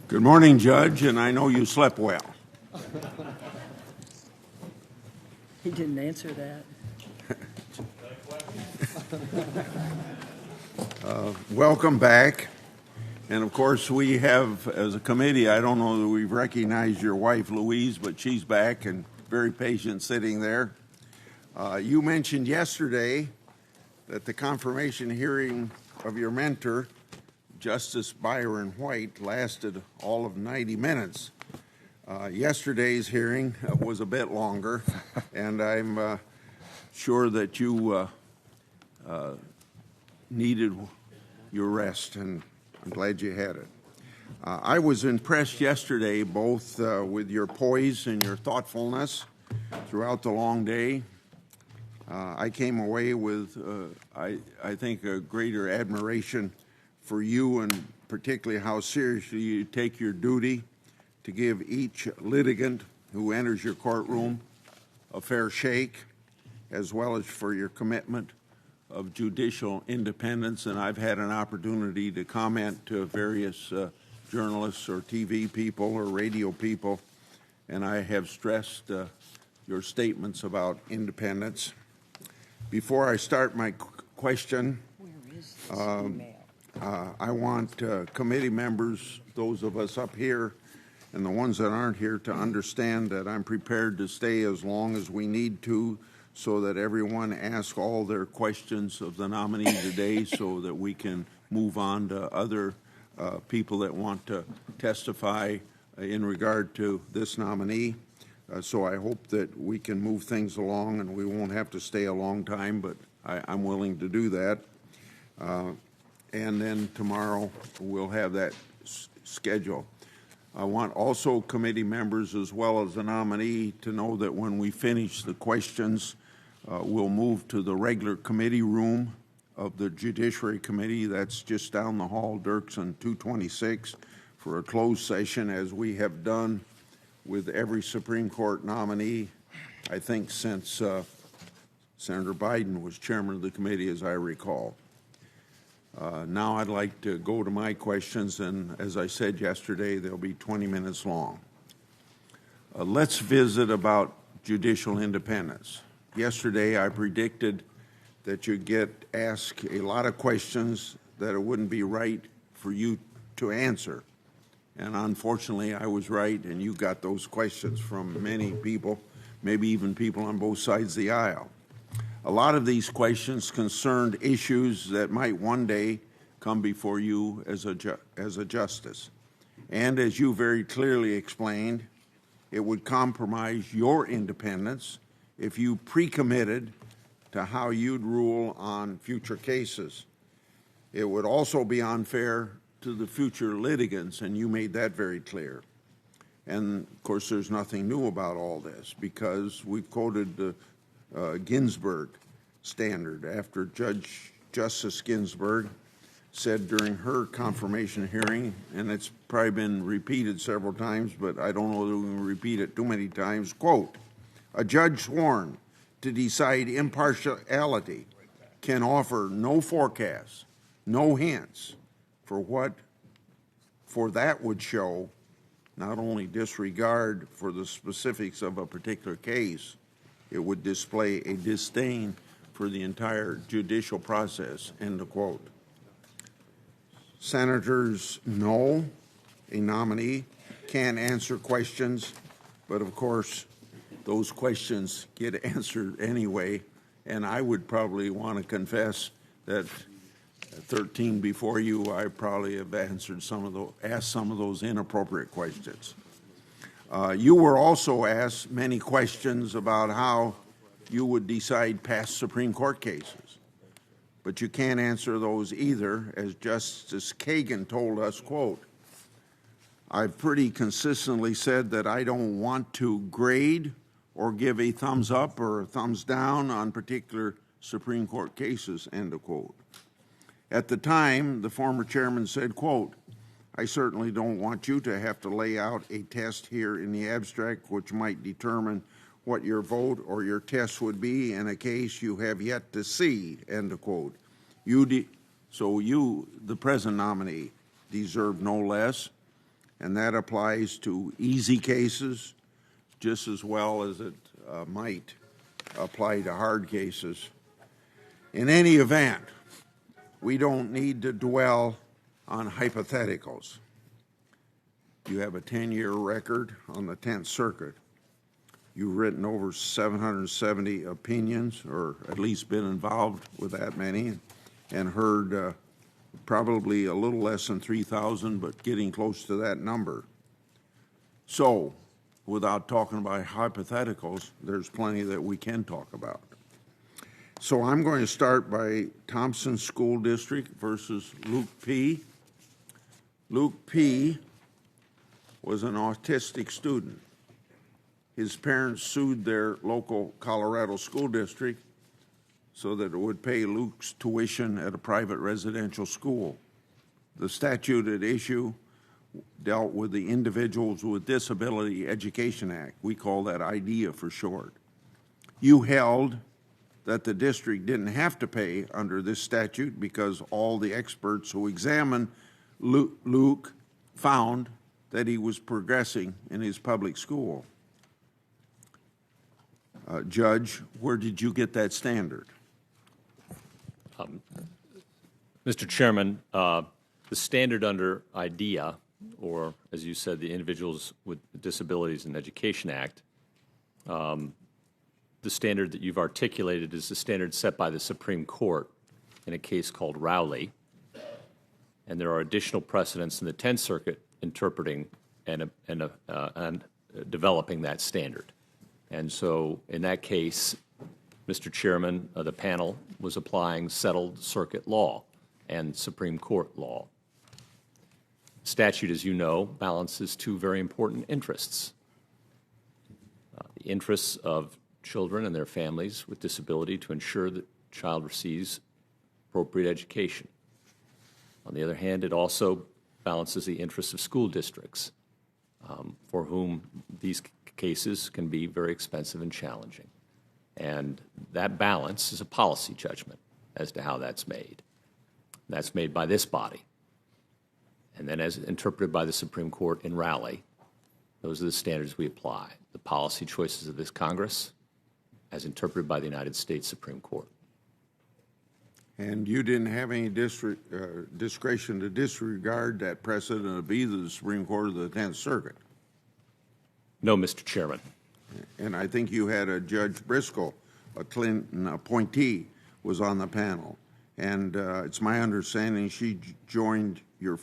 Good morning, Judge, and I know you slept well. He didn't answer that. Welcome back. And of course, we have, as a committee, I don't know that we've recognized your wife, Louise, but she's back and very patient sitting there. You mentioned yesterday that the confirmation hearing of your mentor, Justice Byron White, lasted all of 90 minutes. Yesterday's hearing was a bit longer, and I'm sure that you needed your rest, and I'm glad you had it. I was impressed yesterday both with your poise and your thoughtfulness throughout the long day. I came away with, I think, a greater admiration for you, and particularly how seriously you take your duty to give each litigant who enters your courtroom a fair shake, as well as for your commitment of judicial independence. And I've had an opportunity to comment to various journalists or TV people or radio people, and I have stressed your statements about independence. Before I start my question, I want committee members, those of us up here and the ones that aren't here, to understand that I'm prepared to stay as long as we need to so that everyone asks all their questions of the nominee today so that we can move on to other people that want to testify in regard to this nominee. So I hope that we can move things along and we won't have to stay a long time, but I'm willing to do that. And then tomorrow we'll have that schedule. I want also committee members as well as the nominee to know that when we finish the questions, we'll move to the regular committee room of the Judiciary Committee. That's just down the hall, Dirksen 226, for a closed session, as we have done with every Supreme Court nominee, I think, since Senator Biden was chairman of the committee, as I recall. Now I'd like to go to my questions, and as I said yesterday, they'll be 20 minutes long. Let's visit about judicial independence. Yesterday I predicted that you'd get asked a lot of questions that it wouldn't be right for you to answer. And unfortunately I was right, and you got those questions from many people, maybe even people on both sides of the aisle. A lot of these questions concerned issues that might one day come before you as a justice. And as you very clearly explained, it would compromise your independence if you pre-committed to how you'd rule on future cases. It would also be unfair to the future litigants, and you made that very clear. And of course, there's nothing new about all this, because we've quoted the Ginsburg standard after Justice Ginsburg said during her confirmation hearing, and it's probably been repeated several times, but I don't know that we can repeat it too many times, quote, "A judge sworn to decide impartiality can offer no forecasts, no hints for that would show not only disregard for the specifics of a particular case, it would display a disdain for the entire judicial process," end of quote. Senators know a nominee can answer questions, but of course those questions get answered anyway, and I would probably want to confess that 13 before you, I probably have asked some of those inappropriate questions. You were also asked many questions about how you would decide past Supreme Court cases, but you can't answer those either, as Justice Kagan told us, quote, "I've pretty consistently said that I don't want to grade or give a thumbs up or a thumbs down on particular Supreme Court cases," end of quote. At the time, the former chairman said, quote, "I certainly don't want you to have to lay out a test here in the abstract which might determine what your vote or your test would be in a case you have yet to see," end of quote. So you, the present nominee, deserve no less. and that applies to easy cases just as well as it might apply to hard cases. In any event, we don't need to dwell on hypotheticals. You have a 10-year record on the 10th Circuit. You've written over 770 opinions, or at least been involved with that many, and heard probably a little less than 3,000, but getting close to that number. So, without talking about hypotheticals, there's plenty that we can talk about. So I'm going to start by Thompson School District versus Luke P. Luke P. was an autistic student. His parents sued their local Colorado school district so that it would pay Luke's tuition at a private residential school. The statute at issue dealt with the Individuals with Disability Education Act. We call that IDEA for short. You held that the district didn't have to pay under this statute because all the experts who examined Luke found that he was progressing in his public school. Judge, where did you get that standard? Mr. Chairman, the standard under IDEA, or as you said, the Individuals with Disabilities in Education Act, the standard that you've articulated is the standard set by the Supreme Court in a case called Rowley. And there are additional precedents in the 10th Circuit interpreting and developing that standard. And so in that case, Mr. Chairman, the panel was applying settled circuit law and Supreme Court law. Statute, as you know, balances two very important interests. The interests of children and their families with disability to ensure that the child receives appropriate education. On the other hand, it also balances the interests of school districts, for whom these cases can be very expensive and challenging. And that balance is a policy judgment as to how that's made. That's made by this body. And then as interpreted by the Supreme Court in Rowley, those are the standards we apply. The policy choices of this Congress as interpreted by the United States Supreme Court. And you didn't have any discretion to disregard that precedent of either the Supreme Court or the 10th Circuit? No, Mr. Chairman. And I think you had a Judge Briscoe, a Clinton appointee, was on the panel. And it's my understanding she joined your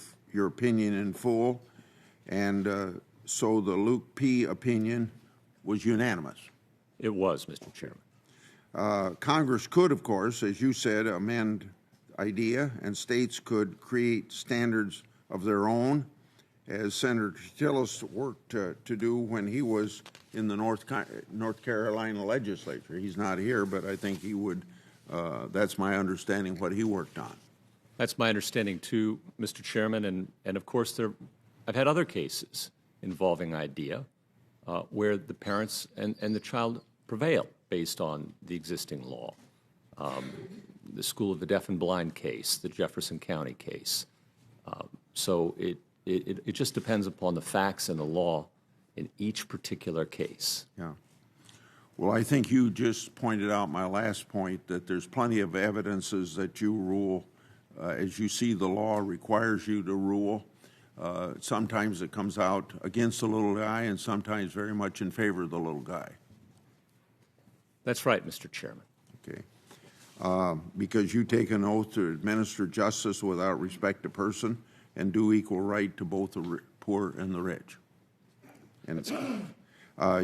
opinion in full. And so the Luke P. opinion was unanimous. It was, Mr. Chairman. Congress could, of course, as you said, amend IDEA, and states could create standards of their own, as Senator Tillis worked to do when he was in the North Carolina legislature. He's not here, but I think he would, that's my understanding, what he worked on. That's my understanding too, Mr. Chairman, and of course I've had other cases involving IDEA where the parents and the child prevail based on the existing law. The School of the Deaf and Blind case, the Jefferson County case. So it just depends upon the facts and the law in each particular case. Yeah. Well, I think you just pointed out my last point, that there's plenty of evidences that you rule as you see the law requires you to rule. Sometimes it comes out against the little guy and sometimes very much in favor of the little guy. That's right, Mr. Chairman. Okay. Because you take an oath to administer justice without respect to person and do equal right to both the poor and the rich. And it's,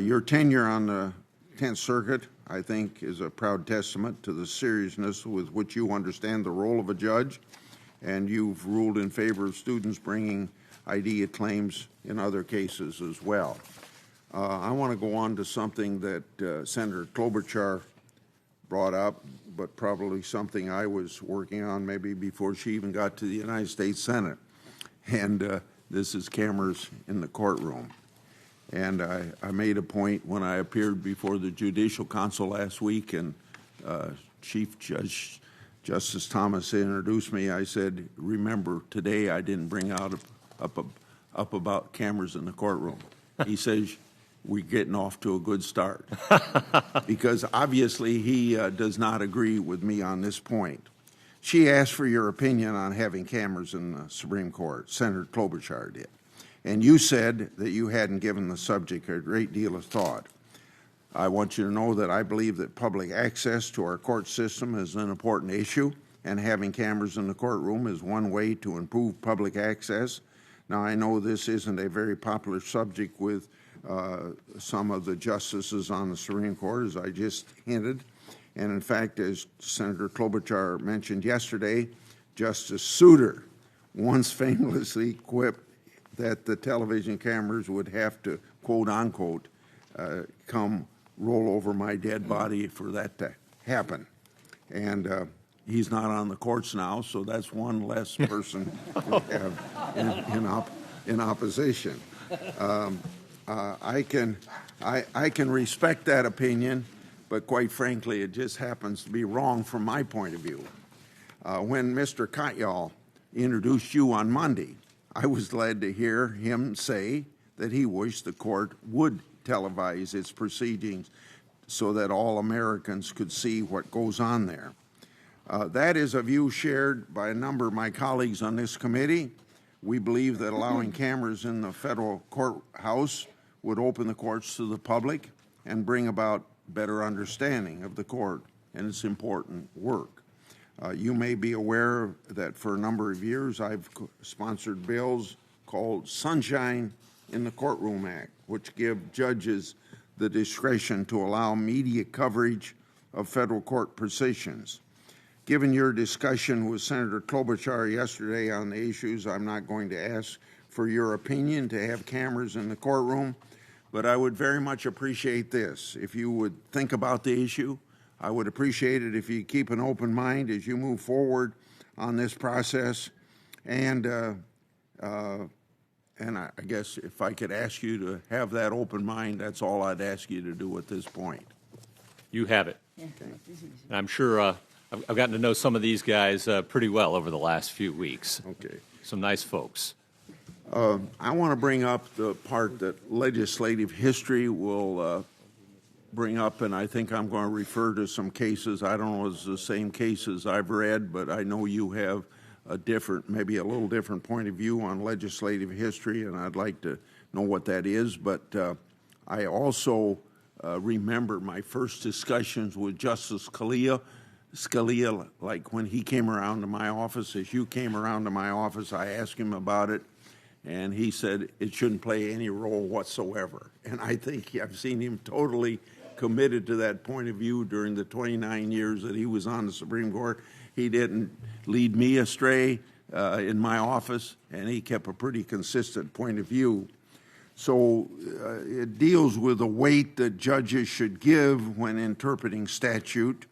your tenure on the 10th Circuit, I think, is a proud testament to the seriousness with which you understand the role of a judge, and you've ruled in favor of students bringing IDEA claims in other cases as well. I want to go on to something that Senator Klobuchar brought up, but probably something I was working on maybe before she even got to the United States Senate. And this is cameras in the courtroom. And I made a point when I appeared before the Judicial Council last week, and Chief Judge Justice Thomas introduced me. I said, remember, today I didn't bring up up about cameras in the courtroom. He says, we're getting off to a good start. Because obviously he does not agree with me on this point. She asked for your opinion on having cameras in the Supreme Court. Senator Klobuchar did. And you said that you hadn't given the subject a great deal of thought. I want you to know that I believe that public access to our court system is an important issue, and having cameras in the courtroom is one way to improve public access. Now, I know this isn't a very popular subject with some of the justices on the Supreme Court, as I just hinted. And in fact, as Senator Klobuchar mentioned yesterday, Justice Souter once famously quipped that the television cameras would have to, quote unquote, come roll over my dead body for that to happen. And he's not on the courts now, so that's one less person we have in opposition. I can respect that opinion, but quite frankly, it just happens to be wrong from my point of view. When Mr. Katyal introduced you on Monday, I was glad to hear him say that he wished the court would televise its proceedings so that all Americans could see what goes on there. That is a view shared by a number of my colleagues on this committee. We believe that allowing cameras in the federal courthouse would open the courts to the public and bring about better understanding of the court and its important work. You may be aware that for a number of years I've sponsored bills called Sunshine in the Courtroom Act, which give judges the discretion to allow media coverage of federal court proceedings. Given your discussion with Senator Klobuchar yesterday on the issues, I'm not going to ask for your opinion to have cameras in the courtroom, but I would very much appreciate this. If you would think about the issue, I would appreciate it if you keep an open mind as you move forward on this process. And I guess if I could ask you to have that open mind, that's all I'd ask you to do at this point. You have it. Okay. And I'm sure I've gotten to know some of these guys pretty well over the last few weeks. Okay. Some nice folks. I want to bring up the part that legislative history will bring up, and I think I'm going to refer to some cases. I don't know if it's the same cases I've read, but I know you have a different, maybe a little different point of view on legislative history, and I'd like to know what that is. But I also remember my first discussions with Justice Scalia, like when he came around to my office, as you came around to my office, I asked him about it, and he said it shouldn't play any role whatsoever. And I think I've seen him totally committed to that point of view during the 29 years that he was on the Supreme Court. He didn't lead me astray in my office, and he kept a pretty consistent point of view. So it deals with the weight that judges should give when interpreting statute.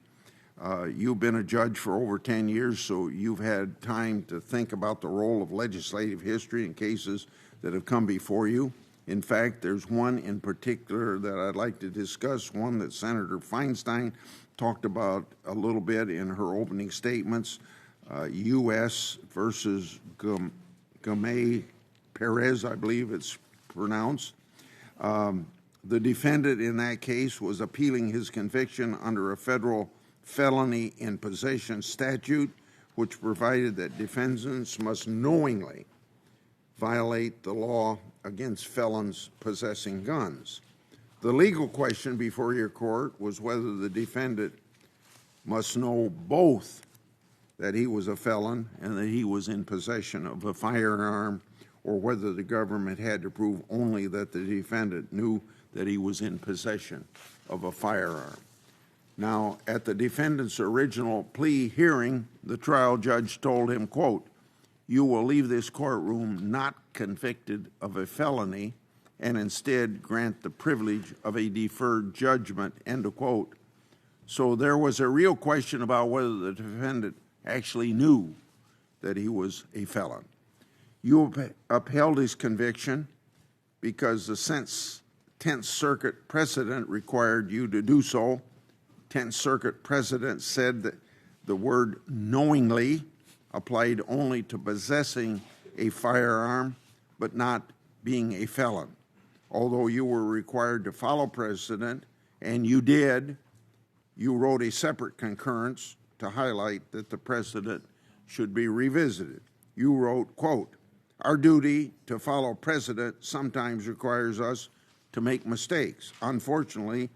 You've been a judge for over 10 years, so you've had time to think about the role of legislative history in cases that have come before you. In fact, there's one in particular that I'd like to discuss, one that Senator Feinstein talked about a little bit in her opening statements, U.S. versus Gamay Perez, I believe it's pronounced. The defendant in that case was appealing his conviction under a federal felony in possession statute, which provided that defendants must knowingly violate the law against felons possessing guns. The legal question before your court was whether the defendant must know both that he was a felon and that he was in possession of a firearm, or whether the government had to prove only that the defendant knew that he was in possession of a firearm. Now, at the defendant's original plea hearing, the trial judge told him, quote, "You will leave this courtroom not convicted of a felony and instead grant the privilege of a deferred judgment," end of quote. So there was a real question about whether the defendant actually knew that he was a felon. You upheld his conviction because the 10th Circuit precedent required you to do so. 10th Circuit precedent said that the word knowingly applied only to possessing a firearm, but not being a felon. Although you were required to follow precedent, and you did, you wrote a separate concurrence to highlight that the precedent should be revisited. You wrote, quote, "Our duty to follow precedent sometimes requires us to make mistakes. Unfortunately,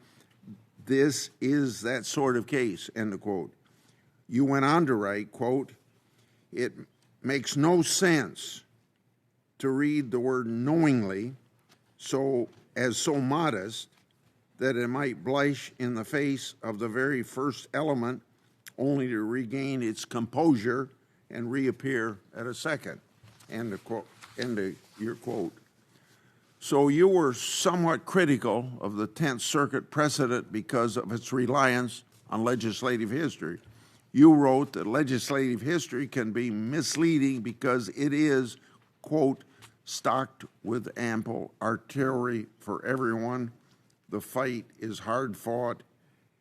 this is that sort of case," end of quote. You went on to write, quote, "It makes no sense to read the word knowingly so modest that it might blush in the face of the very first element only to regain its composure and reappear at a second," end of quote, end of your quote. So you were somewhat critical of the 10th Circuit precedent because of its reliance on legislative history. You wrote that legislative history can be misleading because it is, quote, "stocked with ample artillery for everyone. The fight is hard fought.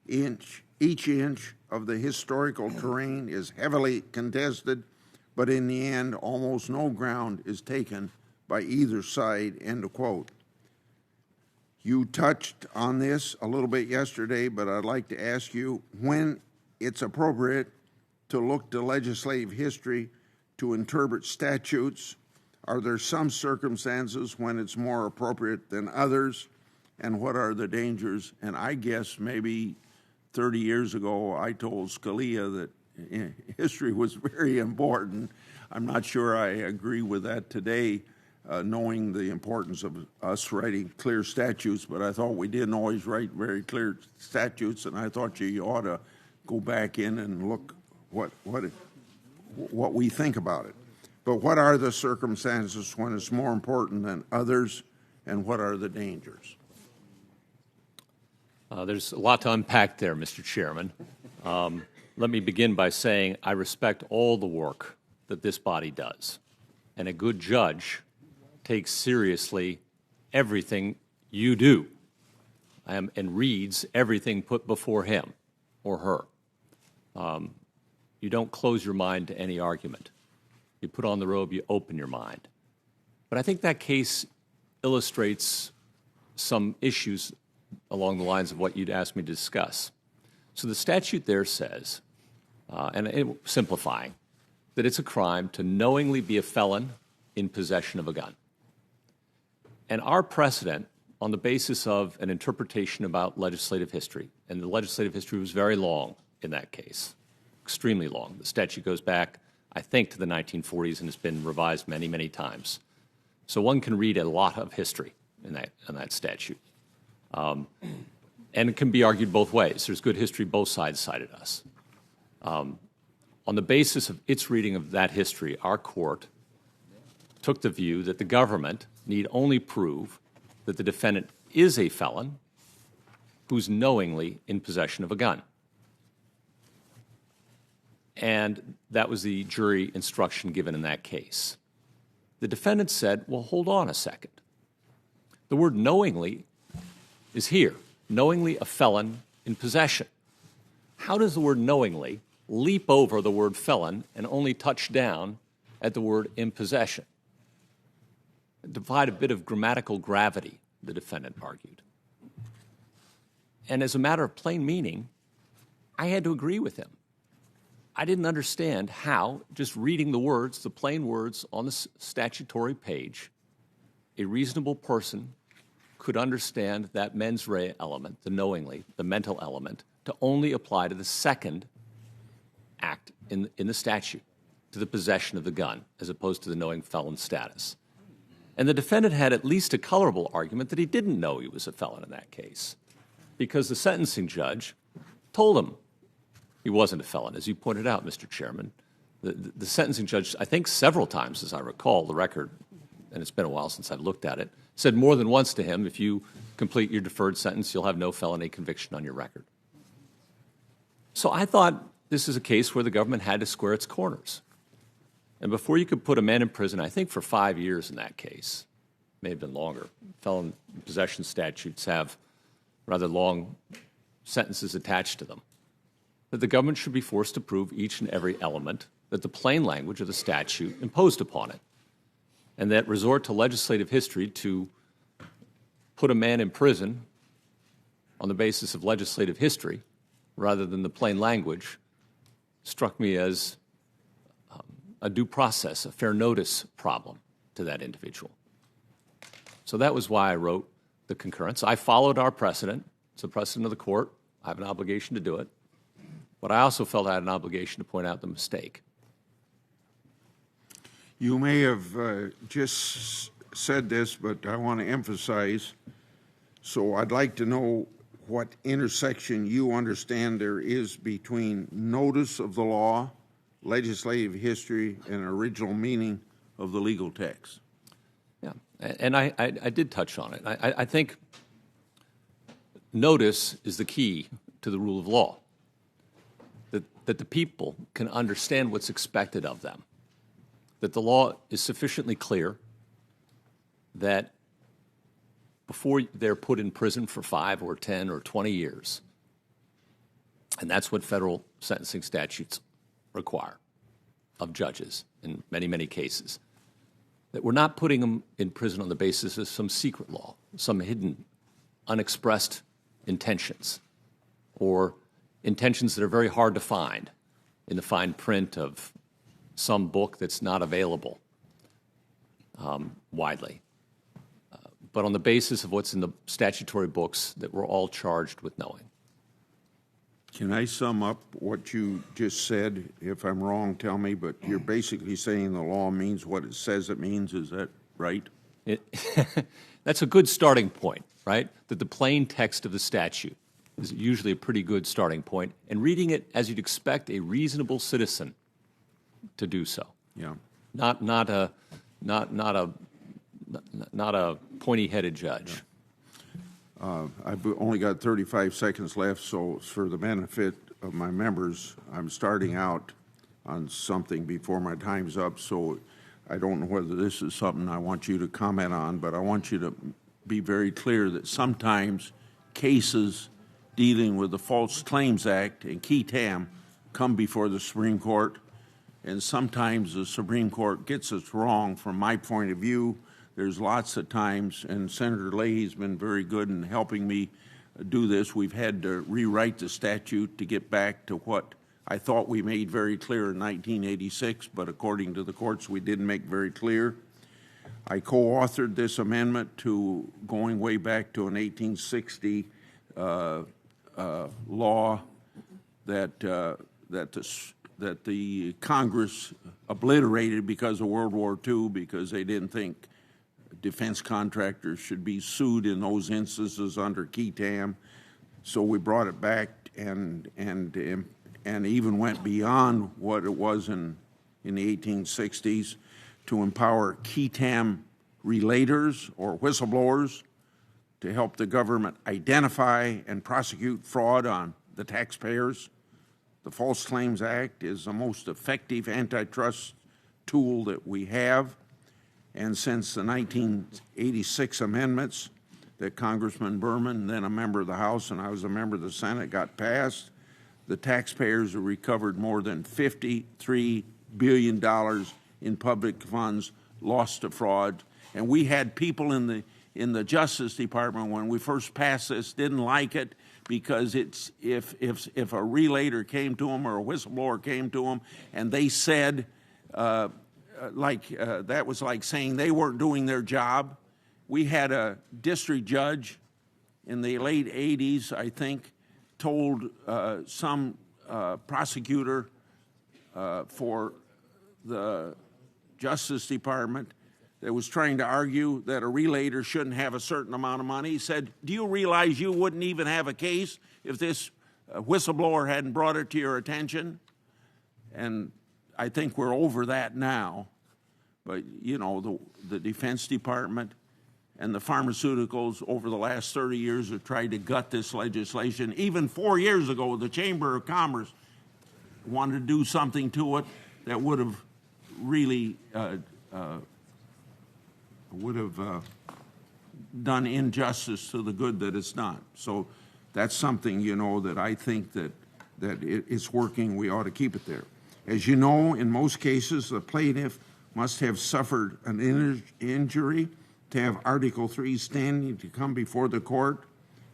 Each inch of the historical terrain is heavily contested, but in the end, almost no ground is taken by either side," end of quote. You touched on this a little bit yesterday, but I'd like to ask you when it's appropriate to look to legislative history to interpret statutes. Are there some circumstances when it's more appropriate than others? And what are the dangers? And I guess maybe 30 years ago I told Scalia that history was very important. I'm not sure I agree with that today, knowing the importance of us writing clear statutes, but I thought we didn't always write very clear statutes, and I thought you ought to go back in and look what we think about it. But what are the circumstances when it's more important than others, and what are the dangers? There's a lot to unpack there, Mr. Chairman. Let me begin by saying I respect all the work that this body does, and a good judge takes seriously everything you do and reads everything put before him or her. You don't close your mind to any argument. You put on the robe, you open your mind. But I think that case illustrates some issues along the lines of what you'd asked me to discuss. So the statute there says, simplifying, that it's a crime to knowingly be a felon in possession of a gun. And our precedent, on the basis of an interpretation about legislative history, and the legislative history was very long in that case, extremely long. The statute goes back, I think, to the 1940s and has been revised many, many times. So one can read a lot of history in that statute. And it can be argued both ways. There's good history, both sides cited us. On the basis of its reading of that history, our court took the view that the government need only prove that the defendant is a felon who's knowingly in possession of a gun. And that was the jury instruction given in that case. The defendant said, well, hold on a second. The word knowingly is here, knowingly a felon in possession. How does the word knowingly leap over the word felon and only touch down at the word in possession? Divide a bit of grammatical gravity, the defendant argued. And as a matter of plain meaning, I had to agree with him. I didn't understand how, just reading the words, the plain words on the statutory page, a reasonable person could understand that mens rea element, the knowingly, the mental element, to only apply to the second act in the statute, to the possession of the gun, as opposed to the knowing felon status. And the defendant had at least a colorable argument that he didn't know he was a felon in that case, because the sentencing judge told him he wasn't a felon, as you pointed out, Mr. Chairman. The sentencing judge, I think several times, as I recall the record, and it's been a while since I've looked at it, said more than once to him, if you complete your deferred sentence, you'll have no felony conviction on your record. So I thought this is a case where the government had to square its corners. And before you could put a man in prison, I think for 5 years in that case, may have been longer, felon possession statutes have rather long sentences attached to them, that the government should be forced to prove each and every element that the plain language of the statute imposed upon it. and that resort to legislative history to put a man in prison on the basis of legislative history rather than the plain language struck me as a due process, a fair notice problem to that individual. So that was why I wrote the concurrence. I followed our precedent. It's a precedent of the court. I have an obligation to do it. But I also felt I had an obligation to point out the mistake. You may have just said this, but I want to emphasize. So I'd like to know what intersection you understand there is between notice of the law, legislative history, and original meaning of the legal text. Yeah, and I did touch on it. I think notice is the key to the rule of law, that the people can understand what's expected of them, that the law is sufficiently clear that before they're put in prison for 5 or 10 or 20 years, and that's what federal sentencing statutes require of judges in many, many cases, that we're not putting them in prison on the basis of some secret law, some hidden, unexpressed intentions, or intentions that are very hard to find in the fine print of some book that's not available widely, but on the basis of what's in the statutory books that we're all charged with knowing. Can I sum up what you just said? If I'm wrong, tell me, but you're basically saying the law means what it says it means. Is that right? That's a good starting point, right? That the plain text of the statute is usually a pretty good starting point, and reading it as you'd expect a reasonable citizen to do so. Yeah. Not a pointy-headed judge. I've only got 35 seconds left, so for the benefit of my members, I'm starting out on something before my time's up, so I don't know whether this is something I want you to comment on, but I want you to be very clear that sometimes cases dealing with the False Claims Act and qui tam come before the Supreme Court, and sometimes the Supreme Court gets us wrong from my point of view. There's lots of times, and Senator Leahy's been very good in helping me do this. We've had to rewrite the statute to get back to what I thought we made very clear in 1986, but according to the courts, we didn't make very clear. I co-authored this amendment to going way back to an 1860 law that the Congress obliterated because of World War II, because they didn't think defense contractors should be sued in those instances under qui tam. So we brought it back and even went beyond what it was in the 1860s to empower qui tam relators or whistleblowers to help the government identify and prosecute fraud on the taxpayers. The False Claims Act is the most effective antitrust tool that we have. And since the 1986 amendments that Congressman Berman, then a member of the House and I was a member of the Senate, got passed, the taxpayers have recovered more than $53 billion in public funds lost to fraud. And we had people in the Justice Department when we first passed this didn't like it, because it's if a relator came to them or a whistleblower came to them and they said that was like saying they weren't doing their job. We had a district judge in the late 80s, I think, told some prosecutor for the Justice Department that was trying to argue that a relator shouldn't have a certain amount of money. He said, "Do you realize you wouldn't even have a case if this whistleblower hadn't brought it to your attention?" And I think we're over that now. But, you know, the Defense Department and the pharmaceuticals over the last 30 years have tried to gut this legislation. Even 4 years ago, the Chamber of Commerce wanted to do something to it that would have really done injustice to the good that it's not. So that's something, you know, that I think that it's working. We ought to keep it there. As you know, in most cases, the plaintiff must have suffered an injury to have Article III standing to come before the court.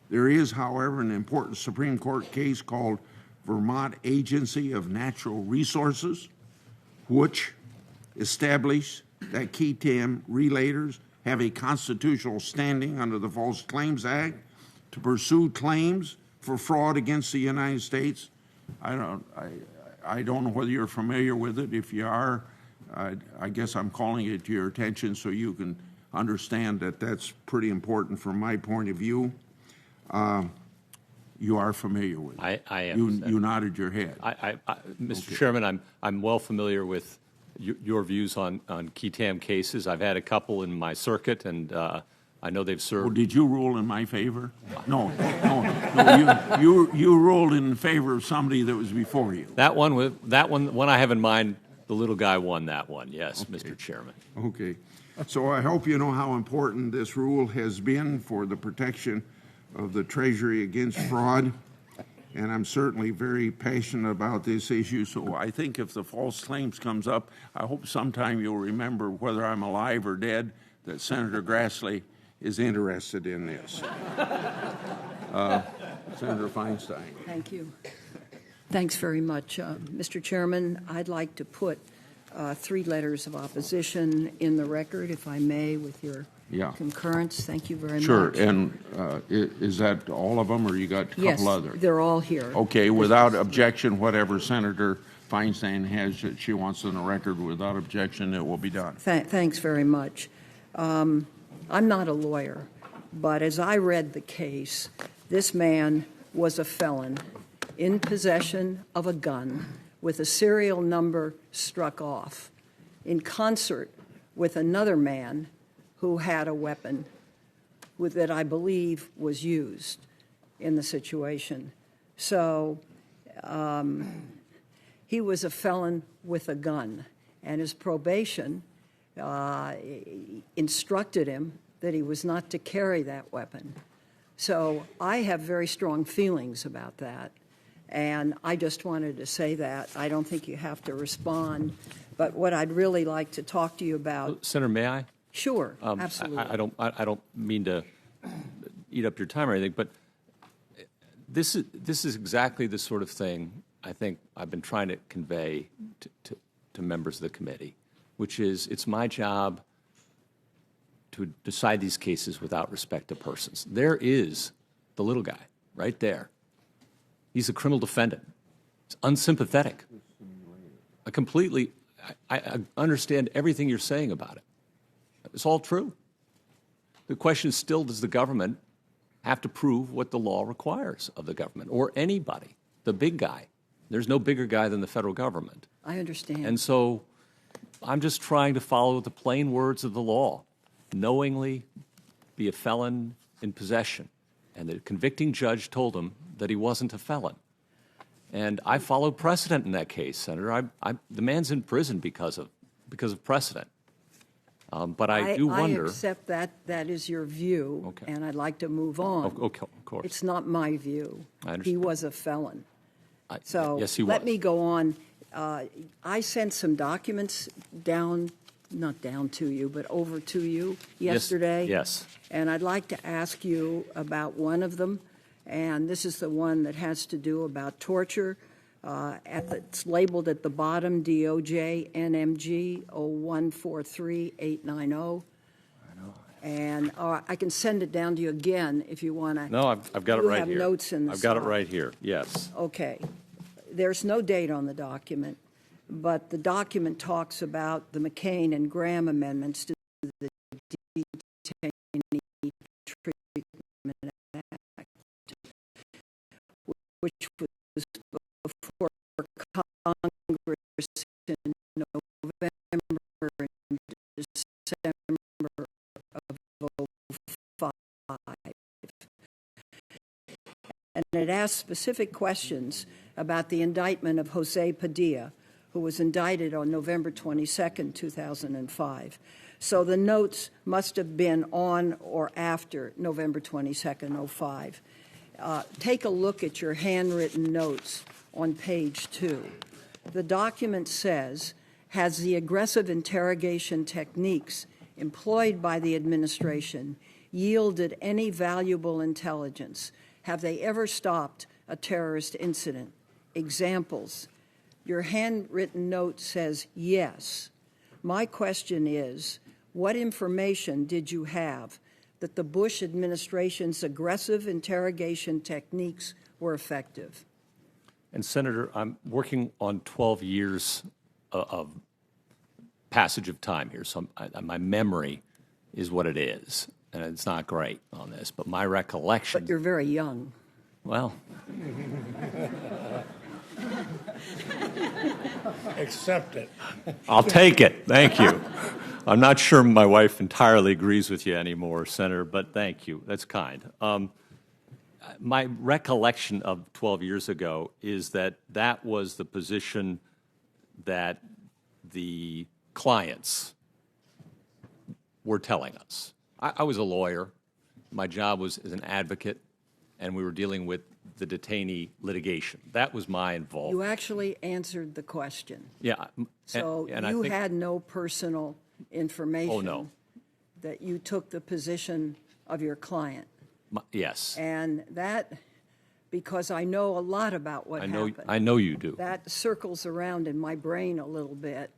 There is, however, an important Supreme Court case called Vermont Agency of Natural Resources, which established that key TAM relators have a constitutional standing under the False Claims Act to pursue claims for fraud against the United States. I don't know whether you're familiar with it. If you are, I guess I'm calling it to your attention so you can understand that that's pretty important from my point of view. You are familiar with it. I am. You nodded your head. Mr. Okay. Chairman, I'm well familiar with your views on key TAM cases. I've had a couple in my circuit, and I know they've served. Well, did you rule in my favor? No. You ruled in favor of somebody that was before you. That one I have in mind. The little guy won that one. Yes, okay. Mr. Chairman. Okay. So I hope you know how important this rule has been for the protection of the Treasury against fraud, and I'm certainly very passionate about this issue. So I think if the false claims comes up, I hope sometime you'll remember, whether I'm alive or dead, that Senator Grassley is interested in this. Senator Feinstein. Thank you. Thanks very much. Mr. Chairman, I'd like to put 3 letters of opposition in the record, if I may, with your concurrence. Thank you very much. Sure. And is that all of them, or you got a couple others? Yes, they're all here. Okay. Without objection, whatever Senator Feinstein has that she wants in the record, without objection, it will be done. Thanks very much. I'm not a lawyer, but as I read the case, this man was a felon in possession of a gun with a serial number struck off in concert with another man who had a weapon that I believe was used in the situation. So he was a felon with a gun, and his probation instructed him that he was not to carry that weapon. So I have very strong feelings about that, and I just wanted to say that. I don't think you have to respond, but what I'd really like to talk to you about— Senator, may I? Sure, absolutely. I don't mean to eat up your time or anything, but this is exactly the sort of thing I think I've been trying to convey to members of the committee, which is it's my job to decide these cases without respect to persons. There is the little guy right there. He's a criminal defendant. He's unsympathetic. I understand everything you're saying about it. It's all true. The question is still, does the government have to prove what the law requires of the government, or anybody, the big guy? There's no bigger guy than the federal government. I understand. And so I'm just trying to follow the plain words of the law. Knowingly be a felon in possession. And the convicting judge told him that he wasn't a felon. And I followed precedent in that case, Senator. The man's in prison because of precedent. But I do wonder— I accept that is your view, okay, and I'd like to move on. Okay, of course. It's not my view. I understand. He was a felon. Yes, he was. Let me go on. I sent some documents not down to you, but over to you yesterday. Yes. And I'd like to ask you about one of them, and this is the one that has to do about torture. It's labeled at the bottom, DOJ NMG 0143890. And I can send it down to you again if you want to. No, I've got it right here. You have notes in the I've got it right here, yes. Okay. There's no date on the document, but the document talks about the McCain and Graham amendments to the Detainee Treatment Act, which was before Congress in November and December of 2005. And it asked specific questions about the indictment of Jose Padilla, who was indicted on November 22nd, 2005. So the notes must have been on or after November 22nd, 2005. Take a look at your handwritten notes on page 2. The document says, Has the aggressive interrogation techniques employed by the administration yielded any valuable intelligence? Have they ever stopped a terrorist incident? Examples. Your handwritten note says yes. My question is, what information did you have that the Bush administration's aggressive interrogation techniques were effective? And Senator, I'm working on 12 years of passage of time here, so my memory is what it is, and it's not great on this, but my recollection... But you're very young. Well... Accept it. I'll take it. Thank you. I'm not sure my wife entirely agrees with you anymore, Senator, but thank you. That's kind. My recollection of 12 years ago is that that was the position that the clients were telling us. I was a lawyer. My job was as an advocate, and we were dealing with the detainee litigation. That was my involvement. You actually answered the question. Yeah. So and you I think, had no personal information Oh, no. that you took the position of your client. Yes. And that, because I know a lot about what happened. I know you do. That circles around in my brain a little bit,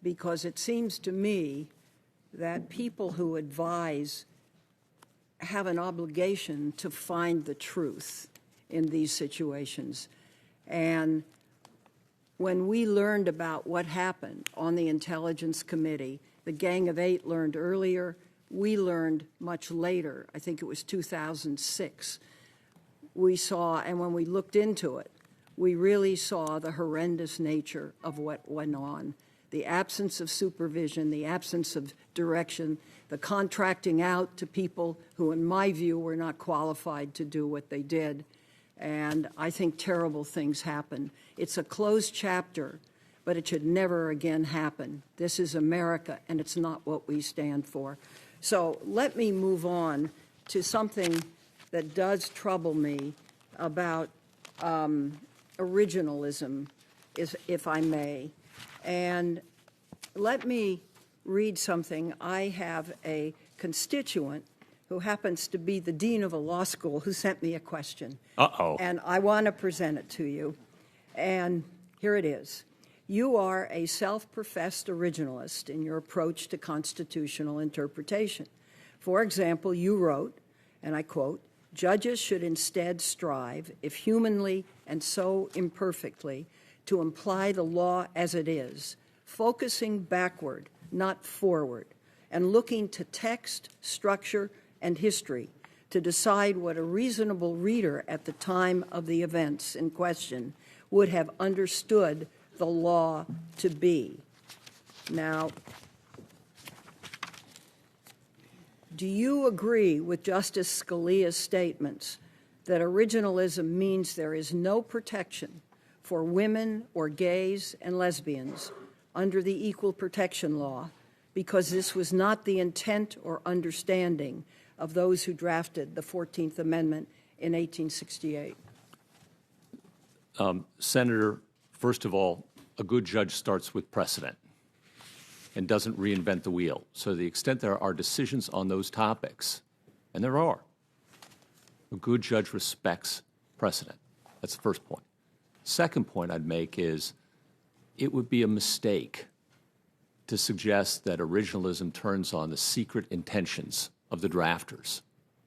because it seems to me that people who advise have an obligation to find the truth in these situations. And when we learned about what happened on the Intelligence Committee, the Gang of Eight learned earlier, we learned much later. I think it was 2006. We saw, and when we looked into it, we really saw the horrendous nature of what went on. The absence of supervision, the absence of direction, the contracting out to people who, in my view, were not qualified to do what they did. And I think terrible things happen. It's a closed chapter, but it should never again happen. This is America, and it's not what we stand for. So let me move on to something that does trouble me about originalism, if I may. And let me read something. I have a constituent who happens to be the dean of a law school who sent me a question. Uh-oh. And I want to present it to you. And here it is. You are a self-professed originalist in your approach to constitutional interpretation. For example, you wrote, and I quote, "Judges should instead strive, if humanly and so imperfectly, to imply the law as it is, focusing backward, not forward, and looking to text, structure, and history to decide what a reasonable reader at the time of the events in question would have understood the law to be." Now, do you agree with Justice Scalia's statements that originalism means there is no protection for women or gays and lesbians under the Equal Protection Law because this was not the intent or understanding of those who drafted the 14th Amendment in 1868? Senator, first of all, a good judge starts with precedent and doesn't reinvent the wheel. So to the extent there are decisions on those topics, and there are, a good judge respects precedent. That's the first point. Second point I'd make is it would be a mistake to suggest that originalism turns on the secret intentions of the drafters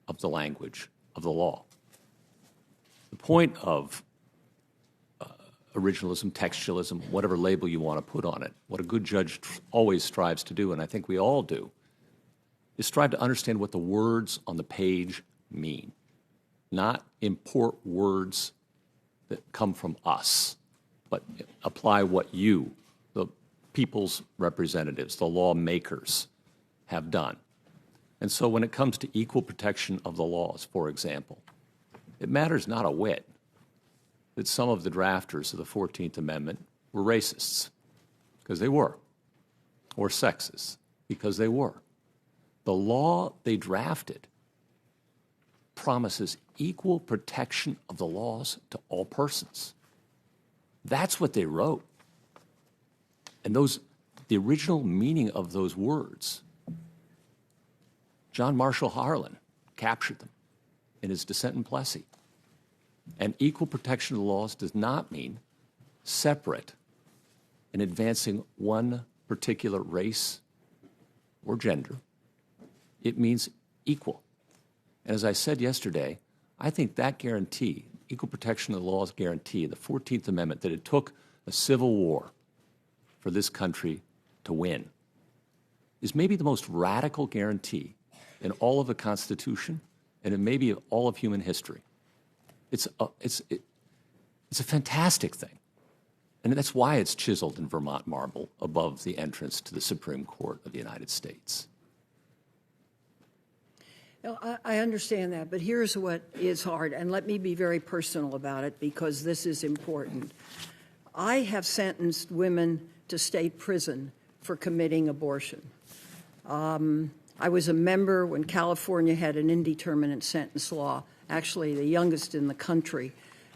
of the language of the law. The point of originalism, textualism, whatever label you want to put on it, what a good judge always strives to do, and I think we all do, is strive to understand what the words on the page mean, not import words that come from us, but apply what you, the people's representatives, the lawmakers, have done. And so when it comes to equal protection of the laws, for example, it matters not a whit that some of the drafters of the 14th Amendment were racists, because they were, or sexist, because they were. The law they drafted promises equal protection of the laws to all persons. That's what they wrote. And the original meaning of those words, John Marshall Harlan captured them in his Dissent in Plessy. And equal protection of the laws does not mean separate in advancing one particular race or gender. It means equal. And as I said yesterday, I think that guarantee, equal protection of the laws guarantee, the 14th Amendment, that it took a civil war for this country to win, is maybe the most radical guarantee in all of the Constitution and in maybe all of human history. It's a fantastic thing. And that's why it's chiseled in Vermont marble above the entrance to the Supreme Court of the United States. I understand that, but here's what is hard, and let me be very personal about it because this is important. I have sentenced women to state prison for committing abortion. I was a member when California had an indeterminate sentence law, actually the youngest in the country.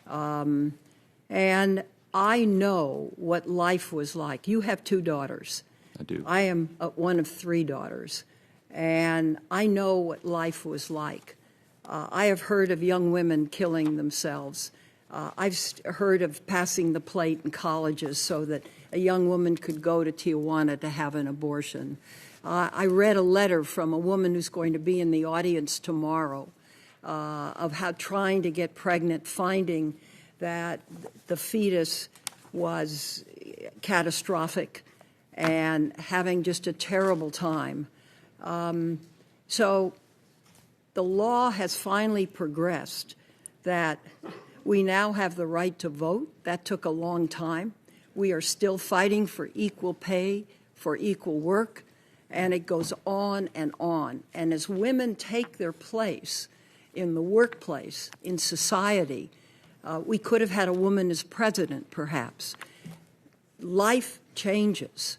And I know what life was like. You have 2 daughters. I do. I am one of 3 daughters. And I know what life was like. I have heard of young women killing themselves. I've heard of passing the plate in colleges so that a young woman could go to Tijuana to have an abortion. I read a letter from a woman who's going to be in the audience tomorrow of how trying to get pregnant, finding that the fetus was catastrophic and having just a terrible time. So the law has finally progressed that we now have the right to vote. That took a long time. We are still fighting for equal pay, for equal work, and it goes on and on. And as women take their place in the workplace, in society, we could have had a woman as president, perhaps. Life changes.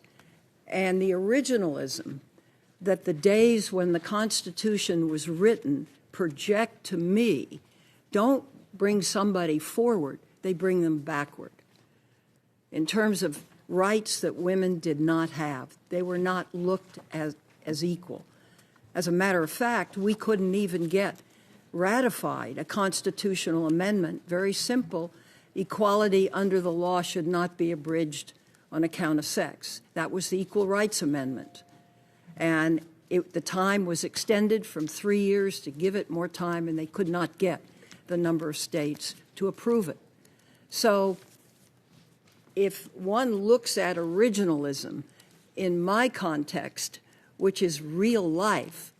And the originalism that the days when the Constitution was written project to me don't bring somebody forward, they bring them backward. In terms of rights that women did not have, they were not looked at as equal. As a matter of fact, we couldn't even get ratified a constitutional amendment, very simple, equality under the law should not be abridged on account of sex. That was the Equal Rights Amendment. And the time was extended from 3 years to give it more time, and they could not get the number of states to approve it. So if one looks at originalism in my context, which is real life,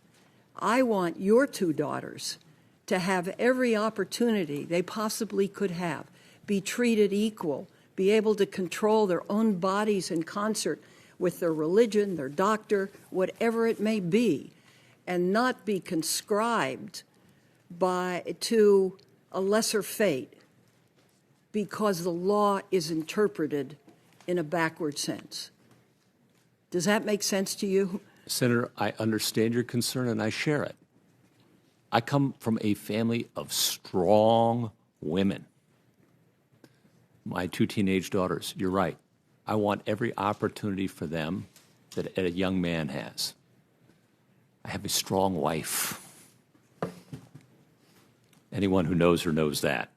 I want your 2 daughters to have every opportunity they possibly could have, be treated equal, be able to control their own bodies in concert with their religion, their doctor, whatever it may be, and not be conscribed to a lesser fate because the law is interpreted in a backward sense. Does that make sense to you? Senator, I understand your concern and I share it. I come from a family of strong women. My 2 teenage daughters, you're right. I want every opportunity for them that a young man has. I have a strong wife. Anyone who knows her knows that.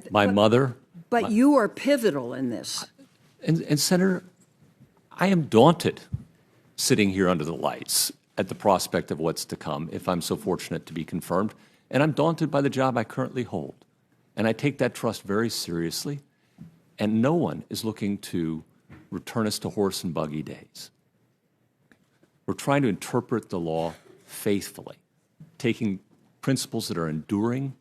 My mother. But you are pivotal in this. And Senator, I am daunted sitting here under the lights at the prospect of what's to come if I'm so fortunate to be confirmed. And I'm daunted by the job I currently hold. And I take that trust very seriously. And no one is looking to return us to horse and buggy days. We're trying to interpret the law faithfully, taking principles that are enduring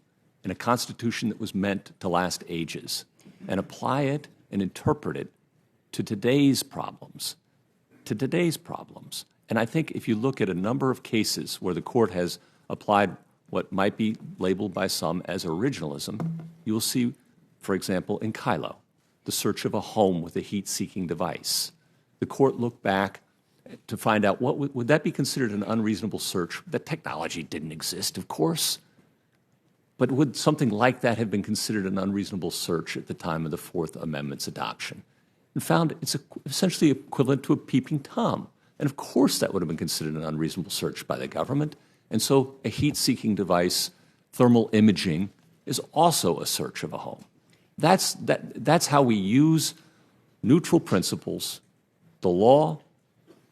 in a Constitution that was meant to last ages, and apply it and interpret it to today's problems, And I think if you look at a number of cases where the court has applied what might be labeled by some as originalism, you will see, for example, in Kylo, the search of a home with a heat-seeking device. The court looked back to find out would that be considered an unreasonable search. That technology didn't exist, of course. But would something like that have been considered an unreasonable search at the time of the Fourth Amendment's adoption? and found it's essentially equivalent to a peeping Tom. And of course that would have been considered an unreasonable search by the government. And so a heat-seeking device, thermal imaging, is also a search of a home. That's how we use neutral principles, the law,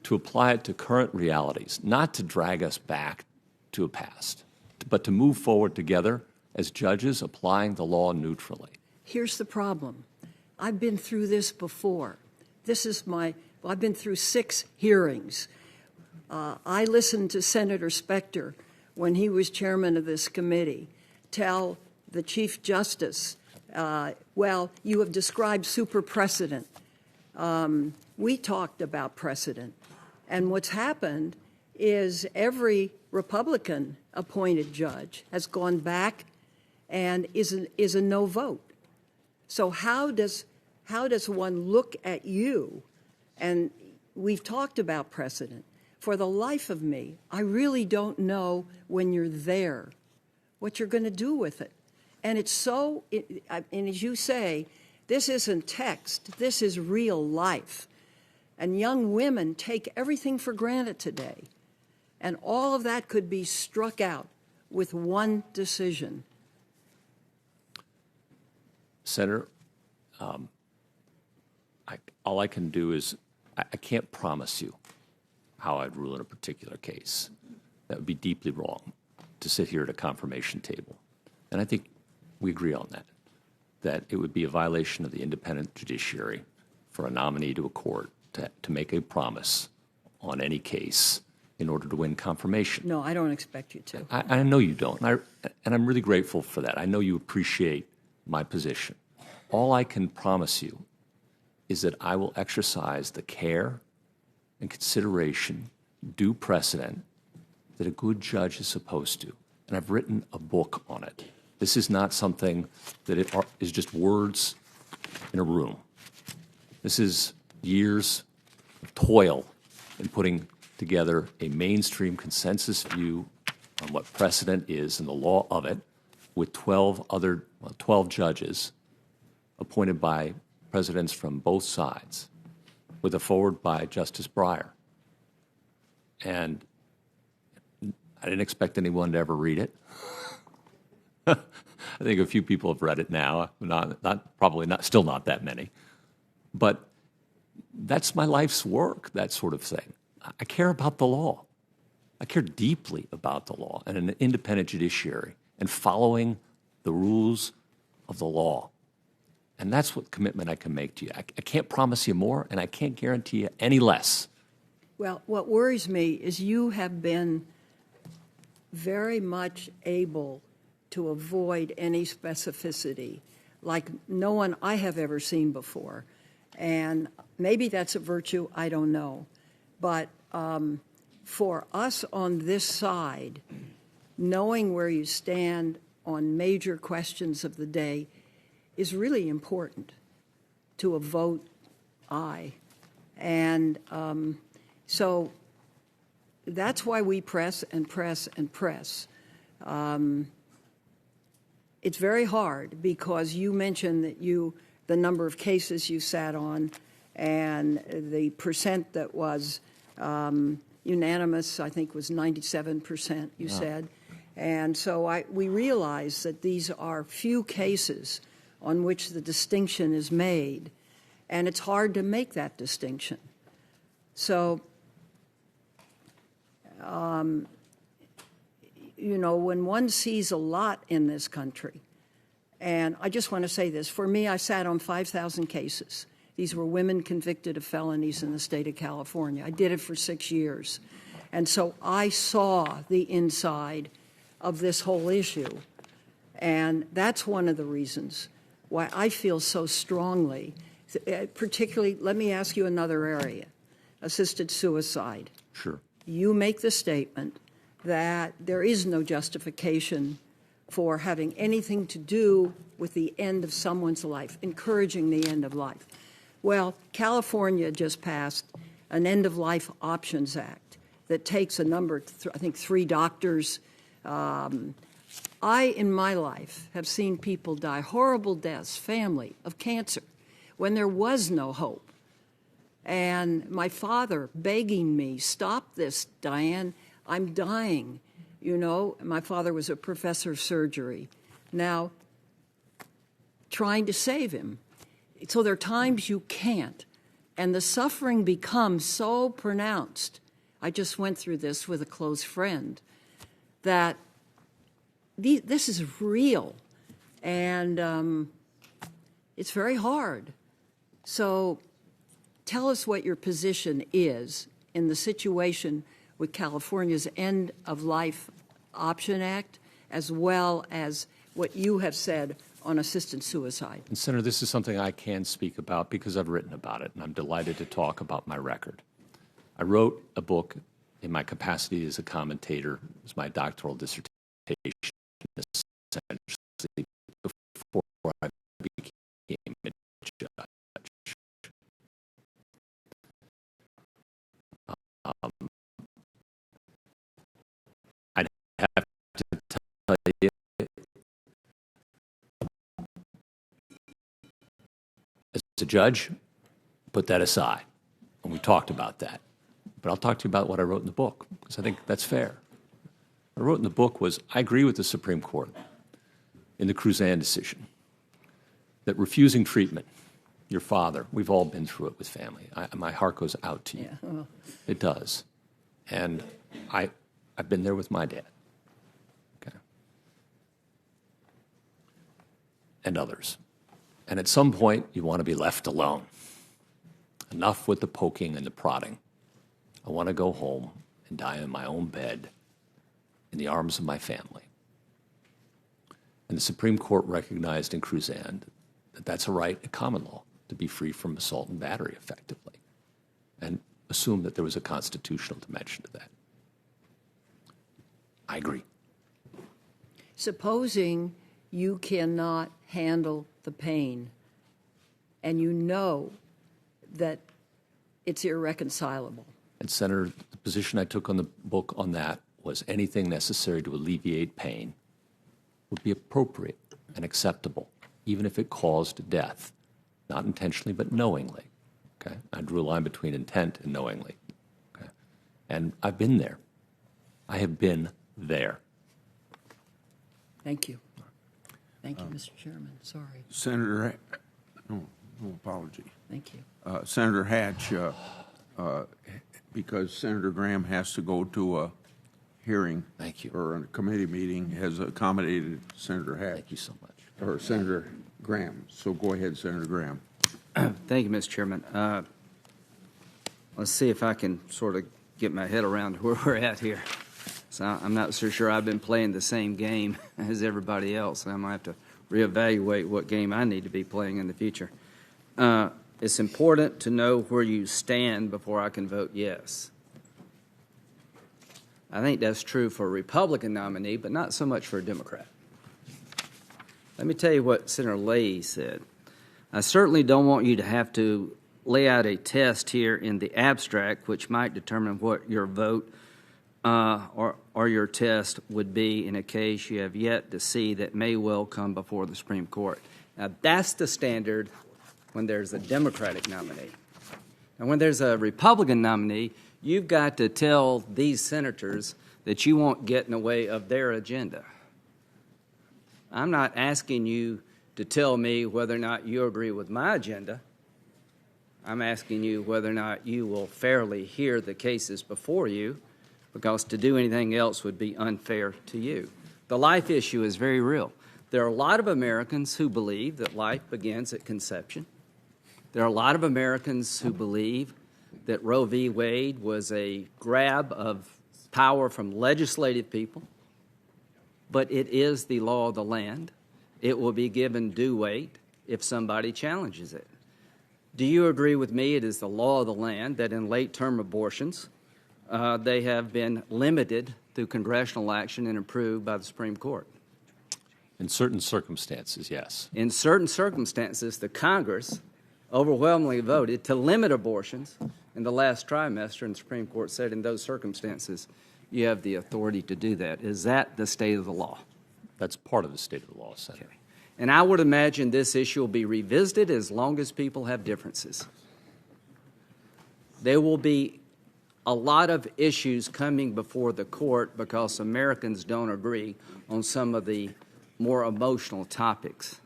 to apply it to current realities, not to drag us back to a past, but to move forward together as judges applying the law neutrally. Here's the problem. I've been through this before. I've been through 6 hearings. I listened to Senator Specter when he was chairman of this committee tell the Chief Justice, well, you have described super precedent. We talked about precedent. And what's happened is every Republican appointed judge has gone back and is a no vote. So how does one look at you? And we've talked about precedent. For the life of me, I really don't know when you're there what you're going to do with it. And it's so, and as you say, this isn't text, this is real life. And young women take everything for granted today. And all of that could be struck out with one decision. Senator, all I can do is, I can't promise you how I'd rule in a particular case. That would be deeply wrong to sit here at a confirmation table. And I think we agree on that it would be a violation of the independent judiciary for a nominee to a court to make a promise on any case in order to win confirmation. No, I don't expect you to. I know you don't, and I'm really grateful for that. I know you appreciate my position. All I can promise you is that I will exercise the care and consideration, due precedent, that a good judge is supposed to. And I've written a book on it. This is not something that is just words in a room. This is years of toil in putting together a mainstream consensus view on what precedent is and the law of it, with 12 judges appointed by presidents from both sides, with a forward by Justice Breyer. And I didn't expect anyone to ever read it. I think a few people have read it now, still not that many. But that's my life's work, that sort of thing. I care about the law. I care deeply about the law and an independent judiciary and following the rules of the law. And that's what commitment I can make to you. I can't promise you more, and I can't guarantee you any less. Well, what worries me is you have been very much able to avoid any specificity, like no one I have ever seen before. And maybe that's a virtue, I don't know. But for us on this side, knowing where you stand on major questions of the day is really important to a vote aye. And so that's why we press and press and press. It's very hard because you mentioned that the number of cases you sat on and the percent that was unanimous, I think, was 97%, you said. And so we realize that these are few cases on which the distinction is made, and it's hard to make that distinction. So, when one sees a lot in this country, and I just want to say this, for me, I sat on 5,000 cases. These were women convicted of felonies in the state of California. I did it for 6 years. And so I saw the inside of this whole issue. And that's one of the reasons why I feel so strongly, particularly, let me ask you another area, assisted suicide. Sure. You make the statement that there is no justification for having anything to do with the end of someone's life, encouraging the end of life. Well, California just passed an End-of-Life Options Act that takes a number, I think 3 doctors. I, in my life, have seen people die, horrible deaths, family, of cancer. when there was no hope. And my father begging me, stop this, Diane, I'm dying. You know, my father was a professor of surgery. Now, trying to save him. So there are times you can't. And the suffering becomes so pronounced. I just went through this with a close friend, that this is real. And it's very hard. So tell us what your position is in the situation with California's End of Life Option Act, as well as what you have said on assisted suicide. And Senator, this is something I can speak about because I've written about it, and I'm delighted to talk about my record. I wrote a book in my capacity as a commentator. It was my doctoral dissertation, essentially, before I became a judge. I'd have to tell you, as a judge, put that aside, and we talked about that. But I'll talk to you about what I wrote in the book, because I think that's fair. What I wrote in the book was, I agree with the Supreme Court in the Cruzan decision that refusing treatment, your father, we've all been through it with family. My heart goes out to you. Yeah, well. It does. And I've been there with my dad. Okay. And others. And at some point, you want to be left alone. Enough with the poking and the prodding. I want to go home and die in my own bed in the arms of my family. And the Supreme Court recognized in Cruzan that that's a right in common law, to be free from assault and battery effectively, and assumed that there was a constitutional dimension to that. I agree. Supposing you cannot handle the pain and you know that it's irreconcilable. And Senator, the position I took on the book on that was anything necessary to alleviate pain would be appropriate and acceptable, even if it caused death, not intentionally but knowingly. Okay? I drew a line between intent and knowingly. Okay? And I've been there. I have been there. Thank you. Thank you, Mr. Chairman. Sorry. Senator, no apology. Thank you. Senator Hatch, because Senator Graham has to go to a hearing. Thank you. Or a committee meeting, has accommodated Senator Hatch. Thank you so much. Or Senator Graham. So go ahead, Senator Graham. Thank you, Mr. Chairman. Let's see if I can sort of get my head around where we're at here. So I'm not so sure I've been playing the same game as everybody else. I might have to reevaluate what game I need to be playing in the future. It's important to know where you stand before I can vote yes. I think that's true for a Republican nominee, but not so much for a Democrat. Let me tell you what Senator Leahy said. I certainly don't want you to have to lay out a test here in the abstract, which might determine what your vote or your test would be in a case you have yet to see that may well come before the Supreme Court. Now, that's the standard when there's a Democratic nominee. And when there's a Republican nominee, you've got to tell these senators that you won't get in the way of their agenda. I'm not asking you to tell me whether or not you agree with my agenda. I'm asking you whether or not you will fairly hear the cases before you, because to do anything else would be unfair to you. The life issue is very real. There are a lot of Americans who believe that life begins at conception. There are a lot of Americans who believe that Roe v. Wade was a grab of power from legislative people, but it is the law of the land. It will be given due weight if somebody challenges it. Do you agree with me it is the law of the land that in late-term abortions, they have been limited through congressional action and approved by the Supreme Court? In certain circumstances, yes. In certain circumstances, the Congress overwhelmingly voted to limit abortions in the last trimester, and the Supreme Court said in those circumstances, you have the authority to do that. Is that the state of the law? That's part of the state of the law, Senator. Okay. And I would imagine this issue will be revisited as long as people have differences. There will be a lot of issues coming before the court because Americans don't agree on some of the more emotional topics,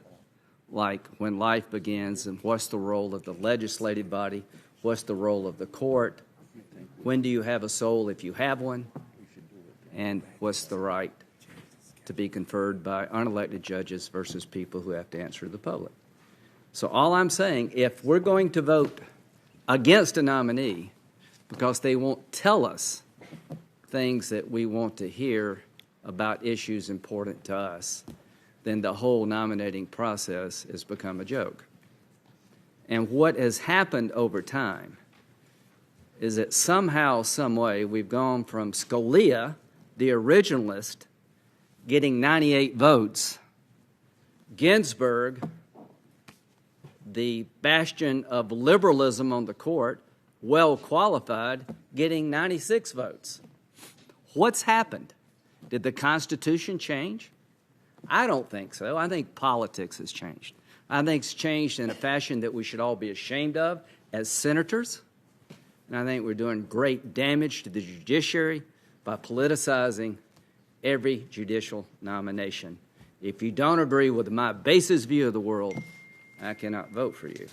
like when life begins and what's the role of the legislative body, what's the role of the court, when do you have a soul if you have one, and what's the right to be conferred by unelected judges versus people who have to answer to the public. So all I'm saying, if we're going to vote against a nominee because they won't tell us things that we want to hear about issues important to us, then the whole nominating process has become a joke. And what has happened over time is that somehow, some way, we've gone from Scalia, the originalist, getting 98 votes, Ginsburg, the bastion of liberalism on the court, well qualified, getting 96 votes. What's happened? Did the Constitution change? I don't think so. I think politics has changed. I think it's changed in a fashion that we should all be ashamed of as senators. And I think we're doing great damage to the judiciary by politicizing every judicial nomination. If you don't agree with my basis view of the world, I cannot vote for you.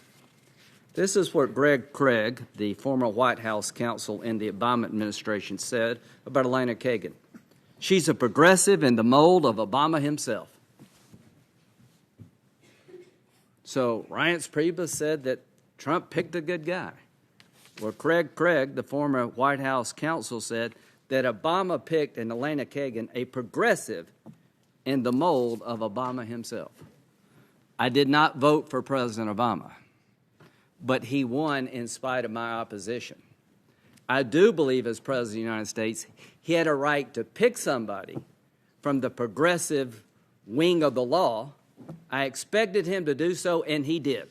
This is what Greg Craig, the former White House counsel in the Obama administration, said about Elena Kagan. She's a progressive in the mold of Obama himself. So Reince Priebus said that Trump picked a good guy. Well, Craig Craig, the former White House counsel, said that Obama picked in Elena Kagan a progressive in the mold of Obama himself. I did not vote for President Obama, but he won in spite of my opposition. I do believe as President of the United States, he had a right to pick somebody from the progressive wing of the law. I expected him to do so, and he did.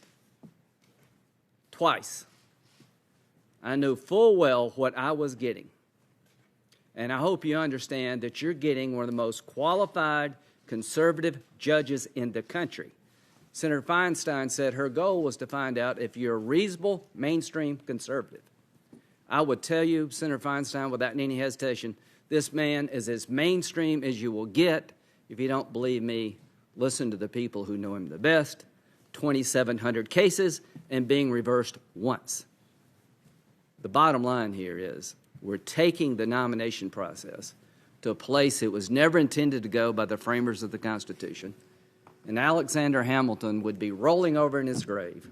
Twice. I knew full well what I was getting. And I hope you understand that you're getting one of the most qualified conservative judges in the country. Senator Feinstein said her goal was to find out if you're a reasonable mainstream conservative. I would tell you, Senator Feinstein, without any hesitation, this man is as mainstream as you will get. If you don't believe me, listen to the people who know him the best. 2,700 cases and being reversed once. The bottom line here is we're taking the nomination process to a place it was never intended to go by the framers of the Constitution. And Alexander Hamilton would be rolling over in his grave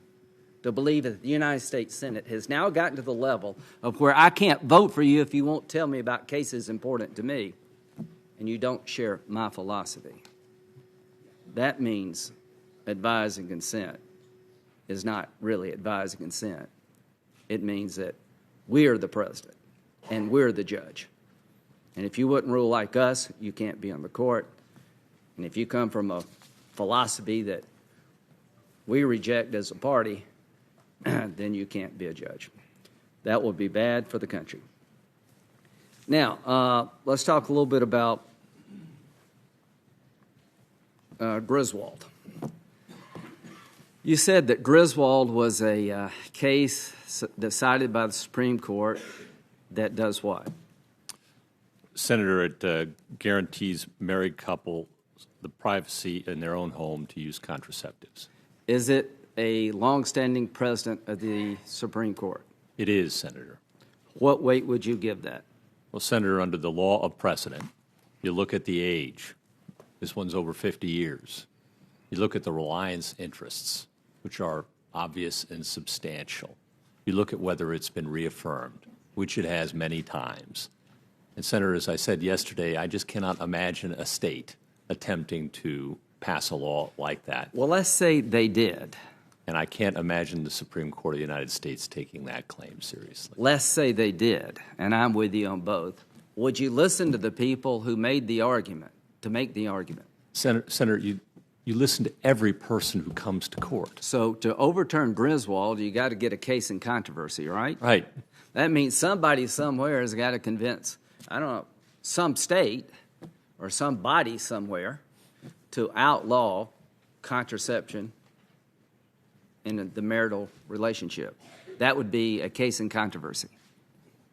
to believe that the United States Senate has now gotten to the level of where I can't vote for you if you won't tell me about cases important to me and you don't share my philosophy. That means advise and consent is not really advise and consent. It means that we are the president and we're the judge. And if you wouldn't rule like us, you can't be on the court. And if you come from a philosophy that we reject as a party, then you can't be a judge. That would be bad for the country. Now, let's talk a little bit about Griswold. You said that Griswold was a case decided by the Supreme Court that does what? Senator, it guarantees married couples the privacy in their own home to use contraceptives. Is it a longstanding precedent of the Supreme Court? It is, Senator. What weight would you give that? Well, Senator, under the law of precedent, you look at the age. This one's over 50 years. You look at the reliance interests, which are obvious and substantial. You look at whether it's been reaffirmed, which it has many times. And, Senator, as I said yesterday, I just cannot imagine a state attempting to pass a law like that. Well, let's say they did. And I can't imagine the Supreme Court of the United States taking that claim seriously. Let's say they did, and I'm with you on both. Would you listen to the people who made the argument, to make the argument? Senator, you listen to every person who comes to court. So to overturn Griswold, you got to get a case in controversy, right? Right. That means somebody somewhere has got to convince, I don't know, some state or some body somewhere to outlaw contraception in the marital relationship. That would be a case in controversy.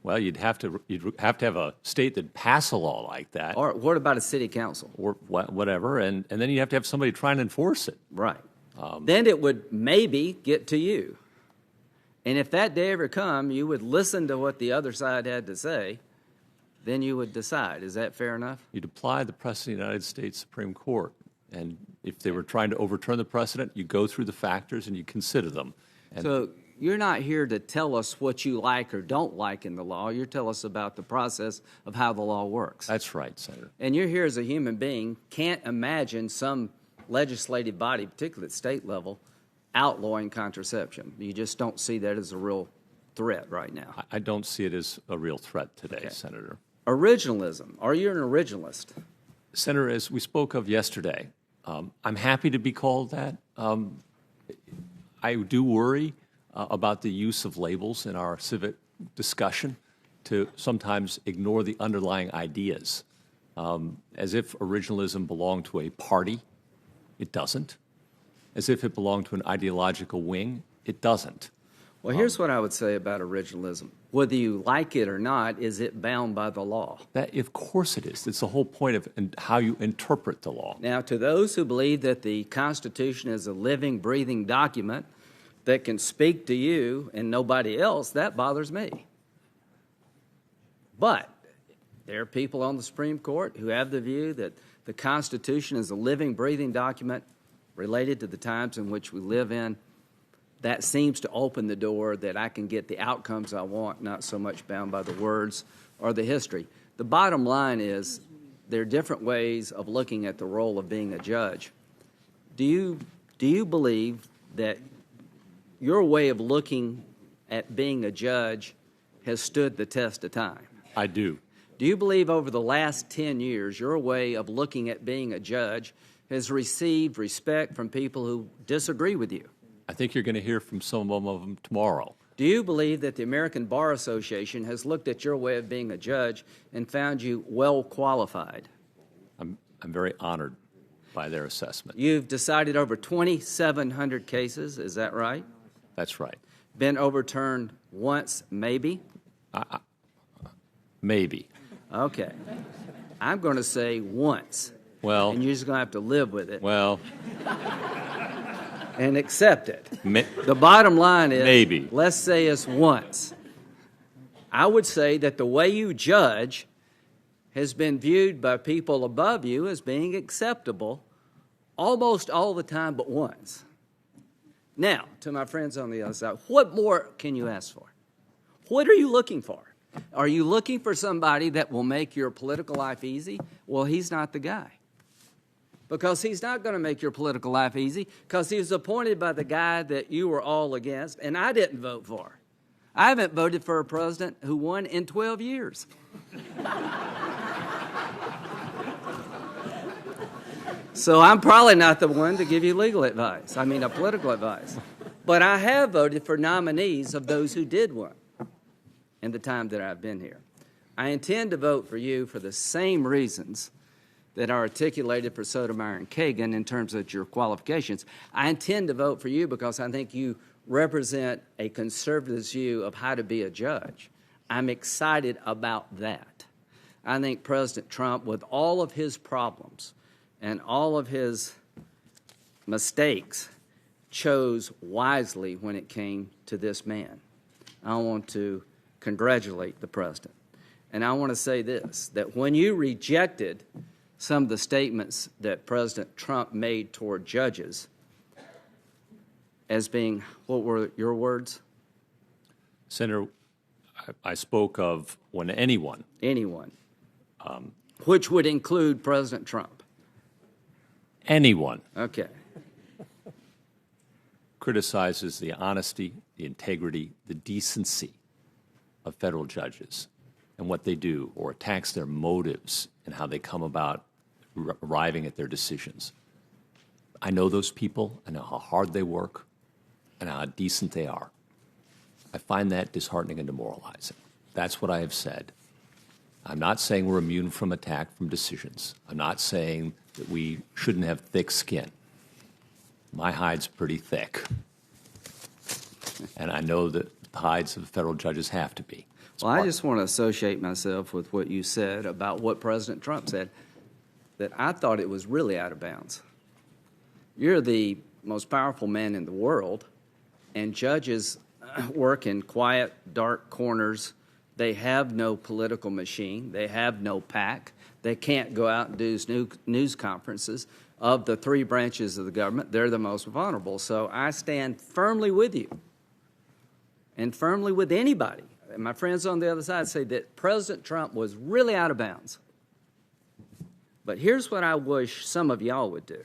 Well, you'd have to have a state that pass a law like that, Or what about a city council? or whatever, and then you have to have somebody try and enforce it. Right. Then it would maybe get to you. And if that day ever come, you would listen to what the other side had to say, then you would decide. Is that fair enough? You'd apply the precedent of the United States Supreme Court, and if they were trying to overturn the precedent, you go through the factors and you consider them. And So you're not here to tell us what you like or don't like in the law. You're telling us about the process of how the law works. that's right, Senator. And you're here as a human being, can't imagine some legislative body, particularly at state level, outlawing contraception. You just don't see that as a real threat right now. I don't see it as a real threat today, Okay. Senator. Originalism. Are you an originalist? Senator, as we spoke of yesterday, I'm happy to be called that. I do worry about the use of labels in our civic discussion to sometimes ignore the underlying ideas, as if originalism belonged to a party. It doesn't. As if it belonged to an ideological wing. It doesn't. Well, here's what I would say about originalism. Whether you like it or not, is it bound by the law? That, of course it is. It's the whole point of how you interpret the law. Now, to those who believe that the Constitution is a living, breathing document that can speak to you and nobody else, that bothers me. But there are people on the Supreme Court who have the view that the Constitution is a living, breathing document related to the times in which we live in. That seems to open the door that I can get the outcomes I want, not so much bound by the words or the history. The bottom line is there are different ways of looking at the role of being a judge. Do you believe that your way of looking at being a judge has stood the test of time? I do. Do you believe over the last 10 years your way of looking at being a judge has received respect from people who disagree with you? I think you're going to hear from some of them tomorrow. Do you believe that the American Bar Association has looked at your way of being a judge and found you well qualified? I'm very honored by their assessment. You've decided over 2,700 cases, is that right? That's right. Been overturned once, maybe? Maybe. Okay. I'm going to say once. Well, And you're just going to have to live with it well, and accept it. ma- The bottom line is, Maybe. let's say it's once. I would say that the way you judge has been viewed by people above you as being acceptable almost all the time but once. Now, to my friends on the other side, what more can you ask for? What are you looking for? Are you looking for somebody that will make your political life easy? Well, he's not the guy. Because he's not going to make your political life easy because he was appointed by the guy that you were all against and I didn't vote for. I haven't voted for a president who won in 12 years. So I'm probably not the one to give you legal advice, political advice. But I have voted for nominees of those who did win in the time that I've been here. I intend to vote for you for the same reasons that are articulated for Sotomayor and Kagan in terms of your qualifications. I intend to vote for you because I think you represent a conservative view of how to be a judge. I'm excited about that. I think President Trump, with all of his problems and all of his mistakes, chose wisely when it came to this man. I want to congratulate the president. And I want to say this, that when you rejected some of the statements that President Trump made toward judges as being, what were your words? Senator, I spoke of when anyone, Which would include President Trump. anyone Okay. criticizes the honesty, the integrity, the decency of federal judges and what they do, or attacks their motives and how they come about arriving at their decisions. I know those people. I know how hard they work and how decent they are. I find that disheartening and demoralizing. That's what I have said. I'm not saying we're immune from attack from decisions. I'm not saying that we shouldn't have thick skin. My hide's pretty thick. And I know that the hides of federal judges have to be. Well, I just want to associate myself with what you said about what President Trump said, that I thought it was really out of bounds. You're the most powerful man in the world, and judges work in quiet, dark corners. They have no political machine. They have no PAC. They can't go out and do news conferences. Of the three branches of the government, they're the most vulnerable. So I stand firmly with you and firmly with anybody. And my friends on the other side say that President Trump was really out of bounds. But here's what I wish some of y'all would do.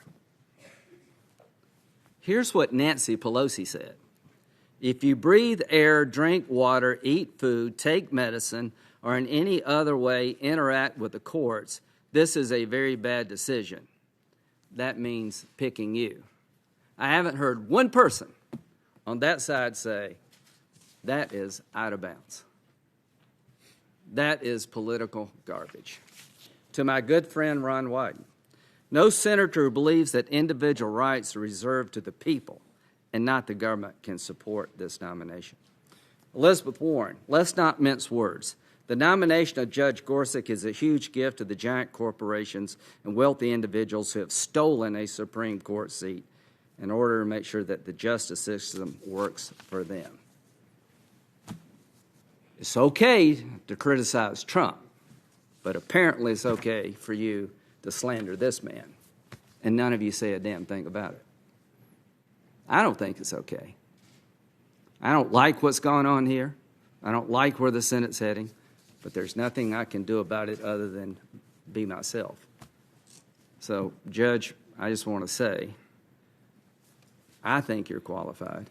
Here's what Nancy Pelosi said. If you breathe air, drink water, eat food, take medicine, or in any other way interact with the courts, this is a very bad decision. That means picking you. I haven't heard one person on that side say, that is out of bounds. That is political garbage. To my good friend Ron Wyden, no senator who believes that individual rights are reserved to the people and not the government can support this nomination. Elizabeth Warren, let's not mince words. The nomination of Judge Gorsuch is a huge gift to the giant corporations and wealthy individuals who have stolen a Supreme Court seat in order to make sure that the justice system works for them. It's okay to criticize Trump, but apparently it's okay for you to slander this man, and none of you say a damn thing about it. I don't think it's okay. I don't like what's going on here. I don't like where the Senate's heading, but there's nothing I can do about it other than be myself. So, Judge, I just want to say, I think you're qualified.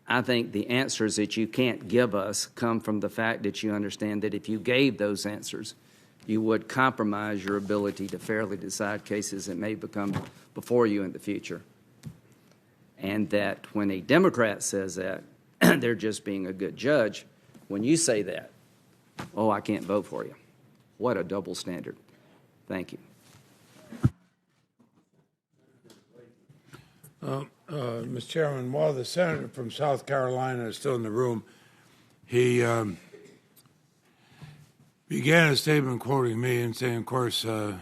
I think the answers that you can't give us come from the fact that you understand that if you gave those answers, you would compromise your ability to fairly decide cases that may become before you in the future. And that when a Democrat says that, they're just being a good judge. When you say that, oh, I can't vote for you. What a double standard. Thank you. Mr. Chairman, while the senator from South Carolina is still in the room, he began his statement quoting me and saying, of course, and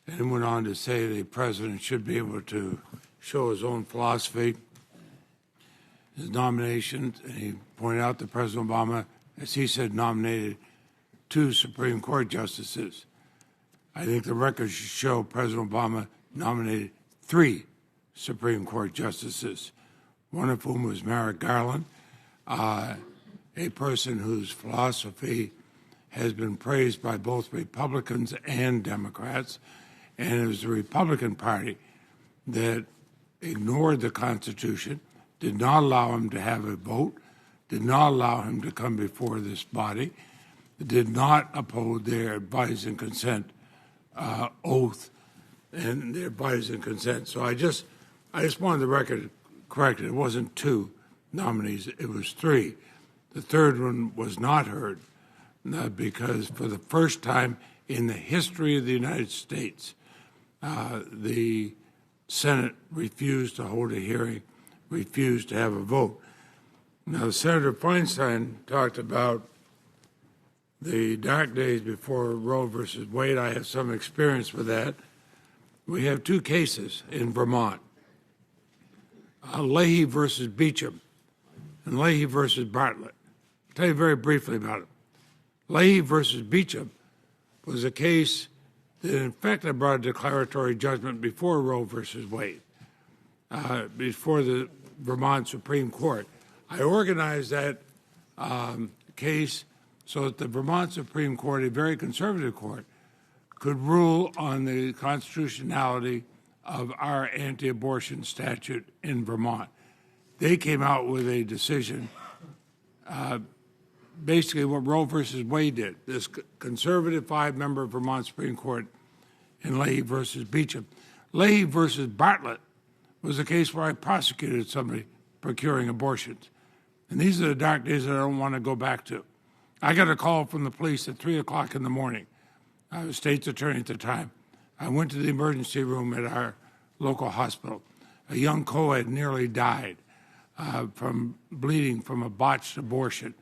went on to say the president should be able to show his own philosophy, his nomination. And he pointed out that President Obama, as he said, nominated 2 Supreme Court justices. I think the record should show President Obama nominated 3 Supreme Court justices, one of whom was Merrick Garland, a person whose philosophy has been praised by both Republicans and Democrats, and it was the Republican Party that ignored the Constitution, did not allow him to have a vote, did not allow him to come before this body, did not uphold their advice and consent oath and their advice and consent. So I just wanted the record corrected. It wasn't 2 nominees, it was 3. The third one was not heard because for the first time in the history of the United States, the Senate refused to hold a hearing, refused to have a vote. Now, Senator Feinstein talked about the dark days before Roe versus Wade. I have some experience with that. We have 2 cases in Vermont, Leahy versus Beecham and Leahy versus Bartlett. I'll tell you very briefly about it. Leahy versus Beecham was a case that, in fact, I brought a declaratory judgment before Roe versus Wade, before the Vermont Supreme Court. I organized that case so that the Vermont Supreme Court, a very conservative court, could rule on the constitutionality of our anti-abortion statute in Vermont. They came out with a decision, basically what Roe versus Wade did. This conservative 5-member Vermont Supreme Court in Leahy versus Beecham. Leahy versus Bartlett was a case where I prosecuted somebody procuring abortions. And these are the dark days that I don't want to go back to. I got a call from the police at 3 o'clock in the morning. I was state's attorney at the time. I went to the emergency room at our local hospital. a young co-ed nearly died from bleeding from a botched abortion.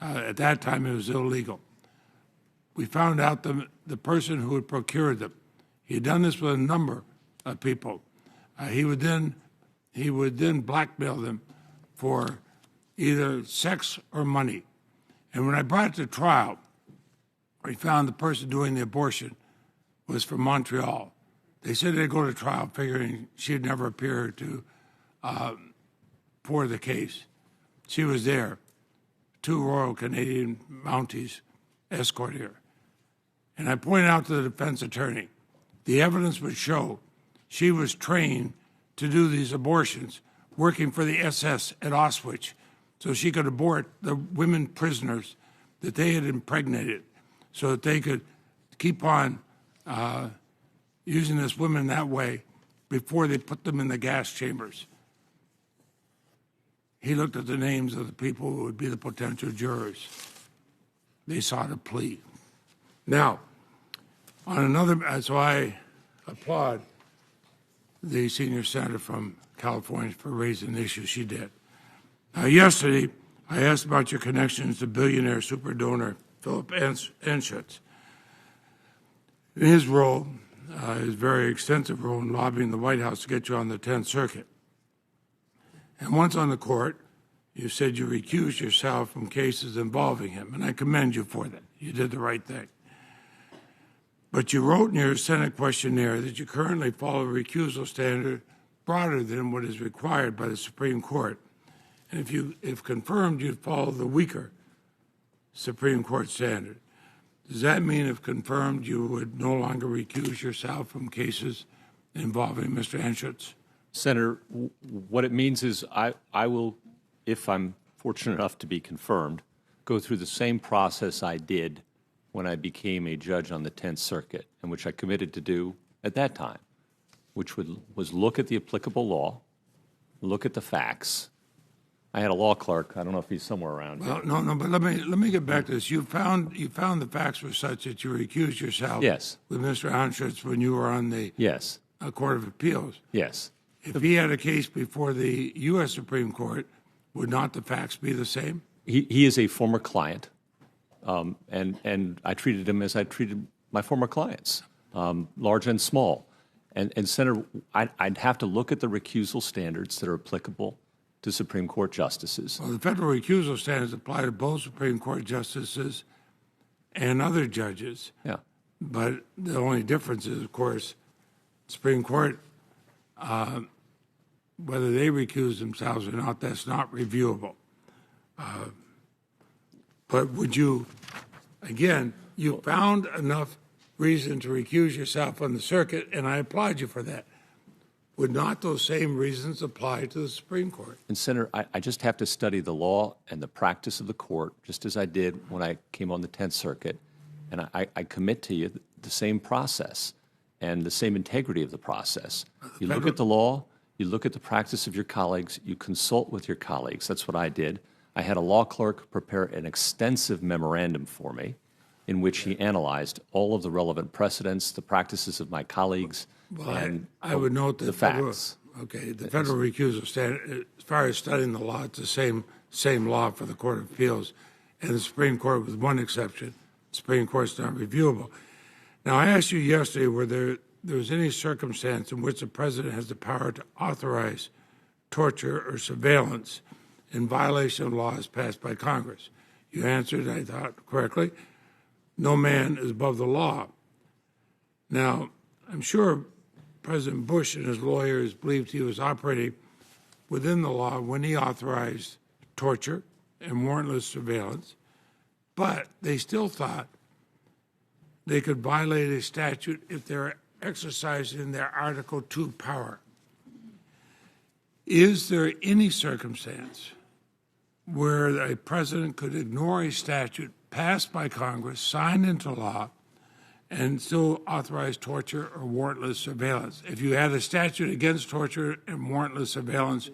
At that time, it was illegal. We found out the person who had procured them. He had done this with a number of people. He would then blackmail them for either sex or money. And when I brought it to trial, we found the person doing the abortion was from Montreal. They said they'd go to trial figuring she'd never appear to for the case. She was there. 2 Royal Canadian Mounties escorted her. And I pointed out to the defense attorney, the evidence would show she was trained to do these abortions, working for the SS at Auschwitz, so she could abort the women prisoners that they had impregnated, so that they could keep on using this women that way before they put them in the gas chambers. He looked at the names of the people who would be the potential jurors. They sought a plea. Now, on another, so I applaud the senior senator from California for raising the issue she did. Now, yesterday, I asked about your connections to billionaire super donor Philip Anschutz. In his role, his very extensive role in lobbying the White House to get you on the 10th Circuit. And once on the court, you said you recused yourself from cases involving him, and I commend you for that. You did the right thing. But you wrote in your Senate questionnaire that you currently follow a recusal standard broader than what is required by the Supreme Court. And if confirmed, you'd follow the weaker Supreme Court standard. Does that mean, if confirmed, you would no longer recuse yourself from cases involving Mr. Anschutz? Senator, what it means is I will, if I'm fortunate enough to be confirmed, go through the same process I did when I became a judge on the 10th Circuit, and which I committed to do at that time, which was look at the applicable law, look at the facts. I had a law clerk. I don't know if he's somewhere around. Well, no, but let me get back to this. You found the facts were such that you recused yourself. Yes. With Mr. Anschutz when you were on the Yes. Court of Appeals. Yes. If he had a case before the U.S. Supreme Court, would not the facts be the same? He is a former client, and I treated him as I treated my former clients, large and small. And Senator, I'd have to look at the recusal standards that are applicable to Supreme Court justices. Well, the federal recusal standards apply to both Supreme Court justices and other judges. Yeah. But the only difference is, of course, Supreme Court, whether they recuse themselves or not, that's not reviewable. But would you, again, you found enough reason to recuse yourself on the circuit, and I applaud you for that. Would not those same reasons apply to the Supreme Court? And Senator, I just have to study the law and the practice of the court, just as I did when I came on the 10th Circuit. And I commit to you the same process and the same integrity of the process. You look at the law, you look at the practice of your colleagues, you consult with your colleagues. That's what I did. I had a law clerk prepare an extensive memorandum for me in which he analyzed all of the relevant precedents, the practices of my colleagues, Well, and I would note that the facts. The federal recusal standard, as far as studying the law, it's the same law for the Court of Appeals, and the Supreme Court, with one exception, the Supreme Court's not reviewable. Now, I asked you yesterday whether there was any circumstance in which the president has the power to authorize torture or surveillance in violation of laws passed by Congress. You answered, I thought, correctly, no man is above the law. Now, I'm sure President Bush and his lawyers believed he was operating within the law when he authorized torture and warrantless surveillance, but they still thought they could violate a statute if they're exercising their Article II power. Is there any circumstance where a president could ignore a statute passed by Congress, signed into law, and still authorize torture or warrantless surveillance? If you had a statute against torture and warrantless surveillance,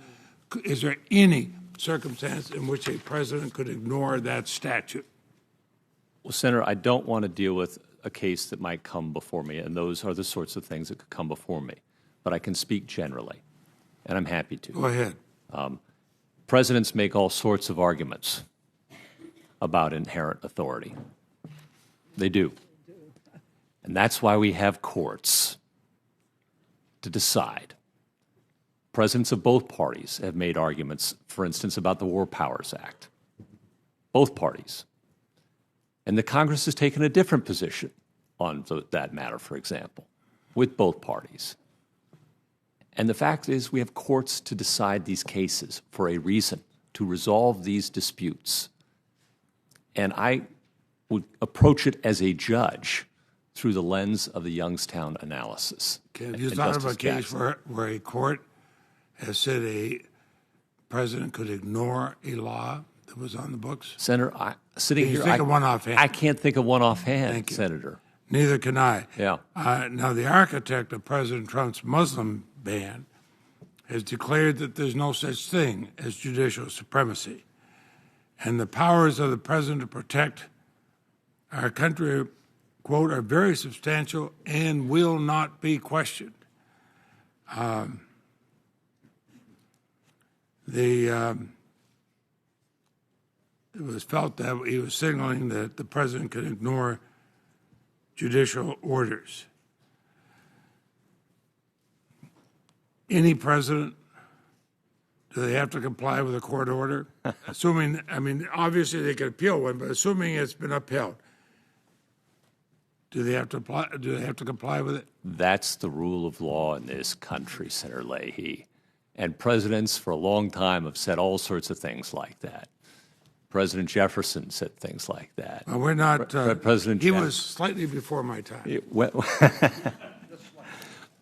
is there any circumstance in which a president could ignore that statute? Well, Senator, I don't want to deal with a case that might come before me, and those are the sorts of things that could come before me. But I can speak generally. and I'm happy to. Go ahead. Presidents make all sorts of arguments about inherent authority. They do. And that's why we have courts to decide. Presidents of both parties have made arguments, for instance, about the War Powers Act. Both parties. And the Congress has taken a different position on that matter, for example, with both parties. And the fact is we have courts to decide these cases for a reason, to resolve these disputes. And I would approach it as a judge through the lens of the Youngstown analysis. Have you thought of a case where a court has said a president could ignore a law that was on the books? Senator, sitting Can you here, think of one offhand? I can't think of one offhand, Thank you. Senator. Neither can I. Yeah. Now, the architect of President Trump's Muslim ban has declared that there's no such thing as judicial supremacy. And the powers of the president to protect our country, quote, are very substantial and will not be questioned. It was felt that he was signaling that the president could ignore judicial orders. Any president, do they have to comply with a court order? Assuming, I mean, obviously they could appeal one, but assuming it's been upheld, do they have to apply? Do they have to comply with it? That's the rule of law in this country, Senator Leahy. And presidents for a long time have said all sorts of things like that. President Jefferson said things like that. Well, we're not. President he was slightly before my time.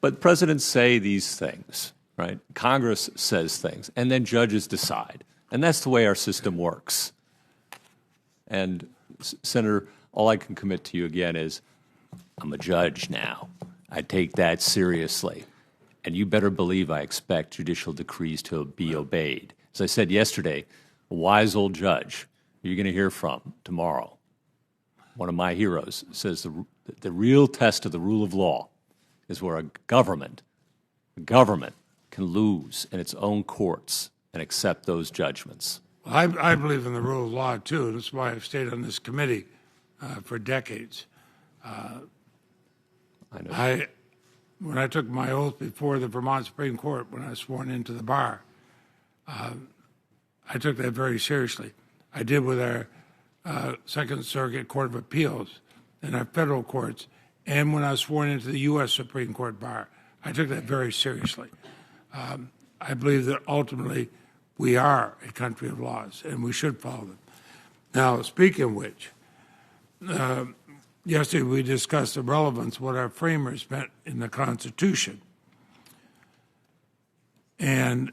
But presidents say these things, right? Congress says things, and then judges decide. And that's the way our system works. And, Senator, all I can commit to you again is I'm a judge now. I take that seriously. And you better believe I expect judicial decrees to be obeyed. As I said yesterday, a wise old judge you're going to hear from tomorrow, one of my heroes, says the real test of the rule of law is where a government can lose in its own courts and accept those judgments. Well, I believe in the rule of law, too, and that's why I've stayed on this committee for decades. I know. When I took my oath before the Vermont Supreme Court, when I was sworn into the bar, I took that very seriously. I did with our Second Circuit Court of Appeals and our federal courts, and when I was sworn into the U.S. Supreme Court bar, I took that very seriously. I believe that ultimately we are a country of laws, and we should follow them. Now, speaking of which, yesterday we discussed the relevance of what our framers meant in the Constitution. And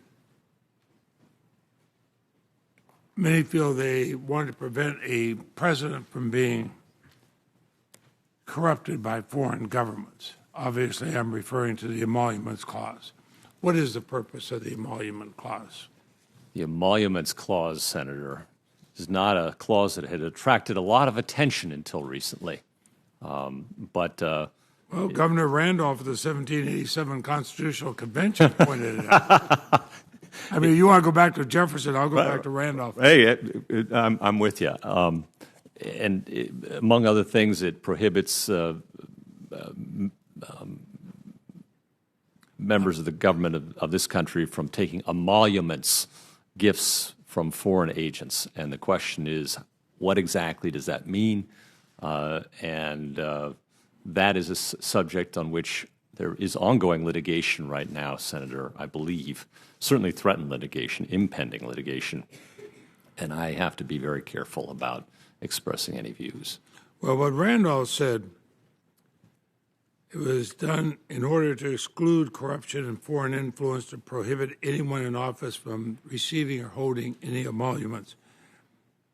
many feel they wanted to prevent a president from being corrupted by foreign governments. Obviously, I'm referring to the Emoluments Clause. What is the purpose of the Emolument Clause? The Emoluments Clause, Senator, is not a clause that had attracted a lot of attention until recently. Well, Governor Randolph of the 1787 Constitutional Convention pointed it out. I mean, you want to go back to Jefferson, I'll go back to Randolph. Hey, I'm with you. And among other things, it prohibits members of the government of this country from taking emoluments, gifts from foreign agents. And the question is, what exactly does that mean? And that is a subject on which there is ongoing litigation right now, Senator, I believe, certainly threatened litigation, impending litigation. And I have to be very careful about expressing any views. Well, what Randolph said, it was done in order to exclude corruption and foreign influence, to prohibit anyone in office from receiving or holding any emoluments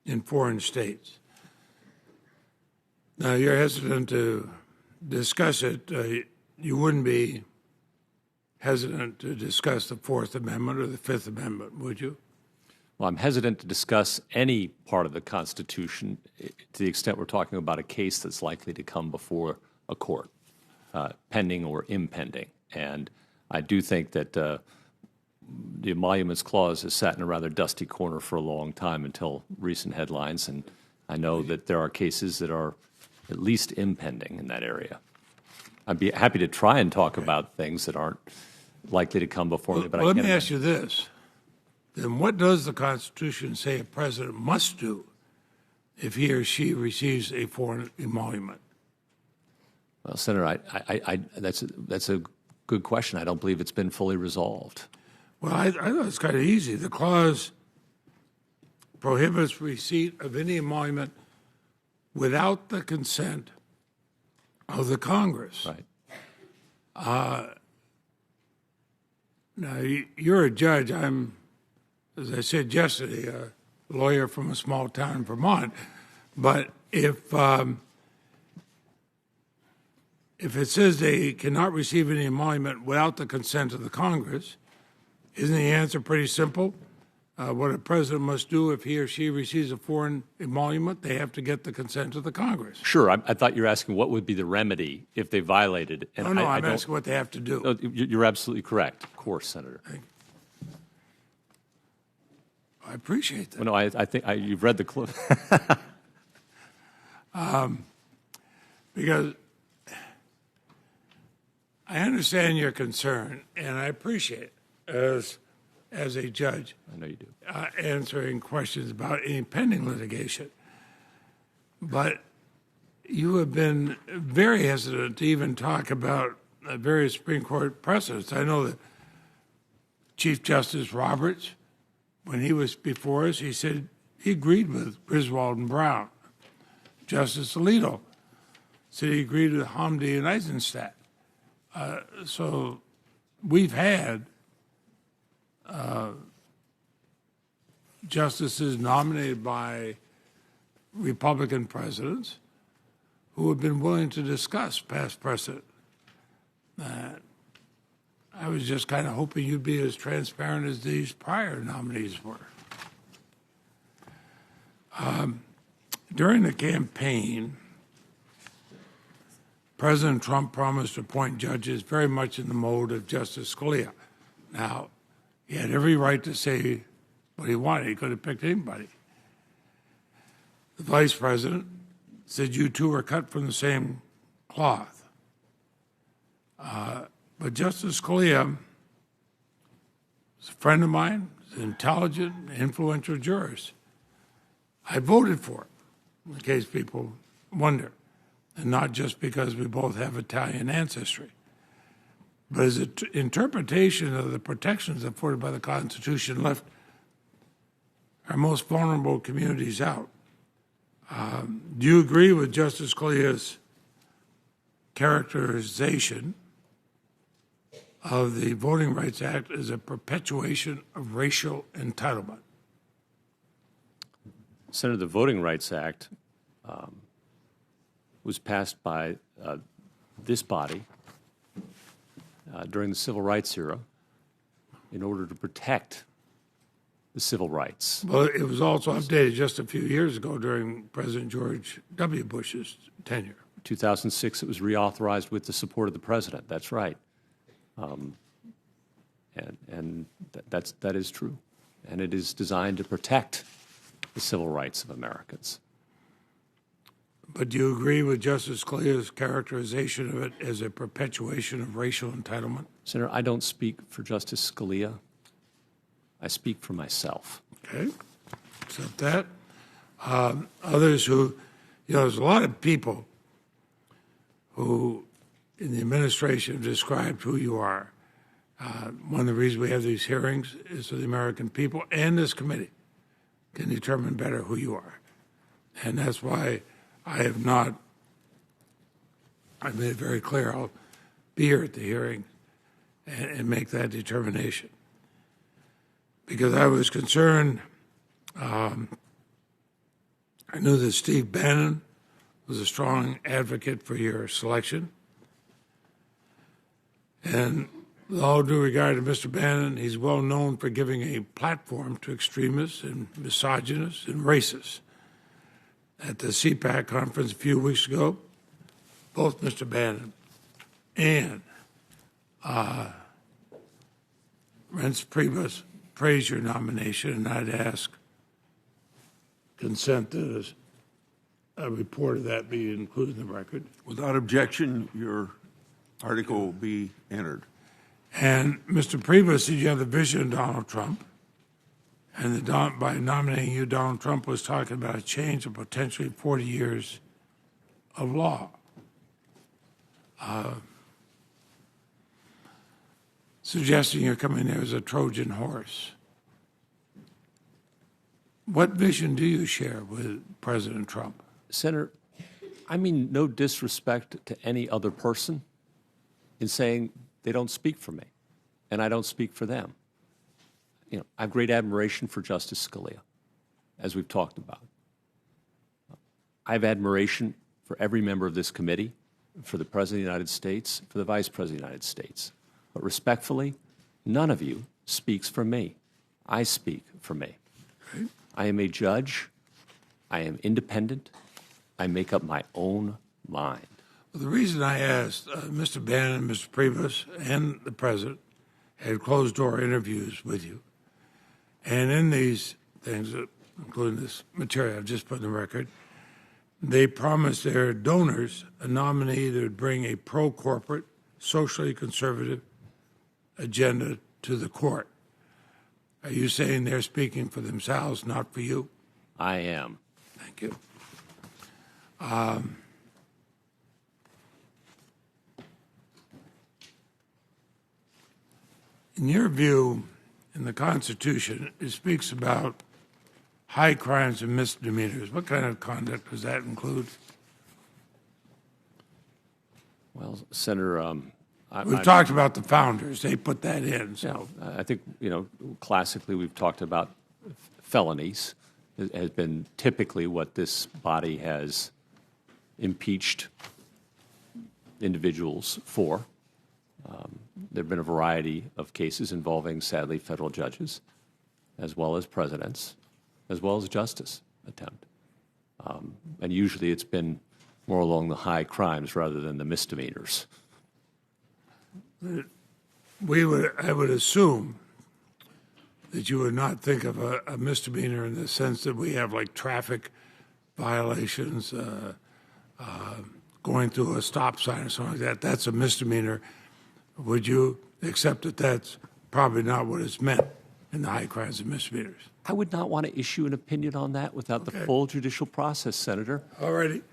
in foreign states. Now, you're hesitant to discuss it. You wouldn't be hesitant to discuss the Fourth Amendment or the Fifth Amendment, would you? Well, I'm hesitant to discuss any part of the Constitution to the extent we're talking about a case that's likely to come before a court, pending or impending. And I do think that the emoluments clause has sat in a rather dusty corner for a long time until recent headlines, and I know that there are cases that are at least impending in that area. I'd be happy to try and talk about things that aren't likely to come before me, but Well, I let can't. me ask you this. Then what does the Constitution say a president must do if he or she receives a foreign emolument? Well, Senator, that's a good question. I don't believe it's been fully resolved. Well, I thought it's kind of easy. The clause prohibits receipt of any emolument without the consent of the Congress. Right. Now, you're a judge. I'm, as I said yesterday, a lawyer from a small town in Vermont. But if it says they cannot receive any emolument without the consent of the Congress, isn't the answer pretty simple? What a president must do if he or she receives a foreign emolument, they have to get the consent of the Congress. Sure. I thought you were asking what would be the remedy if they violated. And No, I I'm don't- asking what they have to do. No, you're absolutely correct. Of course, Senator. I appreciate that. Well, no, I think you've read the clip. Because I understand your concern, and I appreciate it as a judge I know you do. answering questions about any pending litigation. But you have been very hesitant to even talk about various Supreme Court precedents. I know that Chief Justice Roberts, when he was before us, he said he agreed with Griswold and Brown. Justice Alito said he agreed with Hamdi and Eisenstadt. So we've had justices nominated by Republican presidents who have been willing to discuss past precedent. I was just kind of hoping you'd be as transparent as these prior nominees were. During the campaign, President Trump promised to appoint judges very much in the mode of Justice Scalia. Now, he had every right to say what he wanted. He could have picked anybody. The vice president said you two are cut from the same cloth. But Justice Scalia is a friend of mine, is an intelligent, influential jurist. I voted for him, in case people wonder, and not just because we both have Italian ancestry, but his interpretation of the protections afforded by the Constitution left our most vulnerable communities out. Do you agree with Justice Scalia's characterization of the Voting Rights Act as a perpetuation of racial entitlement? Senator, the Voting Rights Act was passed by this body during the Civil Rights era in order to protect the civil rights. Well, it was also updated just a few years ago during President George W. Bush's tenure. 2006, it was reauthorized with the support of the president. That's right. And that is true. And it is designed to protect the civil rights of Americans. But do you agree with Justice Scalia's characterization of it as a perpetuation of racial entitlement? Senator, I don't speak for Justice Scalia. I speak for myself. Okay, accept that. Others who, there's a lot of people who in the administration have described who you are. One of the reasons we have these hearings is so the American people and this committee can determine better who you are. And that's why I made it very clear I'll be here at the hearing and make that determination. Because I was concerned, I knew that Steve Bannon was a strong advocate for your selection. And with all due regard to Mr. Bannon, he's well known for giving a platform to extremists and misogynists and racists. At the CPAC conference a few weeks ago, both Mr. Bannon and Reince Priebus praise your nomination, and I'd ask consent that a report of that be included in the record. Without objection, your article will be entered. And Mr. Priebus, did you have the vision of Donald Trump? And by nominating you, Donald Trump was talking about a change of potentially 40 years of law. Suggesting you're coming there as a Trojan horse. What vision do you share with President Trump? Senator, I mean no disrespect to any other person in saying they don't speak for me, and I don't speak for them. You know, I have great admiration for Justice Scalia, as we've talked about. I have admiration for every member of this committee, for the President of the United States, for the Vice President of the United States. But respectfully, none of you speaks for me. I speak for me. Okay. I am a judge. I am independent. I make up my own mind. Well, the reason I asked, Mr. Bannon, Mr. Priebus, and the President had closed-door interviews with you. And in these things, including this material I've just put in the record, they promised their donors a nominee that would bring a pro-corporate, socially conservative agenda to the court. Are you saying they're speaking for themselves, not for you? I am. Thank you. In your view, in the Constitution, it speaks about high crimes and misdemeanors. What kind of conduct does that include? Well, Senator, We've talked about the founders. They put that in. So I think, classically we've talked about felonies. It has been typically what this body has impeached individuals for. There have been a variety of cases involving, sadly, federal judges, as well as presidents, as well as justice attempt. And usually it's been more along the high crimes rather than the misdemeanors. I would assume that you would not think of a misdemeanor in the sense that we have like traffic violations, going through a stop sign or something like that. That's a misdemeanor. Would you accept that that's probably not what it's meant in the high crimes and misdemeanors? I would not want to issue an opinion on that without the full judicial process, Senator. All righty.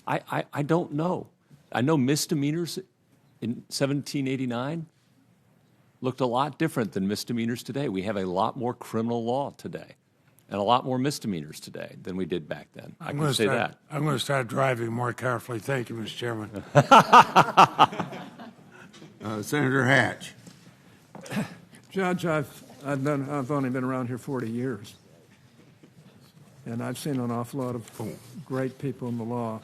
I don't know. I know misdemeanors in 1789 looked a lot different than misdemeanors today. We have a lot more criminal law today and a lot more misdemeanors today than we did back then. I can say that. I'm going to start driving more carefully. Thank you, Mr. Chairman. Senator Hatch. Judge, I've only been around here 40 years, and I've seen an awful lot of great people in the law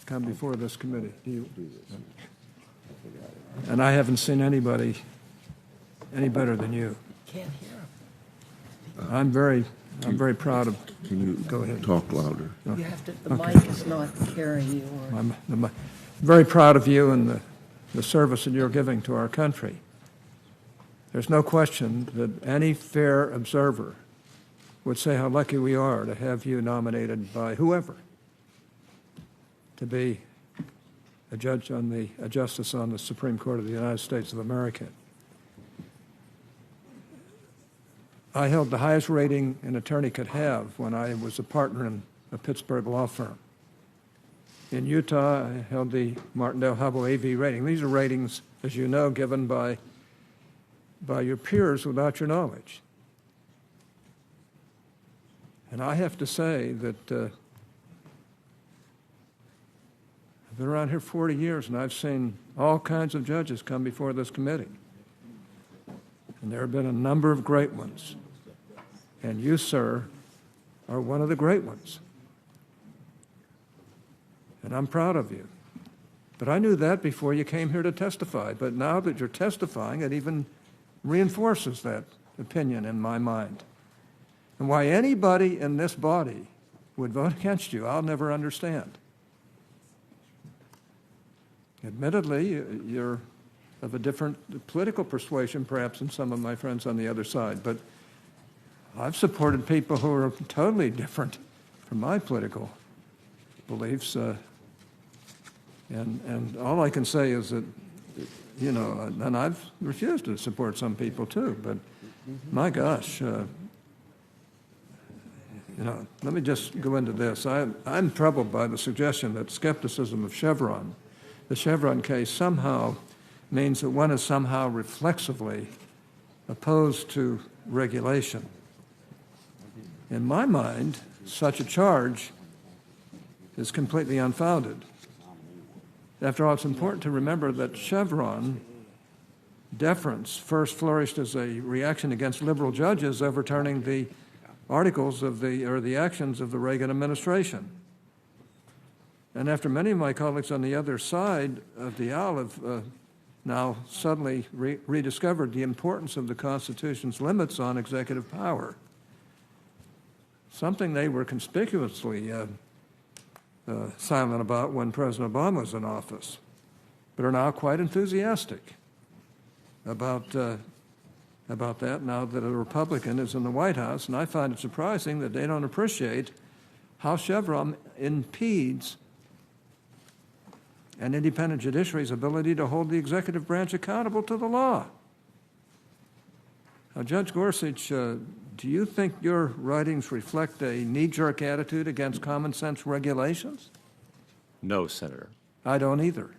come before this committee. And I haven't seen anybody any better than you. Can't hear him. I'm very proud of. Can you Go ahead. talk louder? You have to, the mic is not carrying you. Or, I'm very proud of you and the service that you're giving to our country. There's no question that any fair observer would say how lucky we are to have you nominated by whoever to be a justice on the Supreme Court of the United States of America. I held the highest rating an attorney could have when I was a partner in a Pittsburgh law firm. In Utah, I held the Martindale-Hubbell AV rating. These are ratings, as you know, given by your peers without your knowledge. And I have to say that I've been around here 40 years, and I've seen all kinds of judges come before this committee. And there have been a number of great ones. And you, sir, are one of the great ones. And I'm proud of you. But I knew that before you came here to testify. But now that you're testifying, it even reinforces that opinion in my mind. And why anybody in this body would vote against you, I'll never understand. Admittedly, you're of a different political persuasion, perhaps, than some of my friends on the other side. But I've supported people who are totally different from my political beliefs. And all I can say is that, you know, and I've refused to support some people too, but my gosh, you know, let me just go into this. I'm troubled by the suggestion that skepticism of Chevron, the Chevron case, somehow means that one is somehow reflexively opposed to regulation. In my mind, such a charge is completely unfounded. After all, it's important to remember that Chevron deference first flourished as a reaction against liberal judges overturning the articles of the actions of the Reagan administration. And after many of my colleagues on the other side of the aisle have now suddenly rediscovered the importance of the Constitution's limits on executive power, something they were conspicuously silent about when President Obama was in office, but are now quite enthusiastic about that now that a Republican is in the White House. And I find it surprising that they don't appreciate how Chevron impedes an independent judiciary's ability to hold the executive branch accountable to the law. Now, Judge Gorsuch, do you think your writings reflect a knee-jerk attitude against common sense regulations? No, Senator. I don't either.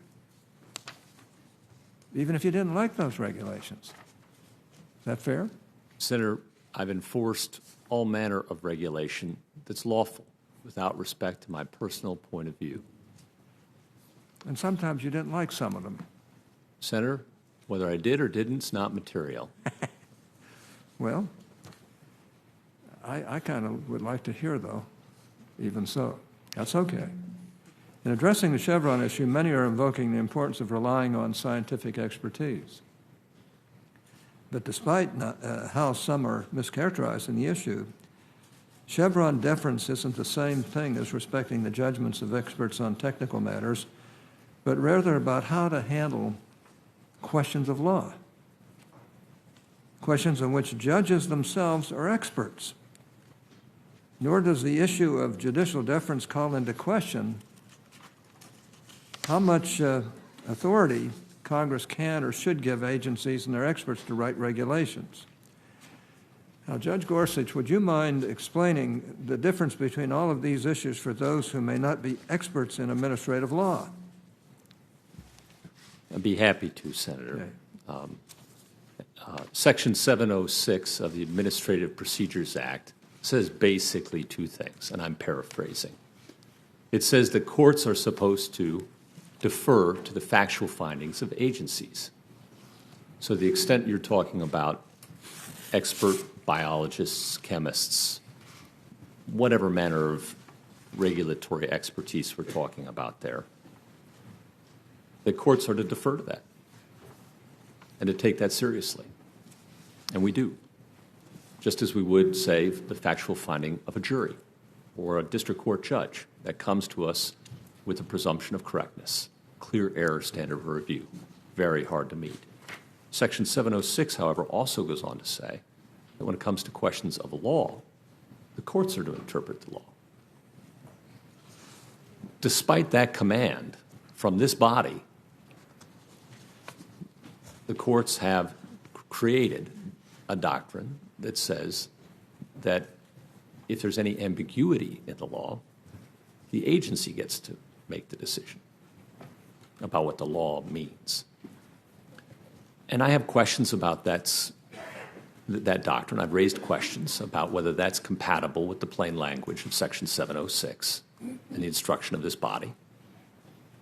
Even if you didn't like those regulations. Is that fair? Senator, I've enforced all manner of regulation that's lawful without respect to my personal point of view. And sometimes you didn't like some of them. Senator, whether I did or didn't is not material. Well, I kind of would like to hear, though, even so. That's okay. In addressing the Chevron issue, many are invoking the importance of relying on scientific expertise. But despite how some are mischaracterizing the issue, Chevron deference isn't the same thing as respecting the judgments of experts on technical matters, but rather about how to handle questions of law, questions in which judges themselves are experts. Nor does the issue of judicial deference call into question how much authority Congress can or should give agencies and their experts to write regulations. Now, Judge Gorsuch, would you mind explaining the difference between all of these issues for those who may not be experts in administrative law? I'd be happy to, Senator. Okay. Section 706 of the Administrative Procedures Act says basically two things, and I'm paraphrasing. It says that courts are supposed to defer to the factual findings of agencies. So the extent you're talking about expert biologists, chemists, whatever manner of regulatory expertise we're talking about there, the courts are to defer to that and to take that seriously. And we do, just as we would, say, the factual finding of a jury or a district court judge that comes to us with a presumption of correctness, clear error standard of review, very hard to meet. Section 706, however, also goes on to say that when it comes to questions of law, the courts are to interpret the law. Despite that command from this body, the courts have created a doctrine that says that if there's any ambiguity in the law, the agency gets to make the decision about what the law means. And I have questions about that doctrine. I've raised questions about whether that's compatible with the plain language of Section 706 and the instruction of this body.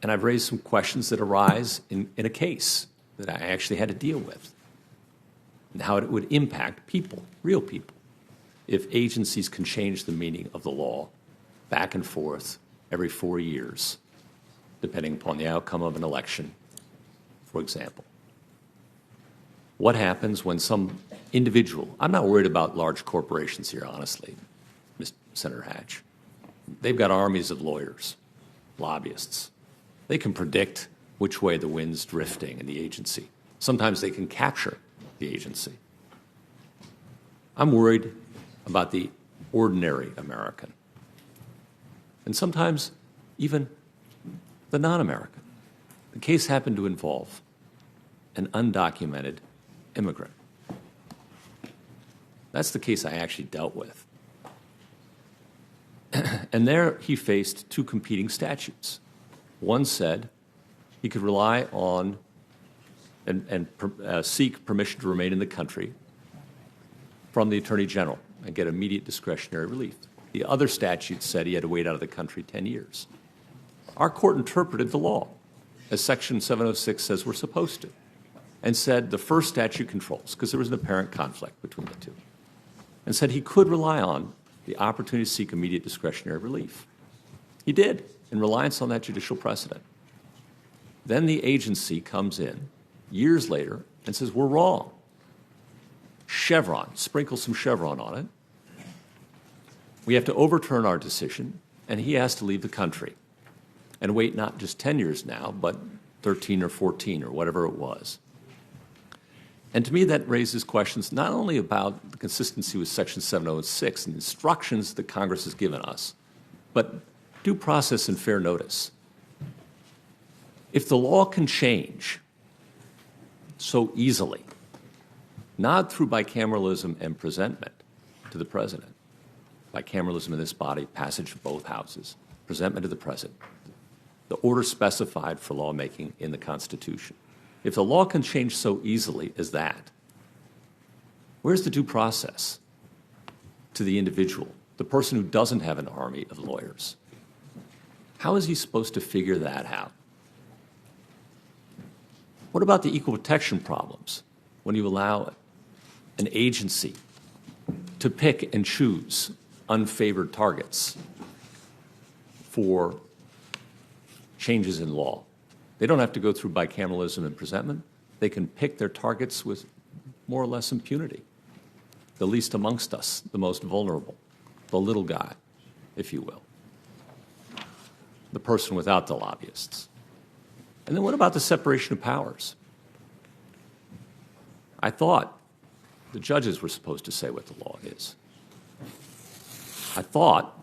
And I've raised some questions that arise in a case that I actually had to deal with, and how it would impact people, real people, if agencies can change the meaning of the law back and forth every 4 years, depending upon the outcome of an election, for example. What happens when some individual, I'm not worried about large corporations here, honestly, Mr. Senator Hatch. They've got armies of lawyers, lobbyists. They can predict which way the wind's drifting in the agency. Sometimes they can capture the agency. I'm worried about the ordinary American, and sometimes even the non-American. The case happened to involve an undocumented immigrant. That's the case I actually dealt with. And there he faced two competing statutes. One said he could rely on and seek permission to remain in the country from the Attorney General and get immediate discretionary relief. The other statute said he had to wait out of the country 10 years. Our court interpreted the law as Section 706 says we're supposed to, and said the first statute controls, because there was an apparent conflict between the two, and said he could rely on the opportunity to seek immediate discretionary relief. He did, in reliance on that judicial precedent. Then the agency comes in years later and says, we're wrong. Chevron, sprinkle some Chevron on it. We have to overturn our decision, and he has to leave the country and wait not just 10 years now, but 13 or 14 or whatever it was. And to me, that raises questions not only about the consistency with Section 706 and the instructions that Congress has given us, but due process and fair notice. If the law can change so easily, not through bicameralism and presentment to the president, bicameralism in this body, passage of both houses, presentment to the president, the order specified for lawmaking in the Constitution. If the law can change so easily as that, where's the due process to the individual, the person who doesn't have an army of lawyers? How is he supposed to figure that out? What about the equal protection problems when you allow an agency to pick and choose unfavored targets for changes in law? They don't have to go through bicameralism and presentment. They can pick their targets with more or less impunity. The least amongst us, the most vulnerable, the little guy, if you will, the person without the lobbyists. And then what about the separation of powers? I thought the judges were supposed to say what the law is. I thought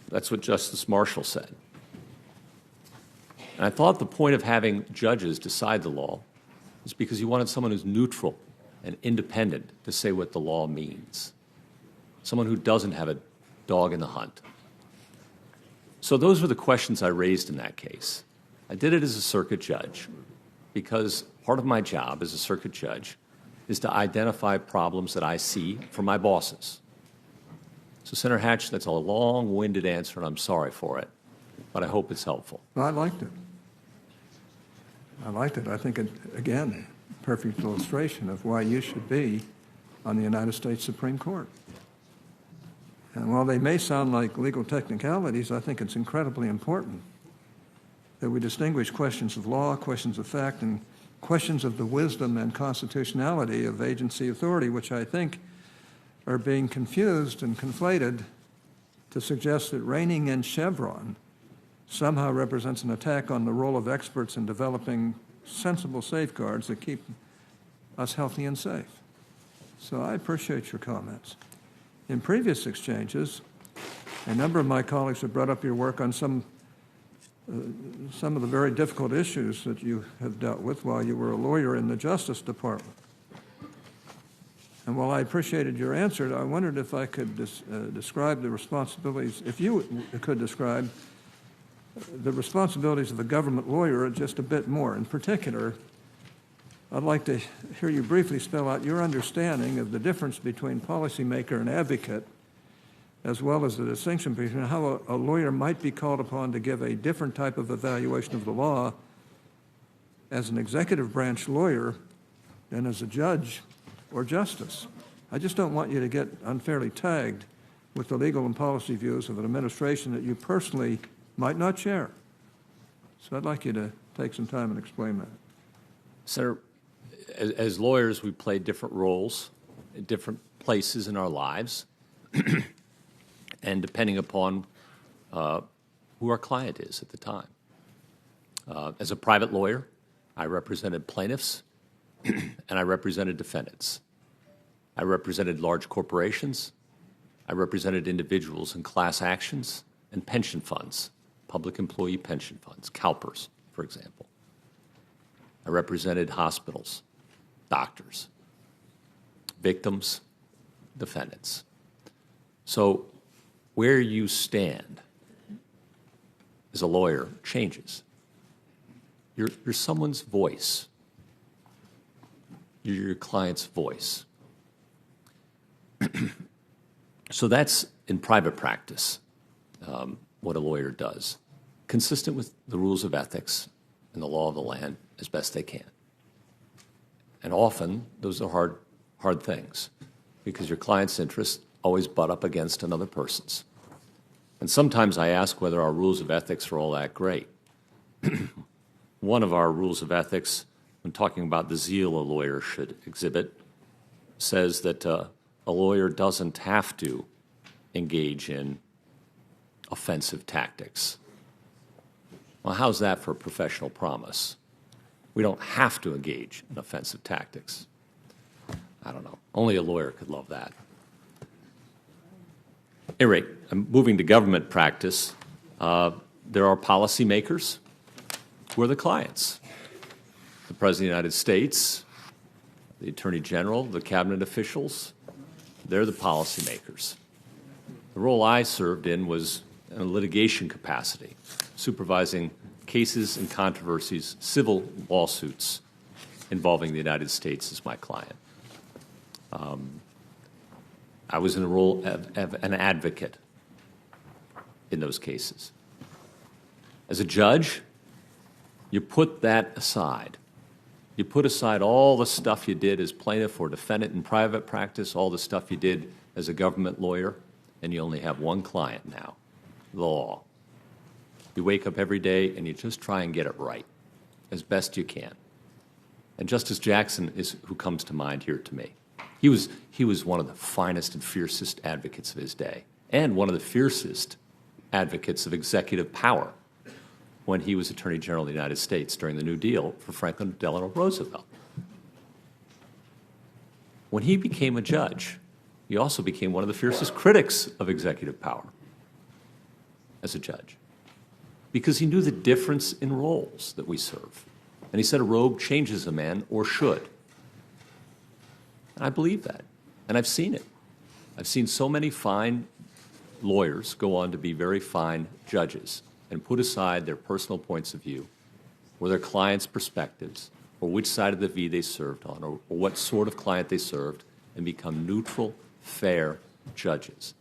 that's what Justice Marshall said. And I thought the point of having judges decide the law is because you wanted someone who's neutral and independent to say what the law means, someone who doesn't have a dog in the hunt. So those were the questions I raised in that case. I did it as a circuit judge because part of my job as a circuit judge is to identify problems that I see from my bosses. So, Senator Hatch, that's a long-winded answer, and I'm sorry for it, but I hope it's helpful. Well, I liked it. I think it, again, a perfect illustration of why you should be on the United States Supreme Court. And while they may sound like legal technicalities, I think it's incredibly important that we distinguish questions of law, questions of fact, and questions of the wisdom and constitutionality of agency authority, which I think are being confused and conflated to suggest that reining in Chevron somehow represents an attack on the role of experts in developing sensible safeguards that keep us healthy and safe. So I appreciate your comments. In previous exchanges, a number of my colleagues have brought up your work on some of the very difficult issues that you have dealt with while you were a lawyer in the Justice Department. And while I appreciated your answer, I wondered if I could describe the responsibilities, if you could describe the responsibilities of a government lawyer just a bit more. In particular, I'd like to hear you briefly spell out your understanding of the difference between policymaker and advocate, as well as the distinction between how a lawyer might be called upon to give a different type of evaluation of the law as an executive branch lawyer than as a judge or justice. I just don't want you to get unfairly tagged with the legal and policy views of an administration that you personally might not share. So I'd like you to take some time and explain that. Senator, as lawyers, we play different roles in different places in our lives, and depending upon who our client is at the time. As a private lawyer, I represented plaintiffs and I represented defendants. I represented large corporations. I represented individuals in class actions and pension funds, public employee pension funds, CalPERS, for example. I represented hospitals, doctors, victims, defendants. So where you stand as a lawyer changes. You're someone's voice. You're your client's voice. So that's in private practice what a lawyer does, consistent with the rules of ethics and the law of the land as best they can. And often those are hard things because your client's interests always butt up against another person's. And sometimes I ask whether our rules of ethics are all that great. One of our rules of ethics, when talking about the zeal a lawyer should exhibit, says that a lawyer doesn't have to engage in offensive tactics. Well, how's that for professional promise? We don't have to engage in offensive tactics. I don't know. Only a lawyer could love that. At any rate, I'm moving to government practice. There are policymakers who are the clients. The President of the United States, the Attorney General, the cabinet officials, they're the policymakers. The role I served in was in a litigation capacity, supervising cases and controversies, civil lawsuits involving the United States as my client. I was in the role of an advocate in those cases. As a judge, you put that aside. You put aside all the stuff you did as plaintiff or defendant in private practice, all the stuff you did as a government lawyer, and you only have one client now, the law. You wake up every day and you just try and get it right as best you can. And Justice Jackson is who comes to mind here to me. He was one of the finest and fiercest advocates of his day, and one of the fiercest advocates of executive power when he was Attorney General of the United States during the New Deal for Franklin Delano Roosevelt. When he became a judge, he also became one of the fiercest critics of executive power as a judge, because he knew the difference in roles that we serve. And he said a robe changes a man, or should. And I believe that, and I've seen it. I've seen so many fine lawyers go on to be very fine judges and put aside their personal points of view or their clients' perspectives or which side of the V they served on or what sort of client they served and become neutral, fair judges.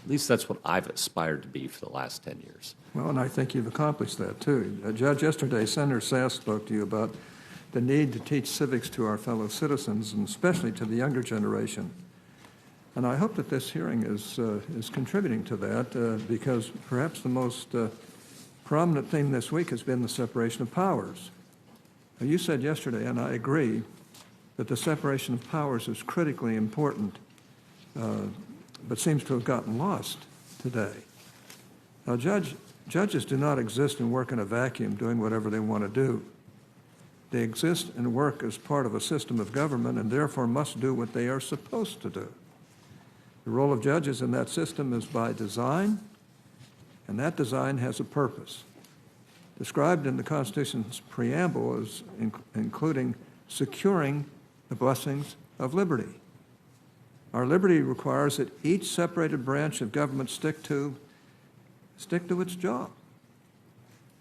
At least that's what I've aspired to be for the last 10 years. Well, and I think you've accomplished that, too. Judge, yesterday, Senator Sass spoke to you about the need to teach civics to our fellow citizens, and especially to the younger generation. And I hope that this hearing is contributing to that, because perhaps the most prominent theme this week has been the separation of powers. Now, you said yesterday, and I agree, that the separation of powers is critically important, but seems to have gotten lost today. Now, judges do not exist and work in a vacuum doing whatever they want to do. They exist and work as part of a system of government and therefore must do what they are supposed to do. The role of judges in that system is by design, and that design has a purpose, described in the Constitution's preamble as including securing the blessings of liberty. Our liberty requires that each separated branch of government stick to its job.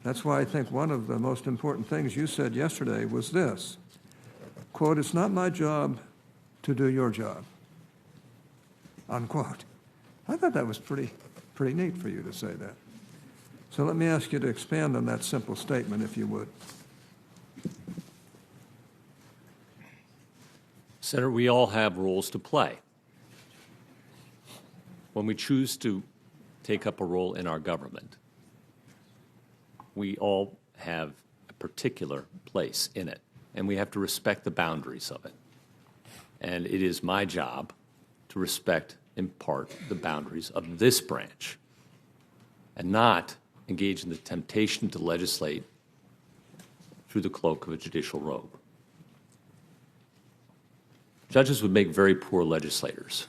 That's why I think one of the most important things you said yesterday was this, quote, "It's not my job to do your job," unquote. I thought that was pretty neat for you to say that. So let me ask you to expand on that simple statement, if you would. Senator, we all have roles to play. When we choose to take up a role in our government, we all have a particular place in it, and we have to respect the boundaries of it. And it is my job to respect, in part, the boundaries of this branch and not engage in the temptation to legislate through the cloak of a judicial robe. Judges would make very poor legislators.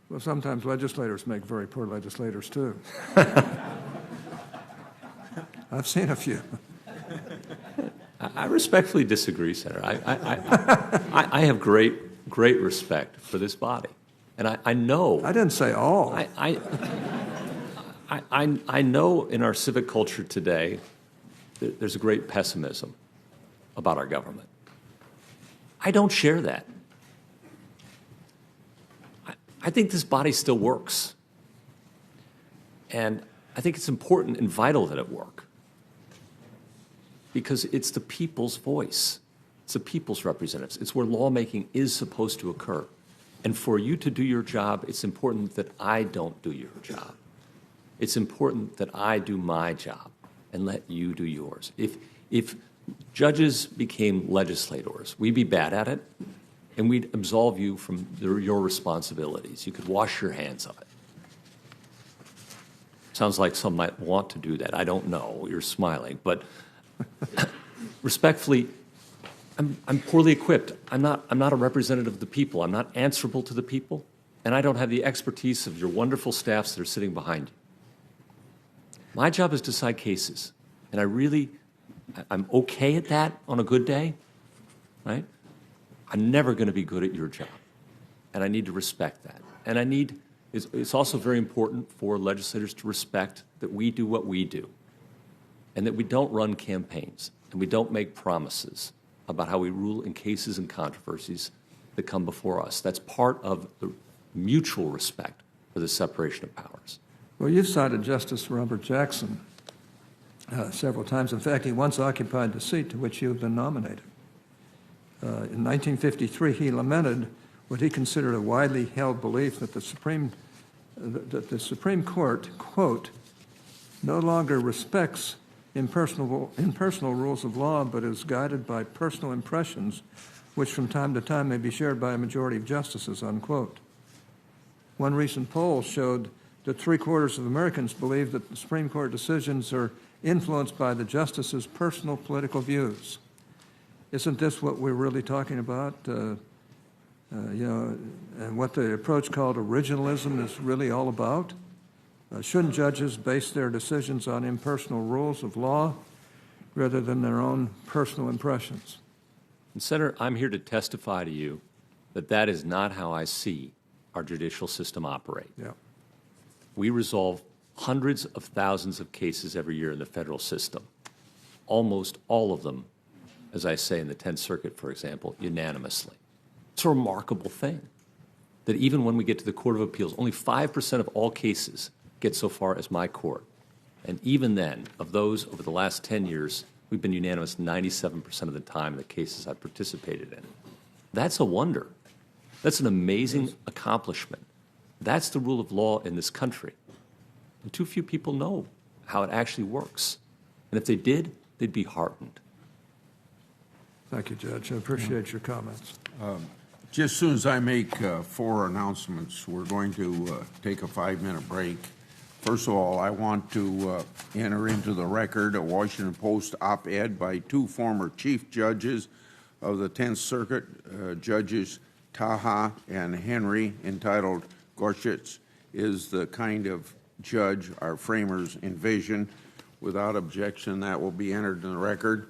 Well, sometimes legislators make very poor legislators, too. I've seen a few. I respectfully disagree, Senator. I have great respect for this body. And I know... I didn't say all. I know in our civic culture today there's a great pessimism about our government. I don't share that. I think this body still works. And I think it's important and vital that it work, because it's the people's voice. It's the people's representatives. It's where lawmaking is supposed to occur. And for you to do your job, it's important that I don't do your job. It's important that I do my job and let you do yours. If judges became legislators, we'd be bad at it, and we'd absolve you from your responsibilities. You could wash your hands of it. Sounds like some might want to do that. I don't know. You're smiling. But respectfully, I'm poorly equipped. I'm not a representative of the people. I'm not answerable to the people, and I don't have the expertise of your wonderful staffs that are sitting behind you. My job is to decide cases, and I'm okay at that on a good day, right? I'm never going to be good at your job, and I need to respect that. And it's also very important for legislators to respect that we do what we do, and that we don't run campaigns, and we don't make promises about how we rule in cases and controversies that come before us. That's part of the mutual respect for the separation of powers. Well, you've cited Justice Robert Jackson several times. In fact, he once occupied the seat to which you have been nominated. In 1953, he lamented what he considered a widely held belief that the Supreme Court, quote, no longer respects impersonal rules of law, but is guided by personal impressions, which from time to time may be shared by a majority of justices, unquote. One recent poll showed that 3/4 of Americans believe that the Supreme Court decisions are influenced by the justices' personal political views. Isn't this what we're really talking about? And what the approach called originalism is really all about? Shouldn't judges base their decisions on impersonal rules of law rather than their own personal impressions? And Senator, I'm here to testify to you that that is not how I see our judicial system operate. Yeah. We resolve hundreds of thousands of cases every year in the federal system, almost all of them, as I say in the 10th Circuit, for example, unanimously. It's a remarkable thing that even when we get to the Court of Appeals, only 5% of all cases get so far as my court. And even then, of those over the last 10 years, we've been unanimous 97% of the time in the cases I've participated in. That's a wonder. That's an amazing accomplishment. That's the rule of law in this country. And too few people know how it actually works. And if they did, they'd be heartened. Thank you, Judge. I appreciate your comments. Just as soon as I make 4 announcements, we're going to take a 5-minute break. First of all, I want to enter into the record a Washington Post op-ed by 2 former chief judges of the 10th Circuit, Judges Taha and Henry, entitled "Gorsuch is the kind of judge our framers envisioned." Without objection, that will be entered in the record.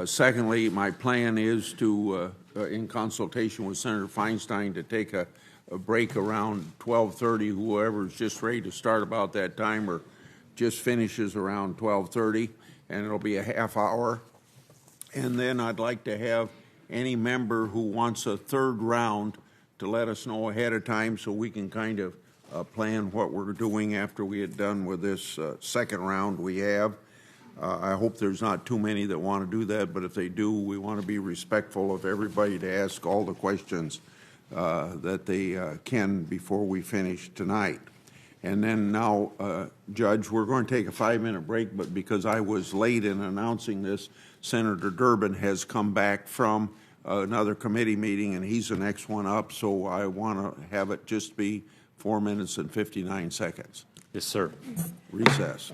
Secondly, my plan is to, in consultation with Senator Feinstein, to take a break around 12:30. Whoever's just ready to start about that time or just finishes around 12:30, and it'll be a half hour. And then I'd like to have any member who wants a 3rd round to let us know ahead of time so we can kind of plan what we're doing after we get done with this 2nd round we have. I hope there's not too many that want to do that, but if they do, we want to be respectful of everybody to ask all the questions that they can before we finish tonight. And then now, Judge, we're going to take a 5-minute break, but because I was late in announcing this, Senator Durbin has come back from another committee meeting, and he's the next one up, so I want to have it just be 4 minutes and 59 seconds. Yes, sir. Recess.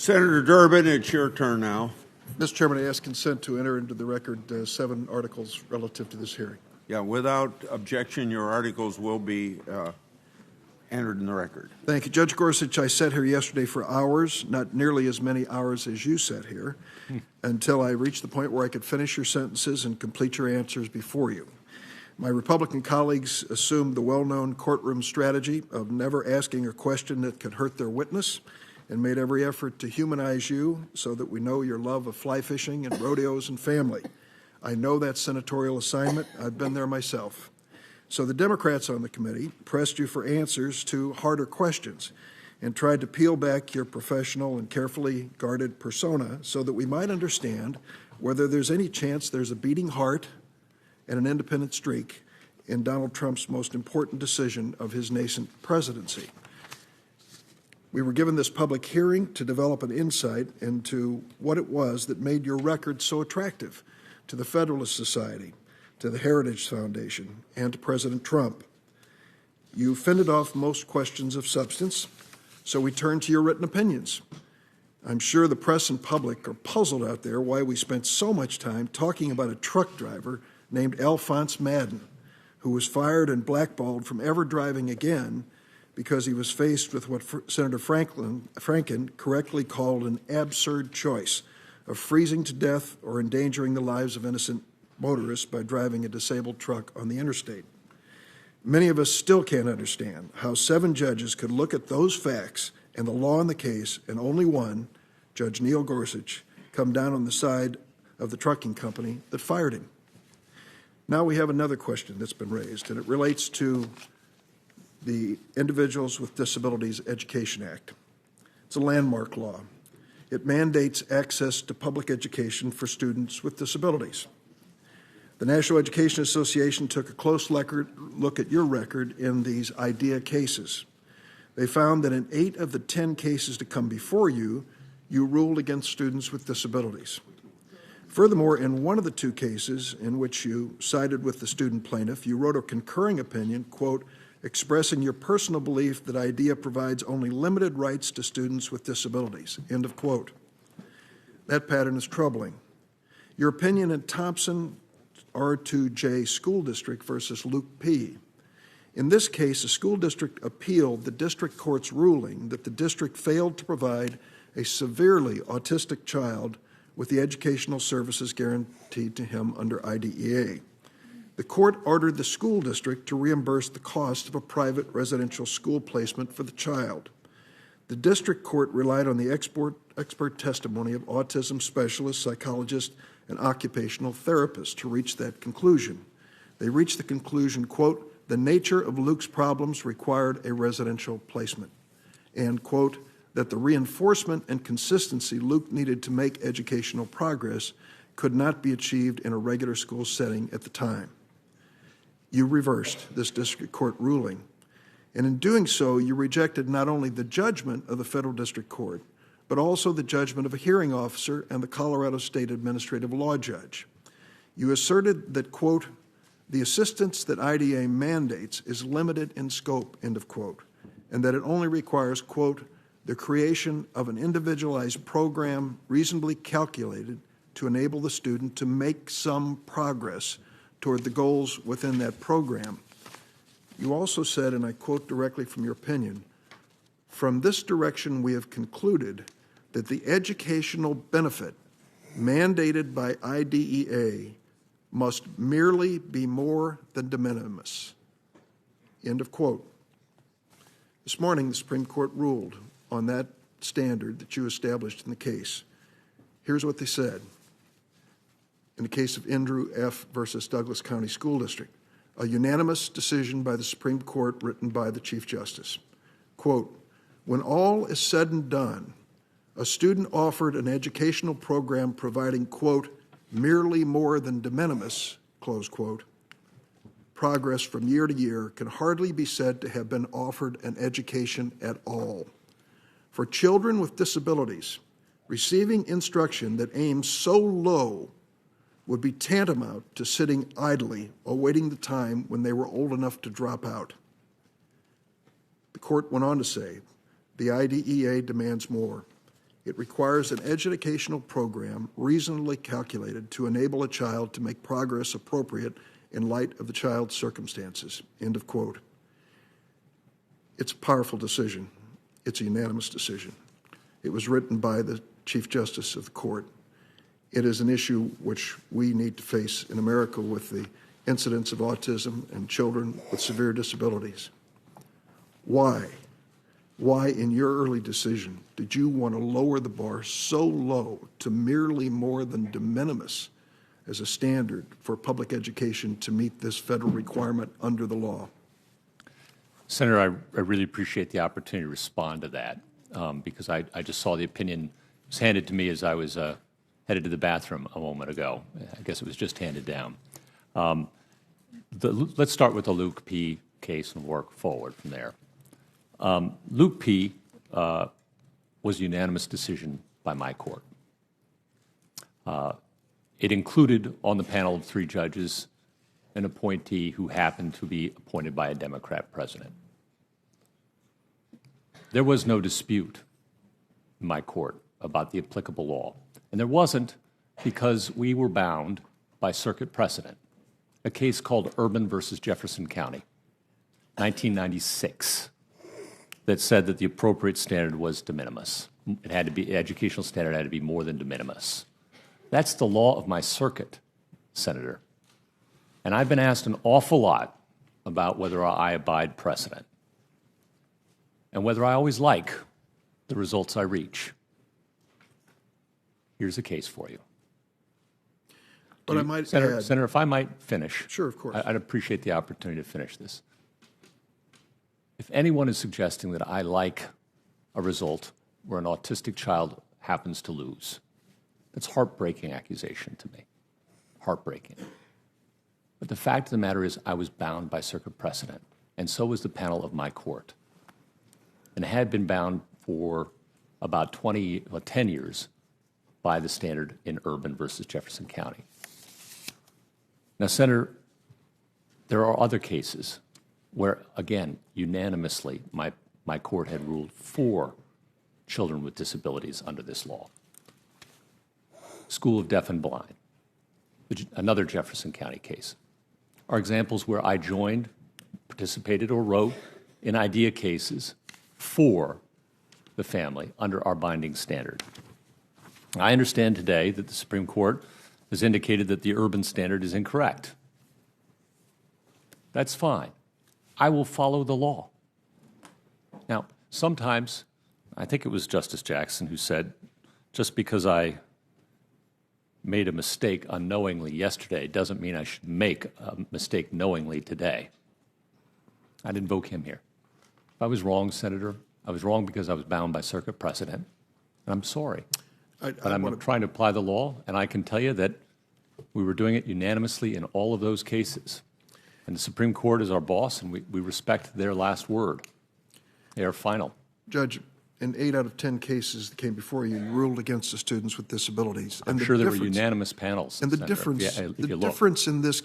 Senator Durbin, it's your turn now. Mr. Chairman, I ask consent to enter into the record 7 articles relative to this hearing. Yeah, without objection, your articles will be entered in the record. Thank you. Judge Gorsuch, I sat here yesterday for hours, not nearly as many hours as you sat here, until I reached the point where I could finish your sentences and complete your answers before you. My Republican colleagues assumed the well-known courtroom strategy of never asking a question that could hurt their witness and made every effort to humanize you so that we know your love of fly fishing and rodeos and family. I know that senatorial assignment. I've been there myself. So the Democrats on the committee pressed you for answers to harder questions and tried to peel back your professional and carefully guarded persona so that we might understand whether there's any chance there's a beating heart and an independent streak in Donald Trump's most important decision of his nascent presidency. We were given this public hearing to develop an insight into what it was that made your record so attractive to the Federalist Society, to the Heritage Foundation, and to President Trump. You fended off most questions of substance, so we turn to your written opinions. I'm sure the press and public are puzzled out there why we spent so much time talking about a truck driver named Alphonse Madden, who was fired and blackballed from ever driving again because he was faced with what Senator Franken correctly called an absurd choice of freezing to death or endangering the lives of innocent motorists by driving a disabled truck on the interstate. Many of us still can't understand how 7 judges could look at those facts and the law in the case, and only one, Judge Neil Gorsuch, come down on the side of the trucking company that fired him. Now we have another question that's been raised, and it relates to the Individuals with Disabilities Education Act. It's a landmark law. It mandates access to public education for students with disabilities. The National Education Association took a close look at your record in these IDEA cases. They found that in 8 of the 10 cases to come before you, you ruled against students with disabilities. Furthermore, in one of the 2 cases in which you sided with the student plaintiff, you wrote a concurring opinion, quote, expressing your personal belief that IDEA provides only limited rights to students with disabilities, end of quote. That pattern is troubling. Your opinion in Thompson R2J School District versus Luke P. In this case, the school district appealed the district court's ruling that the district failed to provide a severely autistic child with the educational services guaranteed to him under IDEA. The court ordered the school district to reimburse the cost of a private residential school placement for the child. The district court relied on the expert testimony of autism specialists, psychologists, and occupational therapists to reach that conclusion. They reached the conclusion, quote, the nature of Luke's problems required a residential placement, and, quote, that the reinforcement and consistency Luke needed to make educational progress could not be achieved in a regular school setting at the time. You reversed this district court ruling, and in doing so, you rejected not only the judgment of the federal district court, but also the judgment of a hearing officer and the Colorado State Administrative Law Judge. You asserted that, quote, the assistance that IDEA mandates is limited in scope, end of quote, and that it only requires, quote, the creation of an individualized program reasonably calculated to enable the student to make some progress toward the goals within that program. You also said, and I quote directly from your opinion, from this direction we have concluded that the educational benefit mandated by IDEA must merely be more than de minimis, end of quote. This morning, the Supreme Court ruled on that standard that you established in the case. Here's what they said. In the case of Andrew F. versus Douglas County School District, a unanimous decision by the Supreme Court written by the Chief Justice. Quote, when all is said and done, a student offered an educational program providing, quote, merely more than de minimis, close quote, progress from year to year can hardly be said to have been offered an education at all. For children with disabilities, receiving instruction that aims so low would be tantamount to sitting idly awaiting the time when they were old enough to drop out. The court went on to say, the IDEA demands more. It requires an educational program reasonably calculated to enable a child to make progress appropriate in light of the child's circumstances. End of quote. It's a powerful decision. It's a unanimous decision. It was written by the Chief Justice of the Court. It is an issue which we need to face in America with the incidence of autism and children with severe disabilities. Why? Why, in your early decision, did you want to lower the bar so low to merely more than de minimis as a standard for public education to meet this federal requirement under the law? Senator, I really appreciate the opportunity to respond to that because I just saw the opinion was handed to me as I was headed to the bathroom a moment ago. I guess it was just handed down. Let's start with the Luke P. case and work forward from there. Luke P. Was a unanimous decision by my court. It included on the panel of 3 judges an appointee who happened to be appointed by a Democrat president. There was no dispute in my court about the applicable law, and there wasn't because we were bound by circuit precedent, a case called Urban versus Jefferson County, 1996, that said that the appropriate standard was de minimis. It had to be, the educational standard had to be more than de minimis. That's the law of my circuit, Senator. And I've been asked an awful lot about whether I abide precedent and whether I always like the results I reach. Here's a case for you. But I might Senator, add... Senator, if I might finish. Sure, of course. I'd appreciate the opportunity to finish this. If anyone is suggesting that I like a result where an autistic child happens to lose, that's a heartbreaking accusation to me. Heartbreaking. But the fact of the matter is I was bound by circuit precedent, and so was the panel of my court, and had been bound for about 10 years by the standard in Urban versus Jefferson County. Now, Senator, there are other cases where, again, unanimously, my court had ruled for children with disabilities under this law. School of Deaf and Blind, another Jefferson County case, are examples where I joined, participated, or wrote in idea cases for the family under our binding standard. I understand today that the Supreme Court has indicated that the Urban standard is incorrect. That's fine. I will follow the law. Now, sometimes, I think it was Justice Jackson who said, just because I made a mistake unknowingly yesterday doesn't mean I should make a mistake knowingly today. I'd invoke him here. If I was wrong, Senator, I was wrong because I was bound by circuit precedent, and I'm sorry. But I'm trying to apply the law, and I can tell you that we were doing it unanimously in all of those cases. And the Supreme Court is our boss, and we respect their last word. They are final. Judge, in 8 out of 10 cases that came before you, you ruled against the students with disabilities. I'm sure there were unanimous panels. And the Senator, difference in this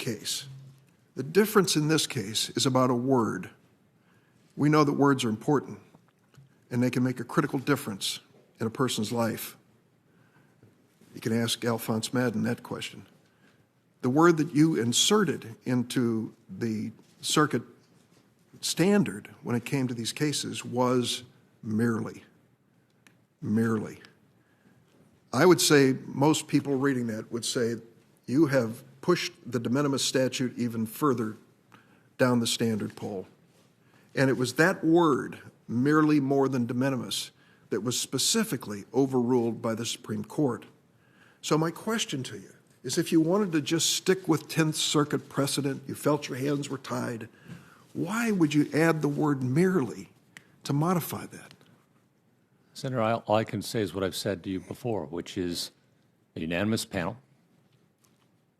case, is about a word. We know that words are important, and they can make a critical difference in a person's life. You can ask Alphonse Madden that question. The word that you inserted into the circuit standard when it came to these cases was merely. Merely. I would say most people reading that would say you have pushed the de minimis statute even further down the standard pole. And it was that word, merely more than de minimis, that was specifically overruled by the Supreme Court. So my question to you is, if you wanted to just stick with 10th Circuit precedent, you felt your hands were tied, why would you add the word merely to modify that? Senator, all I can say is what I've said to you before, which is a unanimous panel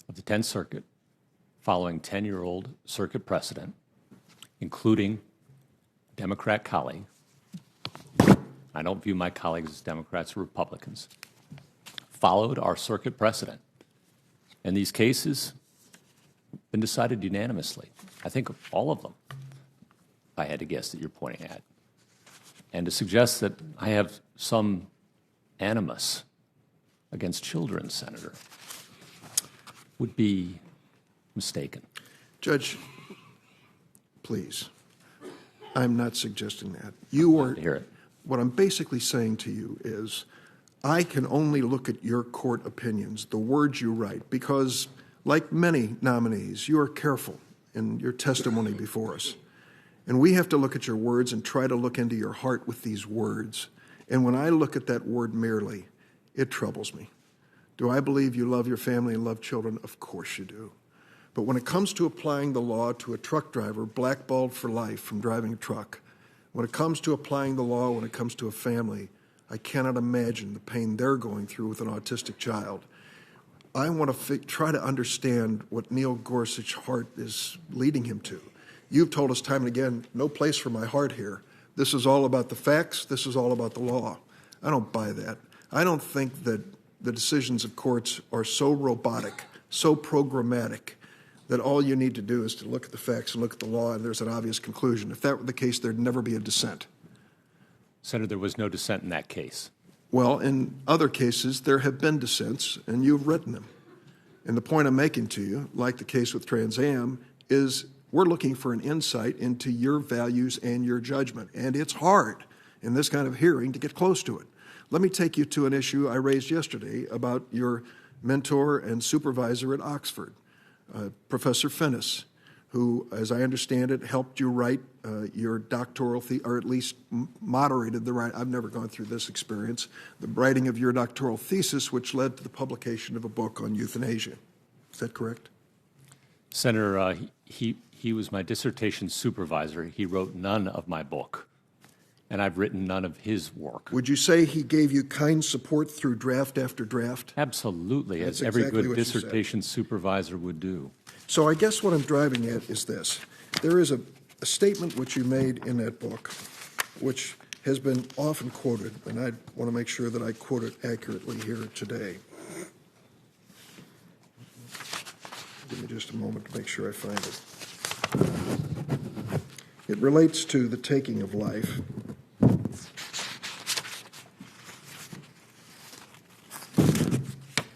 of the 10th Circuit following 10-year-old circuit precedent, including Democrat colleague. I don't view my colleagues as Democrats or Republicans, followed our circuit precedent. And these cases have been decided unanimously. I think of all of them, if I had to guess, that you're pointing at. And to suggest that I have some animus against children, Senator, would be mistaken. Judge, please, I'm not suggesting that. You are. Hear it. What I'm basically saying to you is I can only look at your court opinions, the words you write, because like many nominees, you are careful in your testimony before us. And we have to look at your words and try to look into your heart with these words. And when I look at that word merely, it troubles me. Do I believe you love your family and love children? Of course you do. But when it comes to applying the law to a truck driver blackballed for life from driving a truck, when it comes to applying the law, when it comes to a family, I cannot imagine the pain they're going through with an autistic child. I want to try to understand what Neil Gorsuch's heart is leading him to. You've told us time and again, no place for my heart here. This is all about the facts. This is all about the law. I don't buy that. I don't think that the decisions of courts are so robotic, so programmatic, that all you need to do is to look at the facts and look at the law, and there's an obvious conclusion. If that were the case, there'd never be a dissent. Senator, there was no dissent in that case. Well, in other cases, there have been dissents, and you've written them. And the point I'm making to you, like the case with Trans Am, is we're looking for an insight into your values and your judgment. And it's hard in this kind of hearing to get close to it. Let me take you to an issue I raised yesterday about your mentor and supervisor at Oxford, Professor Finnis, who, as I understand it, helped you write your doctoral, or at least moderated the writing. I've never gone through this experience, the writing of your doctoral thesis, which led to the publication of a book on euthanasia. Is that correct? Senator, he was my dissertation supervisor. He wrote none of my book, and I've written none of his work. Would you say he gave you kind support through draft after draft? Absolutely, That's as every exactly good what you said. dissertation supervisor would do. So I guess what I'm driving at is this. There is a statement which you made in that book, which has been often quoted, and I want to make sure that I quote it accurately here today. Give me just a moment to make sure I find it. It relates to the taking of life.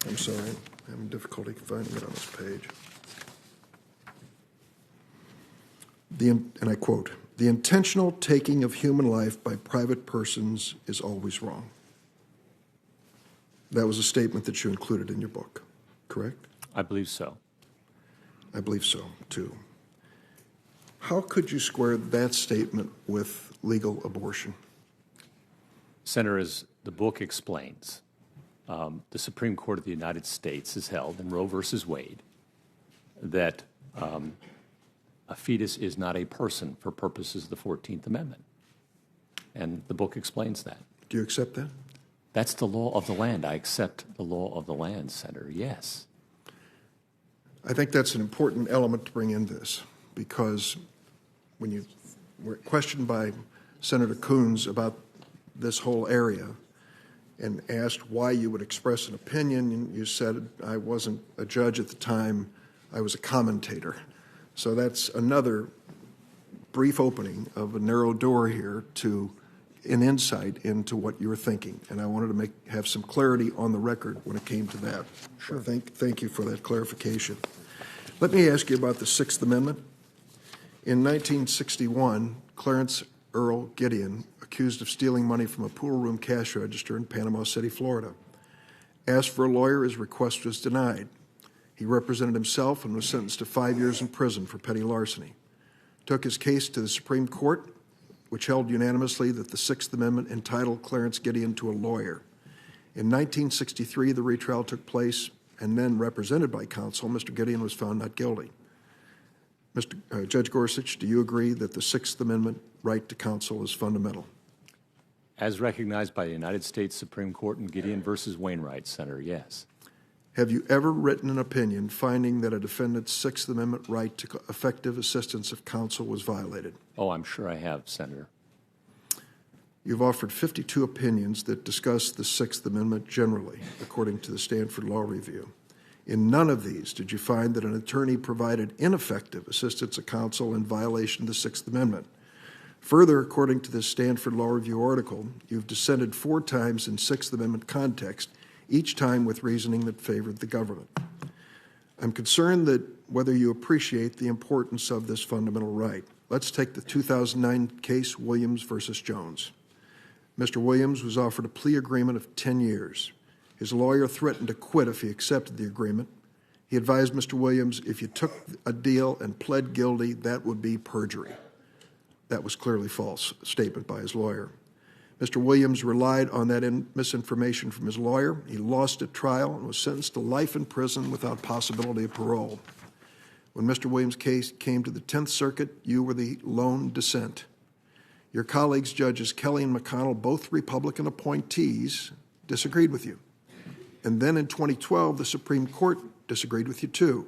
I'm sorry, I'm having difficulty finding it on this page. And I quote, "The intentional taking of human life by private persons is always wrong." That was a statement that you included in your book, correct? I believe so. I believe so, too. How could you square that statement with legal abortion? Senator, as the book explains, the Supreme Court of the United States has held in Roe versus Wade that a fetus is not a person for purposes of the 14th Amendment. And the book explains that. Do you accept that? That's the law of the land. I accept the law of the land, Senator, yes. I think that's an important element to bring in this, because when you were questioned by Senator Coons about this whole area and asked why you would express an opinion, you said, "I wasn't a judge at the time, I was a commentator." So that's another brief opening of a narrow door here to an insight into what you were thinking. And I wanted to have some clarity on the record when it came to that. Sure. Thank you for that clarification. Let me ask you about the Sixth Amendment. In 1961, Clarence Earl Gideon, accused of stealing money from a pool room cash register in Panama City, Florida, asked for a lawyer. His request was denied. He represented himself and was sentenced to 5 years in prison for petty larceny. Took his case to the Supreme Court, which held unanimously that the Sixth Amendment entitled Clarence Gideon to a lawyer. In 1963, the retrial took place, and then represented by counsel, Mr. Gideon was found not guilty. Judge Gorsuch, do you agree that the Sixth Amendment right to counsel is fundamental? As recognized by the United States Supreme Court in Gideon versus Wainwright, Senator, yes. Have you ever written an opinion finding that a defendant's Sixth Amendment right to effective assistance of counsel was violated? Oh, I'm sure I have, Senator. You've offered 52 opinions that discuss the Sixth Amendment generally, according to the Stanford Law Review. In none of these did you find that an attorney provided ineffective assistance of counsel in violation of the Sixth Amendment. Further, according to this Stanford Law Review article, you've dissented 4 times in Sixth Amendment context, each time with reasoning that favored the government. I'm concerned that whether you appreciate the importance of this fundamental right. Let's take the 2009 case, Williams versus Jones. Mr. Williams was offered a plea agreement of 10 years. His lawyer threatened to quit if he accepted the agreement. He advised Mr. Williams, if you took a deal and pled guilty, that would be perjury. That was clearly false statement by his lawyer. Mr. Williams relied on that misinformation from his lawyer. He lost at trial and was sentenced to life in prison without possibility of parole. When Mr. Williams' case came to the 10th Circuit, you were the lone dissent. Your colleagues, Judges Kelly and McConnell, both Republican appointees, disagreed with you. And then in 2012, the Supreme Court disagreed with you too.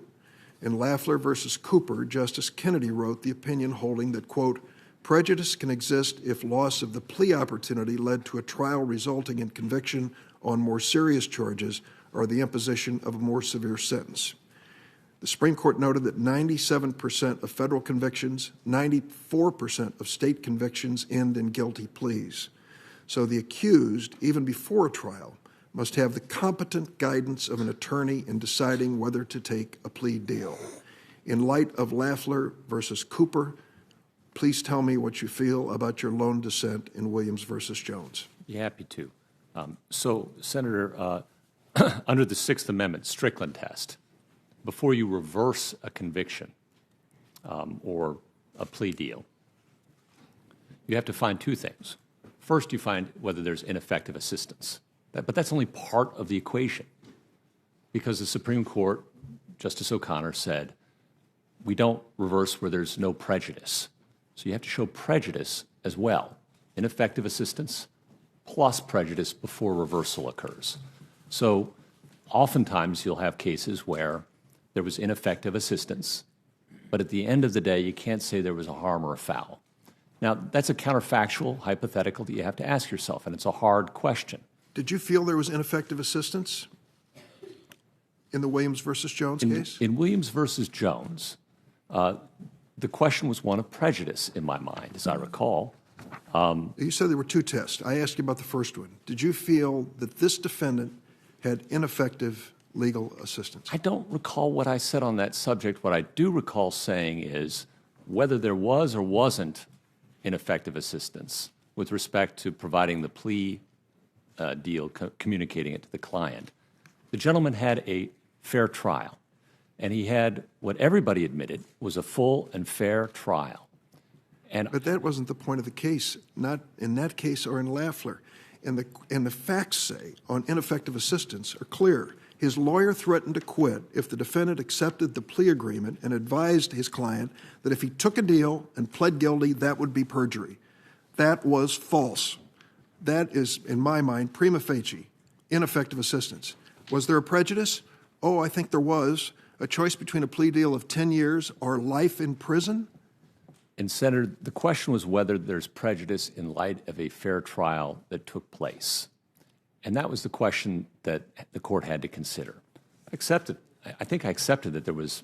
In Lafler versus Cooper, Justice Kennedy wrote the opinion holding that, quote, prejudice can exist if loss of the plea opportunity led to a trial resulting in conviction on more serious charges or the imposition of a more severe sentence. The Supreme Court noted that 97% of federal convictions, 94% of state convictions end in guilty pleas. So the accused, even before a trial, must have the competent guidance of an attorney in deciding whether to take a plea deal. In light of Lafler versus Cooper, please tell me what you feel about your lone dissent in Williams versus Jones. Be happy to. So, Senator, under the Sixth Amendment Strickland test, before you reverse a conviction or a plea deal, you have to find 2 things. First, you find whether there's ineffective assistance. But that's only part of the equation, because the Supreme Court, Justice O'Connor said, we don't reverse where there's no prejudice. So you have to show prejudice as well, ineffective assistance plus prejudice before reversal occurs. So oftentimes you'll have cases where there was ineffective assistance, but at the end of the day, you can't say there was a harm or a foul. Now, that's a counterfactual hypothetical that you have to ask yourself, and it's a hard question. Did you feel there was ineffective assistance in the Williams versus Jones case? In Williams versus Jones, the question was one of prejudice in my mind, as I recall. You said there were 2 tests. I asked you about the first one. Did you feel that this defendant had ineffective legal assistance? I don't recall what I said on that subject. What I do recall saying is whether there was or wasn't ineffective assistance with respect to providing the plea deal, communicating it to the client. The gentleman had a fair trial, and he had what everybody admitted was a full and fair trial. But that wasn't the point of the case, not in that case or in Lafler. And the facts say on ineffective assistance are clear. His lawyer threatened to quit if the defendant accepted the plea agreement and advised his client that if he took a deal and pled guilty, that would be perjury. That was false. That is, in my mind, prima facie, ineffective assistance. Was there a prejudice? Oh, I think there was. A choice between a plea deal of 10 years or life in prison? And, Senator, the question was whether there's prejudice in light of a fair trial that took place. And that was the question that the court had to consider. I think I accepted that there was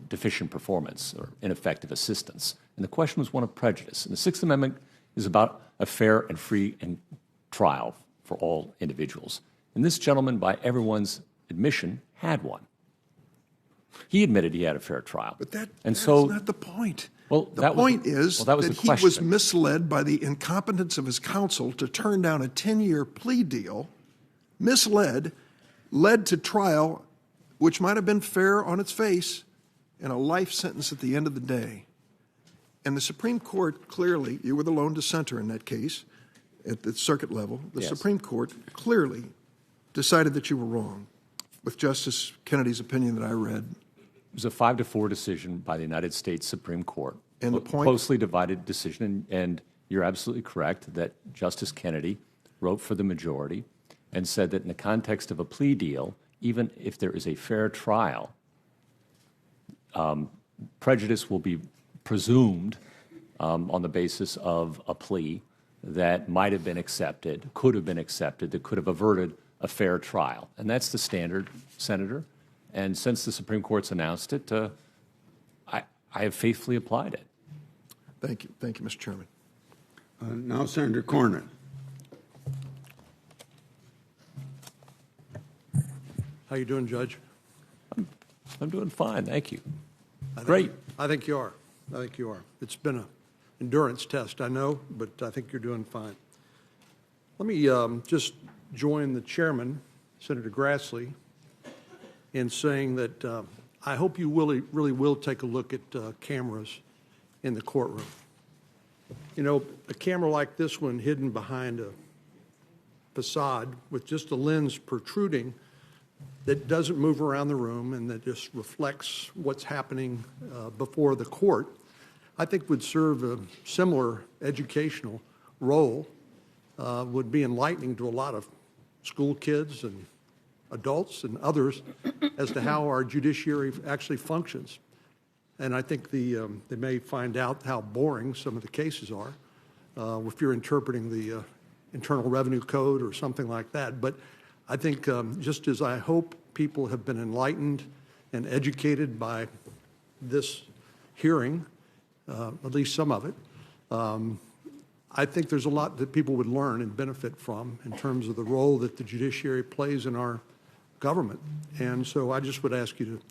deficient performance or ineffective assistance. And the question was one of prejudice. And the Sixth Amendment is about a fair and free trial for all individuals. And this gentleman, by everyone's admission, had one. He admitted he had a fair trial. But that's so, not the point. Well, the point is that he was question. misled by the incompetence of his counsel to turn down a 10-year plea deal, led to trial, which might have been fair on its face, and a life sentence at the end of the day. And the Supreme Court clearly, you were the lone dissenter in that case at the circuit level, the Yes. Supreme Court clearly decided that you were wrong with Justice Kennedy's opinion that I read. It was a 5-4 decision by the United States Supreme Court. And the point, closely divided decision, and you're absolutely correct that Justice Kennedy wrote for the majority and said that in the context of a plea deal, even if there is a fair trial, prejudice will be presumed on the basis of a plea that might have been accepted, could have been accepted, that could have averted a fair trial. And that's the standard, Senator. And since the Supreme Court's announced it, I have faithfully applied it. Thank you. Thank you, Mr. Chairman. Now, Senator Cornyn. How you doing, Judge? I'm doing fine, thank you. Great. I think you are. I think you are. It's been an endurance test, I know, but I think you're doing fine. Let me just join the chairman, Senator Grassley, in saying that I hope you really will take a look at cameras in the courtroom. You know, a camera like this one hidden behind a facade with just a lens protruding that doesn't move around the room and that just reflects what's happening before the court, I think would serve a similar educational role, would be enlightening to a lot of school kids and adults and others as to how our judiciary actually functions. And I think they may find out how boring some of the cases are if you're interpreting the Internal Revenue Code or something like that. But I think just as I hope people have been enlightened and educated by this hearing, at least some of it, I think there's a lot that people would learn and benefit from in terms of the role that the judiciary plays in our government. And so I just would ask you to,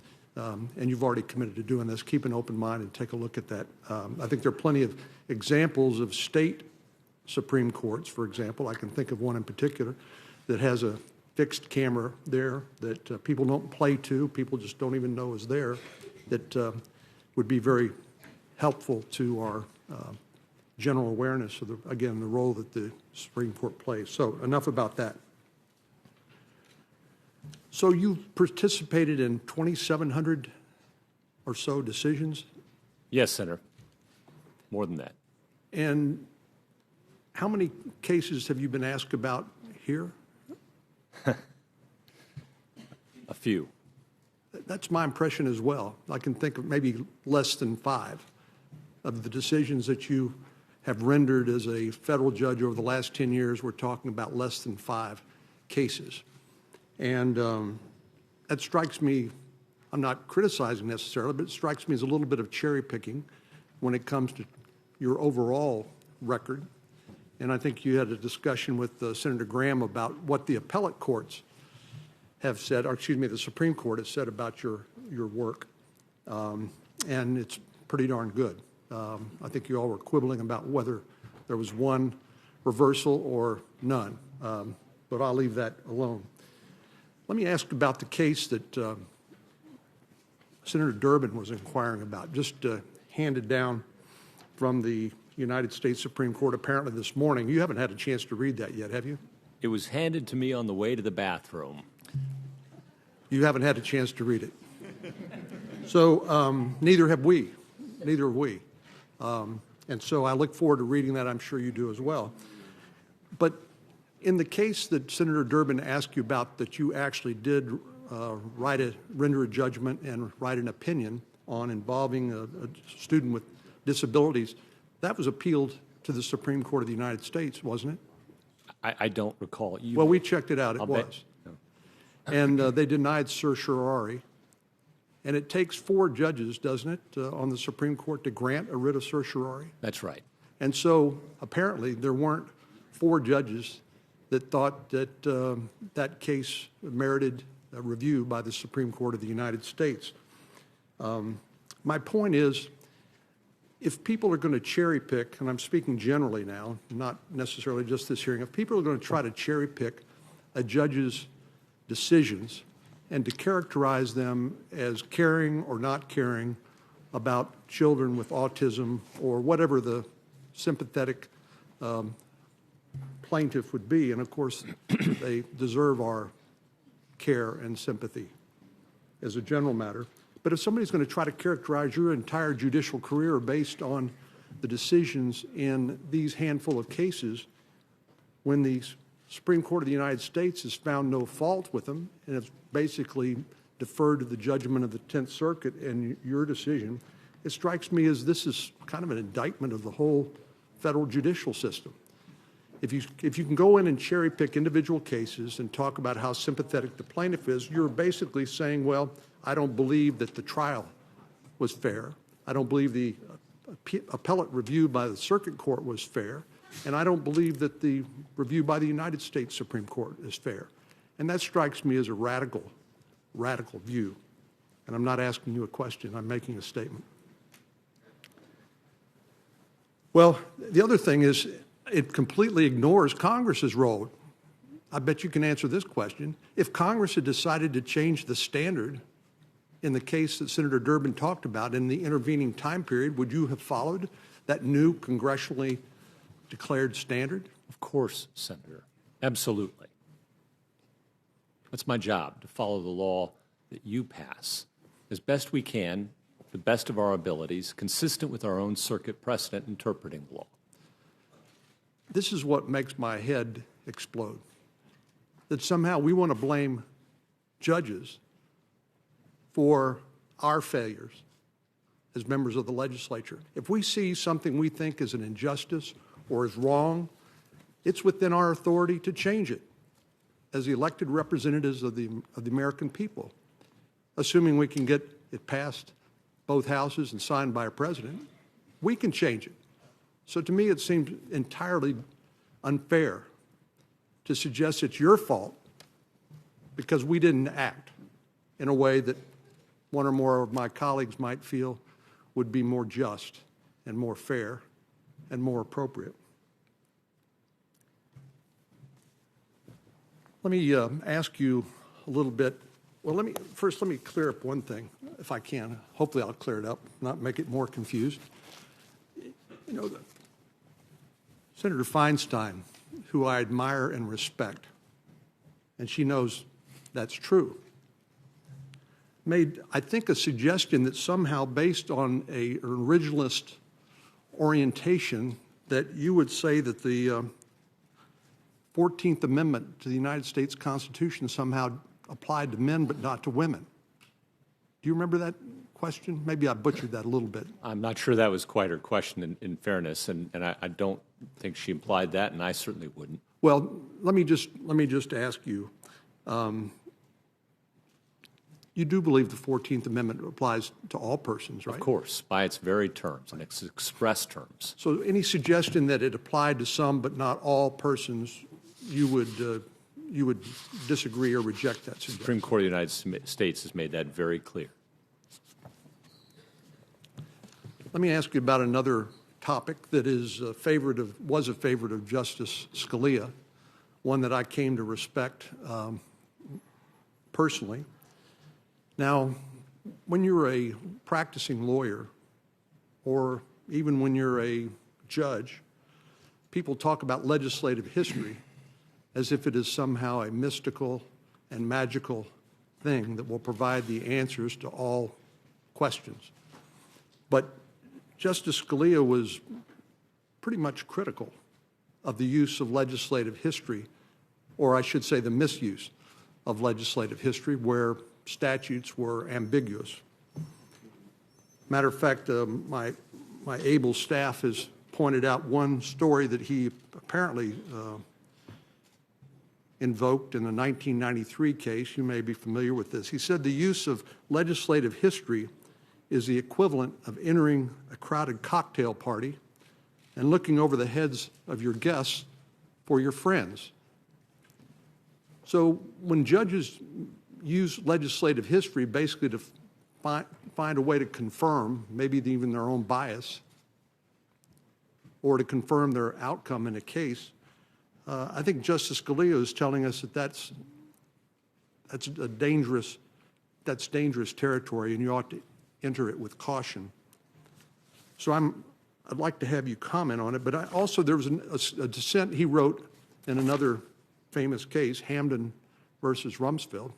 and you've already committed to doing this, keep an open mind and take a look at that. I think there are plenty of examples of state Supreme Courts, for example. I can think of one in particular that has a fixed camera there that people don't play to, people just don't even know is there, that would be very helpful to our general awareness of, again, the role that the Supreme Court plays. So enough about that. So you participated in 2,700 or so decisions? Yes, Senator. More than that. And how many cases have you been asked about here? A few. That's my impression as well. I can think of maybe less than 5 of the decisions that you have rendered as a federal judge over the last 10 years. We're talking about less than 5 cases. And that strikes me, I'm not criticizing necessarily, but it strikes me as a little bit of cherry picking when it comes to your overall record. And I think you had a discussion with Senator Graham about what the appellate courts have said, or excuse me, the Supreme Court has said about your work. And it's pretty darn good. I think you all were quibbling about whether there was one reversal or none, but I'll leave that alone. Let me ask about the case that Senator Durbin was inquiring about, just handed down from the United States Supreme Court apparently this morning. You haven't had a chance to read that yet, have you? It was handed to me on the way to the bathroom. You haven't had a chance to read it. So neither have we. Neither have we. And so I look forward to reading that. I'm sure you do as well. But in the case that Senator Durbin asked you about, that you actually did render a judgment and write an opinion on involving a student with disabilities, that was appealed to the Supreme Court of the United States, wasn't it? I don't recall. Well, we checked it out. It I'll was. bet. No. And they denied certiorari. And it takes 4 judges, doesn't it, on the Supreme Court to grant a writ of certiorari? That's right. And so apparently there weren't 4 judges that thought that that case merited a review by the Supreme Court of the United States. My point is, if people are going to cherry pick, and I'm speaking generally now, not necessarily just this hearing, if people are going to try to cherry pick a judge's decisions and to characterize them as caring or not caring about children with autism or whatever the sympathetic plaintiff would be, and of course they deserve our care and sympathy as a general matter. But if somebody's going to try to characterize your entire judicial career based on the decisions in these handful of cases, when the Supreme Court of the United States has found no fault with them and has basically deferred to the judgment of the 10th Circuit and your decision, it strikes me as this is kind of an indictment of the whole federal judicial system. If you can go in and cherry pick individual cases and talk about how sympathetic the plaintiff is, you're basically saying, well, I don't believe that the trial was fair. I don't believe the appellate review by the circuit court was fair, and I don't believe that the review by the United States Supreme Court is fair. And that strikes me as a radical view. And I'm not asking you a question, I'm making a statement. Well, the other thing is it completely ignores Congress's role. I bet you can answer this question. If Congress had decided to change the standard in the case that Senator Durbin talked about in the intervening time period, would you have followed that new congressionally declared standard? Of course, Senator. Absolutely. That's my job, to follow the law that you pass as best we can, the best of our abilities, consistent with our own circuit precedent interpreting the law. This is what makes my head explode, that somehow we want to blame judges for our failures as members of the legislature. If we see something we think is an injustice or is wrong, it's within our authority to change it as the elected representatives of the American people, assuming we can get it passed both houses and signed by a president. We can change it. So to me, it seems entirely unfair to suggest it's your fault because we didn't act in a way that one or more of my colleagues might feel would be more just and more fair and more appropriate. Let me ask you a little bit. Well, let me clear up one thing, if I can. Hopefully I'll clear it up, not make it more confused. You know, Senator Feinstein, who I admire and respect, and she knows that's true, made, I think, a suggestion that somehow based on an originalist orientation that you would say that the 14th Amendment to the United States Constitution somehow applied to men but not to women. Do you remember that question? Maybe I butchered that a little bit. I'm not sure that was quite her question in fairness, and I don't think she implied that, and I certainly wouldn't. Well, let me just ask you, you do believe the 14th Amendment applies to all persons, right? Of course, by its very terms and its express terms. So any suggestion that it applied to some but not all persons, you would disagree or reject that suggestion? The Supreme Court of the United States has made that very clear. Let me ask you about another topic that was a favorite of Justice Scalia, one that I came to respect personally. Now, when you're a practicing lawyer, or even when you're a judge, people talk about legislative history as if it is somehow a mystical and magical thing that will provide the answers to all questions. But Justice Scalia was pretty much critical of the use of legislative history, or I should say the misuse of legislative history, where statutes were ambiguous. Matter of fact, my able staff has pointed out one story that he apparently invoked in the 1993 case. You may be familiar with this. He said the use of legislative history is the equivalent of entering a crowded cocktail party and looking over the heads of your guests for your friends. So when judges use legislative history basically to find a way to confirm maybe even their own bias or to confirm their outcome in a case, I think Justice Scalia is telling us that that's dangerous territory, and you ought to enter it with caution. So I'd like to have you comment on it, but there was a dissent he wrote in another famous case, Hamden versus Rumsfeld,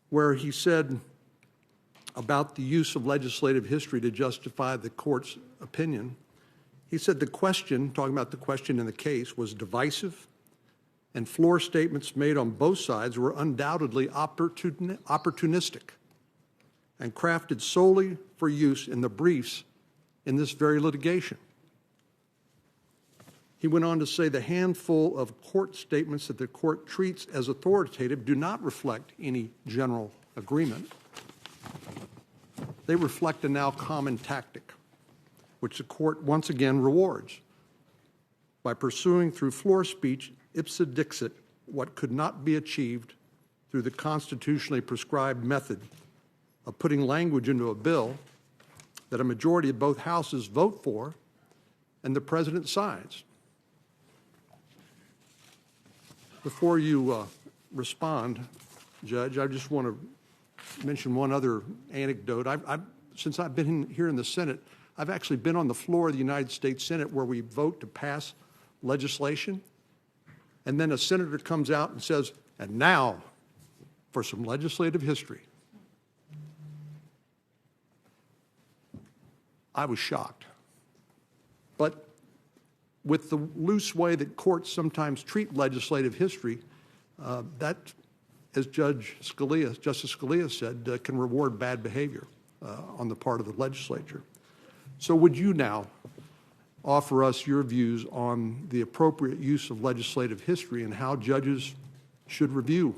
where he said about the use of legislative history to justify the court's opinion, he said the question, talking about the question in the case, was divisive, and floor statements made on both sides were undoubtedly opportunistic and crafted solely for use in the briefs in this very litigation. He went on to say the handful of court statements that the court treats as authoritative do not reflect any general agreement. They reflect a now common tactic. which the court once again rewards by pursuing through floor speech ipsa dixit what could not be achieved through the constitutionally prescribed method of putting language into a bill that a majority of both houses vote for and the president signs. Before you respond, Judge, I just want to mention one other anecdote. Since I've been here in the Senate, I've actually been on the floor of the United States Senate where we vote to pass legislation, and then a senator comes out and says, and now for some legislative history. I was shocked. But with the loose way that courts sometimes treat legislative history, that, as Justice Scalia said, can reward bad behavior on the part of the legislature. So would you now offer us your views on the appropriate use of legislative history and how judges should review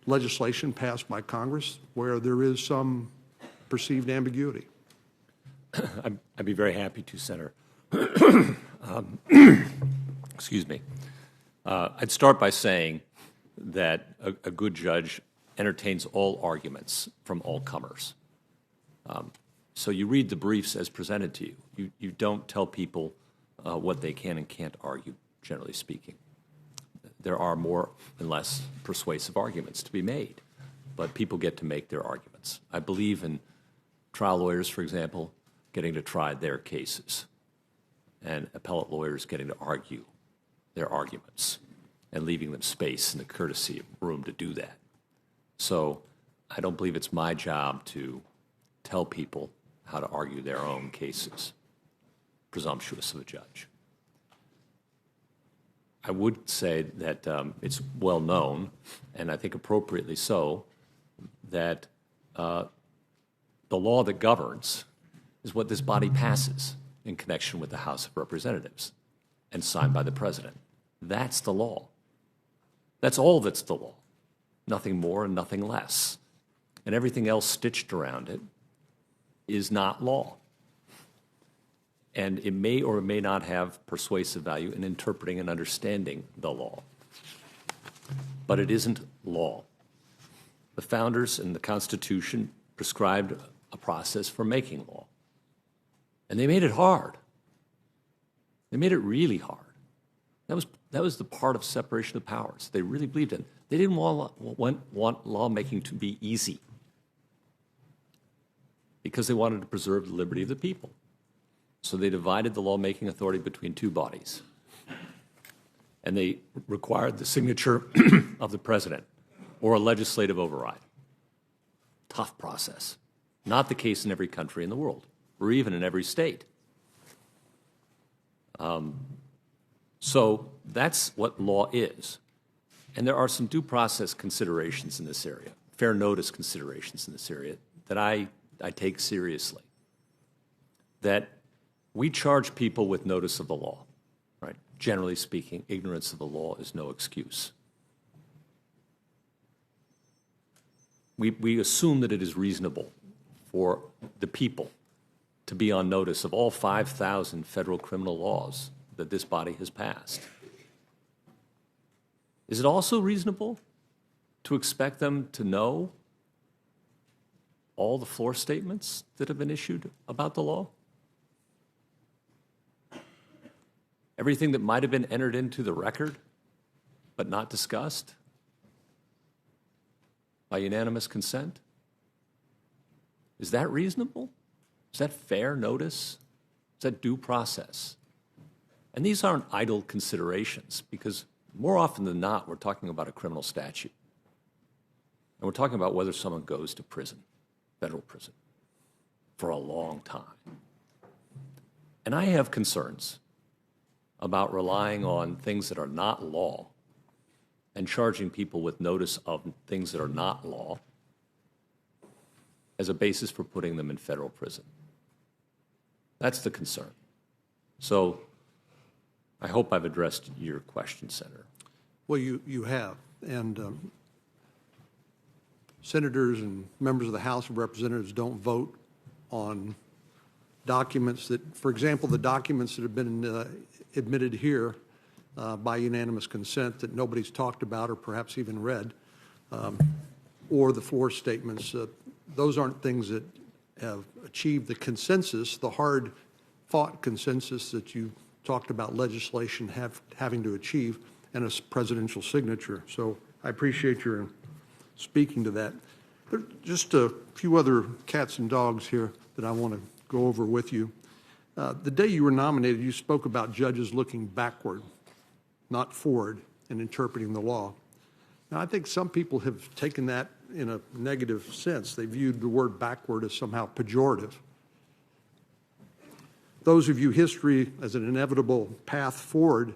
legislation passed by Congress where there is some perceived ambiguity? I'd be very happy to, Senator. Excuse me. I'd start by saying that a good judge entertains all arguments from all comers. So you read the briefs as presented to you. You don't tell people what they can and can't argue, generally speaking. There are more and less persuasive arguments to be made, but people get to make their arguments. I believe in trial lawyers, for example, getting to try their cases, and appellate lawyers getting to argue their arguments and leaving them space and the courtesy of room to do that. So I don't believe it's my job to tell people how to argue their own cases, presumptuous of a judge. I would say that it's well known, and I think appropriately so, that the law that governs is what this body passes in connection with the House of Representatives and signed by the President. That's the law. That's all that's the law. Nothing more and nothing less. And everything else stitched around it is not law. And it may or may not have persuasive value in interpreting and understanding the law. But it isn't law. The founders and the Constitution prescribed a process for making law. And they made it hard. They made it really hard. That was the part of separation of powers they really believed in. They didn't want lawmaking to be easy because they wanted to preserve the liberty of the people. So they divided the lawmaking authority between two bodies. And they required the signature of the president or a legislative override. Tough process. Not the case in every country in the world, or even in every state. So that's what law is. And there are some due process considerations in this area, fair notice considerations in this area that I take seriously. That we charge people with notice of the law, right? Generally speaking, ignorance of the law is no excuse. We assume that it is reasonable for the people to be on notice of all 5,000 federal criminal laws that this body has passed. Is it also reasonable to expect them to know all the floor statements that have been issued about the law? Everything that might have been entered into the record but not discussed by unanimous consent? Is that reasonable? Is that fair notice? Is that due process? And these aren't idle considerations because more often than not, we're talking about a criminal statute. And we're talking about whether someone goes to prison, federal prison, for a long time. And I have concerns about relying on things that are not law and charging people with notice of things that are not law as a basis for putting them in federal prison. That's the concern. So I hope I've addressed your question, Senator. Well, you have. And senators and members of the House of Representatives don't vote on documents that, for example, the documents that have been admitted here by unanimous consent that nobody's talked about or perhaps even read, or the floor statements, those aren't things that have achieved the consensus, the hard-fought consensus that you talked about legislation having to achieve, and a presidential signature. So I appreciate your speaking to that. There are just a few other cats and dogs here that I want to go over with you. The day you were nominated, you spoke about judges looking backward, not forward, in interpreting the law. Now, I think some people have taken that in a negative sense. They viewed the word backward as somehow pejorative. Those who view history as an inevitable path forward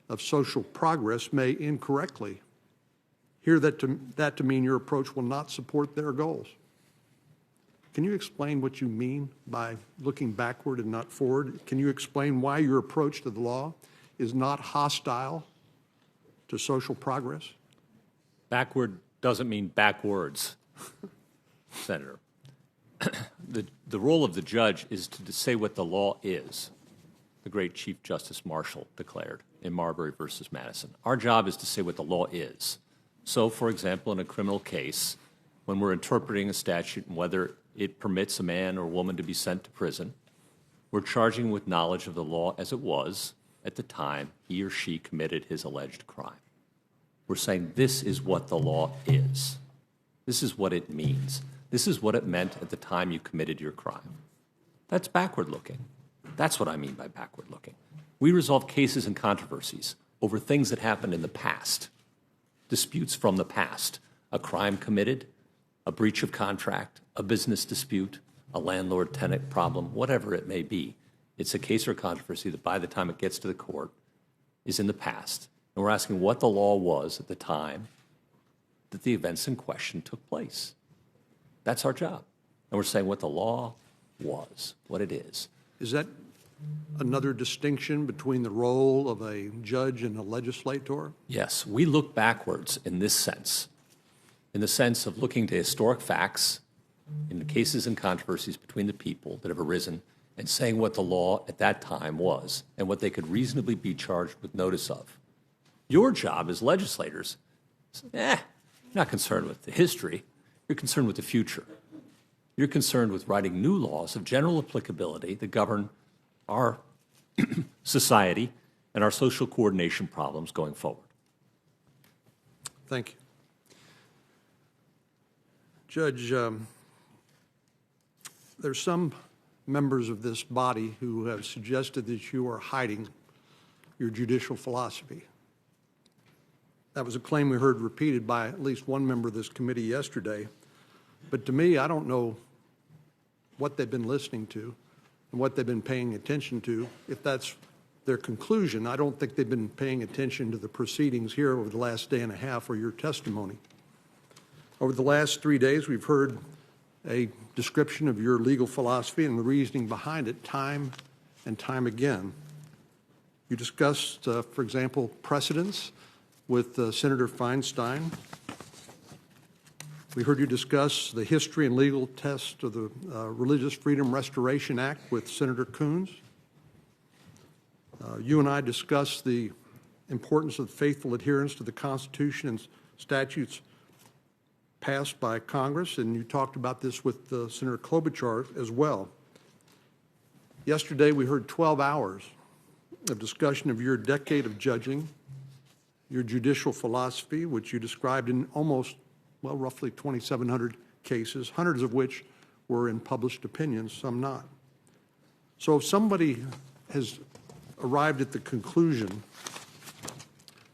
of social progress may incorrectly hear that to mean your approach will not support their goals. Can you explain what you mean by looking backward and not forward? Can you explain why your approach to the law is not hostile to social progress? Backward doesn't mean backwards, Senator. The role of the judge is to say what the law is, the great Chief Justice Marshall declared in Marbury versus Madison. Our job is to say what the law is. So, for example, in a criminal case, when we're interpreting a statute and whether it permits a man or woman to be sent to prison, we're charging with knowledge of the law as it was at the time he or she committed his alleged crime. We're saying this is what the law is. This is what it means. This is what it meant at the time you committed your crime. That's backward looking. That's what I mean by backward looking. We resolve cases and controversies over things that happened in the past, disputes from the past, a crime committed, a breach of contract, a business dispute, a landlord-tenant problem, whatever it may be. It's a case or controversy that by the time it gets to the court is in the past. And we're asking what the law was at the time that the events in question took place. That's our job. And we're saying what the law was, what it is. Is that another distinction between the role of a judge and a legislator? Yes, we look backwards in this sense, in the sense of looking to historic facts in the cases and controversies between the people that have arisen and saying what the law at that time was and what they could reasonably be charged with notice of. Your job as legislators is, you're not concerned with the history, you're concerned with the future. You're concerned with writing new laws of general applicability that govern our society and our social coordination problems going forward. Thank you. Judge, there's some members of this body who have suggested that you are hiding your judicial philosophy. That was a claim we heard repeated by at least one member of this committee yesterday. But to me, I don't know what they've been listening to and what they've been paying attention to. If that's their conclusion, I don't think they've been paying attention to the proceedings here over the last day and a half or your testimony. Over the last 3 days, we've heard a description of your legal philosophy and the reasoning behind it time and time again. You discussed, for example, precedents with Senator Feinstein. We heard you discuss the history and legal test of the Religious Freedom Restoration Act with Senator Coons. You and I discussed the importance of faithful adherence to the Constitution and statutes passed by Congress, and you talked about this with Senator Klobuchar as well. Yesterday, we heard 12 hours of discussion of your decade of judging, your judicial philosophy, which you described in almost, well, roughly 2,700 cases, hundreds of which were in published opinions, some not. So if somebody has arrived at the conclusion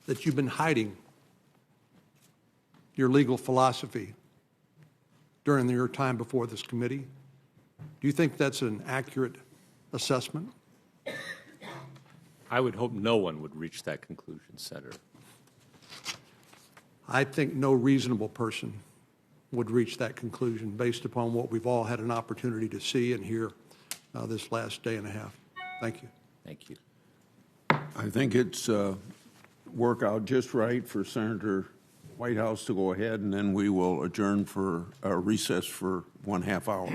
that you've been hiding your legal philosophy during your time before this committee, do you think that's an accurate assessment? I would hope no one would reach that conclusion, Senator. I think no reasonable person would reach that conclusion based upon what we've all had an opportunity to see and hear this last day and a half. Thank you. Thank you. I think it's work out just right for Senator Whitehouse to go ahead, and then we will adjourn for a recess for 1/2 hour.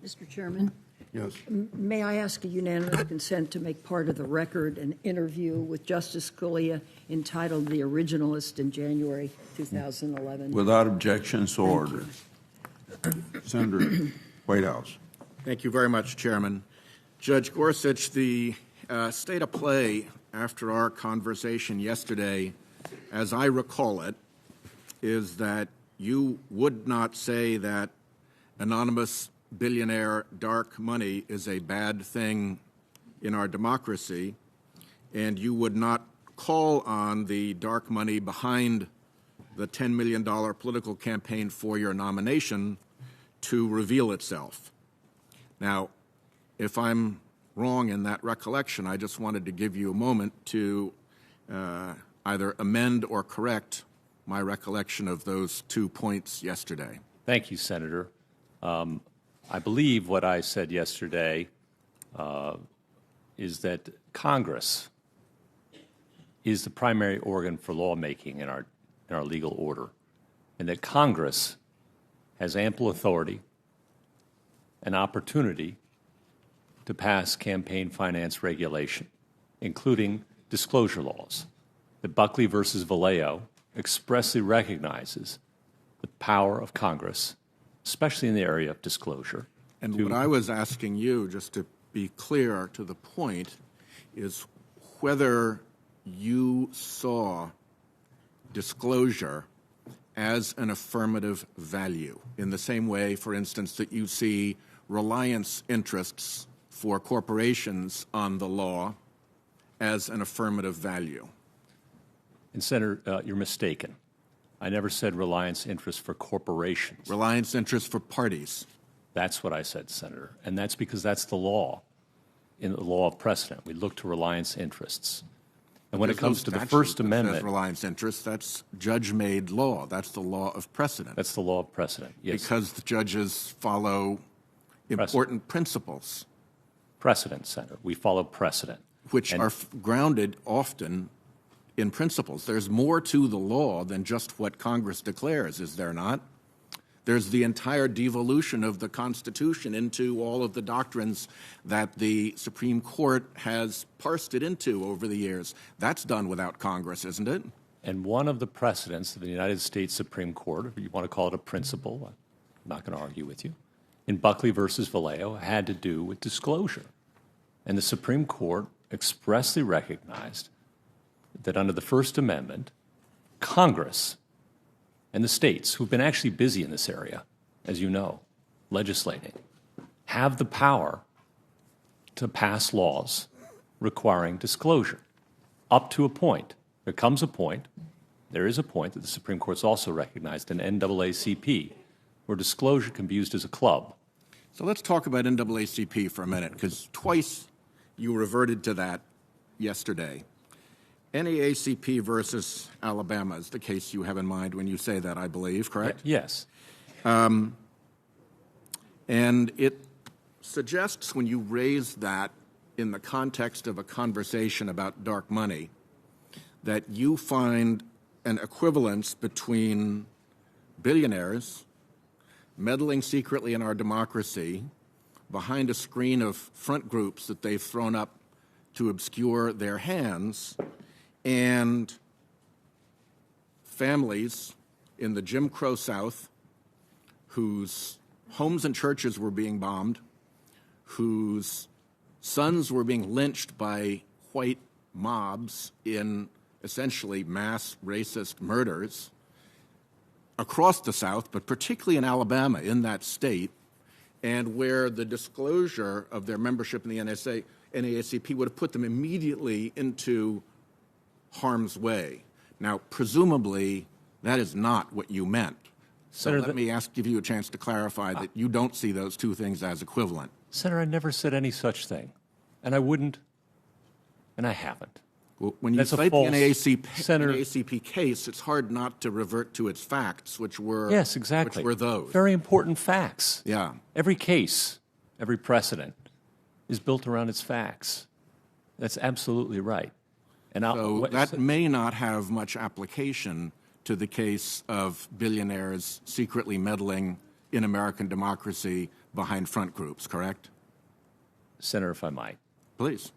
Mr. Chairman, Yes. May I ask a unanimous consent to make part of the record an interview with Justice Scalia entitled The Originalist in January 2011? Without objection, so ordered. Senator White House. Thank you very much, Chairman. Judge Gorsuch, the state of play after our conversation yesterday, as I recall it, is that you would not say that anonymous billionaire dark money is a bad thing in our democracy, and you would not call on the dark money behind the $10 million political campaign for your nomination to reveal itself. Now, if I'm wrong in that recollection, I just wanted to give you a moment to either amend or correct my recollection of those 2 points yesterday. Thank you, Senator. I believe what I said yesterday is that Congress is the primary organ for lawmaking in our legal order, and that Congress has ample authority and opportunity to pass campaign finance regulation, including disclosure laws. That Buckley versus Vallejo expressly recognizes the power of Congress, especially in the area of disclosure. And what I was asking you, just to be clear to the point, is whether you saw disclosure as an affirmative value, in the same way, for instance, that you see reliance interests for corporations on the law as an affirmative value. And Senator, you're mistaken. I never said reliance interest for corporations. Reliance interests for parties. That's what I said, Senator. And that's because that's the law, in the law of precedent. We look to reliance interests. And when it comes to the First Amendment, reliance interests, that's judge-made law. That's the law of precedent. that's the law of precedent. Yes. Because the judges follow important principles, Precedent, Senator. We follow precedent. which are grounded often in principles. There's more to the law than just what Congress declares, is there not? There's the entire devolution of the Constitution into all of the doctrines that the Supreme Court has parsed it into over the years. That's done without Congress, isn't it? And one of the precedents of the United States Supreme Court, if you want to call it a principle, I'm not going to argue with you, in Buckley versus Vallejo had to do with disclosure. And the Supreme Court expressly recognized that under the First Amendment, Congress and the states, who've been actually busy in this area, as you know, legislating, have the power to pass laws requiring disclosure up to a point. There comes a point, there is a point that the Supreme Court's also recognized in NAACP, where disclosure can be used as a club. So let's talk about NAACP for a minute, because twice you reverted to that yesterday. NAACP versus Alabama is the case you have in mind when you say that, I believe, correct? Yes. And it suggests, when you raise that in the context of a conversation about dark money, that you find an equivalence between billionaires meddling secretly in our democracy behind a screen of front groups that they've thrown up to obscure their hands, and families in the Jim Crow South whose homes and churches were being bombed, whose sons were being lynched by white mobs in essentially mass racist murders across the South, but particularly in Alabama, in that state, and where the disclosure of their membership in the NAACP would have put them immediately into harm's way. Now, presumably, that is not what you meant. So Senator, let me give you a chance to clarify that you don't see those two things as equivalent. Senator, I never said any such thing, and I wouldn't, and I haven't. Well, when you That's a cite the false- NAACP case, it's hard not to revert to its facts, which were Yes, exactly. which were those. Very important facts. Yeah. Every case, every precedent is built around its facts. That's absolutely right. And So that may not have much application to the case of billionaires secretly meddling in American democracy behind front groups, correct? Senator, if I might. Please.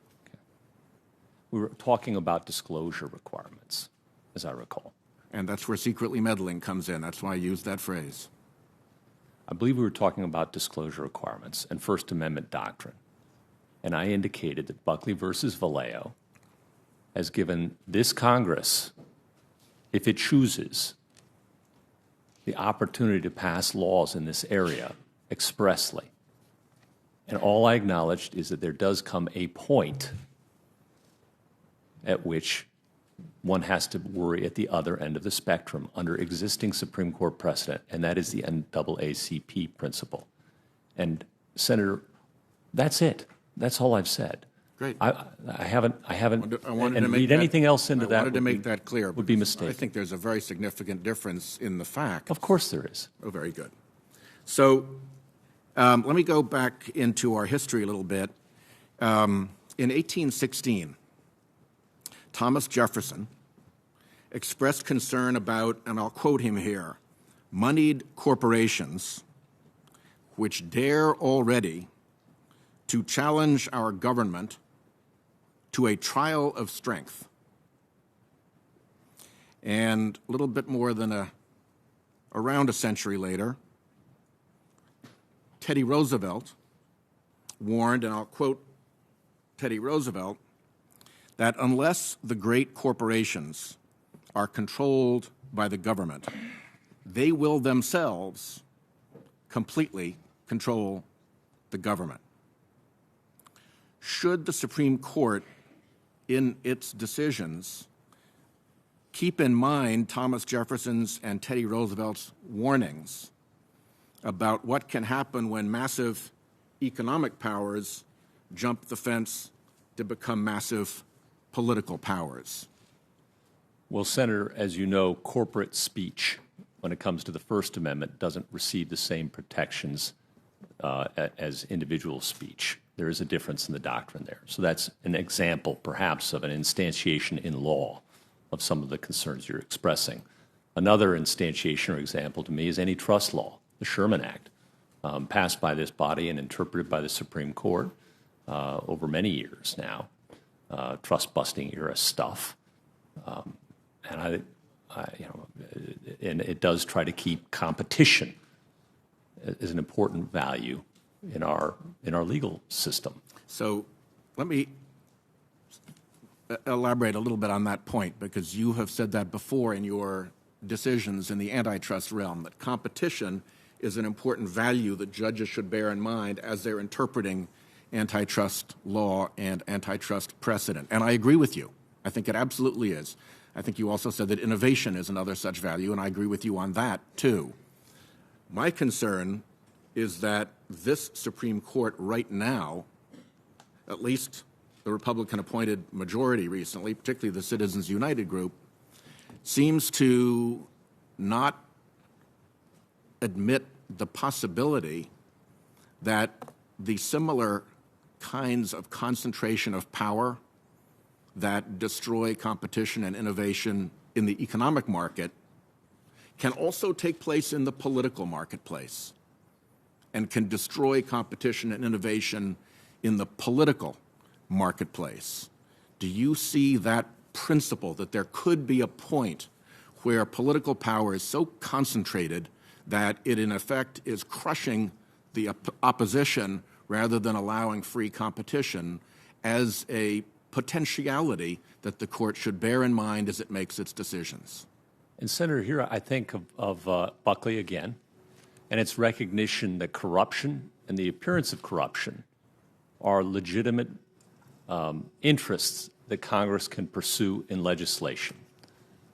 We were talking about disclosure requirements, as I recall. And that's where secretly meddling comes in. That's why I used that phrase. I believe we were talking about disclosure requirements and First Amendment doctrine. And I indicated that Buckley versus Vallejo has given this Congress, if it chooses, the opportunity to pass laws in this area expressly. And all I acknowledged is that there does come a point at which one has to worry at the other end of the spectrum under existing Supreme Court precedent, and that is the NAACP principle. And Senator, that's it. That's all I've said. Great. I haven't, I wanted and to make read that, anything else into that. I wanted to make that clear. Would be because mistaken. I think there's a very significant difference in the fact. Of course there is. Oh, very good. So let me go back into our history a little bit. In 1816, Thomas Jefferson expressed concern about, and I'll quote him here, moneyed corporations which dare already to challenge our government to a trial of strength. And a little bit more than around a century later, Teddy Roosevelt warned, and I'll quote Teddy Roosevelt, that unless the great corporations are controlled by the government, they will themselves completely control the government. Should the Supreme Court, in its decisions, keep in mind Thomas Jefferson's and Teddy Roosevelt's warnings about what can happen when massive economic powers jump the fence to become massive political powers? Well, Senator, as you know, corporate speech, when it comes to the First Amendment, doesn't receive the same protections as individual speech. There is a difference in the doctrine there. So that's an example, perhaps, of an instantiation in law of some of the concerns you're expressing. Another instantiation or example to me is antitrust law, the Sherman Act, passed by this body and interpreted by the Supreme Court over many years now, trust-busting era stuff. And and it does try to keep competition as an important value in our legal system. So let me elaborate a little bit on that point, because you have said that before in your decisions in the antitrust realm, that competition is an important value that judges should bear in mind as they're interpreting antitrust law and antitrust precedent. And I agree with you. I think it absolutely is. I think you also said that innovation is another such value, and I agree with you on that, too. My concern is that this Supreme Court right now, at least the Republican-appointed majority recently, particularly the Citizens United group, seems to not admit the possibility that the similar kinds of concentration of power that destroy competition and innovation in the economic market can also take place in the political marketplace and can destroy competition and innovation in the political marketplace. Do you see that principle, that there could be a point where political power is so concentrated that it in effect is crushing the opposition rather than allowing free competition, as a potentiality that the court should bear in mind as it makes its decisions? And Senator, here I think of Buckley again, and its recognition that corruption and the appearance of corruption are legitimate interests that Congress can pursue in legislation.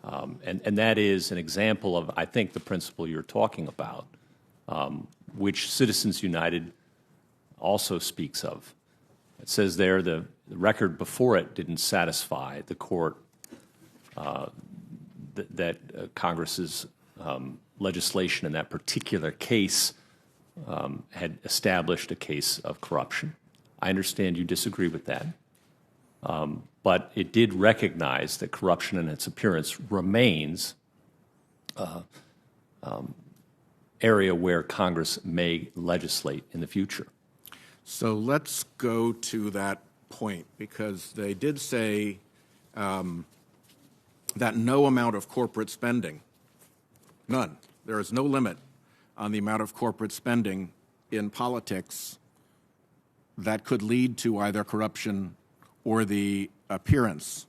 And that is an example of, I think, the principle you're talking about, which Citizens United also speaks of. It says there the record before it didn't satisfy the court that Congress's legislation in that particular case had established a case of corruption. I understand you disagree with that. But it did recognize that corruption in its appearance remains area where Congress may legislate in the future. So let's go to that point, because they did say that no amount of corporate spending, none, there is no limit on the amount of corporate spending in politics that could lead to either corruption or the appearance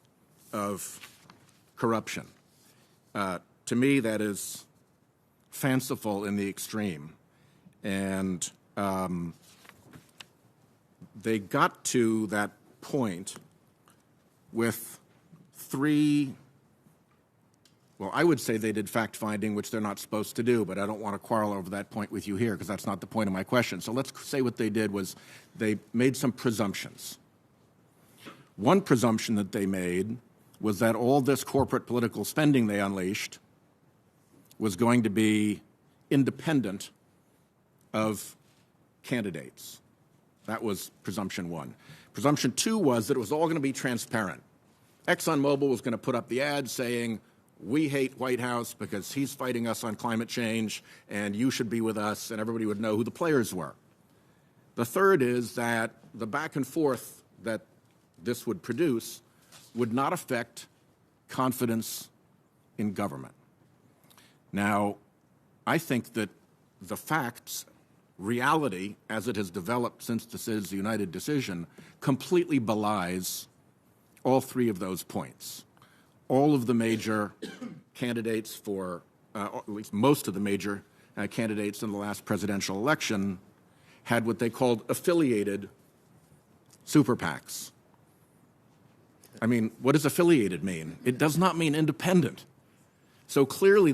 of corruption. To me, that is fanciful in the extreme. And they got to that point with three, well, I would say they did fact-finding, which they're not supposed to do, but I don't want to quarrel over that point with you here, because that's not the point of my question. So let's say what they did was they made some presumptions. One presumption that they made was that all this corporate political spending they unleashed was going to be independent of candidates. That was presumption one. Presumption two was that it was all going to be transparent. ExxonMobil was going to put up the ad saying, we hate White House because he's fighting us on climate change, and you should be with us, and everybody would know who the players were. The third is that the back and forth that this would produce would not affect confidence in government. Now, I think that the facts, reality, as it has developed since the Citizens United decision, completely belies all three of those points. All of the major candidates for, at least most of the major candidates in the last presidential election had what they called affiliated super PACs. I mean, what does affiliated mean? It does not mean independent. So clearly,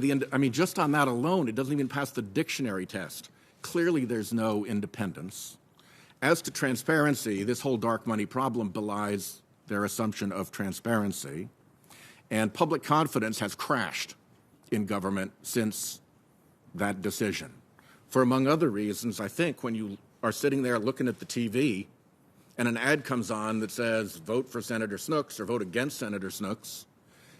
just on that alone, it doesn't even pass the dictionary test. Clearly, there's no independence. As to transparency, this whole dark money problem belies their assumption of transparency. And public confidence has crashed in government since that decision. For, among other reasons, I think when you are sitting there looking at the TV and an ad comes on that says, vote for Senator Snooks or vote against Senator Snooks,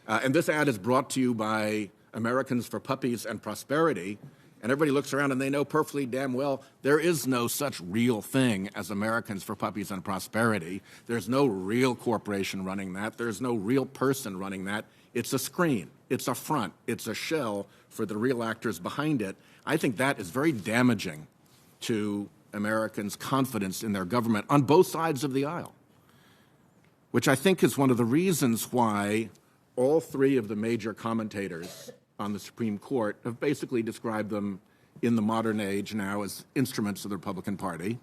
and this ad is brought to you by Americans for Puppies and Prosperity, and everybody looks around and they know perfectly damn well there is no such real thing as Americans for Puppies and Prosperity. There's no real corporation running that. There's no real person running that. It's a screen. It's a front. It's a shell for the real actors behind it. I think that is very damaging to Americans' confidence in their government on both sides of the aisle, which I think is one of the reasons why all three of the major commentators on the Supreme Court have basically described them in the modern age now as instruments of the Republican Party.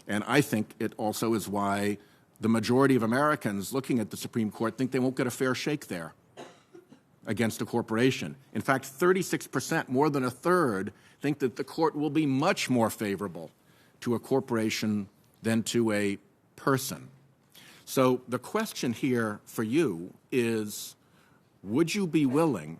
And I think it also is why the majority of Americans looking at the Supreme Court think they won't get a fair shake there against a corporation. In fact, 36%, more than a third, think that the court will be much more favorable to a corporation than to a person. So the question here for you is, would you be willing,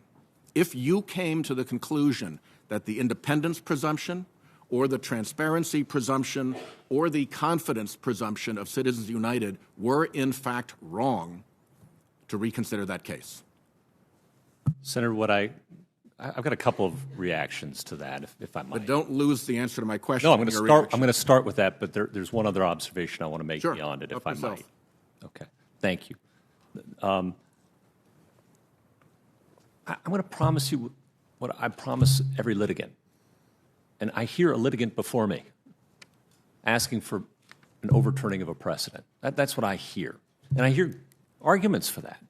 if you came to the conclusion that the independence presumption or the transparency presumption or the confidence presumption of Citizens United were in fact wrong, to reconsider that case? Senator, I've got a couple of reactions to that, if I might. But don't lose the answer to my question. No, I'm going to start with that, but there's one other observation I want to make beyond it, if I might. Okay, thank you. I'm going to promise you what I promise every litigant. And I hear a litigant before me asking for an overturning of a precedent. That's what I hear. And I hear arguments for that.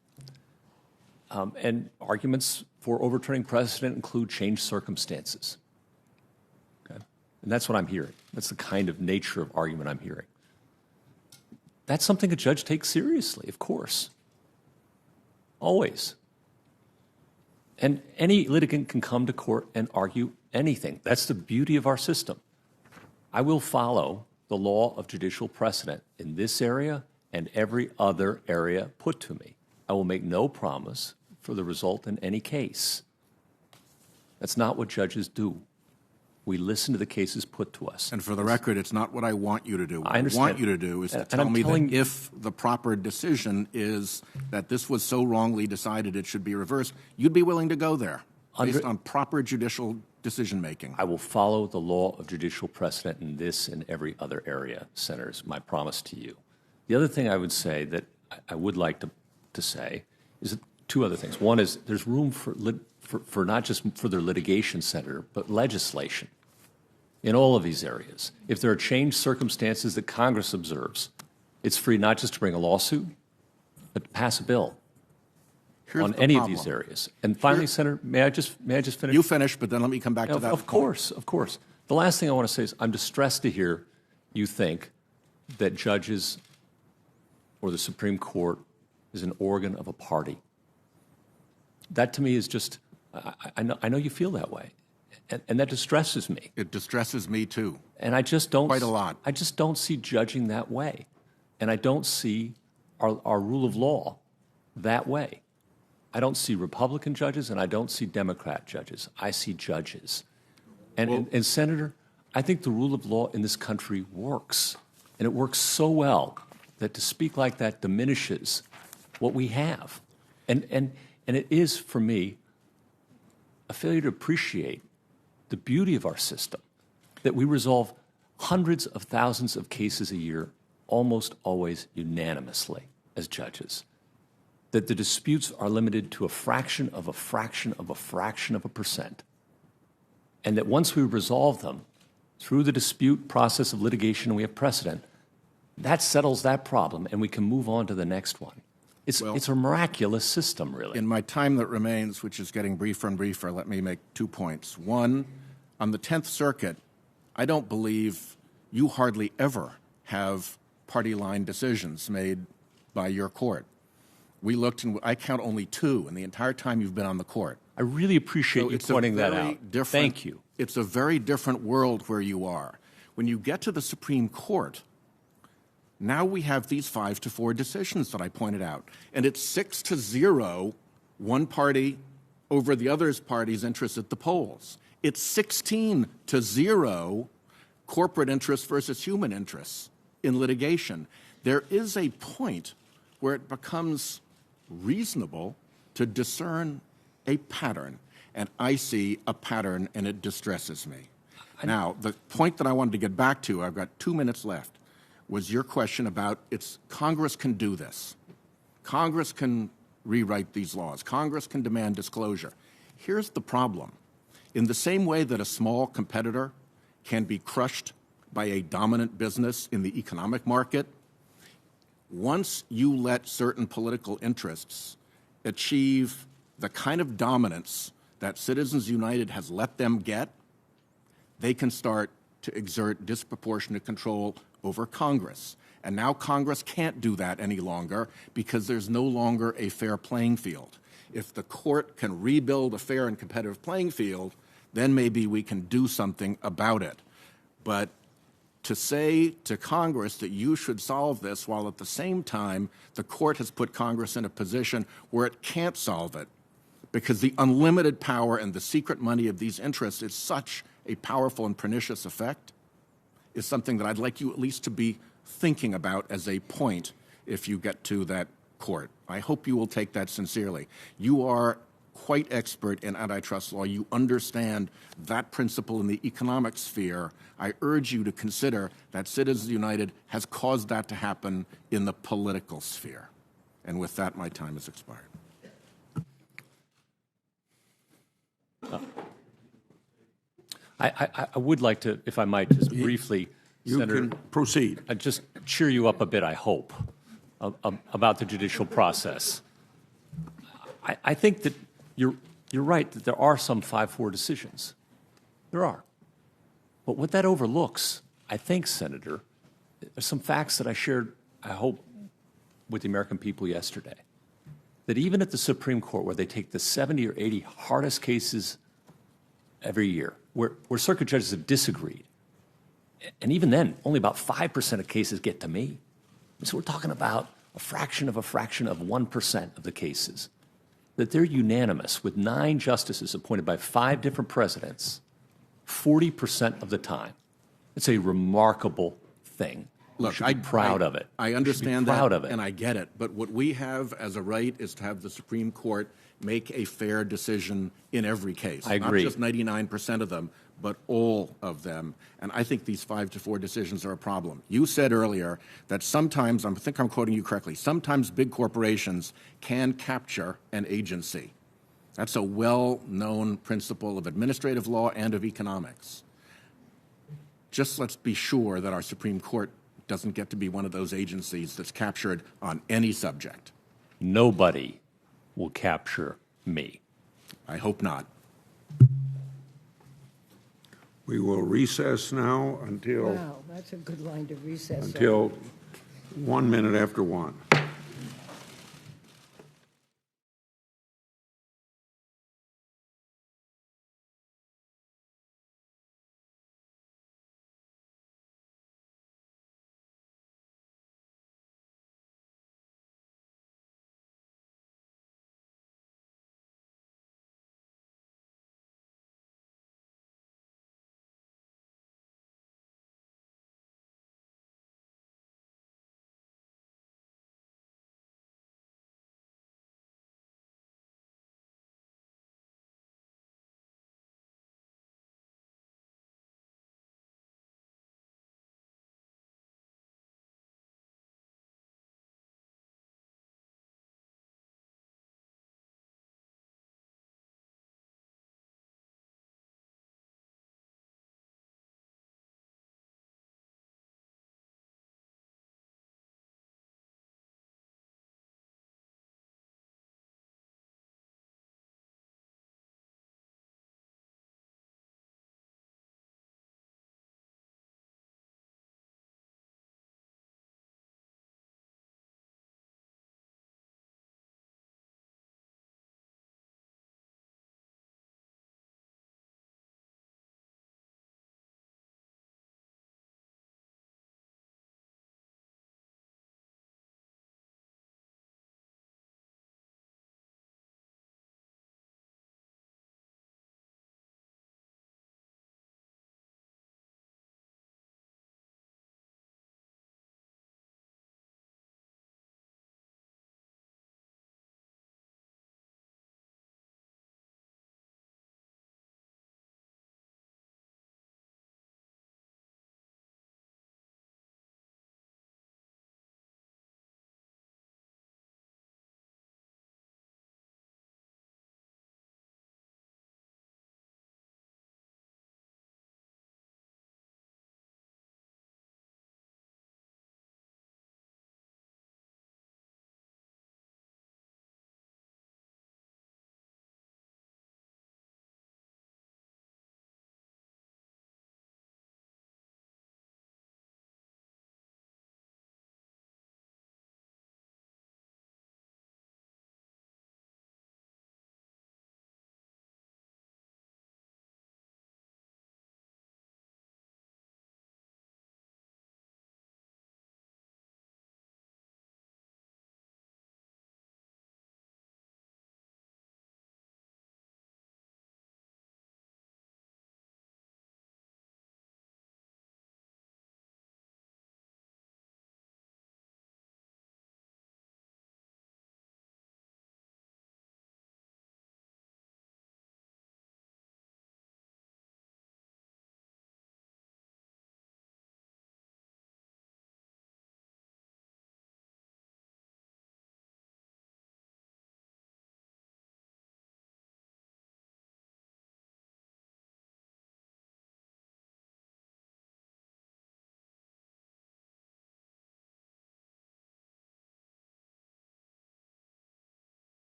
And arguments for overturning precedent include changed circumstances. Okay? And that's what I'm hearing. That's the kind of nature of argument I'm hearing. That's something a judge takes seriously, of course. Always. And any litigant can come to court and argue anything. That's the beauty of our system. I will follow the law of judicial precedent in this area and every other area put to me. I will make no promise for the result in any case. That's not what judges do. We listen to the cases put to us. And for the record, it's not what I want you to do. What I understand. I want you to do is to tell me that if the proper decision is that this was so wrongly decided it should be reversed, you'd be willing to go there based on proper judicial decision-making. I will follow the law of judicial precedent in this and every other area, Senators, my promise to you. The other thing I would say that I would like to say is two other things. One is there's room for not just further litigation, Senator, but legislation in all of these areas. If there are changed circumstances that Congress observes, it's free not just to bring a lawsuit, but to pass a bill on any of these areas. And finally, Senator, may I just finish? You finish, but then let me come back to that. Of course. The last thing I want to say is I'm distressed to hear you think that judges or the Supreme Court is an organ of a party. That to me is just, I know you feel that way, and that distresses me. It distresses me too. And I just don't. Quite a lot. I just don't see judging that way. And I don't see our rule of law that way. I don't see Republican judges and I don't see Democrat judges. I see judges. And Senator, I think the rule of law in this country works. And it works so well that to speak like that diminishes what we have. And it is, for me, a failure to appreciate the beauty of our system, that we resolve hundreds of thousands of cases a year, almost always unanimously as judges, that the disputes are limited to a fraction of a fraction of a fraction of a percent, and that once we resolve them through the dispute process of litigation and we have precedent, that settles that problem and we can move on to the next one. It's a miraculous system, really. In my time that remains, which is getting briefer and briefer, let me make 2 points. One, on the 10th Circuit, I don't believe you hardly ever have party line decisions made by your court. We looked, and I count only 2 in the entire time you've been on the court. I really appreciate you pointing that out. Thank you. It's a very different world where you are. When you get to the Supreme Court, now we have these 5-4 decisions that I pointed out, and it's 6-0, one party over the other party's interest at the polls. It's 16-0, corporate interests versus human interests in litigation. There is a point where it becomes reasonable to discern a pattern, and I see a pattern, and it distresses me. Now, the point that I wanted to get back to, I've got 2 minutes left, was your question about Congress can do this. Congress can rewrite these laws. Congress can demand disclosure. Here's the problem. In the same way that a small competitor can be crushed by a dominant business in the economic market, once you let certain political interests achieve the kind of dominance that Citizens United has let them get, they can start to exert disproportionate control over Congress. And now Congress can't do that any longer because there's no longer a fair playing field. If the court can rebuild a fair and competitive playing field, then maybe we can do something about it. But to say to Congress that you should solve this while at the same time the court has put Congress in a position where it can't solve it because the unlimited power and the secret money of these interests is such a powerful and pernicious effect, is something that I'd like you at least to be thinking about as a point if you get to that court. I hope you will take that sincerely. You are quite expert in antitrust law. You understand that principle in the economic sphere. I urge you to consider that Citizens United has caused that to happen in the political sphere. And with that, my time has expired. I would like to, if I might, just briefly, Senator, can proceed. Just cheer you up a bit, I hope, about the judicial process. I think that you're right that there are some 5-4 decisions. There are. But what that overlooks, I think, Senator, are some facts that I shared, I hope, with the American people yesterday. That even at the Supreme Court, where they take the 70 or 80 hardest cases every year, where circuit judges have disagreed, and even then, only about 5% of cases get to me. So we're talking about a fraction of 1% of the cases. That they're unanimous with 9 justices appointed by 5 different presidents 40% of the time. It's a remarkable thing Look, should be proud of it. I understand that, proud of it. and I get it. But what we have as a right is to have the Supreme Court make a fair decision in every case. I agree. Not just 99% of them, but all of them. And I think these 5-4 decisions are a problem. You said earlier that sometimes, I think I'm quoting you correctly, sometimes big corporations can capture an agency. That's a well-known principle of administrative law and of economics. Just let's be sure that our Supreme Court doesn't get to be one of those agencies that's captured on any subject. Nobody will capture me. I hope not. We will recess now Wow, that's a good line to recess. on. until 1 minute after 1.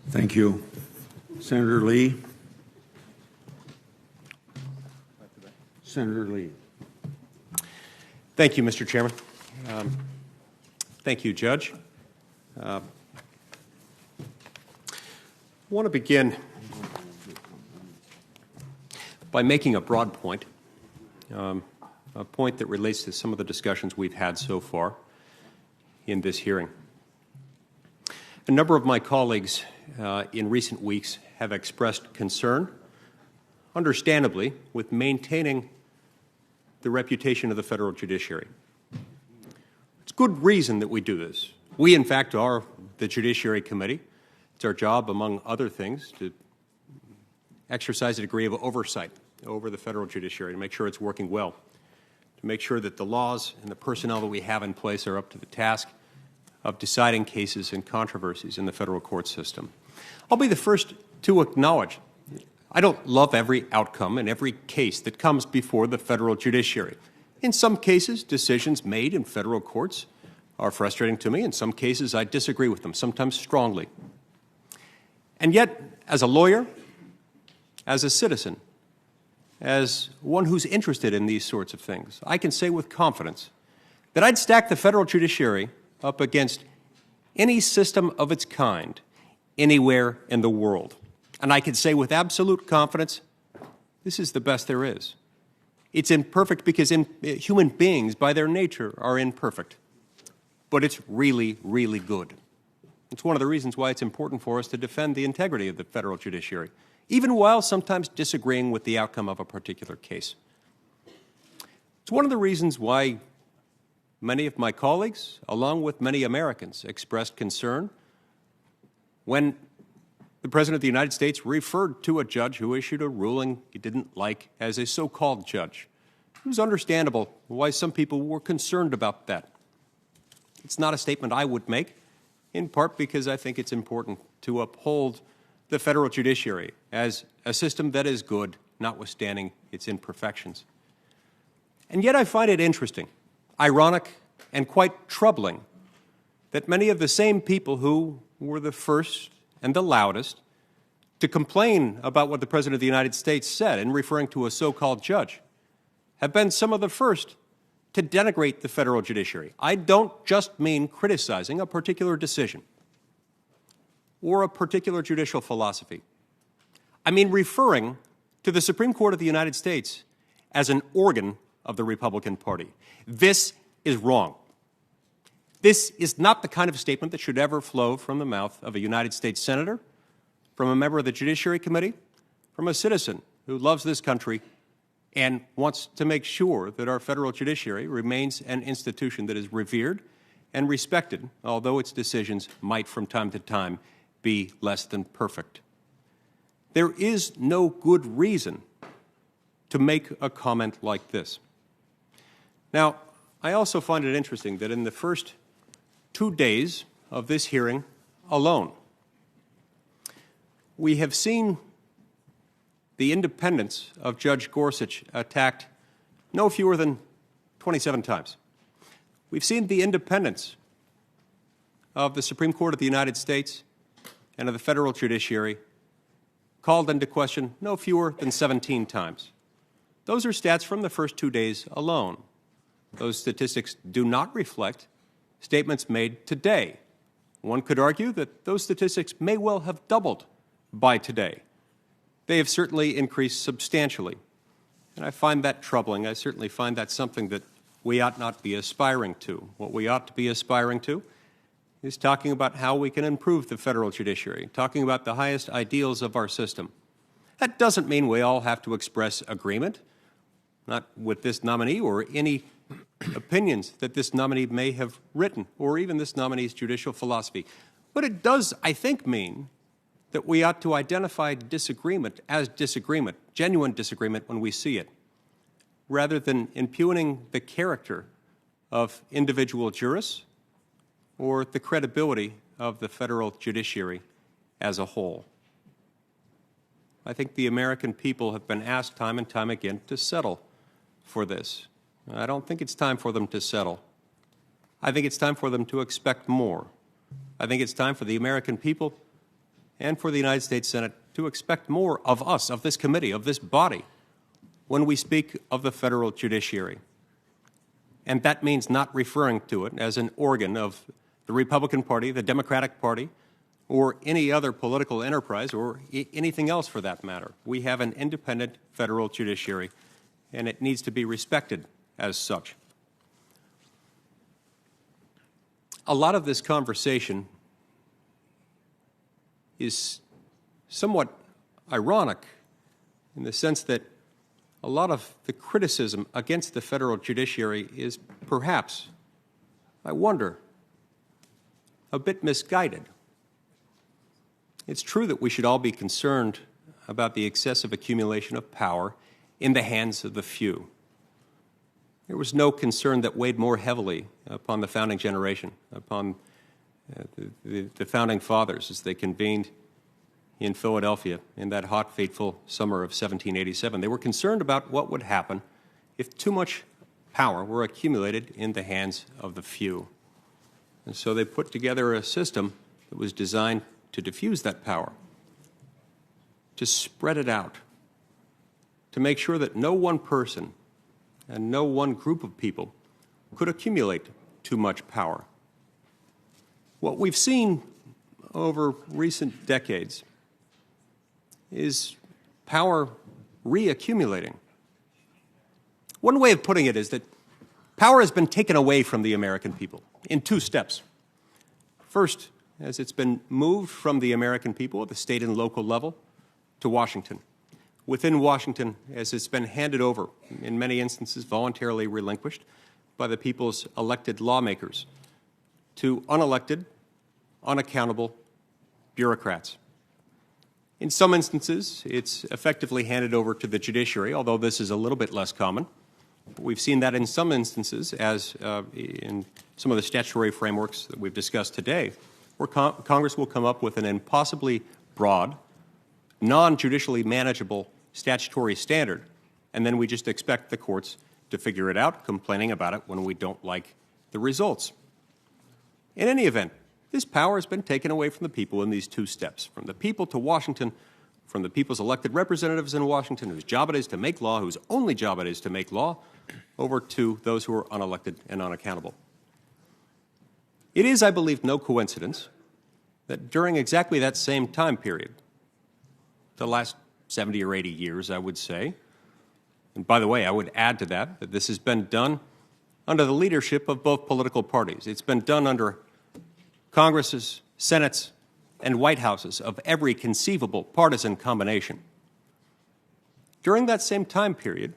Thank you. Senator Lee. Senator Lee. Thank you, Mr. Chairman. Thank you, Judge. I want to begin by making a broad point, a point that relates to some of the discussions we've had so far in this hearing. A number of my colleagues in recent weeks have expressed concern, understandably, with maintaining the reputation of the federal judiciary. It's good reason that we do this. We, in fact, are the Judiciary Committee. It's our job, among other things, to exercise a degree of oversight over the federal judiciary, to make sure it's working well, to make sure that the laws and the personnel that we have in place are up to the task of deciding cases and controversies in the federal court system. I'll be the first to acknowledge I don't love every outcome in every case that comes before the federal judiciary. In some cases, decisions made in federal courts are frustrating to me. In some cases, I disagree with them, sometimes strongly. And yet, as a lawyer, as a citizen, as one who's interested in these sorts of things, I can say with confidence that I'd stack the federal judiciary up against any system of its kind anywhere in the world. And I can say with absolute confidence, this is the best there is. It's imperfect because human beings, by their nature, are imperfect. But it's really, really good. It's one of the reasons why it's important for us to defend the integrity of the federal judiciary, even while sometimes disagreeing with the outcome of a particular case. It's one of the reasons why many of my colleagues, along with many Americans, expressed concern when the President of the United States referred to a judge who issued a ruling he didn't like as a so-called judge. It was understandable why some people were concerned about that. It's not a statement I would make, in part because I think it's important to uphold the federal judiciary as a system that is good, notwithstanding its imperfections. And yet I find it interesting, ironic, and quite troubling that many of the same people who were the first and the loudest to complain about what the President of the United States said in referring to a so-called judge have been some of the first to denigrate the federal judiciary. I don't just mean criticizing a particular decision or a particular judicial philosophy. I mean referring to the Supreme Court of the United States as an organ of the Republican Party. This is wrong. This is not the kind of statement that should ever flow from the mouth of a United States Senator, from a member of the Judiciary Committee, from a citizen who loves this country and wants to make sure that our federal judiciary remains an institution that is revered and respected, although its decisions might from time to time be less than perfect. There is no good reason to make a comment like this. Now, I also find it interesting that in the first 2 days of this hearing alone, we have seen the independence of Judge Gorsuch attacked no fewer than 27 times. We've seen the independence of the Supreme Court of the United States and of the federal judiciary called into question no fewer than 17 times. Those are stats from the first 2 days alone. Those statistics do not reflect statements made today. One could argue that those statistics may well have doubled by today. They have certainly increased substantially, and I find that troubling. I certainly find that something that we ought not be aspiring to. What we ought to be aspiring to is talking about how we can improve the federal judiciary, talking about the highest ideals of our system. That doesn't mean we all have to express agreement, not with this nominee or any opinions that this nominee may have written, or even this nominee's judicial philosophy. But it does, I think, mean that we ought to identify disagreement as disagreement, genuine disagreement when we see it, rather than impugning the character of individual jurists or the credibility of the federal judiciary as a whole. I think the American people have been asked time and time again to settle for this. I don't think it's time for them to settle. I think it's time for them to expect more. I think it's time for the American people and for the United States Senate to expect more of us, of this committee, of this body, when we speak of the federal judiciary. And that means not referring to it as an organ of the Republican Party, the Democratic Party, or any other political enterprise, or anything else for that matter. We have an independent federal judiciary, and it needs to be respected as such. A lot of this conversation is somewhat ironic in the sense that a lot of the criticism against the federal judiciary is perhaps, I wonder, a bit misguided. It's true that we should all be concerned about the excessive accumulation of power in the hands of the few. There was no concern that weighed more heavily upon the founding generation, upon the founding fathers as they convened in Philadelphia in that hot, fateful summer of 1787. They were concerned about what would happen if too much power were accumulated in the hands of the few. And so they put together a system that was designed to diffuse that power, to spread it out, to make sure that no one person and no one group of people could accumulate too much power. What we've seen over recent decades is power reaccumulating. One way of putting it is that power has been taken away from the American people in two steps. First, as it's been moved from the American people at the state and local level to Washington. Within Washington, as it's been handed over, in many instances voluntarily relinquished by the people's elected lawmakers to unelected, unaccountable bureaucrats. In some instances, it's effectively handed over to the judiciary, although this is a little bit less common. But we've seen that in some instances, as in some of the statutory frameworks that we've discussed today, where Congress will come up with an impossibly broad, non-judicially manageable statutory standard, and then we just expect the courts to figure it out, complaining about it when we don't like the results. In any event, this power has been taken away from the people in these two steps, from the people to Washington, from the people's elected representatives in Washington, whose job it is to make law, whose only job it is to make law, over to those who are unelected and unaccountable. It is, I believe, no coincidence that during exactly that same time period, the last 70 or 80 years, I would say, and by the way, I would add to that that this has been done under the leadership of both political parties. It's been done under Congresses, Senates, and White Houses of every conceivable partisan combination. During that same time period,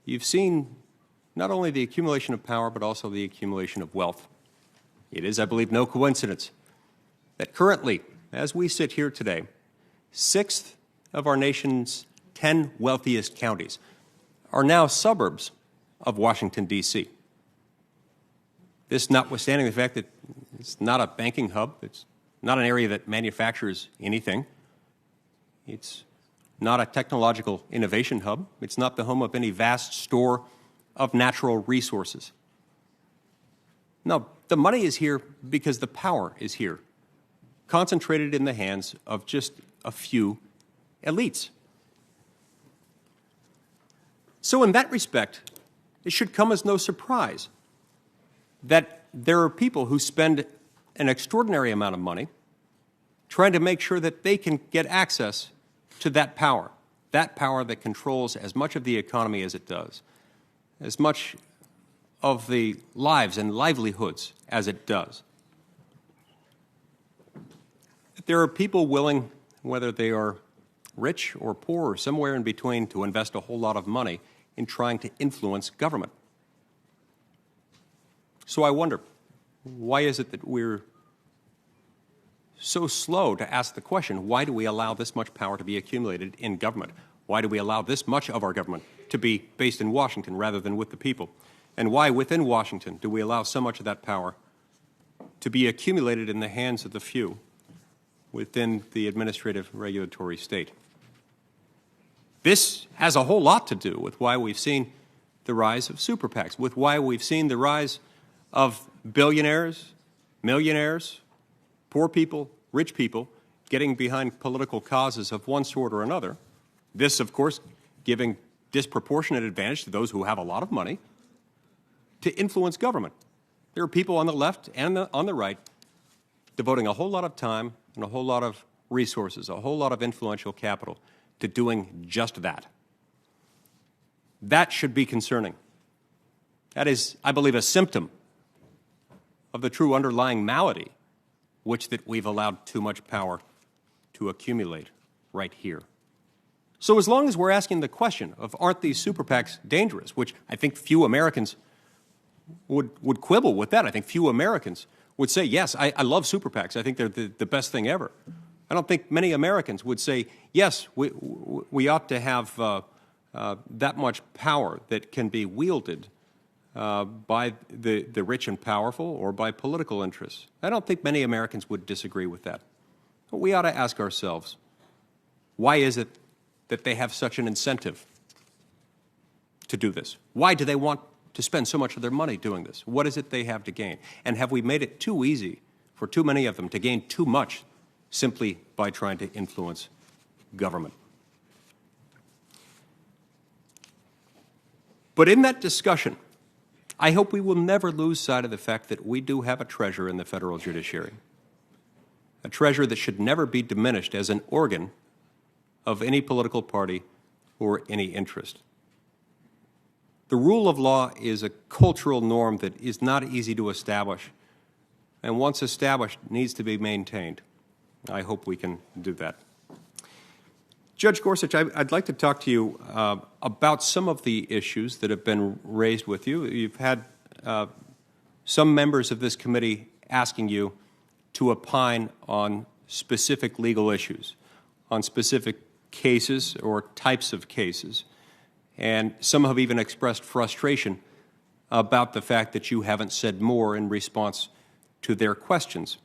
you've seen not only the accumulation of power, but also the accumulation of wealth. It is, I believe, no coincidence that currently, as we sit here today, 6 of our nation's 10 wealthiest counties are now suburbs of Washington, D.C. This notwithstanding the fact that it's not a banking hub, it's not an area that manufactures anything, it's not a technological innovation hub, it's not the home of any vast store of natural resources. No, the money is here because the power is here, concentrated in the hands of just a few elites. So in that respect, it should come as no surprise that there are people who spend an extraordinary amount of money trying to make sure that they can get access to that power that controls as much of the economy as it does, as much of the lives and livelihoods as it does. There are people willing, whether they are rich or poor or somewhere in between, to invest a whole lot of money in trying to influence government. So I wonder, why is it that we're so slow to ask the question, why do we allow this much power to be accumulated in government? Why do we allow this much of our government to be based in Washington rather than with the people? And why within Washington do we allow so much of that power to be accumulated in the hands of the few within the administrative regulatory state? This has a whole lot to do with why we've seen the rise of super PACs, with why we've seen the rise of billionaires, millionaires, poor people, rich people getting behind political causes of one sort or another. This, of course, giving disproportionate advantage to those who have a lot of money to influence government. There are people on the left and on the right devoting a whole lot of time and a whole lot of resources, a whole lot of influential capital to doing just that. That should be concerning. That is, I believe, a symptom of the true underlying malady, which that we've allowed too much power to accumulate right here. So as long as we're asking the question of aren't these super PACs dangerous, which I think few Americans would quibble with that. I think few Americans would say, yes, I love super PACs. I think they're the best thing ever. I don't think many Americans would say, yes, we ought to have that much power that can be wielded by the rich and powerful or by political interests. I don't think many Americans would disagree with that. But we ought to ask ourselves, why is it that they have such an incentive to do this? Why do they want to spend so much of their money doing this? What is it they have to gain? And have we made it too easy for too many of them to gain too much simply by trying to influence government? But in that discussion, I hope we will never lose sight of the fact that we do have a treasure in the federal judiciary, a treasure that should never be diminished as an organ of any political party or any interest. The rule of law is a cultural norm that is not easy to establish, and once established, needs to be maintained. I hope we can do that. Judge Gorsuch, I'd like to talk to you about some of the issues that have been raised with you. You've had some members of this committee asking you to opine on specific legal issues, on specific cases or types of cases. And some have even expressed frustration about the fact that you haven't said more in response to their questions.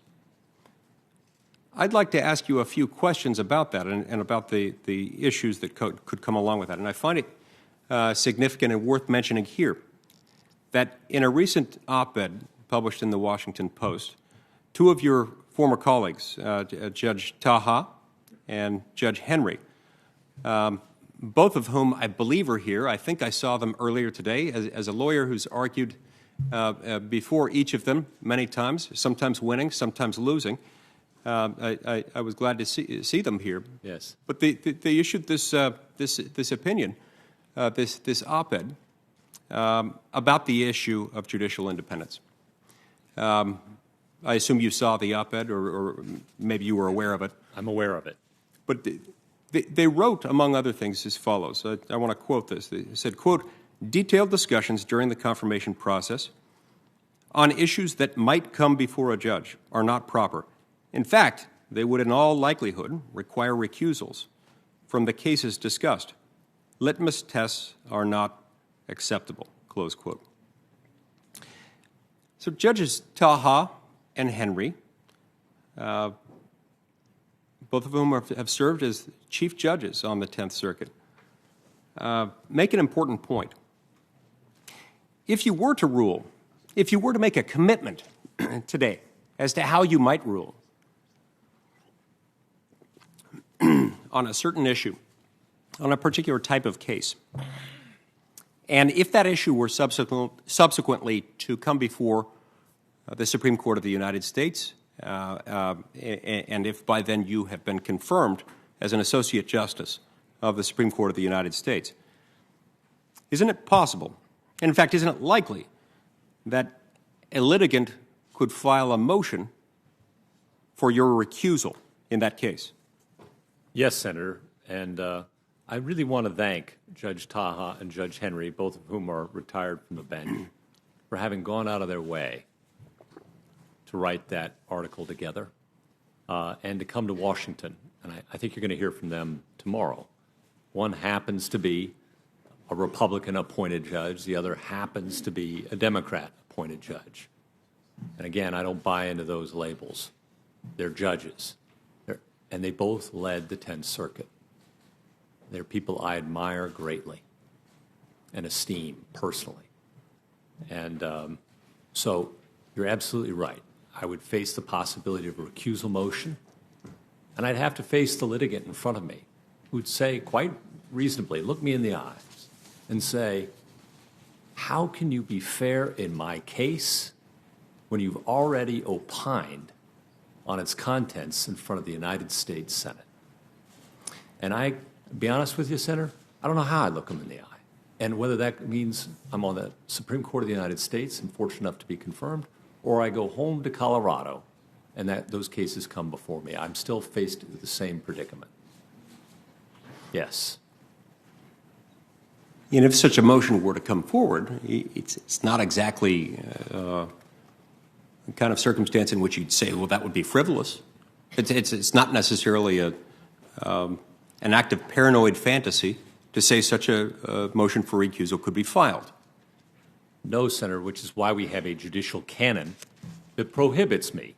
I'd like to ask you a few questions about that and about the issues that could come along with that. And I find it significant and worth mentioning here that in a recent op-ed published in the Washington Post, two of your former colleagues, Judge Taha and Judge Henry, both of whom I believe are here. I think I saw them earlier today as a lawyer who's argued before each of them many times, sometimes winning, sometimes losing. I was glad to see them here. Yes. But they issued this opinion, this op-ed about the issue of judicial independence. I assume you saw the op-ed, or maybe you were aware of it. I'm aware of it. But they wrote, among other things, as follows. I want to quote this. They said, quote, "Detailed discussions during the confirmation process on issues that might come before a judge are not proper. In fact, they would in all likelihood require recusals from the cases discussed. Litmus tests are not acceptable," close quote. So Judges Taha and Henry, both of whom have served as chief judges on the 10th Circuit, make an important point. If you were to rule, if you were to make a commitment today as to how you might rule on a certain issue, on a particular type of case, and if that issue were subsequently to come before the Supreme Court of the United States, and if by then you have been confirmed as an Associate Justice of the Supreme Court of the United States, isn't it possible, and in fact, isn't it likely, that a litigant could file a motion for your recusal in that case? Yes, Senator, and I really want to thank Judge Taha and Judge Henry, both of whom are retired from the bench, for having gone out of their way to write that article together and to come to Washington. And I think you're going to hear from them tomorrow. One happens to be a Republican-appointed judge. The other happens to be a Democrat-appointed judge. And again, I don't buy into those labels. They're judges. And they both led the 10th Circuit. They're people I admire greatly and esteem personally. And so you're absolutely right. I would face the possibility of a recusal motion And I'd have to face the litigant in front of me who'd say quite reasonably, look me in the eyes and say, how can you be fair in my case when you've already opined on its contents in front of the United States Senate? And I, to be honest with you, Senator, I don't know how I look them in the eye. And whether that means I'm on the Supreme Court of the United States and fortunate enough to be confirmed, or I go home to Colorado and those cases come before me, I'm still faced with the same predicament. Yes. And if such a motion were to come forward, it's not exactly the kind of circumstance in which you'd say, well, that would be frivolous. It's not necessarily an act of paranoid fantasy to say such a motion for recusal could be filed. No, Senator, which is why we have a judicial canon that prohibits me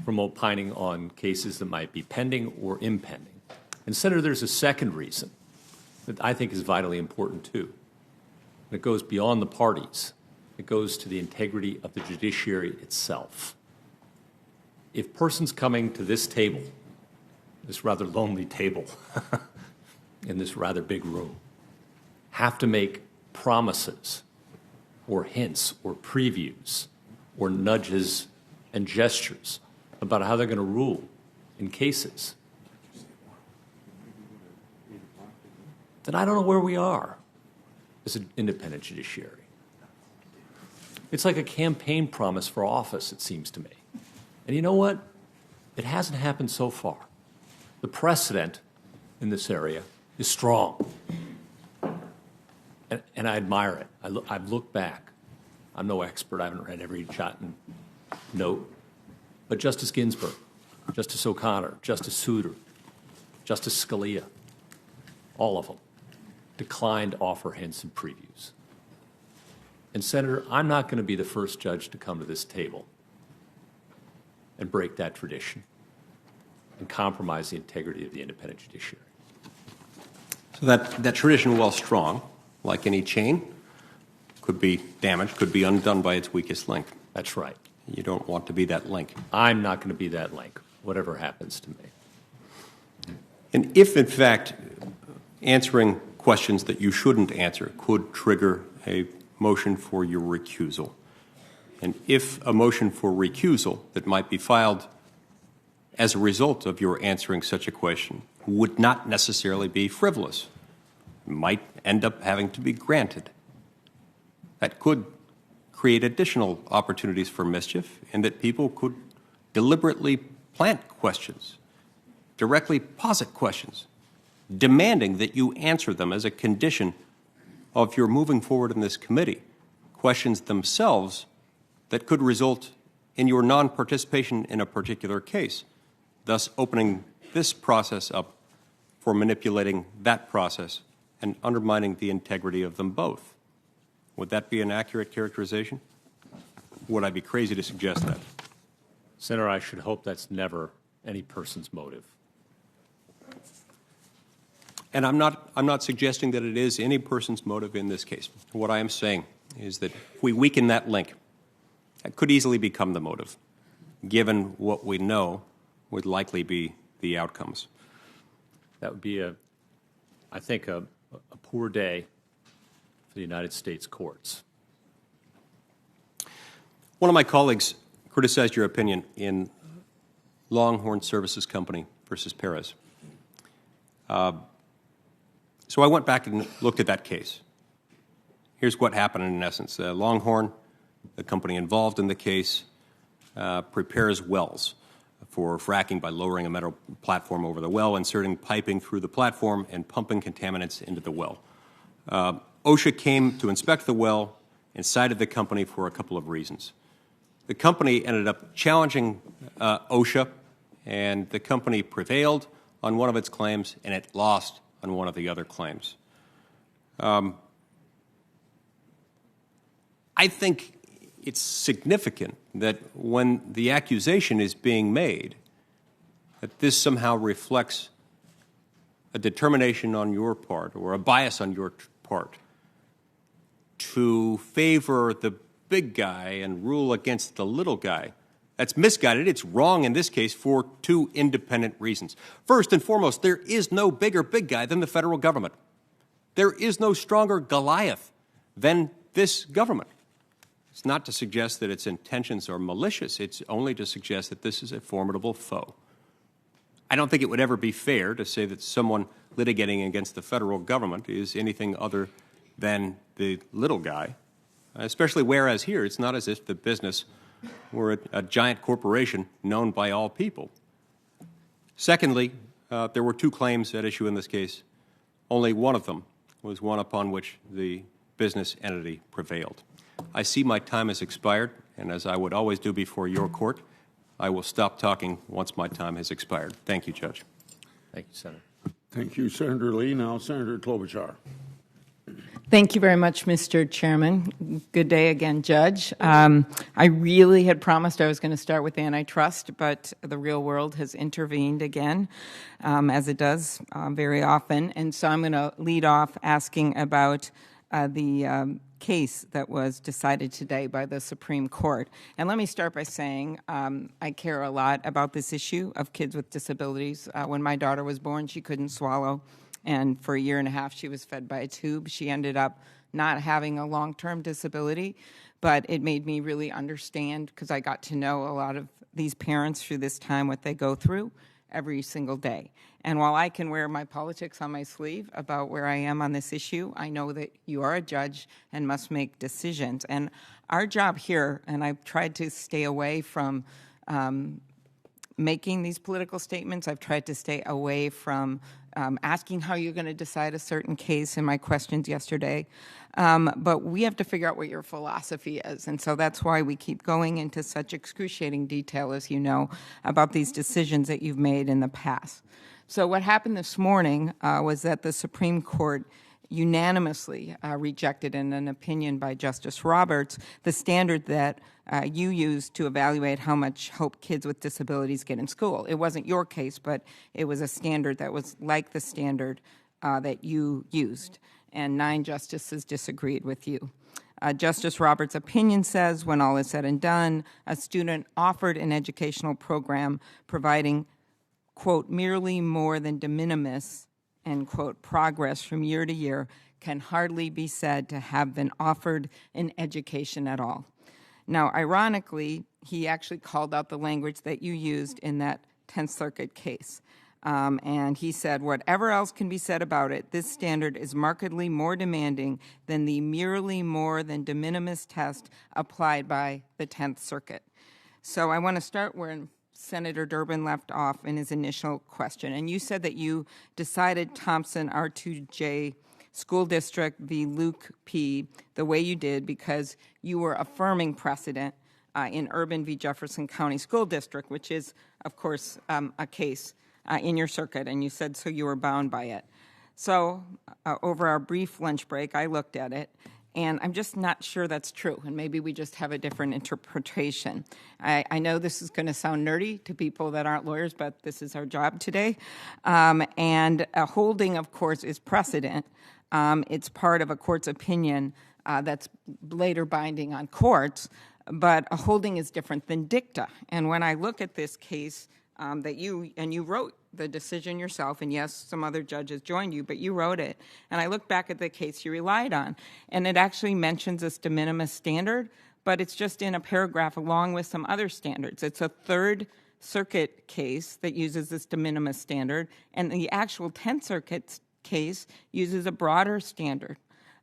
from opining on cases that might be pending or impending. And, Senator, there's a second reason that I think is vitally important, too. It goes beyond the parties. It goes to the integrity of the judiciary itself. If persons coming to this table, this rather lonely table, in this rather big room, have to make promises or hints or previews or nudges and gestures about how they're going to rule in cases, then I don't know where we are as an independent judiciary. It's like a campaign promise for office, it seems to me. And you know what? It hasn't happened so far. The precedent in this area is strong. And I admire it. I've looked back. I'm no expert. I haven't read every jot and note. But Justice Ginsburg, Justice O'Connor, Justice Souter, Justice Scalia, all of them declined to offer hints and previews. And, Senator, I'm not going to be the first judge to come to this table and break that tradition and compromise the integrity of the independent judiciary. So that tradition, while strong, like any chain, could be damaged, could be undone by its weakest link. That's right. You don't want to be that link. I'm not going to be that link, whatever happens to me. And if, in fact, answering questions that you shouldn't answer could trigger a motion for your recusal, and if a motion for recusal that might be filed as a result of your answering such a question would not necessarily be frivolous, might end up having to be granted, that could create additional opportunities for mischief, and that people could deliberately plant questions, directly posit questions, demanding that you answer them as a condition of your moving forward in this committee, questions themselves that could result in your non-participation in a particular case, thus opening this process up for manipulating that process and undermining the integrity of them both. Would that be an accurate characterization? Would I be crazy to suggest that? Senator, I should hope that's never any person's motive. And I'm not suggesting that it is any person's motive in this case. What I am saying is that if we weaken that link, that could easily become the motive, given what we know would likely be the outcomes. That would be, I think, a poor day for the United States courts. One of my colleagues criticized your opinion in Longhorn Services Company versus Perez. So I went back and looked at that case. Here's what happened in essence. Longhorn, the company involved in the case, prepares wells for fracking by lowering a metal platform over the well, inserting piping through the platform, and pumping contaminants into the well. OSHA came to inspect the well and cited the company for a couple of reasons. The company ended up challenging OSHA, and the company prevailed on one of its claims, and it lost on one of the other claims. I think it's significant that when the accusation is being made, that this somehow reflects a determination on your part or a bias on your part to favor the big guy and rule against the little guy That's misguided. It's wrong in this case for two independent reasons. First and foremost, there is no bigger big guy than the federal government. There is no stronger Goliath than this government. It's not to suggest that its intentions are malicious. It's only to suggest that this is a formidable foe. I don't think it would ever be fair to say that someone litigating against the federal government is anything other than the little guy, especially whereas here it's not as if the business were a giant corporation known by all people. Secondly, there were two claims at issue in this case. Only one of them was one upon which the business entity prevailed. I see my time has expired, and as I would always do before your court, I will stop talking once my time has expired. Thank you, Judge. Thank you, Senator. Thank you, Senator Lee. Now, Senator Klobuchar. Thank you very much, Mr. Chairman. Good day again, Judge. I really had promised I was going to start with antitrust, but the real world has intervened again, as it does very often. And so I'm going to lead off asking about the case that was decided today by the Supreme Court. And let me start by saying I care a lot about this issue of kids with disabilities. When my daughter was born, she couldn't swallow. And for a year and a half, she was fed by a tube. She ended up not having a long-term disability, but it made me really understand, because I got to know a lot of these parents through this time, what they go through every single day. And while I can wear my politics on my sleeve about where I am on this issue, I know that you are a judge and must make decisions. And our job here, and I've tried to stay away from making these political statements. I've tried to stay away from asking how you're going to decide a certain case in my questions yesterday. But we have to figure out what your philosophy is. And so that's why we keep going into such excruciating detail, as you know, about these decisions that you've made in the past. So what happened this morning was that the Supreme Court unanimously rejected in an opinion by Justice Roberts the standard that you use to evaluate how much hope kids with disabilities get in school. It wasn't your case, but it was a standard that was like the standard that you used, and 9 justices disagreed with you. Justice Roberts' opinion says, when all is said and done, a student offered an educational program providing, quote, merely more than de minimis, end quote, progress from year to year can hardly be said to have been offered an education at all. Now, ironically, he actually called out the language that you used in that 10th Circuit case. And he said, whatever else can be said about it, this standard is markedly more demanding than the merely more than de minimis test applied by the 10th Circuit. So I want to start where Senator Durbin left off in his initial question. And you said that you decided Thompson R2J School District v. Luke P. the way you did because you were affirming precedent in Urban v. Jefferson County School District, which is, of course, a case in your circuit, and you said so you were bound by it. So over our brief lunch break, I looked at it, and I'm just not sure that's true, and maybe we just have a different interpretation. I know this is going to sound nerdy to people that aren't lawyers, but this is our job today. And a holding, of course, is precedent. It's part of a court's opinion that's later binding on courts, but a holding is different than dicta. And when I look at this case that you wrote the decision yourself, and yes, some other judges joined you, but you wrote it. And I look back at the case you relied on, and it actually mentions this de minimis standard, but it's just in a paragraph along with some other standards. It's a Third Circuit case that uses this de minimis standard, and the actual 10th Circuit case uses a broader standard.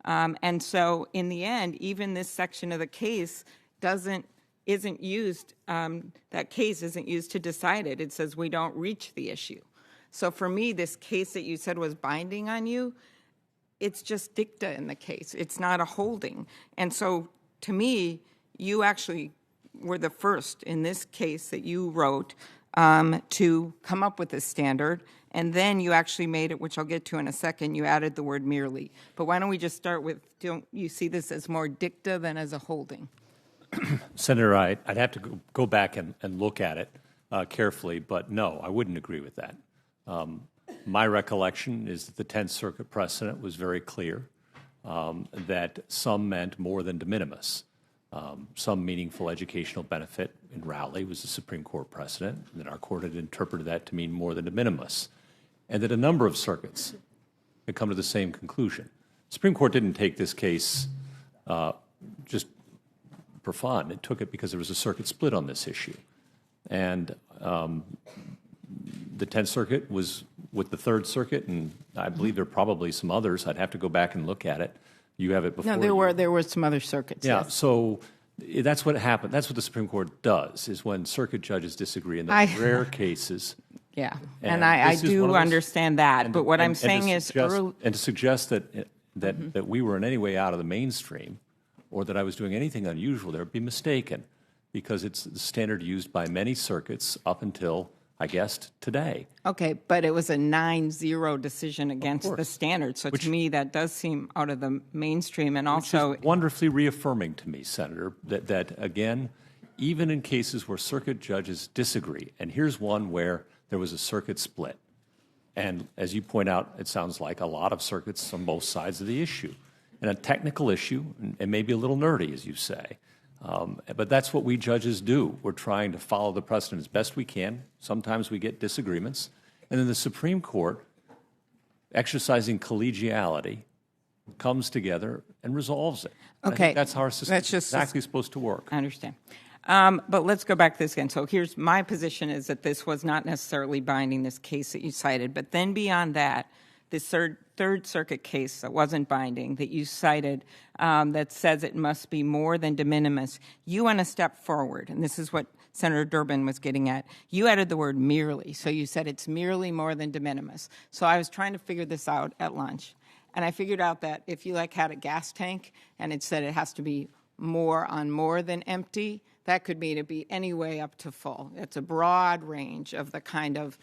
And so in the end, even this section of the case isn't used, that case isn't used to decide it. It says we don't reach the issue. So for me, this case that you said was binding on you, it's just dicta in the case. It's not a holding. And so to me, you actually were the first in this case that you wrote to come up with this standard. And then you actually made it, which I'll get to in a second, you added the word merely. But why don't we just start with, don't you see this as more dicta than as a holding? Senator, I'd have to go back and look at it carefully, but no, I wouldn't agree with that. My recollection is that the 10th Circuit precedent was very clear that some meant more than de minimis. some meaningful educational benefit in Rowley was the Supreme Court precedent, and that our court had interpreted that to mean more than de minimis, and that a number of circuits had come to the same conclusion. The Supreme Court didn't take this case just for fun. It took it because there was a circuit split on this issue. And the 10th Circuit was with the 3rd Circuit, and I believe there are probably some others. I'd have to go back and look at it. You have it before. No, there were some other circuits. Yeah, yes. so that's what happened. That's what the Supreme Court does, is when circuit judges disagree in the rare cases. Yeah, And I this is do one of those- understand that. But what I'm saying to is, suggest, and to suggest that we were in any way out of the mainstream, or that I was doing anything unusual there, would be mistaken, because it's the standard used by many circuits up until, I guess, today. okay, but it was a 9-0 decision against the course. standard. So to me, that does seem out of the mainstream, and also Which is wonderfully reaffirming to me, Senator, that again, even in cases where circuit judges disagree, and here's one where there was a circuit split, and as you point out, it sounds like a lot of circuits on both sides of the issue, and a technical issue, and maybe a little nerdy, as you say. But that's what we judges do. We're trying to follow the precedent as best we can. Sometimes we get disagreements. And then the Supreme Court, exercising collegiality, comes together and resolves it. And I Okay, think that's how our system that's is just- exactly supposed to work. I understand. But let's go back to this again. So here's my position, is that this was not necessarily binding, this case that you cited. But then beyond that, this third Circuit case that wasn't binding, that you cited, that says it must be more than de minimis, you went a step forward, and this is what Senator Durbin was getting at. You added the word merely, so you said it's merely more than de minimis. So I was trying to figure this out at lunch, and I figured out that if you had a gas tank and it said it has to be more than empty, that could mean it be any way up to full. It's a broad range of the kind of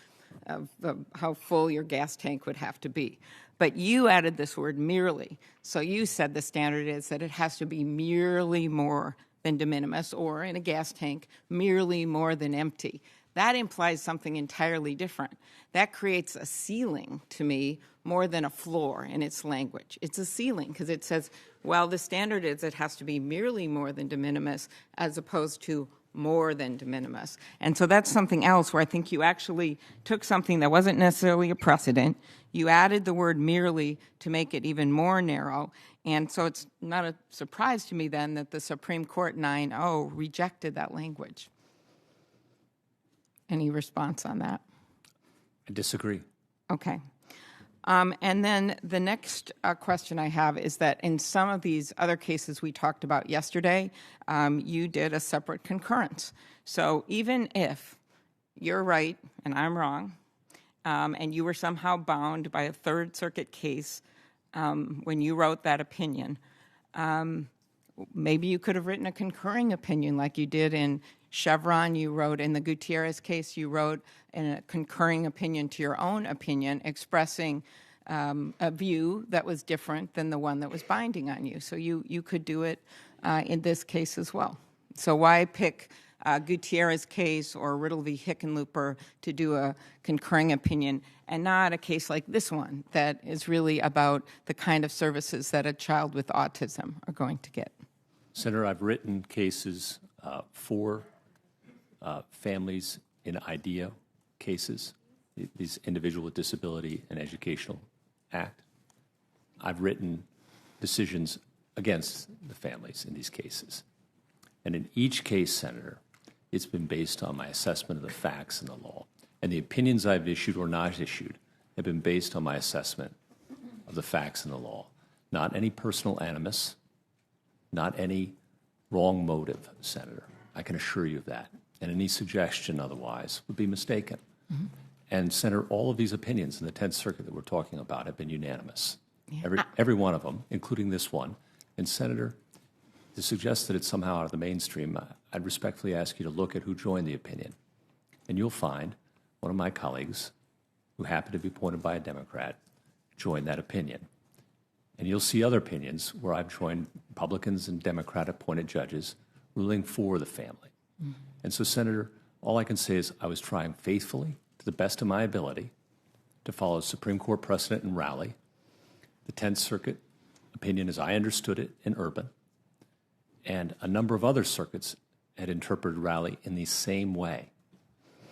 how full your gas tank would have to be. But you added this word merely. So you said the standard is that it has to be merely more than de minimis, or in a gas tank, merely more than empty. That implies something entirely different. That creates a ceiling, to me, more than a floor in its language. It's a ceiling because it says, well, the standard is it has to be merely more than de minimis as opposed to more than de minimis. And so that's something else where I think you actually took something that wasn't necessarily a precedent. You added the word merely to make it even more narrow. And so it's not a surprise to me then that the Supreme Court 9-0 rejected that language. Any response on that? I disagree. Okay. And then the next question I have is that in some of these other cases we talked about yesterday, you did a separate concurrence. So even if you're right and I'm wrong, and you were somehow bound by a Third Circuit case when you wrote that opinion, maybe you could have written a concurring opinion like you did in Chevron. You wrote in the Gutierrez case, you wrote in a concurring opinion to your own opinion, expressing a view that was different than the one that was binding on you. So you could do it in this case as well. So why pick Gutierrez case or Riddle v. Hickenlooper to do a concurring opinion and not a case like this one that is really about the kind of services that a child with autism are going to get? Senator, I've written cases for families in IDEA cases, these Individual with Disability and Educational Act. I've written decisions against the families in these cases. And in each case, Senator, it's been based on my assessment of the facts and the law. And the opinions I've issued or not issued have been based on my assessment of the facts and the law. Not any personal animus, not any wrong motive, Senator. I can assure you of that. And any suggestion otherwise would be mistaken. Mm-hmm. And, Senator, all of these opinions in the 10th Circuit that we're talking about have been unanimous. Yeah. Every one of them, including this one. And, Senator, to suggest that it's somehow out of the mainstream, I'd respectfully ask you to look at who joined the opinion. And you'll find one of my colleagues, who happened to be appointed by a Democrat, joined that opinion. And you'll see other opinions where I've joined Republicans and Democrat-appointed judges ruling for the family. Mm-hmm. And so, Senator, all I can say is I was trying faithfully, to the best of my ability, to follow Supreme Court precedent in Rowley, the 10th Circuit opinion as I understood it in Urban, And a number of other circuits had interpreted Rowley in the same way.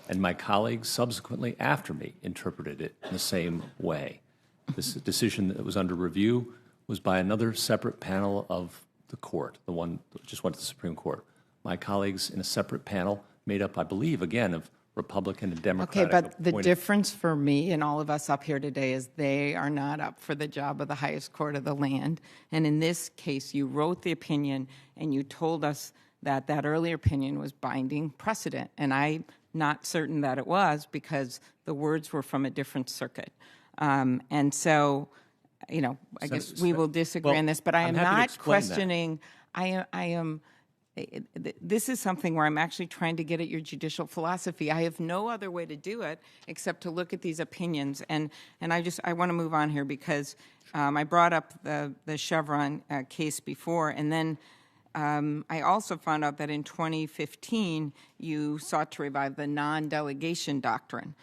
And my colleagues subsequently after me interpreted it in the same way. This decision that was under review was by another separate panel of the court, the one that just went to the Supreme Court. My colleagues in a separate panel made up, I believe, again, of Republican and Democratic. Okay, but the difference for me and all of us up here today is they are not up for the job of the highest court of the land. And in this case, you wrote the opinion and you told us that that earlier opinion was binding precedent. And I'm not certain that it was because the words were from a different circuit. And so, you know, I guess we will disagree on this, but I am not questioning. I am. This is something where I'm actually trying to get at your judicial philosophy. I have no other way to do it except to look at these opinions. And I want to move on here because I brought up the Chevron case before, and then I also found out that in 2015 you sought to revive the non-delegation doctrine,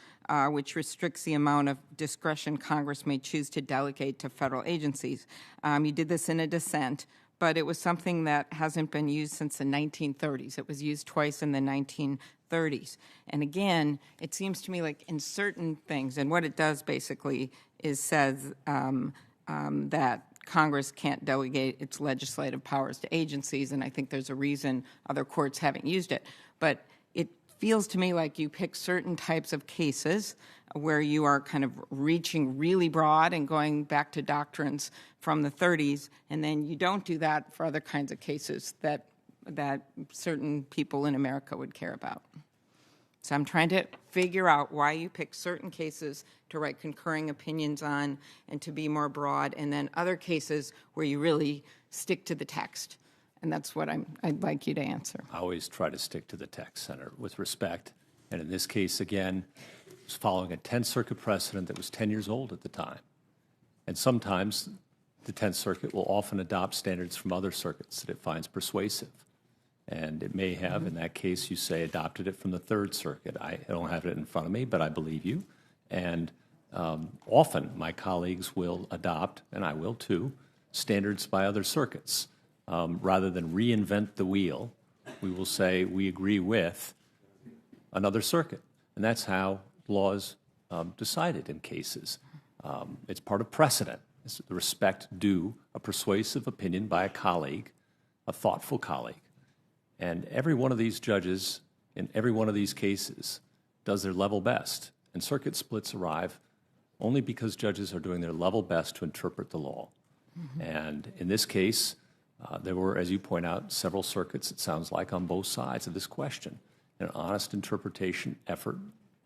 which restricts the amount of discretion Congress may choose to delegate to federal agencies. You did this in a dissent, but it was something that hasn't been used since the 1930s. It was used twice in the 1930s. And again, it seems to me like in certain things, and what it does basically is says that Congress can't delegate its legislative powers to agencies, and I think there's a reason other courts haven't used it. But it feels to me like you pick certain types of cases where you are kind of reaching really broad and going back to doctrines from the 30s, and then you don't do that for other kinds of cases that certain people in America would care about. So I'm trying to figure out why you pick certain cases to write concurring opinions on and to be more broad, and then other cases where you really stick to the text. And that's what I'd like you to answer. I always try to stick to the text, Senator, with respect. And in this case, again, it was following a 10th Circuit precedent that was 10 years old at the time. And sometimes the 10th Circuit will often adopt standards from other circuits that it finds persuasive. And it may have, in that case, you say, adopted it from the Third Circuit. I don't have it in front of me, but I believe you. And often my colleagues will adopt, and I will too, standards by other circuits. Rather than reinvent the wheel, we will say we agree with another circuit. And that's how law is decided in cases. It's part of precedent. It's the respect due a persuasive opinion by a colleague, a thoughtful colleague. And every one of these judges in every one of these cases does their level best. And circuit splits arrive only because judges are doing their level best to interpret the law. Mm-hmm. And in this case, there were, as you point out, several circuits, it sounds like, on both sides of this question. An honest interpretation effort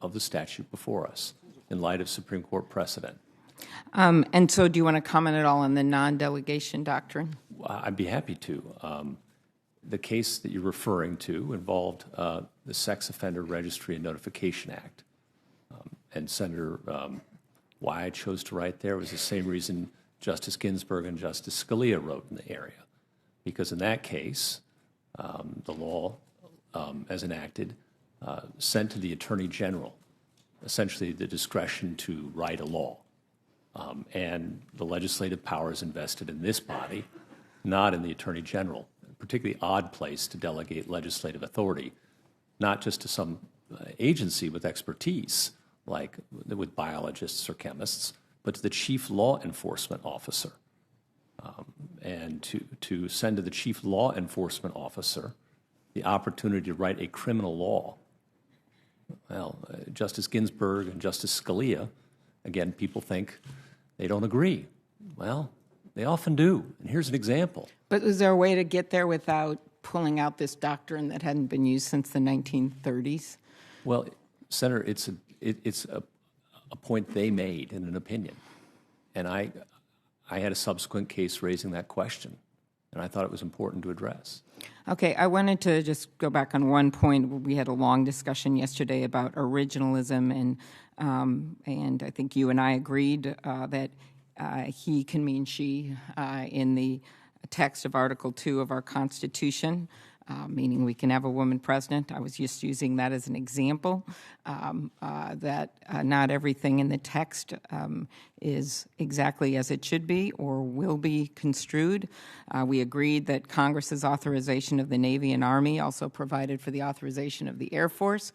of the statute before us in light of Supreme Court precedent. And so do you want to comment at all on the non-delegation doctrine? I'd be happy to. The case that you're referring to involved the Sex Offender Registry and Notification Act. And Senator, why I chose to write there was the same reason Justice Ginsburg and Justice Scalia wrote in the area. Because in that case, the law, as enacted, sent to the Attorney General essentially the discretion to write a law. And the legislative powers invested in this body, not in the Attorney General. A particularly odd place to delegate legislative authority, not just to some agency with expertise, like with biologists or chemists, but to the chief law enforcement officer. And to send to the chief law enforcement officer the opportunity to write a criminal law. Well, Justice Ginsburg and Justice Scalia, again, people think they don't agree. Well, they often do. And here's an example. But is there a way to get there without pulling out this doctrine that hadn't been used since the 1930s? Well, Senator, it's a point they made in an opinion. And I had a subsequent case raising that question, and I thought it was important to address. Okay, I wanted to just go back on one point. We had a long discussion yesterday about originalism, and I think you and I agreed that he can mean she in the text of Article 2 of our Constitution. meaning we can have a woman president. I was just using that as an example, that not everything in the text is exactly as it should be or will be construed. We agreed that Congress's authorization of the Navy and Army also provided for the authorization of the Air Force.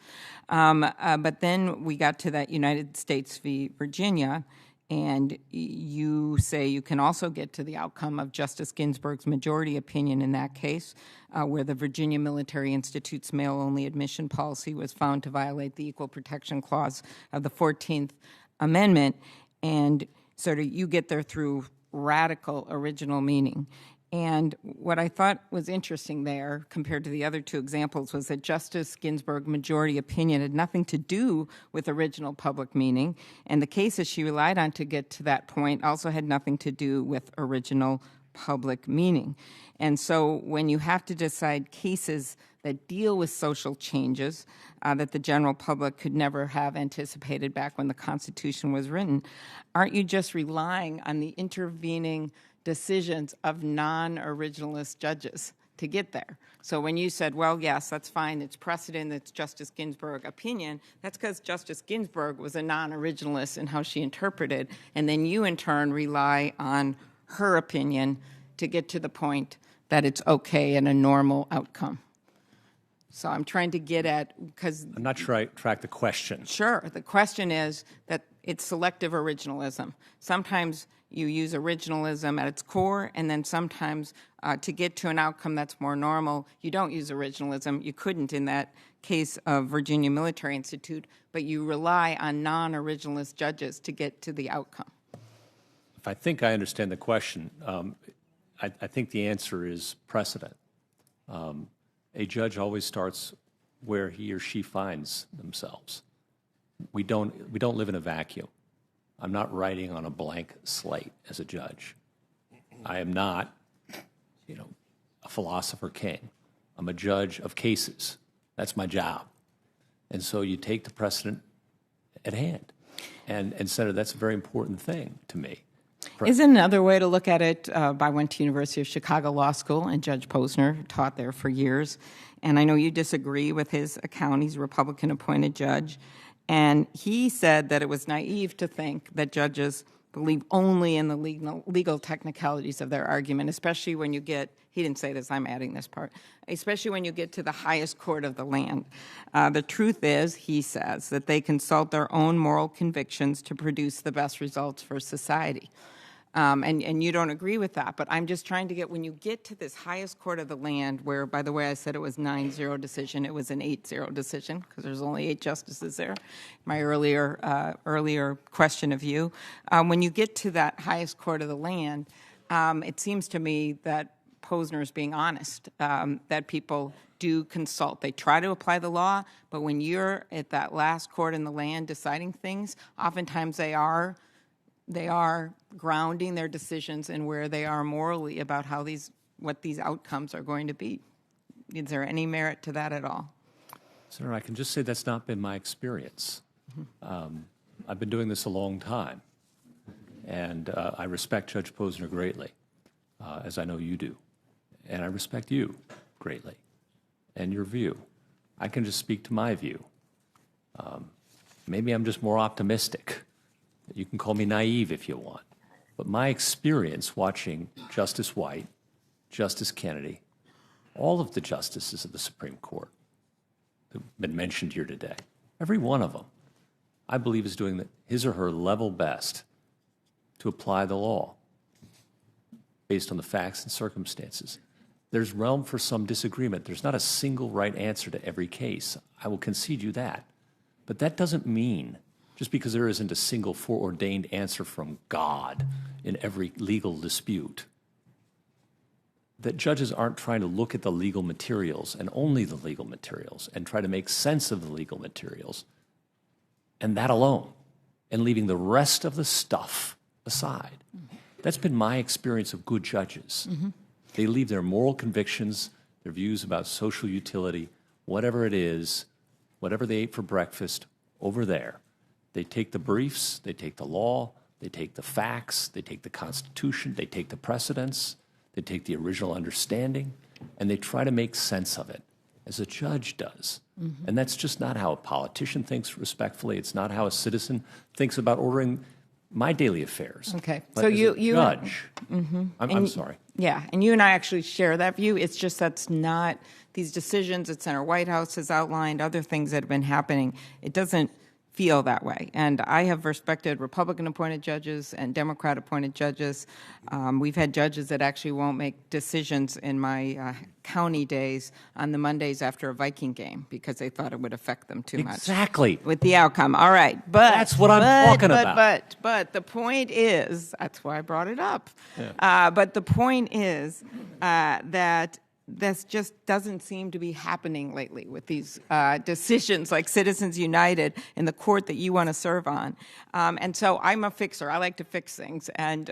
But then we got to that United States v. Virginia, and you say you can also get to the outcome of Justice Ginsburg's majority opinion in that case, where the Virginia Military Institute's male-only admission policy was found to violate the Equal Protection Clause of the 14th Amendment, and sort of you get there through radical original meaning. And what I thought was interesting there, compared to the other two examples, was that Justice Ginsburg's majority opinion had nothing to do with original public meaning, and the cases she relied on to get to that point also had nothing to do with original public meaning. And so when you have to decide cases that deal with social changes that the general public could never have anticipated back when the Constitution was written, aren't you just relying on the intervening decisions of non-originalist judges to get there? So when you said, well, yes, that's fine, it's precedent, it's Justice Ginsburg's opinion, that's because Justice Ginsburg was a non-originalist in how she interpreted, and then you in turn rely on her opinion to get to the point that it's okay and a normal outcome. So I'm trying to get at, because I'm not sure I track the question. Sure. The question is that it's selective originalism. Sometimes you use originalism at its core, and then sometimes to get to an outcome that's more normal, you don't use originalism. You couldn't in that case of Virginia Military Institute, but you rely on non-originalist judges to get to the outcome. If I think I understand the question, I think the answer is precedent. A judge always starts where he or she finds themselves. We don't live in a vacuum. I'm not writing on a blank slate as a judge. I am not, a philosopher king. I'm a judge of cases. That's my job. And so you take the precedent at hand. And Senator, that's a very important thing to me. Isn't another way to look at it, I went to University of Chicago Law School, and Judge Posner taught there for years. And I know you disagree with his account. He's a Republican-appointed judge. And he said that it was naive to think that judges believe only in the legal technicalities of their argument, especially when you get, he didn't say this, I'm adding this part, especially when you get to the highest court of the land. The truth is, he says, that they consult their own moral convictions to produce the best results for society. And you don't agree with that, but I'm just trying to get, when you get to this highest court of the land, where, by the way, I said it was 9-0 decision, it was an 8-0 decision, because there's only 8 justices there, my earlier question of you. When you get to that highest court of the land, it seems to me that Posner is being honest, that people do consult. They try to apply the law, but when you're at that last court in the land deciding things, oftentimes they are grounding their decisions in where they are morally about how what these outcomes are going to be. Is there any merit to that at all? Senator, I can just say that's not been my experience. I've been doing this a long time, and I respect Judge Posner greatly, as I know you do, and I respect you greatly and your view. I can just speak to my view. Maybe I'm just more optimistic. You can call me naive if you want. But my experience watching Justice White, Justice Kennedy, all of the justices of the Supreme Court that have been mentioned here today, every one of them, I believe is doing his or her level best to apply the law based on the facts and circumstances. There's realm for some disagreement. There's not a single right answer to every case. I will concede you that. But that doesn't mean, just because there isn't a single foreordained answer from God in every legal dispute, that judges aren't trying to look at the legal materials and only the legal materials and try to make sense of the legal materials and that alone, and leaving the rest of the stuff aside. That's been my experience of good judges. They leave their moral convictions, their views about social utility, whatever it is, whatever they ate for breakfast, over there. They take the briefs, they take the law, they take the facts, they take the Constitution, they take the precedents, they take the original understanding, and they try to make sense of it, as a judge does. Mm-hmm. And that's just not how a politician thinks respectfully. It's not how a citizen thinks about ordering my daily affairs. Okay. But So as you a judge, mm-hmm. I'm sorry. Yeah, and you and I actually share that view. It's just that's not these decisions that Senator Whitehouse has outlined, other things that have been happening. It doesn't feel that way. And I have respected Republican-appointed judges and Democrat-appointed judges. We've had judges that actually won't make decisions in my county days on the Mondays after a Viking game because they thought it would affect them too much. Exactly. With the outcome. All right. But that's what I'm talking about. But the point is, that's why I brought it up. Yeah. But the point is that this just doesn't seem to be happening lately with these decisions like Citizens United in the court that you want to serve on. And so I'm a fixer. I like to fix things. And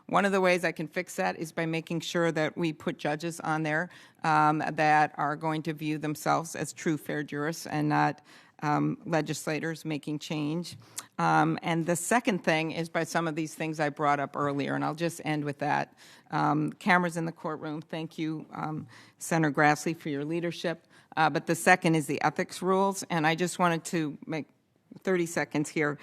one of the ways I can fix that is by making sure that we put judges on there that are going to view themselves as true fair jurists and not legislators making change. And the second thing is by some of these things I brought up earlier, and I'll just end with that. Cameras in the courtroom. Thank you, Senator Grassley, for your leadership. But the second is the ethics rules, and I just wanted to make 30 seconds here.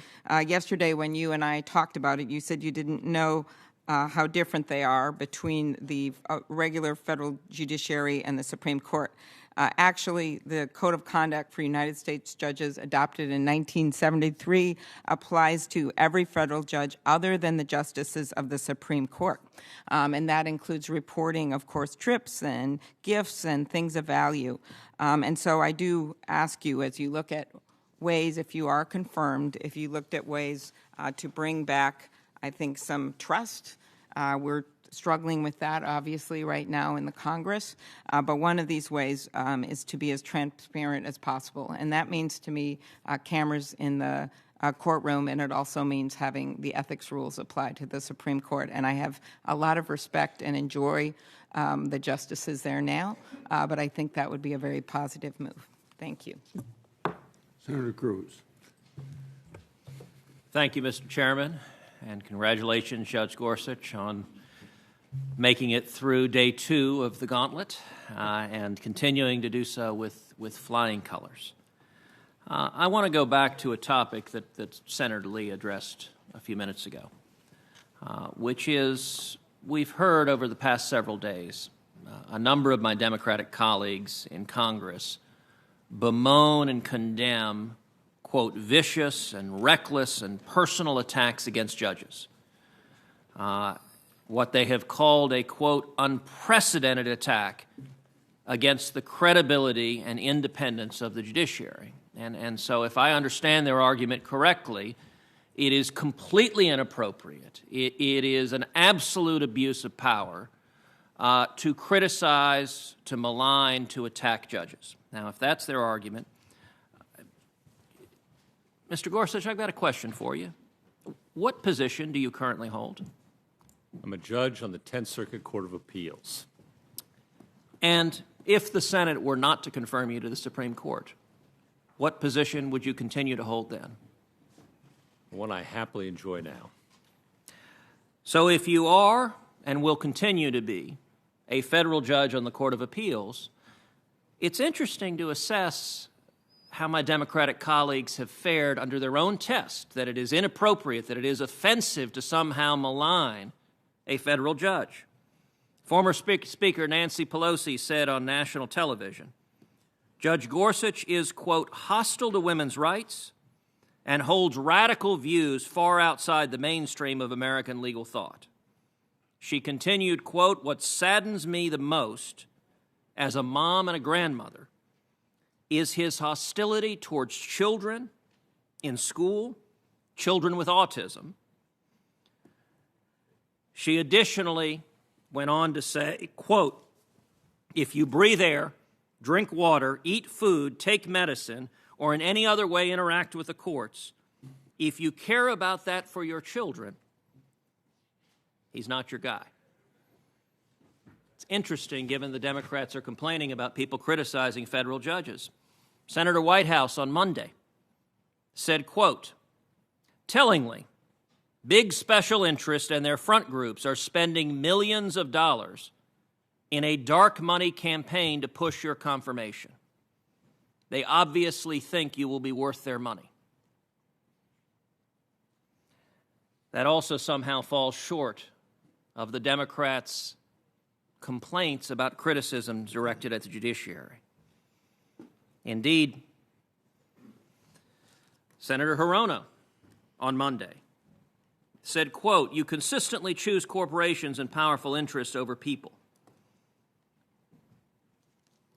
Yesterday when you and I talked about it, you said you didn't know how different they are between the regular federal judiciary and the Supreme Court. Actually, the Code of Conduct for United States judges adopted in 1973 applies to every federal judge other than the justices of the Supreme Court. And that includes reporting, of course, trips and gifts and things of value. And so I do ask you, as you look at ways, if you are confirmed, if you looked at ways to bring back, I think, some trust. We're struggling with that, obviously, right now in the Congress. But one of these ways is to be as transparent as possible. And that means, to me, cameras in the courtroom, and it also means having the ethics rules applied to the Supreme Court. And I have a lot of respect and enjoy the justices there now, but I think that would be a very positive move. Thank you. Senator Cruz. Thank you, Mr. Chairman, and congratulations, Judge Gorsuch, on making it through day 2 of the gauntlet and continuing to do so with flying colors. I want to go back to a topic that Senator Lee addressed a few minutes ago, which is we've heard over the past several days a number of my Democratic colleagues in Congress bemoan and condemn, quote, vicious and reckless and personal attacks against judges. What they have called a, quote, unprecedented attack against the credibility and independence of the judiciary. And so if I understand their argument correctly, it is completely inappropriate. It is an absolute abuse of power to criticize, to malign, to attack judges. Now, if that's their argument, Mr. Gorsuch, I've got a question for you. What position do you currently hold? I'm a judge on the 10th Circuit Court of Appeals. And if the Senate were not to confirm you to the Supreme Court, what position would you continue to hold then? One I happily enjoy now. So if you are and will continue to be a federal judge on the Court of Appeals, it's interesting to assess how my Democratic colleagues have fared under their own test, that it is inappropriate, that it is offensive to somehow malign a federal judge. Former Speaker Nancy Pelosi said on national television, Judge Gorsuch is, quote, hostile to women's rights and holds radical views far outside the mainstream of American legal thought. She continued, quote, what saddens me the most as a mom and a grandmother is his hostility towards children in school, children with autism. She additionally went on to say, quote, if you breathe air, drink water, eat food, take medicine, or in any other way interact with the courts, if you care about that for your children, he's not your guy. It's interesting, given the Democrats are complaining about people criticizing federal judges. Senator Whitehouse on Monday said, quote, tellingly, big special interests and their front groups are spending millions of dollars in a dark money campaign to push your confirmation. They obviously think you will be worth their money. That also somehow falls short of the Democrats' complaints about criticisms directed at the judiciary. Indeed, Senator Hirono on Monday said, quote, "You consistently choose corporations and powerful interests over people,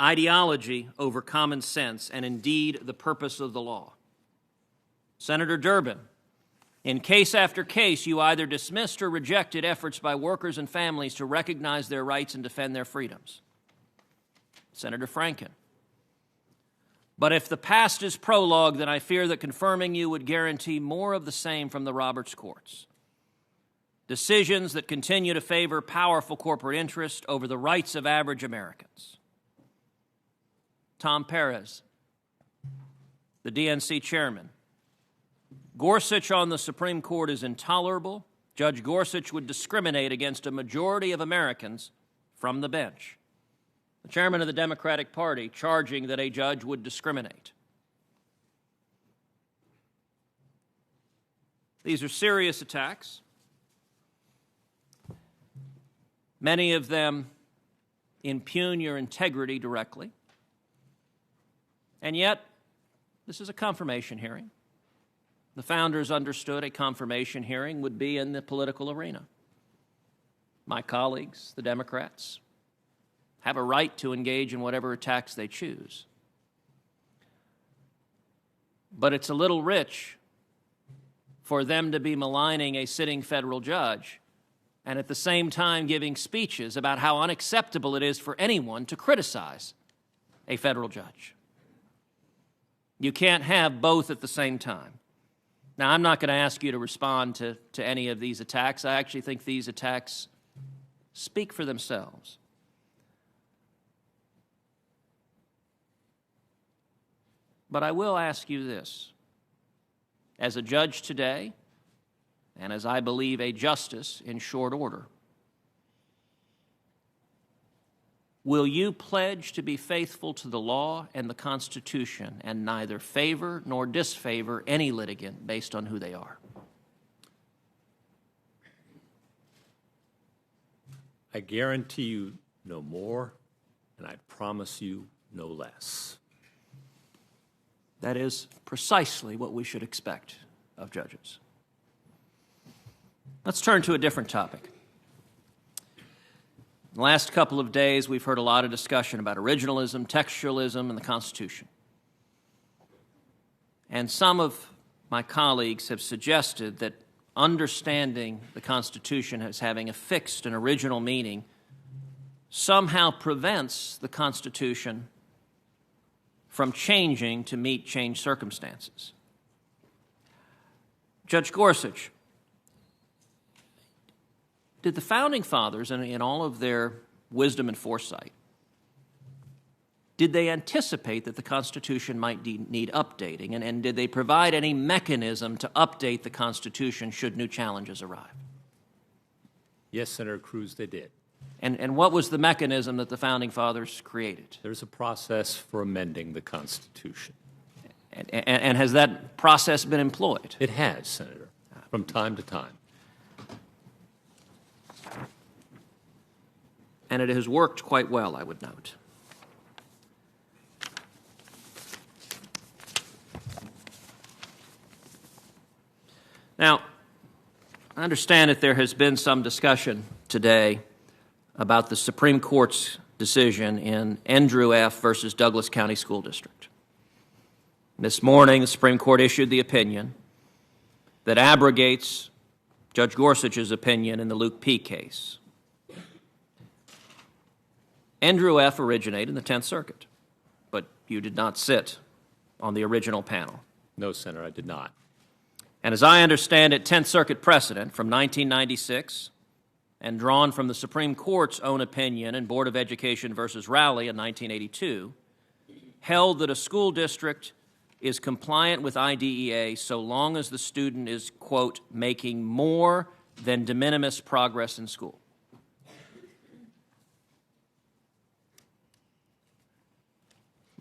ideology over common sense, and indeed the purpose of the law." Senator Durbin, "In case after case, you either dismissed or rejected efforts by workers and families to recognize their rights and defend their freedoms." Senator Franken, "But if the past is prologue, then I fear that confirming you would guarantee more of the same from the Roberts courts. Decisions that continue to favor powerful corporate interest over the rights of average Americans." Tom Perez, the DNC chairman, "Gorsuch on the Supreme Court is intolerable. Judge Gorsuch would discriminate against a majority of Americans from the bench." The chairman of the Democratic Party charging that a judge would discriminate. These are serious attacks. Many of them impugn your integrity directly. And yet, this is a confirmation hearing. The founders understood a confirmation hearing would be in the political arena. My colleagues, the Democrats, have a right to engage in whatever attacks they choose. But it's a little rich for them to be maligning a sitting federal judge and at the same time giving speeches about how unacceptable it is for anyone to criticize a federal judge. You can't have both at the same time. Now, I'm not going to ask you to respond to any of these attacks. I actually think these attacks speak for themselves. But I will ask you this. As a judge today, and as I believe a justice in short order, will you pledge to be faithful to the law and the Constitution and neither favor nor disfavor any litigant based on who they are? I guarantee you no more, and I promise you no less. That is precisely what we should expect of judges. Let's turn to a different topic. In the last couple of days, we've heard a lot of discussion about originalism, textualism, and the Constitution. And some of my colleagues have suggested that understanding the Constitution as having a fixed and original meaning somehow prevents the Constitution from changing to meet changed circumstances. Judge Gorsuch, did the Founding Fathers, in all of their wisdom and foresight, did they anticipate that the Constitution might need updating, and did they provide any mechanism to update the Constitution should new challenges arrive? Yes, Senator Cruz, they did. And what was the mechanism that the Founding Fathers created? There's a process for amending the Constitution. And has that process been employed? It has, Senator, from time to time. And it has worked quite well, I would note. Now, I understand that there has been some discussion today about the Supreme Court's decision in Andrew F. versus Douglas County School District. This morning, the Supreme Court issued the opinion that abrogates Judge Gorsuch's opinion in the Luke P. case. Andrew F. originated in the 10th Circuit, but you did not sit on the original panel. No, Senator, I did not. And as I understand it, 10th Circuit precedent from 1996 and drawn from the Supreme Court's own opinion in Board of Education versus Rowley in 1982 held that a school district is compliant with IDEA so long as the student is, quote, making more than de minimis progress in school.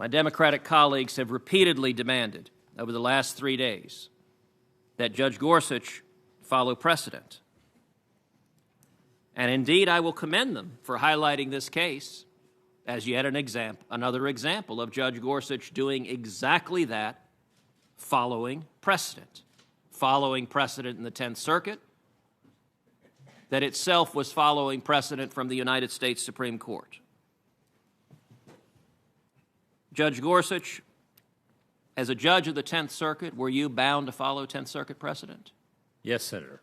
My Democratic colleagues have repeatedly demanded over the last 3 days that Judge Gorsuch follow precedent. And indeed, I will commend them for highlighting this case as yet another example of Judge Gorsuch doing exactly that, following precedent. Following precedent in the 10th Circuit, that itself was following precedent from the United States Supreme Court. Judge Gorsuch, as a judge of the 10th Circuit, were you bound to follow 10th Circuit precedent? Yes, Senator.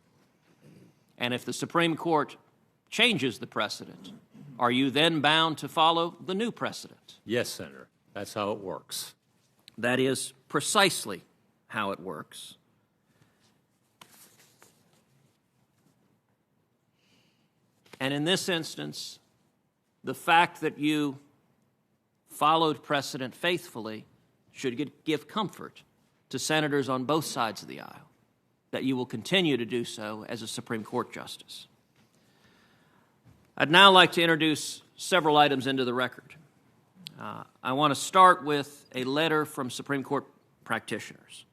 And if the Supreme Court changes the precedent, are you then bound to follow the new precedent? Yes, Senator. That's how it works. That is precisely how it works. And in this instance, the fact that you followed precedent faithfully should give comfort to senators on both sides of the aisle, that you will continue to do so as a Supreme Court justice. I'd now like to introduce several items into the record. I want to start with a letter from Supreme Court practitioners.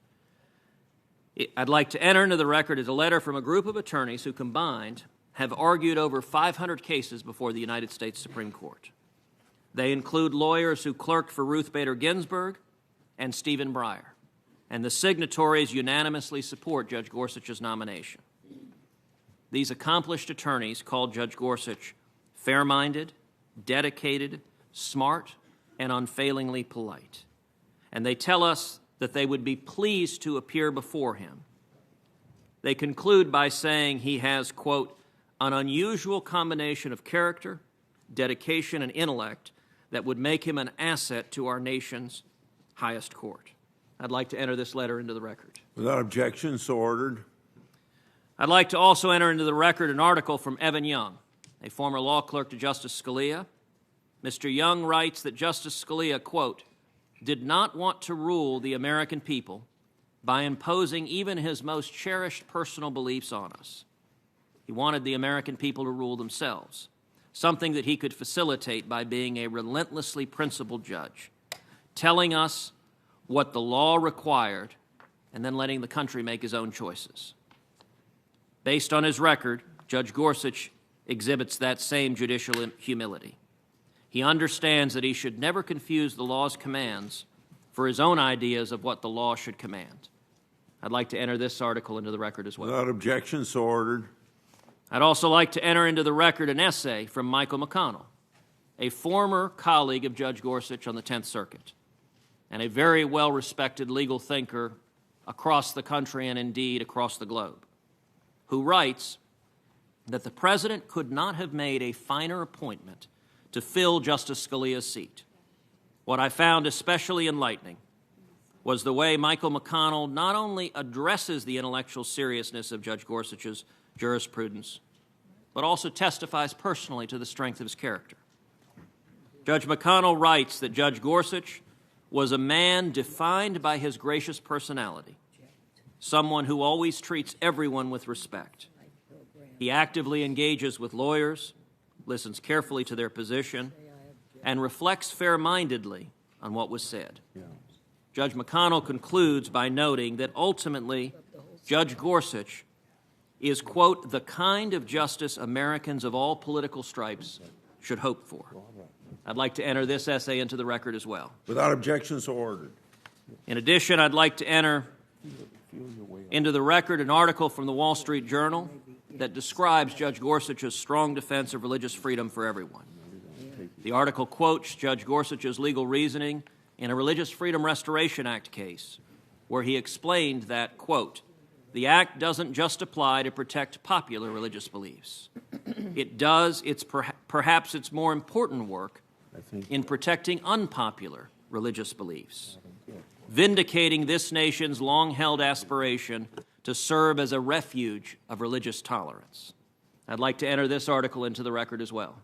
I'd like to enter into the record as a letter from a group of attorneys who combined have argued over 500 cases before the United States Supreme Court. They include lawyers who clerked for Ruth Bader Ginsburg and Stephen Breyer, and the signatories unanimously support Judge Gorsuch's nomination. These accomplished attorneys called Judge Gorsuch fair-minded, dedicated, smart, and unfailingly polite. And they tell us that they would be pleased to appear before him. They conclude by saying he has, quote, an unusual combination of character, dedication, and intellect that would make him an asset to our nation's highest court. I'd like to enter this letter into the record. Without objection, so ordered. I'd like to also enter into the record an article from Evan Young, a former law clerk to Justice Scalia. Mr. Young writes that Justice Scalia, quote, did not want to rule the American people by imposing even his most cherished personal beliefs on us. He wanted the American people to rule themselves, something that he could facilitate by being a relentlessly principled judge, telling us what the law required and then letting the country make his own choices. Based on his record, Judge Gorsuch exhibits that same judicial humility. He understands that he should never confuse the law's commands for his own ideas of what the law should command. I'd like to enter this article into the record as well. Without objection, so ordered. I'd also like to enter into the record an essay from Michael McConnell, a former colleague of Judge Gorsuch on the 10th Circuit, and a very well-respected legal thinker across the country and indeed across the globe, who writes that the President could not have made a finer appointment to fill Justice Scalia's seat. What I found especially enlightening was the way Michael McConnell not only addresses the intellectual seriousness of Judge Gorsuch's jurisprudence, but also testifies personally to the strength of his character. Judge McConnell writes that Judge Gorsuch was a man defined by his gracious personality, someone who always treats everyone with respect. He actively engages with lawyers, listens carefully to their position, and reflects fair-mindedly on what was said. Judge McConnell concludes by noting that ultimately Judge Gorsuch is, quote, the kind of justice Americans of all political stripes should hope for. I'd like to enter this essay into the record as well. Without objection, so ordered. In addition, I'd like to enter into the record an article from the Wall Street Journal that describes Judge Gorsuch's strong defense of religious freedom for everyone. The article quotes Judge Gorsuch's legal reasoning in a Religious Freedom Restoration Act case, where he explained that, quote, the act doesn't just apply to protect popular religious beliefs. It does perhaps its more important work in protecting unpopular religious beliefs, vindicating this nation's long-held aspiration to serve as a refuge of religious tolerance. I'd like to enter this article into the record as well.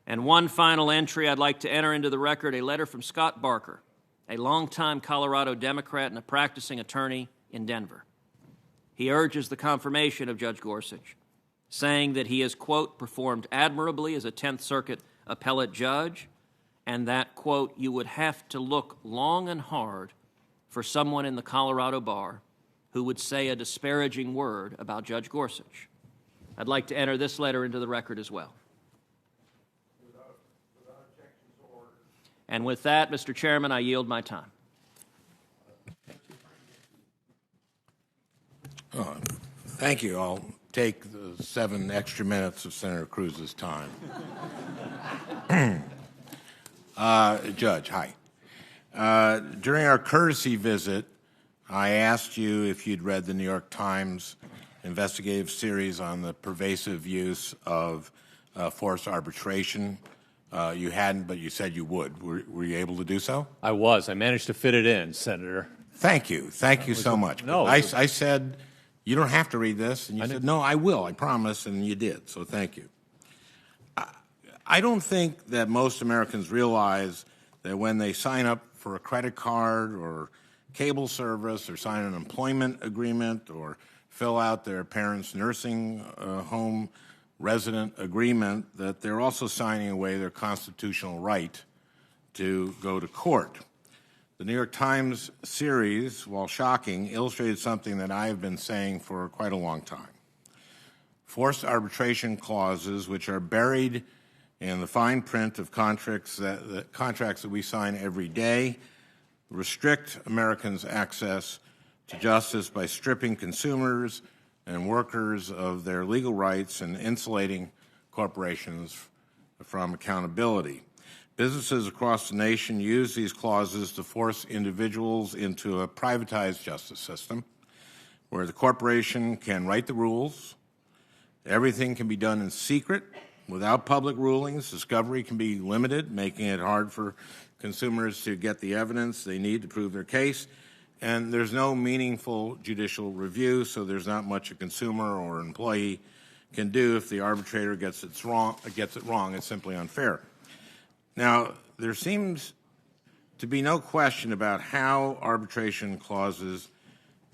And one final entry, I'd like to enter into the record a letter from Scott Barker, a longtime Colorado Democrat and a practicing attorney in Denver. He urges the confirmation of Judge Gorsuch, saying that he has, quote, performed admirably as a 10th Circuit appellate judge, and that, quote, you would have to look long and hard for someone in the Colorado bar who would say a disparaging word about Judge Gorsuch. I'd like to enter this letter into the record as well. And with that, Mr. Chairman, I yield my time. Thank you. I'll take the 7 extra minutes of Senator Cruz's time. Judge, hi. During our courtesy visit, I asked you if you'd read the New York Times investigative series on the pervasive use of forced arbitration. You hadn't, but you said you would. Were you able to do so? I was. I managed to fit it in, Senator. Thank you. Thank you so much. No. I said, you don't have to read this. And you said, no, I will. I promise. And you did. So thank you. I don't think that most Americans realize that when they sign up for a credit card or cable service or sign an employment agreement or fill out their parents' nursing home resident agreement, that they're also signing away their constitutional right to go to court. The New York Times series, while shocking, illustrated something that I have been saying for quite a long time. Forced arbitration clauses, which are buried in the fine print of contracts that we sign every day, restrict Americans' access to justice by stripping consumers and workers of their legal rights and insulating corporations from accountability. Businesses across the nation use these clauses to force individuals into a privatized justice system where the corporation can write the rules, everything can be done in secret without public rulings, discovery can be limited, making it hard for consumers to get the evidence they need to prove their case, and there's no meaningful judicial review, so there's not much a consumer or employee can do if the arbitrator gets it wrong. It's simply unfair. Now, there seems to be no question about how arbitration clauses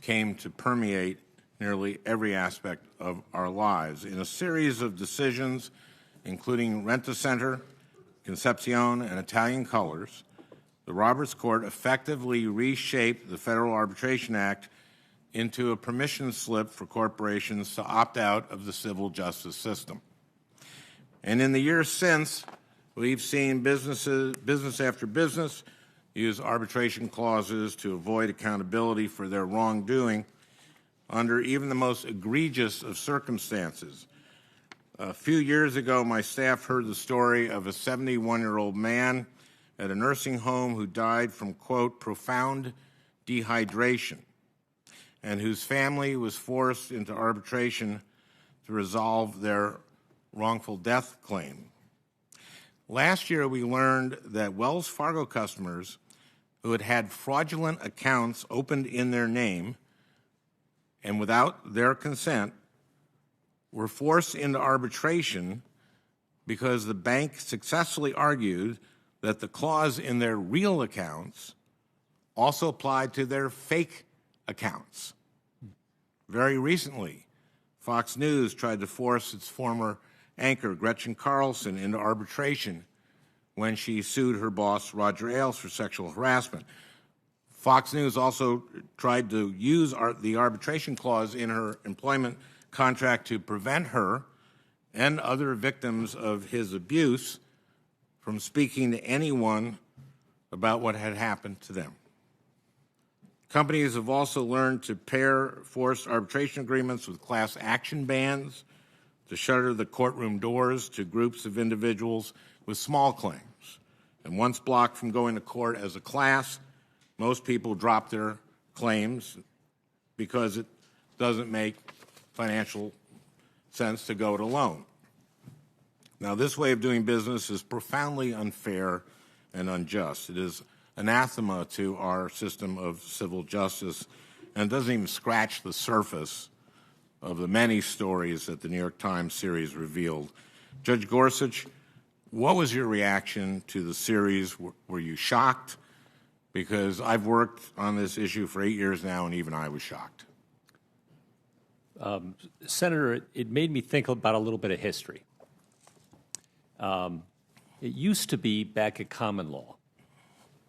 came to permeate nearly every aspect of our lives. In a series of decisions, including Rent-A-Center, Concepcion, and Italian Colors, the Roberts Court effectively reshaped the Federal Arbitration Act into a permission slip for corporations to opt out of the civil justice system. And in the years since, we've seen business after business use arbitration clauses to avoid accountability for their wrongdoing under even the most egregious of circumstances. A few years ago, my staff heard the story of a 71-year-old man at a nursing home who died from, quote, profound dehydration, and whose family was forced into arbitration to resolve their wrongful death claim. Last year, we learned that Wells Fargo customers who had had fraudulent accounts opened in their name and without their consent were forced into arbitration because the bank successfully argued that the clause in their real accounts also applied to their fake accounts. Very recently, Fox News tried to force its former anchor, Gretchen Carlson, into arbitration when she sued her boss, Roger Ailes, for sexual harassment. Fox News also tried to use the arbitration clause in her employment contract to prevent her and other victims of his abuse from speaking to anyone about what had happened to them. Companies have also learned to pair forced arbitration agreements with class action bans to shutter the courtroom doors to groups of individuals with small claims. And once blocked from going to court as a class, most people drop their claims because it doesn't make financial sense to go it alone. Now, this way of doing business is profoundly unfair and unjust. It is anathema to our system of civil justice, and it doesn't even scratch the surface of the many stories that the New York Times series revealed. Judge Gorsuch, what was your reaction to the series? Were you shocked? Because I've worked on this issue for 8 years now, and even I was shocked. Senator, it made me think about a little bit of history. It used to be back at common law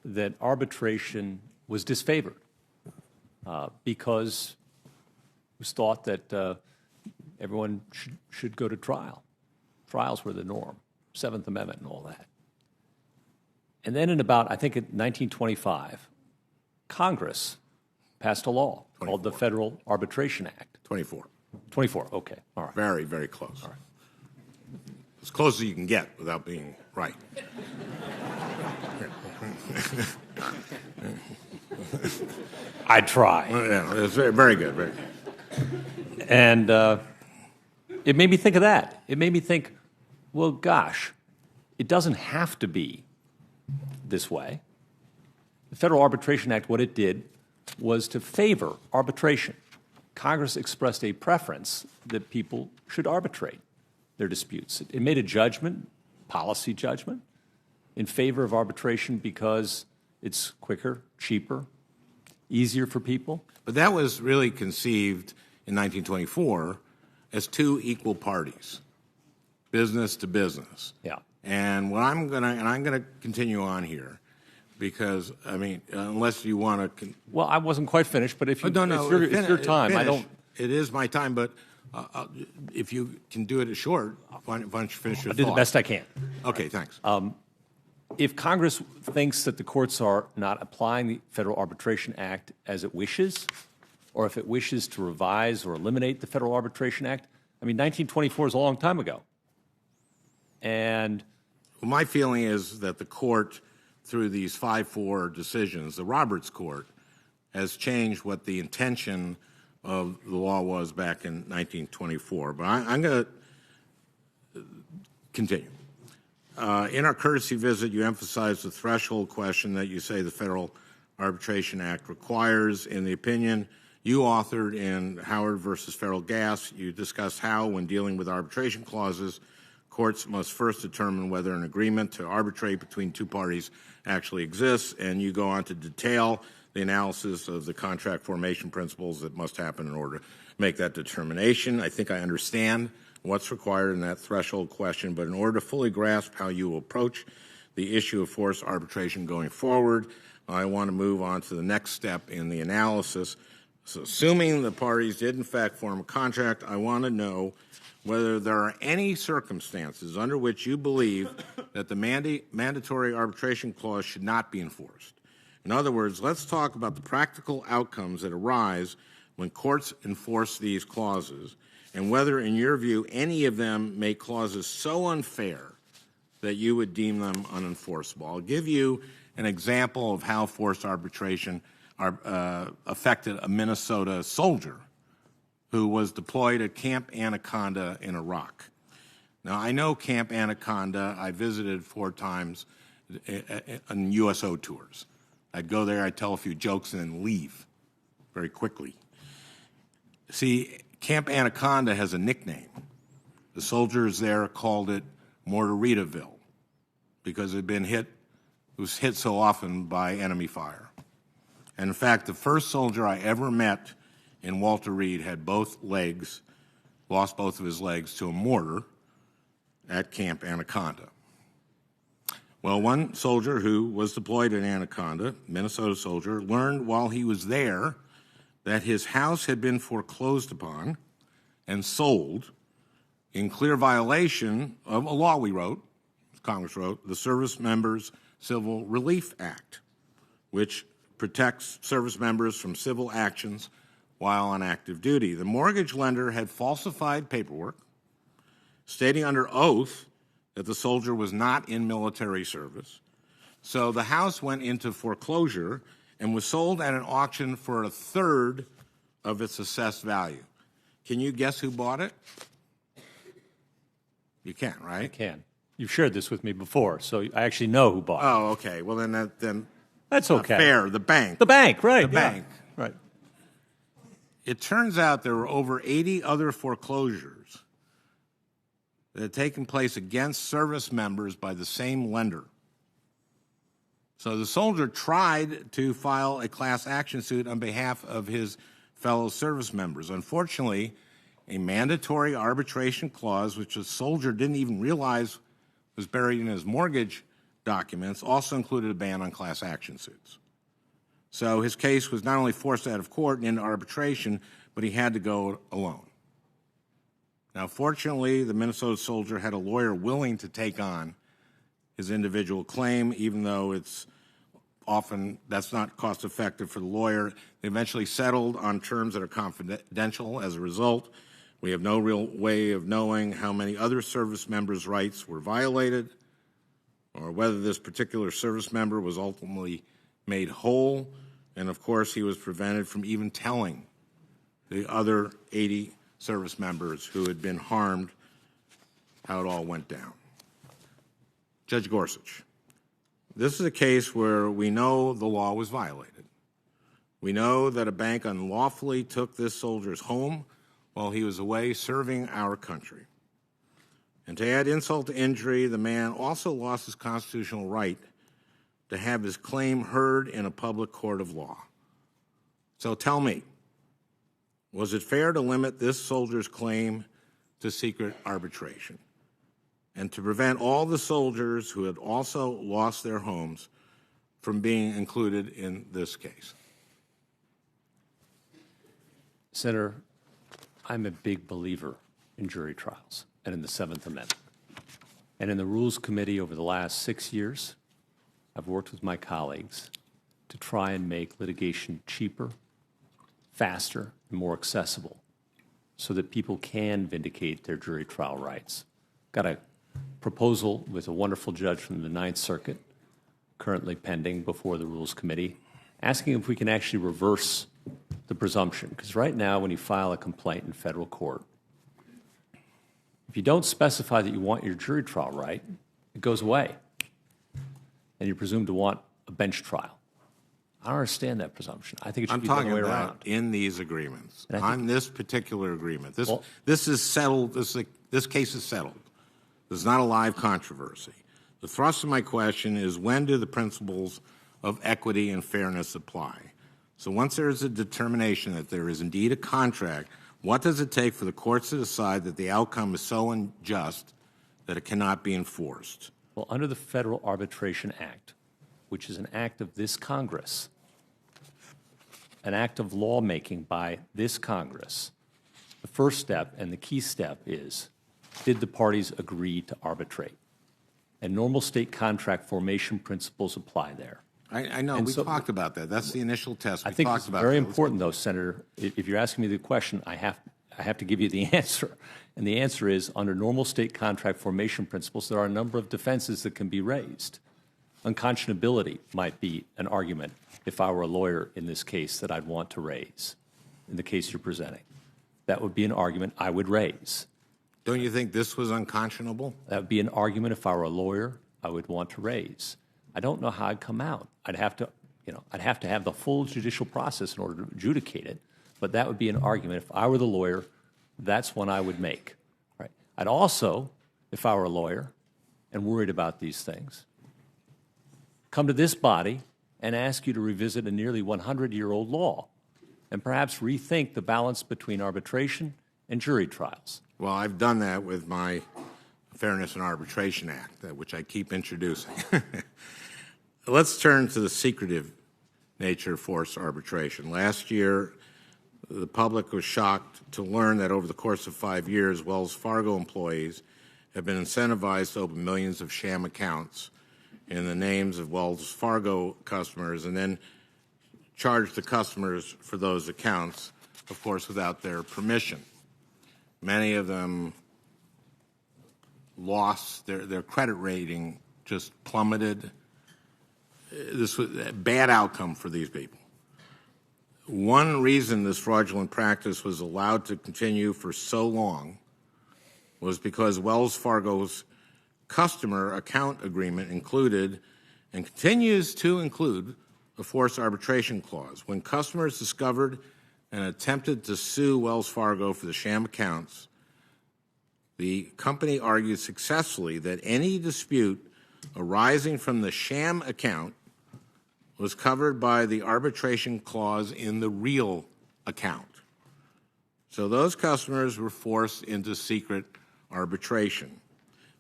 that arbitration was disfavored because it was thought that everyone should go to trial. Trials were the norm, Seventh Amendment and all that. And then in about, I think in 1925, Congress passed a law called the Federal Arbitration Act. 24. 24, okay, all right. Very, very close. All right. As close as you can get without being right. I'd try. Yeah, it's very, very good, very good. And it made me think of that. It made me think, well, gosh, it doesn't have to be this way. The Federal Arbitration Act, what it did was to favor arbitration. Congress expressed a preference that people should arbitrate their disputes. It made a judgment, policy judgment, in favor of arbitration because it's quicker, cheaper, easier for people. But that was really conceived in 1924 as two equal parties, business to business. Yeah. And what I'm gonna continue on here, because I mean, unless you want to. Well, I wasn't quite finished, but if you, no, it's your time. Finish. I don't. It is my time, but if you can do it short, why don't you finish your I'll do the best I can. Okay, thanks. If Congress thinks that the courts are not applying the Federal Arbitration Act as it wishes, or if it wishes to revise or eliminate the Federal Arbitration Act, I mean, 1924 is a long time ago. And well, my feeling is that the court, through these 5-4 decisions, the Roberts Court, has changed what the intention of the law was back in 1924. But I'm going to continue. In our courtesy visit, you emphasized the threshold question that you say the Federal Arbitration Act requires. In the opinion you authored in Howard versus Federal Gas, you discussed how, when dealing with arbitration clauses, courts must first determine whether an agreement to arbitrate between two parties actually exists, and you go on to detail the analysis of the contract formation principles that must happen in order to make that determination. I think I understand what's required in that threshold question, but in order to fully grasp how you will approach the issue of forced arbitration going forward, I want to move on to the next step in the analysis. So assuming the parties did in fact form a contract, I want to know whether there are any circumstances under which you believe that the mandatory arbitration clause should not be enforced. In other words, let's talk about the practical outcomes that arise when courts enforce these clauses, and whether, in your view, any of them make clauses so unfair that you would deem them unenforceable. I'll give you an example of how forced arbitration affected a Minnesota soldier who was deployed at Camp Anaconda in Iraq. Now, I know Camp Anaconda. I visited 4 times on USO tours. I'd go there, I'd tell a few jokes, and then leave very quickly. See, Camp Anaconda has a nickname. The soldiers there called it Mortaritaville because it was hit so often by enemy fire. And in fact, the first soldier I ever met in Walter Reed had lost both of his legs to a mortar at Camp Anaconda. Well, one soldier who was deployed at Anaconda, Minnesota soldier, learned while he was there that his house had been foreclosed upon and sold in clear violation of a law we wrote, Congress wrote, the Service Members Civil Relief Act, which protects service members from civil actions while on active duty. The mortgage lender had falsified paperwork stating under oath that the soldier was not in military service. So the house went into foreclosure and was sold at an auction for 1/3 of its assessed value. Can you guess who bought it? You can't, right? I can. You've shared this with me before, so I actually know who bought it. Oh, okay. Well, then that's okay. Fair. The bank. The bank, right? The bank. Right. It turns out there were over 80 other foreclosures that had taken place against service members by the same lender. So the soldier tried to file a class action suit on behalf of his fellow service members. Unfortunately, a mandatory arbitration clause, which the soldier didn't even realize was buried in his mortgage documents also included a ban on class action suits. So his case was not only forced out of court and into arbitration, but he had to go alone. Now, fortunately, the Minnesota soldier had a lawyer willing to take on his individual claim, even though it's often that's not cost effective for the lawyer. They eventually settled on terms that are confidential. As a result, we have no real way of knowing how many other service members' rights were violated or whether this particular service member was ultimately made whole. And of course, he was prevented from even telling the other 80 service members who had been harmed how it all went down. Judge Gorsuch, this is a case where we know the law was violated. We know that a bank unlawfully took this soldier's home while he was away serving our country. And to add insult to injury, the man also lost his constitutional right to have his claim heard in a public court of law. So tell me, was it fair to limit this soldier's claim to secret arbitration and to prevent all the soldiers who had also lost their homes from being included in this case? Senator, I'm a big believer in jury trials and in the Seventh Amendment. And in the Rules Committee over the last 6 years, I've worked with my colleagues to try and make litigation cheaper, faster, and more accessible so that people can vindicate their jury trial rights. Got a proposal with a wonderful judge from the Ninth Circuit currently pending before the Rules Committee, asking if we can actually reverse the presumption. Because right now, when you file a complaint in federal court, if you don't specify that you want your jury trial right, it goes away. And you're presumed to want a bench trial. I don't understand that presumption. I think it should be the other way around. I'm talking about in these agreements, on this particular agreement. This is settled. This case is settled. This is not a live controversy. The thrust of my question is, when do the principles of equity and fairness apply? So once there is a determination that there is indeed a contract, what does it take for the courts to decide that the outcome is so unjust that it cannot be enforced? Well, under the Federal Arbitration Act, which is an act of this Congress, an act of lawmaking by this Congress, the first step and the key step is, did the parties agree to arbitrate? And normal state contract formation principles apply there. I know. We talked about that. That's the initial test. I think it's very important, though, Senator. If you're asking me the question, I have to give you the answer. And the answer is, under normal state contract formation principles, there are a number of defenses that can be raised. Unconscionability might be an argument, if I were a lawyer in this case, that I'd want to raise in the case you're presenting. That would be an argument I would raise. Don't you think this was unconscionable? That would be an argument, if I were a lawyer, I would want to raise. I don't know how I'd come out. I'd have to have the full judicial process in order to adjudicate it. But that would be an argument. If I were the lawyer, that's one I would make. Right? I'd also, if I were a lawyer and worried about these things, come to this body and ask you to revisit a nearly 100-year-old law and perhaps rethink the balance between arbitration and jury trials. Well, I've done that with my Fairness and Arbitration Act, which I keep introducing. Let's turn to the secretive nature of forced arbitration. Last year, the public was shocked to learn that over the course of 5 years, Wells Fargo employees have been incentivized to open millions of sham accounts in the names of Wells Fargo customers and then charge the customers for those accounts, of course, without their permission. Many of them lost their credit rating, just plummeted. This was a bad outcome for these people. One reason this fraudulent practice was allowed to continue for so long was because Wells Fargo's customer account agreement included and continues to include a forced arbitration clause. When customers discovered and attempted to sue Wells Fargo for the sham accounts, the company argued successfully that any dispute arising from the sham account was covered by the arbitration clause in the real account. So those customers were forced into secret arbitration.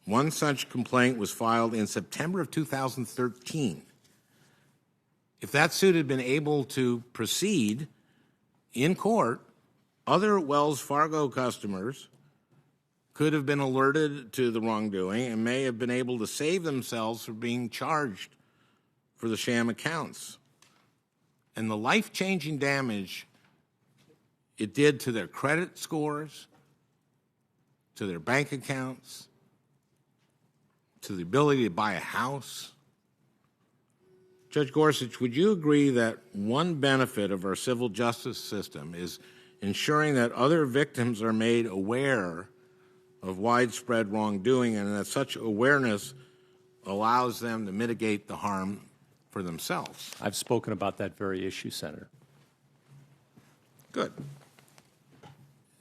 One such complaint was filed in September of 2013. If that suit had been able to proceed in court, other Wells Fargo customers could have been alerted to the wrongdoing and may have been able to save themselves from being charged for the sham accounts. And the life-changing damage it did to their credit scores, to their bank accounts, to the ability to buy a house. Judge Gorsuch, would you agree that one benefit of our civil justice system is ensuring that other victims are made aware of widespread wrongdoing and that such awareness allows them to mitigate the harm for themselves? I've spoken about that very issue, Senator. Good.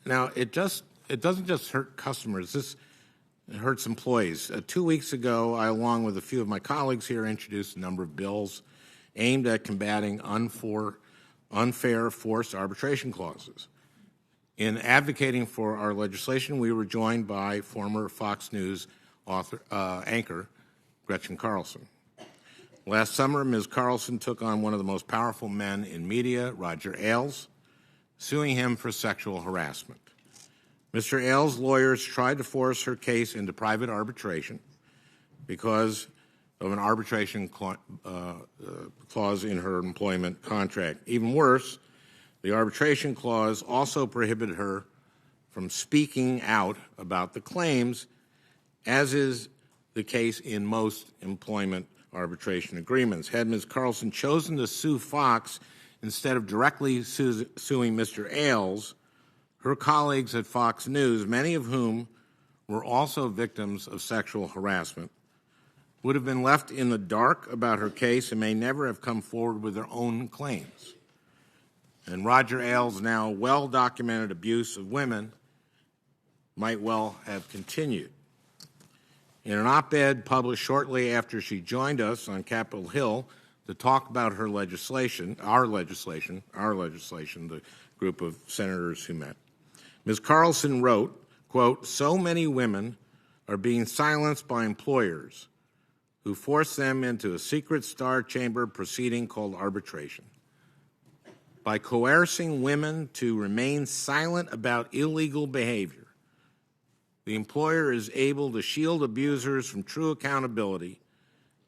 Now, it doesn't just hurt customers. It hurts employees. 2 weeks ago, I, along with a few of my colleagues here, introduced a number of bills aimed at combating unfair forced arbitration clauses. In advocating for our legislation, we were joined by former Fox News anchor Gretchen Carlson. Last summer, Ms. Carlson took on one of the most powerful men in media, Roger Ailes, suing him for sexual harassment. Mr. Ailes' lawyers tried to force her case into private arbitration because of an arbitration clause in her employment contract. Even worse, the arbitration clause also prohibited her from speaking out about the claims, as is the case in most employment arbitration agreements. Had Ms. Carlson chosen to sue Fox instead of directly suing Mr. Ailes, her colleagues at Fox News, many of whom were also victims of sexual harassment, would have been left in the dark about her case and may never have come forward with their own claims. And Roger Ailes' now well-documented abuse of women might well have continued. In an op-ed published shortly after she joined us on Capitol Hill to talk about her legislation, our legislation, the group of senators who met, Ms. Carlson wrote, quote, "So many women are being silenced by employers who force them into a secret star chamber proceeding called arbitration. By coercing women to remain silent about illegal behavior, the employer is able to shield abusers from true accountability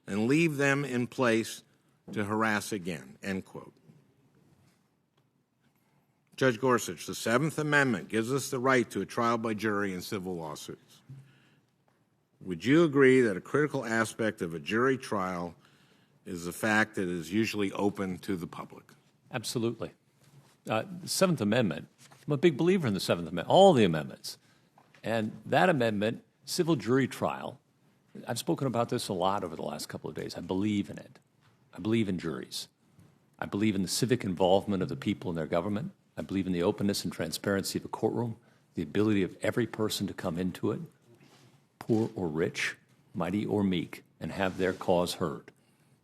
and leave them in place to harass again," end quote. Judge Gorsuch, the Seventh Amendment gives us the right to a trial by jury in civil lawsuits. Would you agree that a critical aspect of a jury trial is the fact that it is usually open to the public? Absolutely. The Seventh Amendment, I'm a big believer in the Seventh Amendment, all the amendments. And that amendment, civil jury trial, I've spoken about this a lot over the last couple of days. I believe in it. I believe in juries. I believe in the civic involvement of the people in their government. I believe in the openness and transparency of a courtroom, the ability of every person to come into it, poor or rich, mighty or meek, and have their cause heard.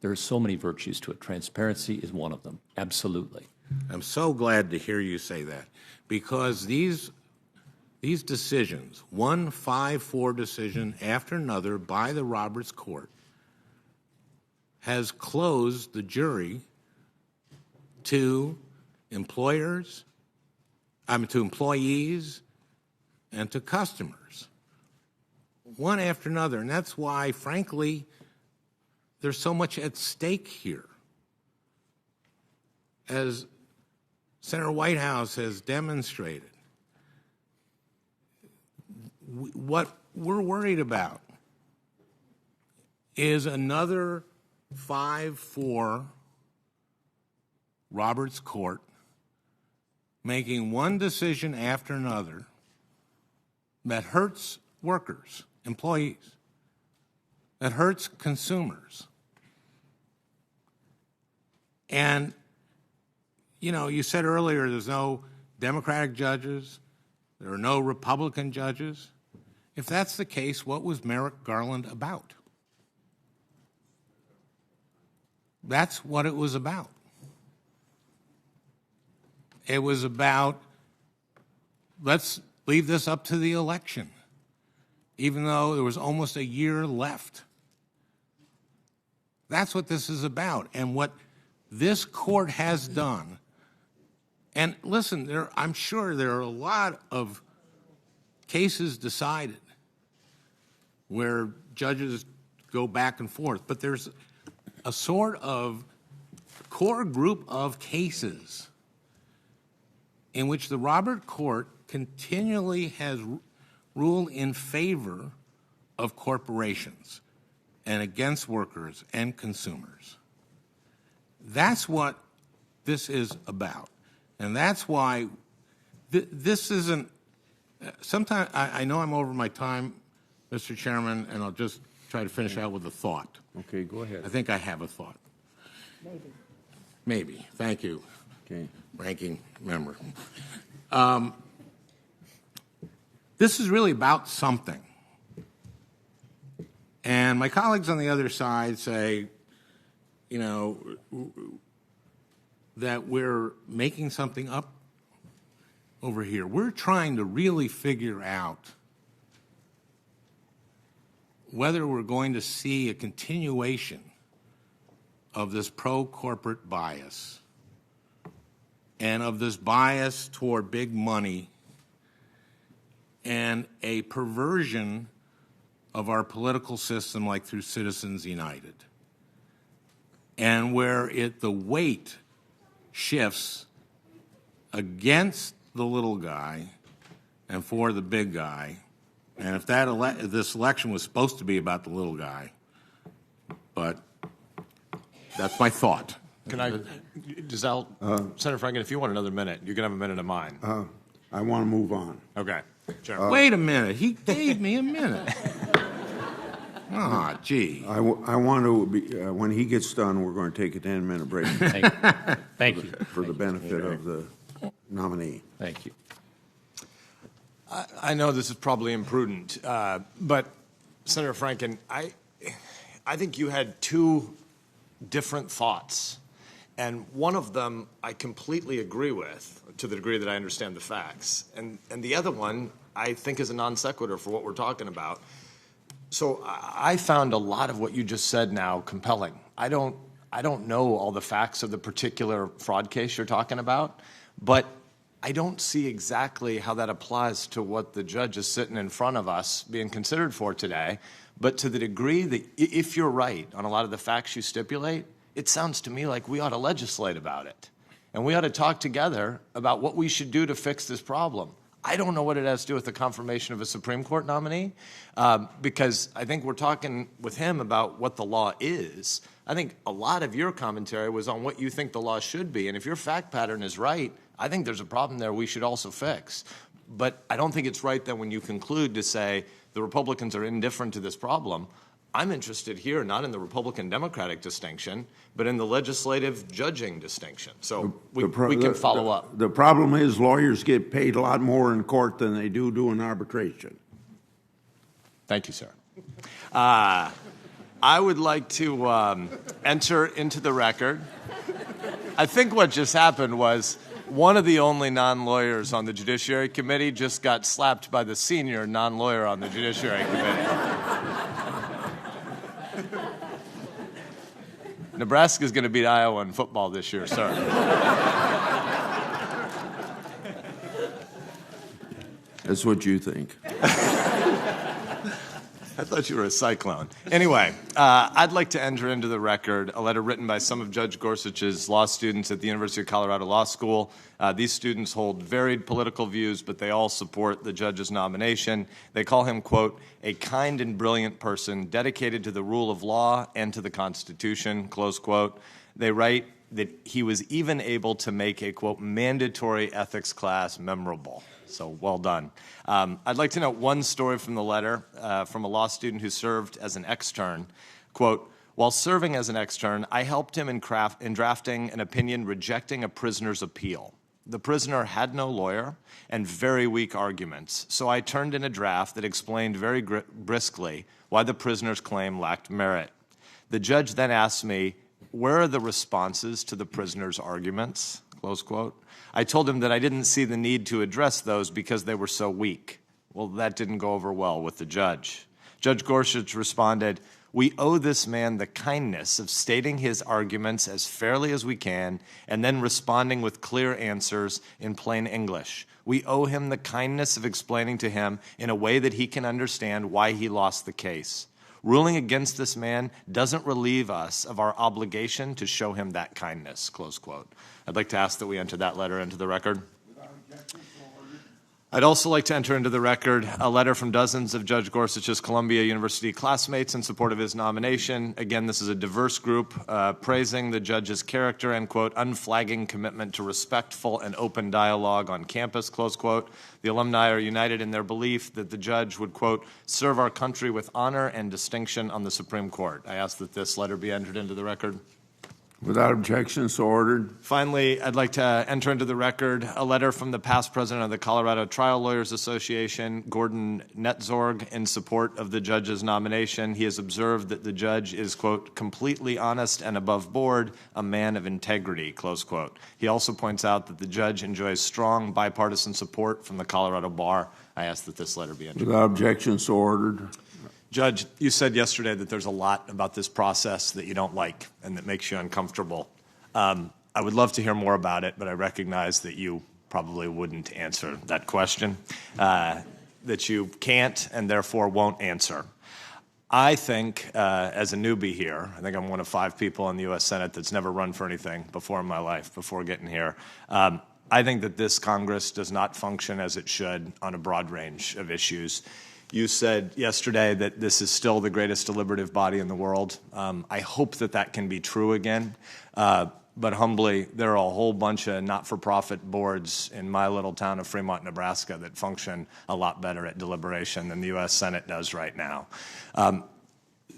There are so many virtues to it. Transparency is one of them, absolutely. I'm so glad to hear you say that, because these decisions, one 5-4 decision after another by the Roberts Court, has closed the jury to employees, and to customers, one after another. And that's why, frankly, there's so much at stake here. As Senator Whitehouse has demonstrated, what we're worried about is another 5-4 Roberts Court making one decision after another that hurts workers, employees, that hurts consumers. And, you know, you said earlier there's no Democratic judges, there are no Republican judges. If that's the case, what was Merrick Garland about? That's what it was about. It was about, let's leave this up to the election. even though there was almost a year left. That's what this is about. And what this court has done, and listen, I'm sure there are a lot of cases decided where judges go back and forth, but there's a sort of core group of cases in which the Robert Court continually has ruled in favor of corporations and against workers and consumers. That's what this is about. And that's why this isn't, sometimes I know I'm over my time, Mr. Chairman, and I'll just try to finish out with a thought. Okay, go ahead. I think I have a thought. Maybe. Thank you, Okay. ranking member. This is really about something. And my colleagues on the other side say, you know, that we're making something up over here. We're trying to really figure out whether we're going to see a continuation of this pro-corporate bias and of this bias toward big money and a perversion of our political system like through Citizens United, and where the weight shifts against the little guy and for the big guy. And if this election was supposed to be about the little guy, but that's my thought. Can I, Giselle, Senator Franken, if you want another minute, you can have a minute of mine. I want to move on. Okay. Chairman. Wait a minute. He gave me a minute. Gee. I want to be, when he gets done, we're going to take a 10-minute break. Thank you. For the benefit of the nominee. Thank you. I know this is probably imprudent, but Senator Franken, I think you had two different thoughts. And one of them I completely agree with, to the degree that I understand the facts. And the other one I think is a non sequitur for what we're talking about. So I found a lot of what you just said now compelling. I don't know all the facts of the particular fraud case you're talking about, but I don't see exactly how that applies to what the judge is sitting in front of us being considered for today. But to the degree that if you're right on a lot of the facts you stipulate, it sounds to me like we ought to legislate about it. And we ought to talk together about what we should do to fix this problem. I don't know what it has to do with the confirmation of a Supreme Court nominee, because I think we're talking with him about what the law is. I think a lot of your commentary was on what you think the law should be. And if your fact pattern is right, I think there's a problem there we should also fix. But I don't think it's right that when you conclude to say the Republicans are indifferent to this problem, I'm interested here not in the Republican-Democratic distinction, but in the legislative judging distinction. So we can follow up. The problem is lawyers get paid a lot more in court than they do doing arbitration. Thank you, sir. I would like to enter into the record. I think what just happened was one of the only non-lawyers on the Judiciary Committee just got slapped by the senior non-lawyer on the Judiciary Committee. Nebraska's going to beat Iowa in football this year, sir. That's what you think. I thought you were a cyclone. Anyway, I'd like to enter into the record a letter written by some of Judge Gorsuch's law students at the University of Colorado Law School. These students hold varied political views, but they all support the judge's nomination. They call him, quote, a kind and brilliant person dedicated to the rule of law and to the Constitution, close quote. They write that he was even able to make a, quote, mandatory ethics class memorable. So well done. I'd like to note one story from the letter from a law student who served as an extern. Quote, while serving as an extern, I helped him in drafting an opinion rejecting a prisoner's appeal. The prisoner had no lawyer and very weak arguments, so I turned in a draft that explained very briskly why the prisoner's claim lacked merit. The judge then asked me, where are the responses to the prisoner's arguments? Close quote. I told him that I didn't see the need to address those because they were so weak. Well, that didn't go over well with the judge. Judge Gorsuch responded, "We owe this man the kindness of stating his arguments as fairly as we can and then responding with clear answers in plain English. We owe him the kindness of explaining to him in a way that he can understand why he lost the case. Ruling against this man doesn't relieve us of our obligation to show him that kindness," close quote. I'd like to ask that we enter that letter into the record. I'd also like to enter into the record a letter from dozens of Judge Gorsuch's Columbia University classmates in support of his nomination. Again, this is a diverse group praising the judge's character and, quote, unflagging commitment to respectful and open dialogue on campus, close quote. The alumni are united in their belief that the judge would, quote, serve our country with honor and distinction on the Supreme Court. I ask that this letter be entered into the record. Without objection, so ordered. Finally, I'd like to enter into the record a letter from the past president of the Colorado Trial Lawyers Association, Gordon Netzorg, in support of the judge's nomination. He has observed that the judge is, quote, completely honest and above board, a man of integrity, close quote. He also points out that the judge enjoys strong bipartisan support from the Colorado bar. I ask that this letter be entered. Without objection, so ordered. Judge, you said yesterday that there's a lot about this process that you don't like and that makes you uncomfortable. I would love to hear more about it, but I recognize that you probably wouldn't answer that question, that you can't and therefore won't answer. I think, as a newbie here, I think I'm one of 5 people in the U.S. Senate that's never run for anything before in my life, before getting here. I think that this Congress does not function as it should on a broad range of issues. You said yesterday that this is still the greatest deliberative body in the world. I hope that that can be true again. But humbly, there are a whole bunch of not-for-profit boards in my little town of Fremont, Nebraska that function a lot better at deliberation than the U.S. Senate does right now.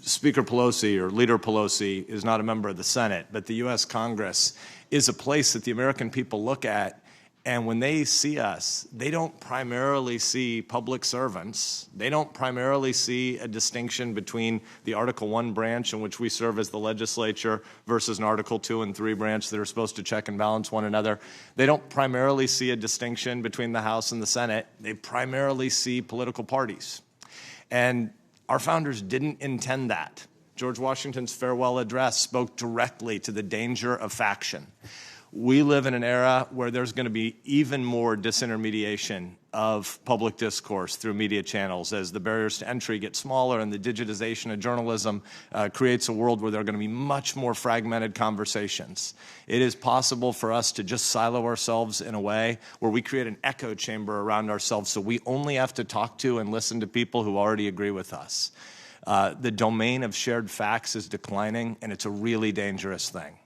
Speaker Pelosi, or Leader Pelosi, is not a member of the Senate, but the U.S. Congress is a place that the American people look at. And when they see us, they don't primarily see public servants. They don't primarily see a distinction between the Article I branch, in which we serve as the legislature, versus an Article II and III branch that are supposed to check and balance one another. They don't primarily see a distinction between the House and the Senate. They primarily see political parties. And our founders didn't intend that. George Washington's farewell address spoke directly to the danger of faction. We live in an era where there's going to be even more disintermediation of public discourse through media channels as the barriers to entry get smaller and the digitization of journalism creates a world where there are going to be much more fragmented conversations. It is possible for us to just silo ourselves in a way where we create an echo chamber around ourselves so we only have to talk to and listen to people who already agree with us. The domain of shared facts is declining, and it's a really dangerous thing.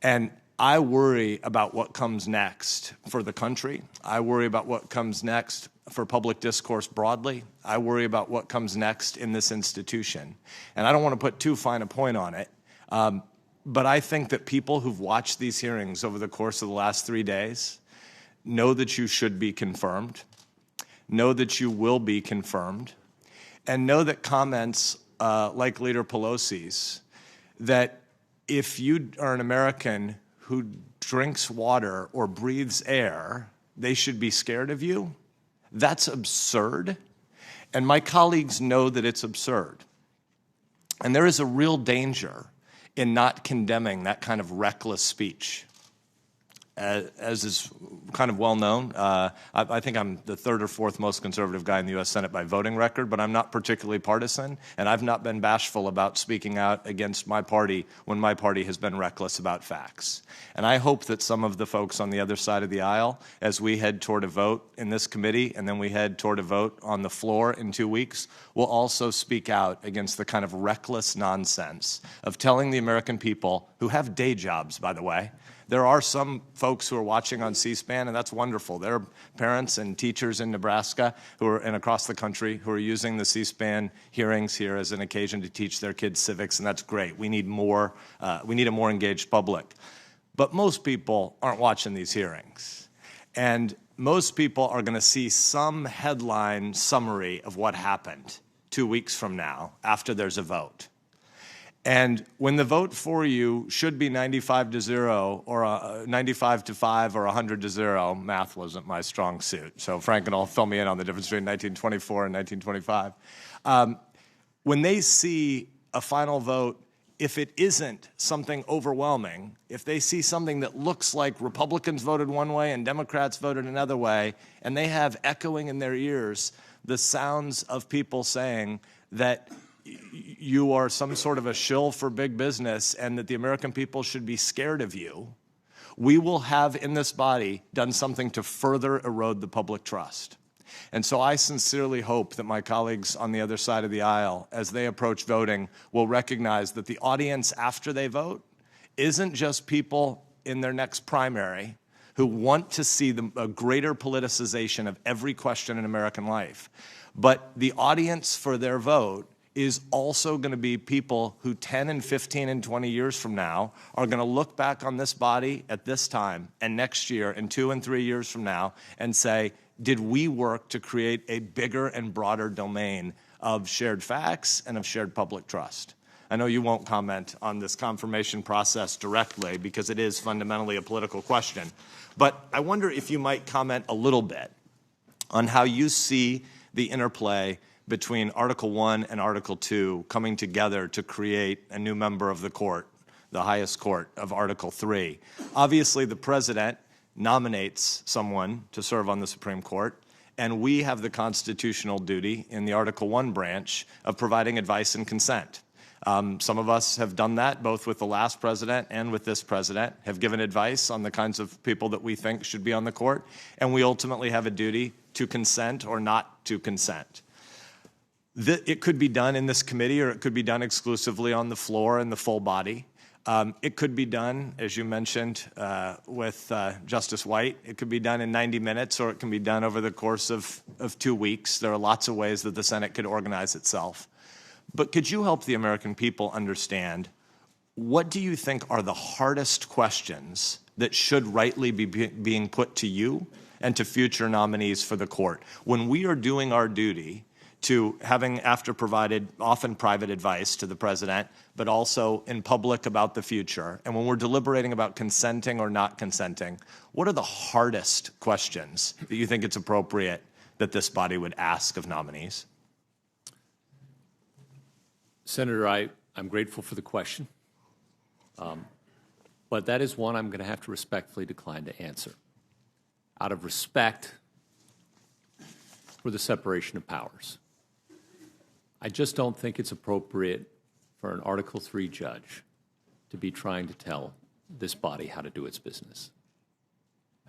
And I worry about what comes next for the country. I worry about what comes next for public discourse broadly. I worry about what comes next in this institution. And I don't want to put too fine a point on it, but I think that people who've watched these hearings over the course of the last 3 days know that you should be confirmed, know that you will be confirmed, and know that comments like Leader Pelosi's, that if you are an American who drinks water or breathes air, they should be scared of you. That's absurd. And my colleagues know that it's absurd. And there is a real danger in not condemning that kind of reckless speech. As is kind of well known, I think I'm the 3rd or 4th most conservative guy in the U.S. Senate by voting record, but I'm not particularly partisan, and I've not been bashful about speaking out against my party when my party has been reckless about facts. And I hope that some of the folks on the other side of the aisle, as we head toward a vote in this committee and then we head toward a vote on the floor in 2 weeks, will also speak out against the kind of reckless nonsense of telling the American people, who have day jobs, by the way. There are some folks who are watching on C-SPAN, and that's wonderful. There are parents and teachers in Nebraska and across the country who are using the C-SPAN hearings here as an occasion to teach their kids civics, and that's great. We need more. We need a more engaged public. But most people aren't watching these hearings, and most people are going to see some headline summary of what happened 2 weeks from now after there's a vote. And when the vote for you should be 95-0 or 95-5 or 100-0, math wasn't my strong suit. So Franken will fill me in on the difference between 1924 and 1925. When they see a final vote, if it isn't something overwhelming, if they see something that looks like Republicans voted one way and Democrats voted another way, and they have echoing in their ears the sounds of people saying that you are some sort of a shill for big business and that the American people should be scared of you, we will have in this body done something to further erode the public trust. And so I sincerely hope that my colleagues on the other side of the aisle, as they approach voting, will recognize that the audience after they vote isn't just people in their next primary who want to see a greater politicization of every question in American life, but the audience for their vote is also going to be people who 10 and 15 and 20 years from now are going to look back on this body at this time and next year and 2 and 3 years from now and say, did we work to create a bigger and broader domain of shared facts and of shared public trust? I know you won't comment on this confirmation process directly because it is fundamentally a political question, but I wonder if you might comment a little bit on how you see the interplay between Article 1 and Article 2 coming together to create a new member of the court, the highest court of Article 3. Obviously, the president nominates someone to serve on the Supreme Court, and we have the constitutional duty in the Article 1 branch of providing advice and consent. Some of us have done that, both with the last president and with this president, have given advice on the kinds of people that we think should be on the court, and we ultimately have a duty to consent or not to consent. It could be done in this committee, or it could be done exclusively on the floor in the full body. It could be done, as you mentioned, with Justice White. It could be done in 90 minutes, or it can be done over the course of 2 weeks. There are lots of ways that the Senate could organize itself. But could you help the American people understand, what do you think are the hardest questions that should rightly be being put to you and to future nominees for the court when we are doing our duty to having, after provided often private advice to the president, but also in public about the future, and when we're deliberating about consenting or not consenting, what are the hardest questions that you think it's appropriate that this body would ask of nominees? Senator, I'm grateful for the question, but that is one I'm going to have to respectfully decline to answer. Out of respect for the separation of powers. I just don't think it's appropriate for an Article 3 judge to be trying to tell this body how to do its business.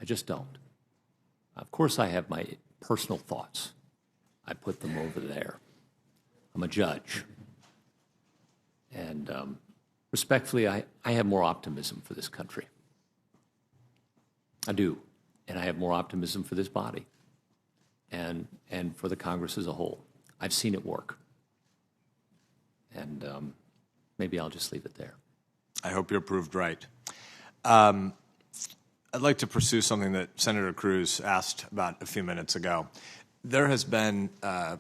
I just don't. Of course, I have my personal thoughts. I put them over there. I'm a judge. And respectfully, I have more optimism for this country. I do. And I have more optimism for this body and for the Congress as a whole. I've seen it work. And maybe I'll just leave it there. I hope you're proved right. I'd like to pursue something that Senator Cruz asked about a few minutes ago. There has been a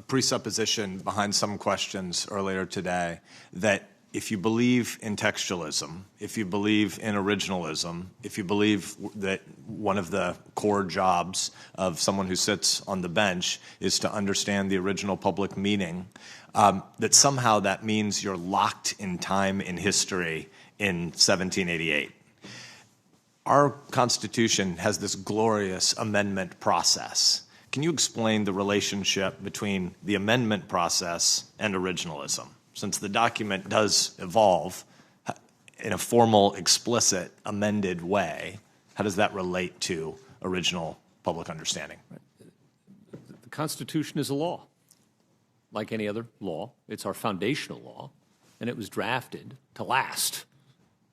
presupposition behind some questions earlier today that if you believe in textualism, if you believe in originalism, if you believe that one of the core jobs of someone who sits on the bench is to understand the original public meaning, that somehow that means you're locked in time in history in 1788. Our Constitution has this glorious amendment process. Can you explain the relationship between the amendment process and originalism? Since the document does evolve in a formal, explicit, amended way, how does that relate to original public understanding? The Constitution is a law, like any other law. It's our foundational law, and it was drafted to last.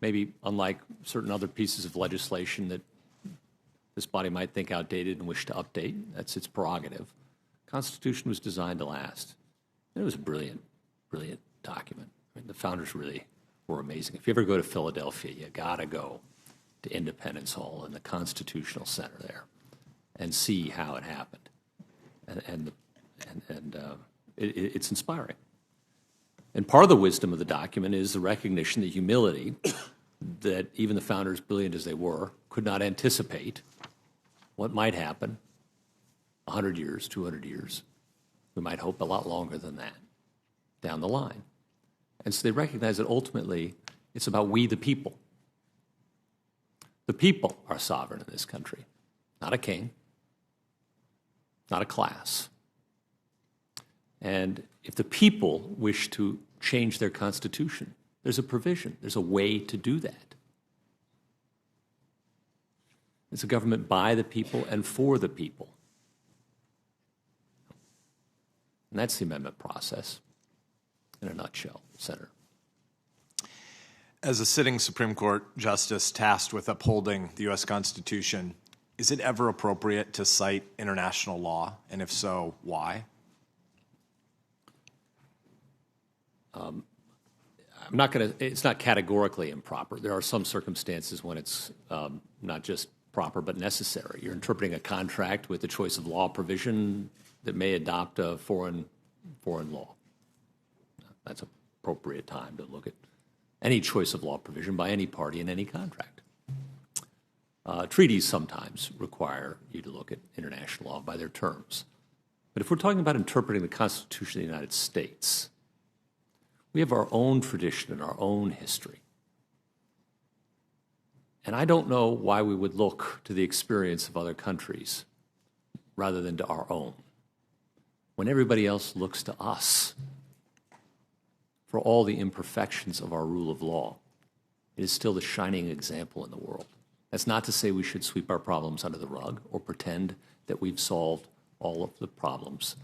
Maybe unlike certain other pieces of legislation that this body might think outdated and wish to update. That's its prerogative. The Constitution was designed to last. And it was a brilliant, brilliant document. I mean, the founders really were amazing. If you ever go to Philadelphia, you got to go to Independence Hall and the Constitutional Center there and see how it happened. It's inspiring. And part of the wisdom of the document is the recognition, the humility, that even the founders, brilliant as they were, could not anticipate what might happen 100 years, 200 years. We might hope a lot longer than that down the line. And so they recognize that ultimately it's about we the people. The people are sovereign in this country, not a king, not a class. And if the people wish to change their constitution, there's a provision, there's a way to do that. It's a government by the people and for the people. And that's the amendment process in a nutshell, Senator. As a sitting Supreme Court justice tasked with upholding the U.S. Constitution, is it ever appropriate to cite international law? And if so, why? I'm not going to, it's not categorically improper. There are some circumstances when it's not just proper but necessary. You're interpreting a contract with a choice of law provision that may adopt a foreign law. That's an appropriate time to look at any choice of law provision by any party in any contract. Treaties sometimes require you to look at international law by their terms. But if we're talking about interpreting the Constitution of the United States, we have our own tradition and our own history. And I don't know why we would look to the experience of other countries rather than to our own, when everybody else looks to us for all the imperfections of our rule of law. It is still the shining example in the world. That's not to say we should sweep our problems under the rug or pretend that we've solved all of the problems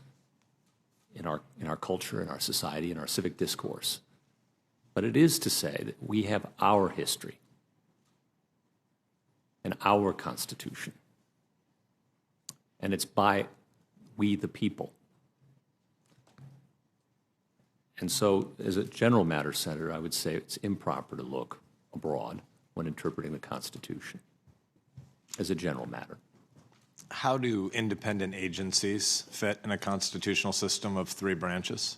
in our culture, in our society, in our civic discourse. But it is to say that we have our history and our Constitution. And it's by we the people. And so, as a general matter, Senator, I would say it's improper to look abroad when interpreting the Constitution, as a general matter. How do independent agencies fit in a constitutional system of three branches?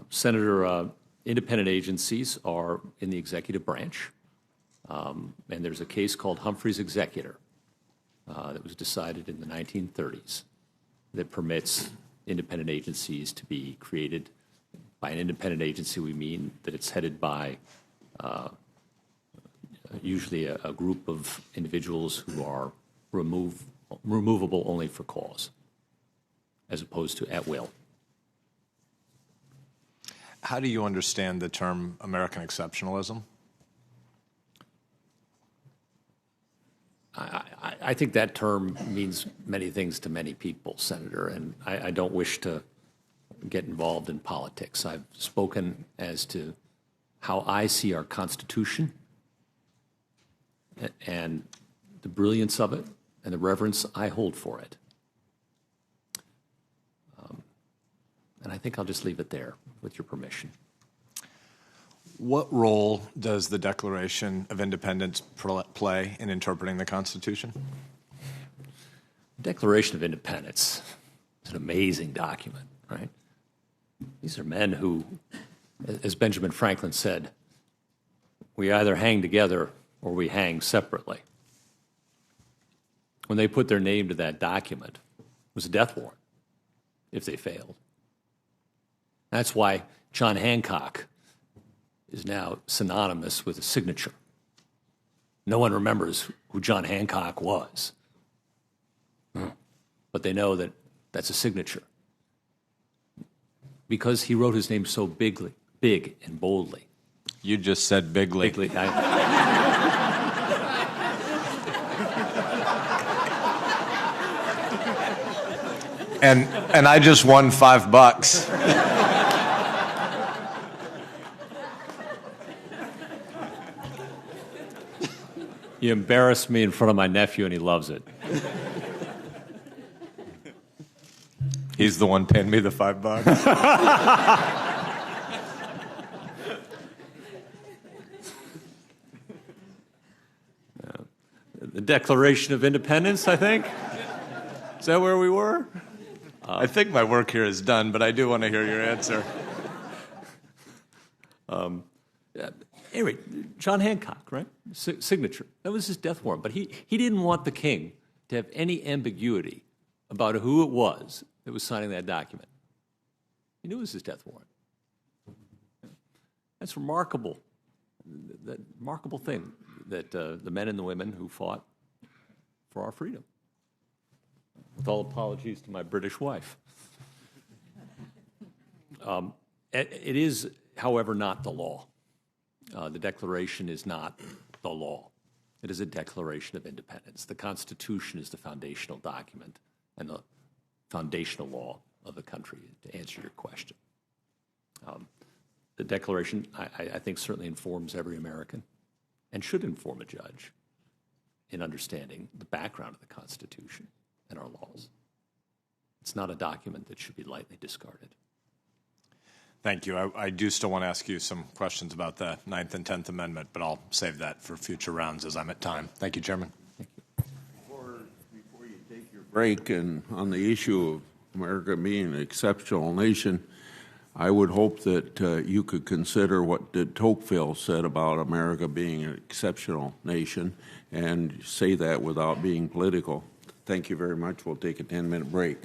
Senator, independent agencies are in the executive branch, and there's a case called Humphrey's Executor that was decided in the 1930s that permits independent agencies to be created. By an independent agency, we mean that it's headed by usually a group of individuals who are removable only for cause, as opposed to at will. How do you understand the term American exceptionalism? I think that term means many things to many people, Senator, and I don't wish to get involved in politics. I've spoken as to how I see our Constitution and the brilliance of it and the reverence I hold for it. And I think I'll just leave it there, with your permission. What role does the Declaration of Independence play in interpreting the Constitution? The Declaration of Independence is an amazing document, right? These are men who, as Benjamin Franklin said, we either hang together or we hang separately. When they put their name to that document, it was a death warrant if they failed. That's why John Hancock is now synonymous with a signature. No one remembers who John Hancock was, but they know that that's a signature because he wrote his name so big and boldly. You just said bigly. And I just won $5. You embarrassed me in front of my nephew, and he loves it. He's the one paying me the $5. The Declaration of Independence, I think. Is that where we were? I think my work here is done, but I do want to hear your answer. John Hancock, right? Signature. That was his death warrant. But he didn't want the king to have any ambiguity about who it was that was signing that document. He knew it was his death warrant. That's remarkable. That remarkable thing that the men and the women who fought for our freedom. With all apologies to my British wife. It is, however, not the law. The Declaration is not the law. It is a declaration of independence. The Constitution is the foundational document and the foundational law of the country, to answer your question. The Declaration, I think, certainly informs every American and should inform a judge in understanding the background of the Constitution and our laws. It's not a document that should be lightly discarded. Thank you. I do still want to ask you some questions about the 9th and 10th Amendment, but I'll save that for future rounds as I'm at time. Thank you, Chairman. Before you take your break, and on the issue of America being an exceptional nation, I would hope that you could consider what de Tocqueville said about America being an exceptional nation and say that without being political. Thank you very much. We'll take a 10-minute break.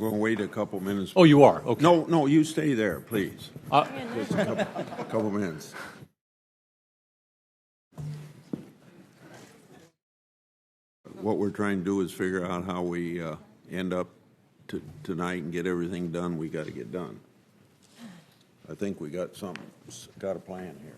going to wait a couple minutes. Oh, you are? Okay. No, you stay there, please. Just a couple minutes. What we're trying to do is figure out how we end up tonight and get everything done we got to get done. I think we got a plan here.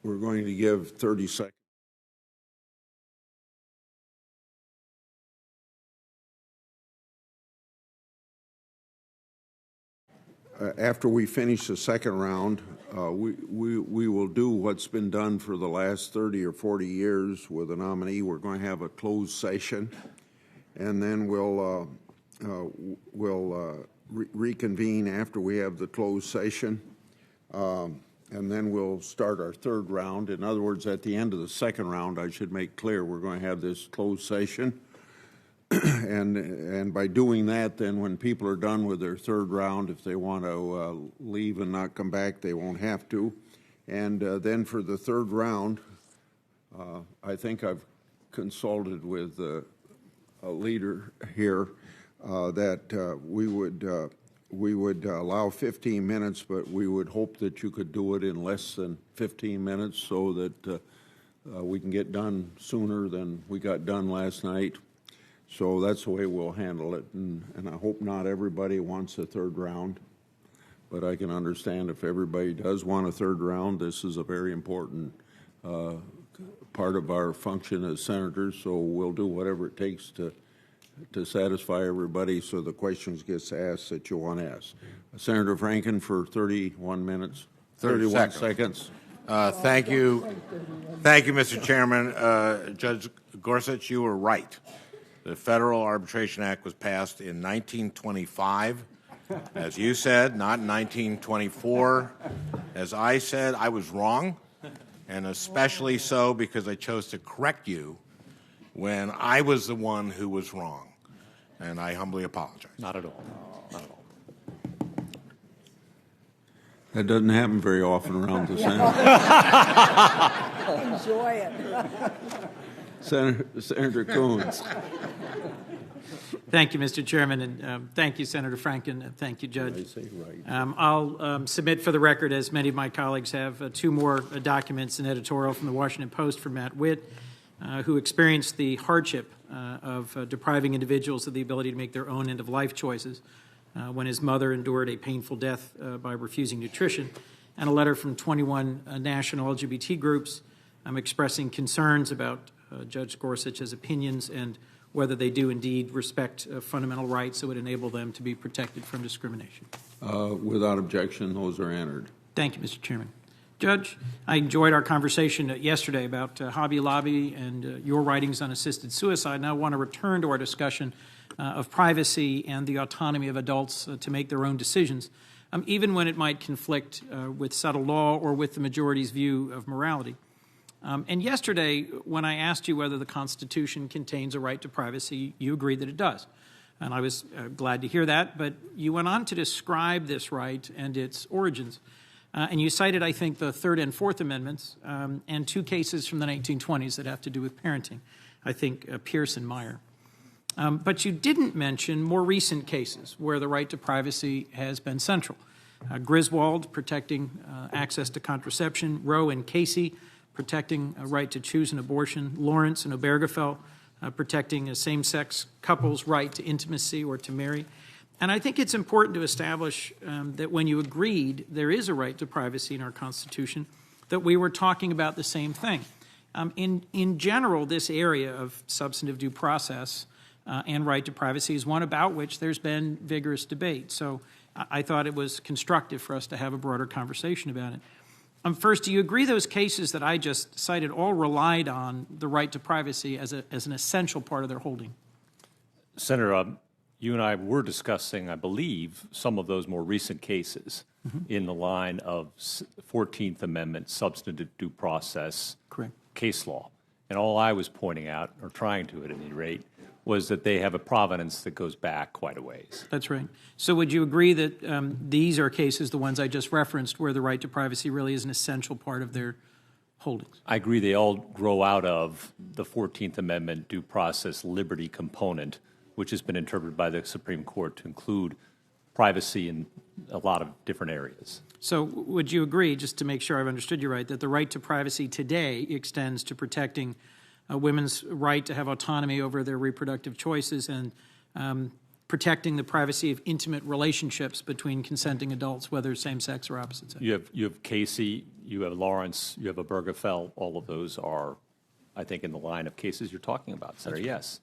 We're going to give 30 seconds. After we finish the second round, we will do what's been done for the last 30 or 40 years with a nominee. We're going to have a closed session, and then we'll reconvene after we have the closed session. And then we'll start our third round. In other words, at the end of the second round, I should make clear we're going to have this closed session. and by doing that, then when people are done with their third round, if they want to leave and not come back, they won't have to. And then for the third round, I think I've consulted with a leader here that we would allow 15 minutes, but we would hope that you could do it in less than 15 minutes so that we can get done sooner than we got done last night. So that's the way we'll handle it. And I hope not everybody wants a third round, but I can understand if everybody does want a third round. This is a very important part of our function as senators, so we'll do whatever it takes to satisfy everybody so the questions gets asked that you want to ask. Senator Franken for 31 minutes, 31 seconds. Thank you. Thank you, Mr. Chairman. Judge Gorsuch, you were right. The Federal Arbitration Act was passed in 1925, as you said, not in 1924. As I said, I was wrong, and especially so because I chose to correct you when I was the one who was wrong. And I humbly apologize. Not at all. Not at all. That doesn't happen very often around the Senate. Enjoy it. Senator Coons. Thank you, Mr. Chairman, and thank you, Senator Franken, and thank you, Judge. I say right. I'll submit for the record, as many of my colleagues have, two more documents, an editorial from the Washington Post from Matt Witt, who experienced the hardship of depriving individuals of the ability to make their own end-of-life choices when his mother endured a painful death by refusing nutrition, and a letter from 21 national LGBT groups expressing concerns about Judge Gorsuch's opinions and whether they do indeed respect fundamental rights that would enable them to be protected from discrimination. Without objection, those are entered. Thank you, Mr. Chairman. Judge, I enjoyed our conversation yesterday about Hobby Lobby and your writings on assisted suicide, and I want to return to our discussion of privacy and the autonomy of adults to make their own decisions, even when it might conflict with settled law or with the majority's view of morality. And yesterday, when I asked you whether the Constitution contains a right to privacy, you agreed that it does. And I was glad to hear that, but you went on to describe this right and its origins. And you cited, I think, the Third and Fourth Amendments and two cases from the 1920s that have to do with parenting, I think Pierce and Meyer. But you didn't mention more recent cases where the right to privacy has been central. Griswold protecting access to contraception, Roe and Casey protecting a right to choose an abortion, Lawrence and Obergefell protecting a same-sex couple's right to intimacy or to marry. And I think it's important to establish that when you agreed there is a right to privacy in our Constitution, that we were talking about the same thing. In general, this area of substantive due process and right to privacy is one about which there's been vigorous debate. So I thought it was constructive for us to have a broader conversation about it. First, do you agree those cases that I just cited all relied on the right to privacy as an essential part of their holding? Senator, you and I were discussing, I believe, some of those more recent cases in the line of 14th Amendment substantive due process case law. And all I was pointing out, or trying to at any rate, was that they have a provenance that goes back quite a ways. That's right. So would you agree that these are cases, the ones I just referenced, where the right to privacy really is an essential part of their holdings? I agree they all grow out of the 14th Amendment due process liberty component, which has been interpreted by the Supreme Court to include privacy in a lot of different areas. So would you agree, just to make sure I've understood you right, that the right to privacy today extends to protecting women's right to have autonomy over their reproductive choices and protecting the privacy of intimate relationships between consenting adults, whether same-sex or opposite sex? You have Casey, you have Lawrence, you have Obergefell. All of those are, I think, in the line of cases you're talking about, Senator. Yes.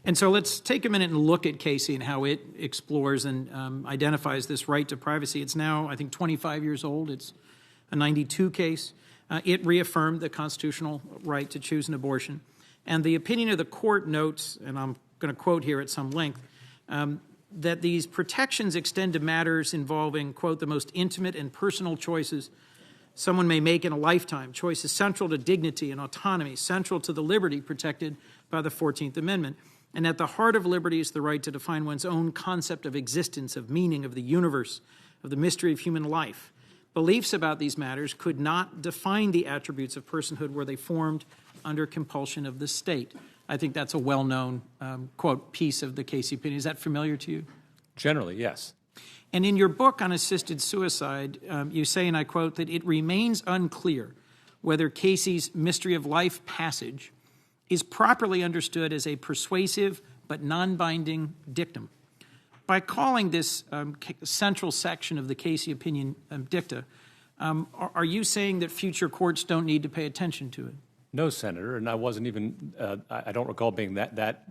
And so let's take a minute and look at Casey and how it explores and identifies this right to privacy. It's now, I think, 25 years old. It's a 92 case. It reaffirmed the constitutional right to choose an abortion. And the opinion of the court notes, and I'm going to quote here at some length, that these protections extend to matters involving, quote, the most intimate and personal choices someone may make in a lifetime, choices central to dignity and autonomy, central to the liberty protected by the 14th Amendment. And at the heart of liberty is the right to define one's own concept of existence, of meaning, of the universe, of the mystery of human life. Beliefs about these matters could not define the attributes of personhood were they formed under compulsion of the state. I think that's a well-known, quote, piece of the Casey opinion. Is that familiar to you? Generally, yes. And in your book on assisted suicide, you say, and I quote, that it remains unclear whether Casey's mystery of life passage is properly understood as a persuasive but non-binding dictum. By calling this central section of the Casey opinion dicta, are you saying that future courts don't need to pay attention to it? No, Senator, and I wasn't even, I don't recall being that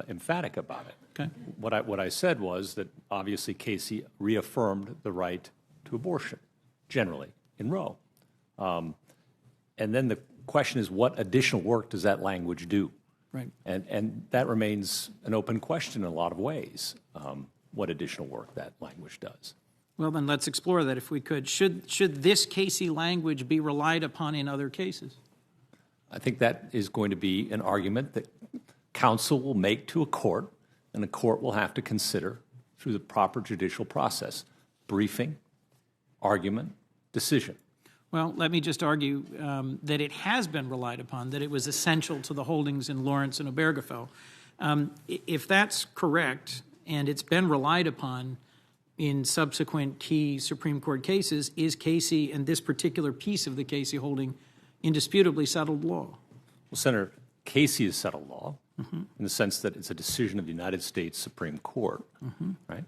emphatic about it. Okay. What I said was that obviously Casey reaffirmed the right to abortion, generally, in Roe. And then the question is, what additional work does that language do? Right. And that remains an open question in a lot of ways, what additional work that language does. Well, then let's explore that if we could. Should this Casey language be relied upon in other cases? I think that is going to be an argument that counsel will make to a court, and the court will have to consider through the proper judicial process: briefing, argument, decision. Well, let me just argue that it has been relied upon, that it was essential to the holdings in Lawrence and Obergefell. If that's correct, and it's been relied upon in subsequent key Supreme Court cases, is Casey and this particular piece of the Casey holding indisputably settled law? Well, Senator, Casey is settled law in the sense that it's a decision of the United States Supreme Court, right?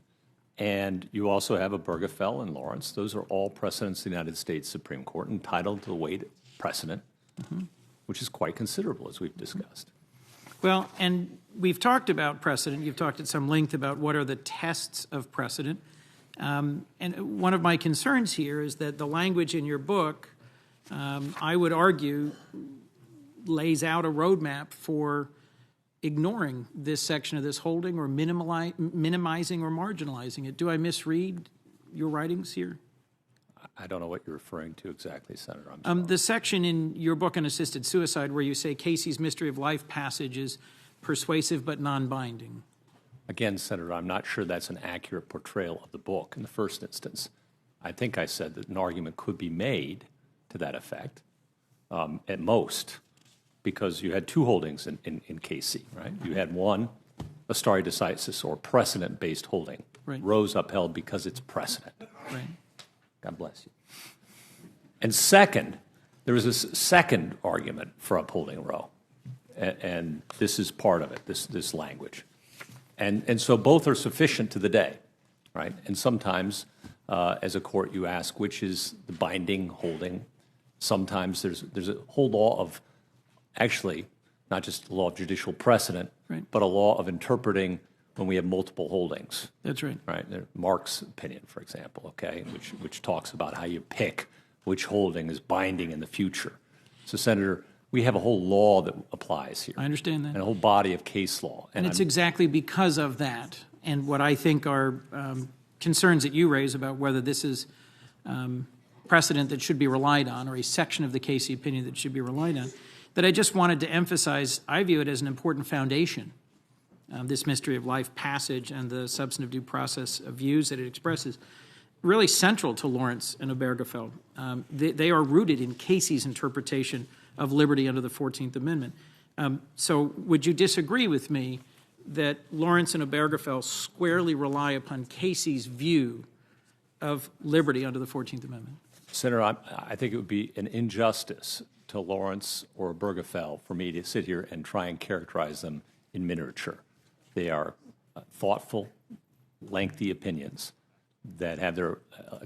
And you also have Obergefell and Lawrence. Those are all precedents of the United States Supreme Court entitled to the weight precedent, which is quite considerable, as we've discussed. Well, and we've talked about precedent. You've talked at some length about what are the tests of precedent. And one of my concerns here is that the language in your book, I would argue, lays out a roadmap for ignoring this section of this holding or minimizing or marginalizing it. Do I misread your writings here? I don't know what you're referring to exactly, Senator. I'm sorry. The section in your book on assisted suicide where you say Casey's mystery of life passage is persuasive but non-binding. Again, Senator, I'm not sure that's an accurate portrayal of the book in the first instance. I think I said that an argument could be made to that effect at most, because you had two holdings in Casey, right? You had one, a stare decisis or precedent-based holding. Right. Roe's upheld because it's precedent. Right. God bless you. And second, There is a second argument for upholding Roe, and this is part of it, this language. And so both are sufficient to the day, right? And sometimes, as a court, you ask which is the binding holding. Sometimes there's a whole law of, actually, not just the law of judicial precedent, right, but a law of interpreting when we have multiple holdings. That's right. Right. Mark's opinion, for example, okay, which talks about how you pick which holding is binding in the future. So, Senator, we have a whole law that applies here. I understand that. And a whole body of case law. And it's exactly because of that and what I think are concerns that you raise about whether this is precedent that should be relied on or a section of the Casey opinion that should be relied on, that I just wanted to emphasize, I view it as an important foundation, this mystery of life passage and the substantive due process of views that it expresses, really central to Lawrence and Obergefell. They are rooted in Casey's interpretation of liberty under the 14th Amendment. So would you disagree with me that Lawrence and Obergefell squarely rely upon Casey's view of liberty under the 14th Amendment? Senator, I think it would be an injustice to Lawrence or Obergefell for me to sit here and try and characterize them in miniature. They are thoughtful, lengthy opinions that have their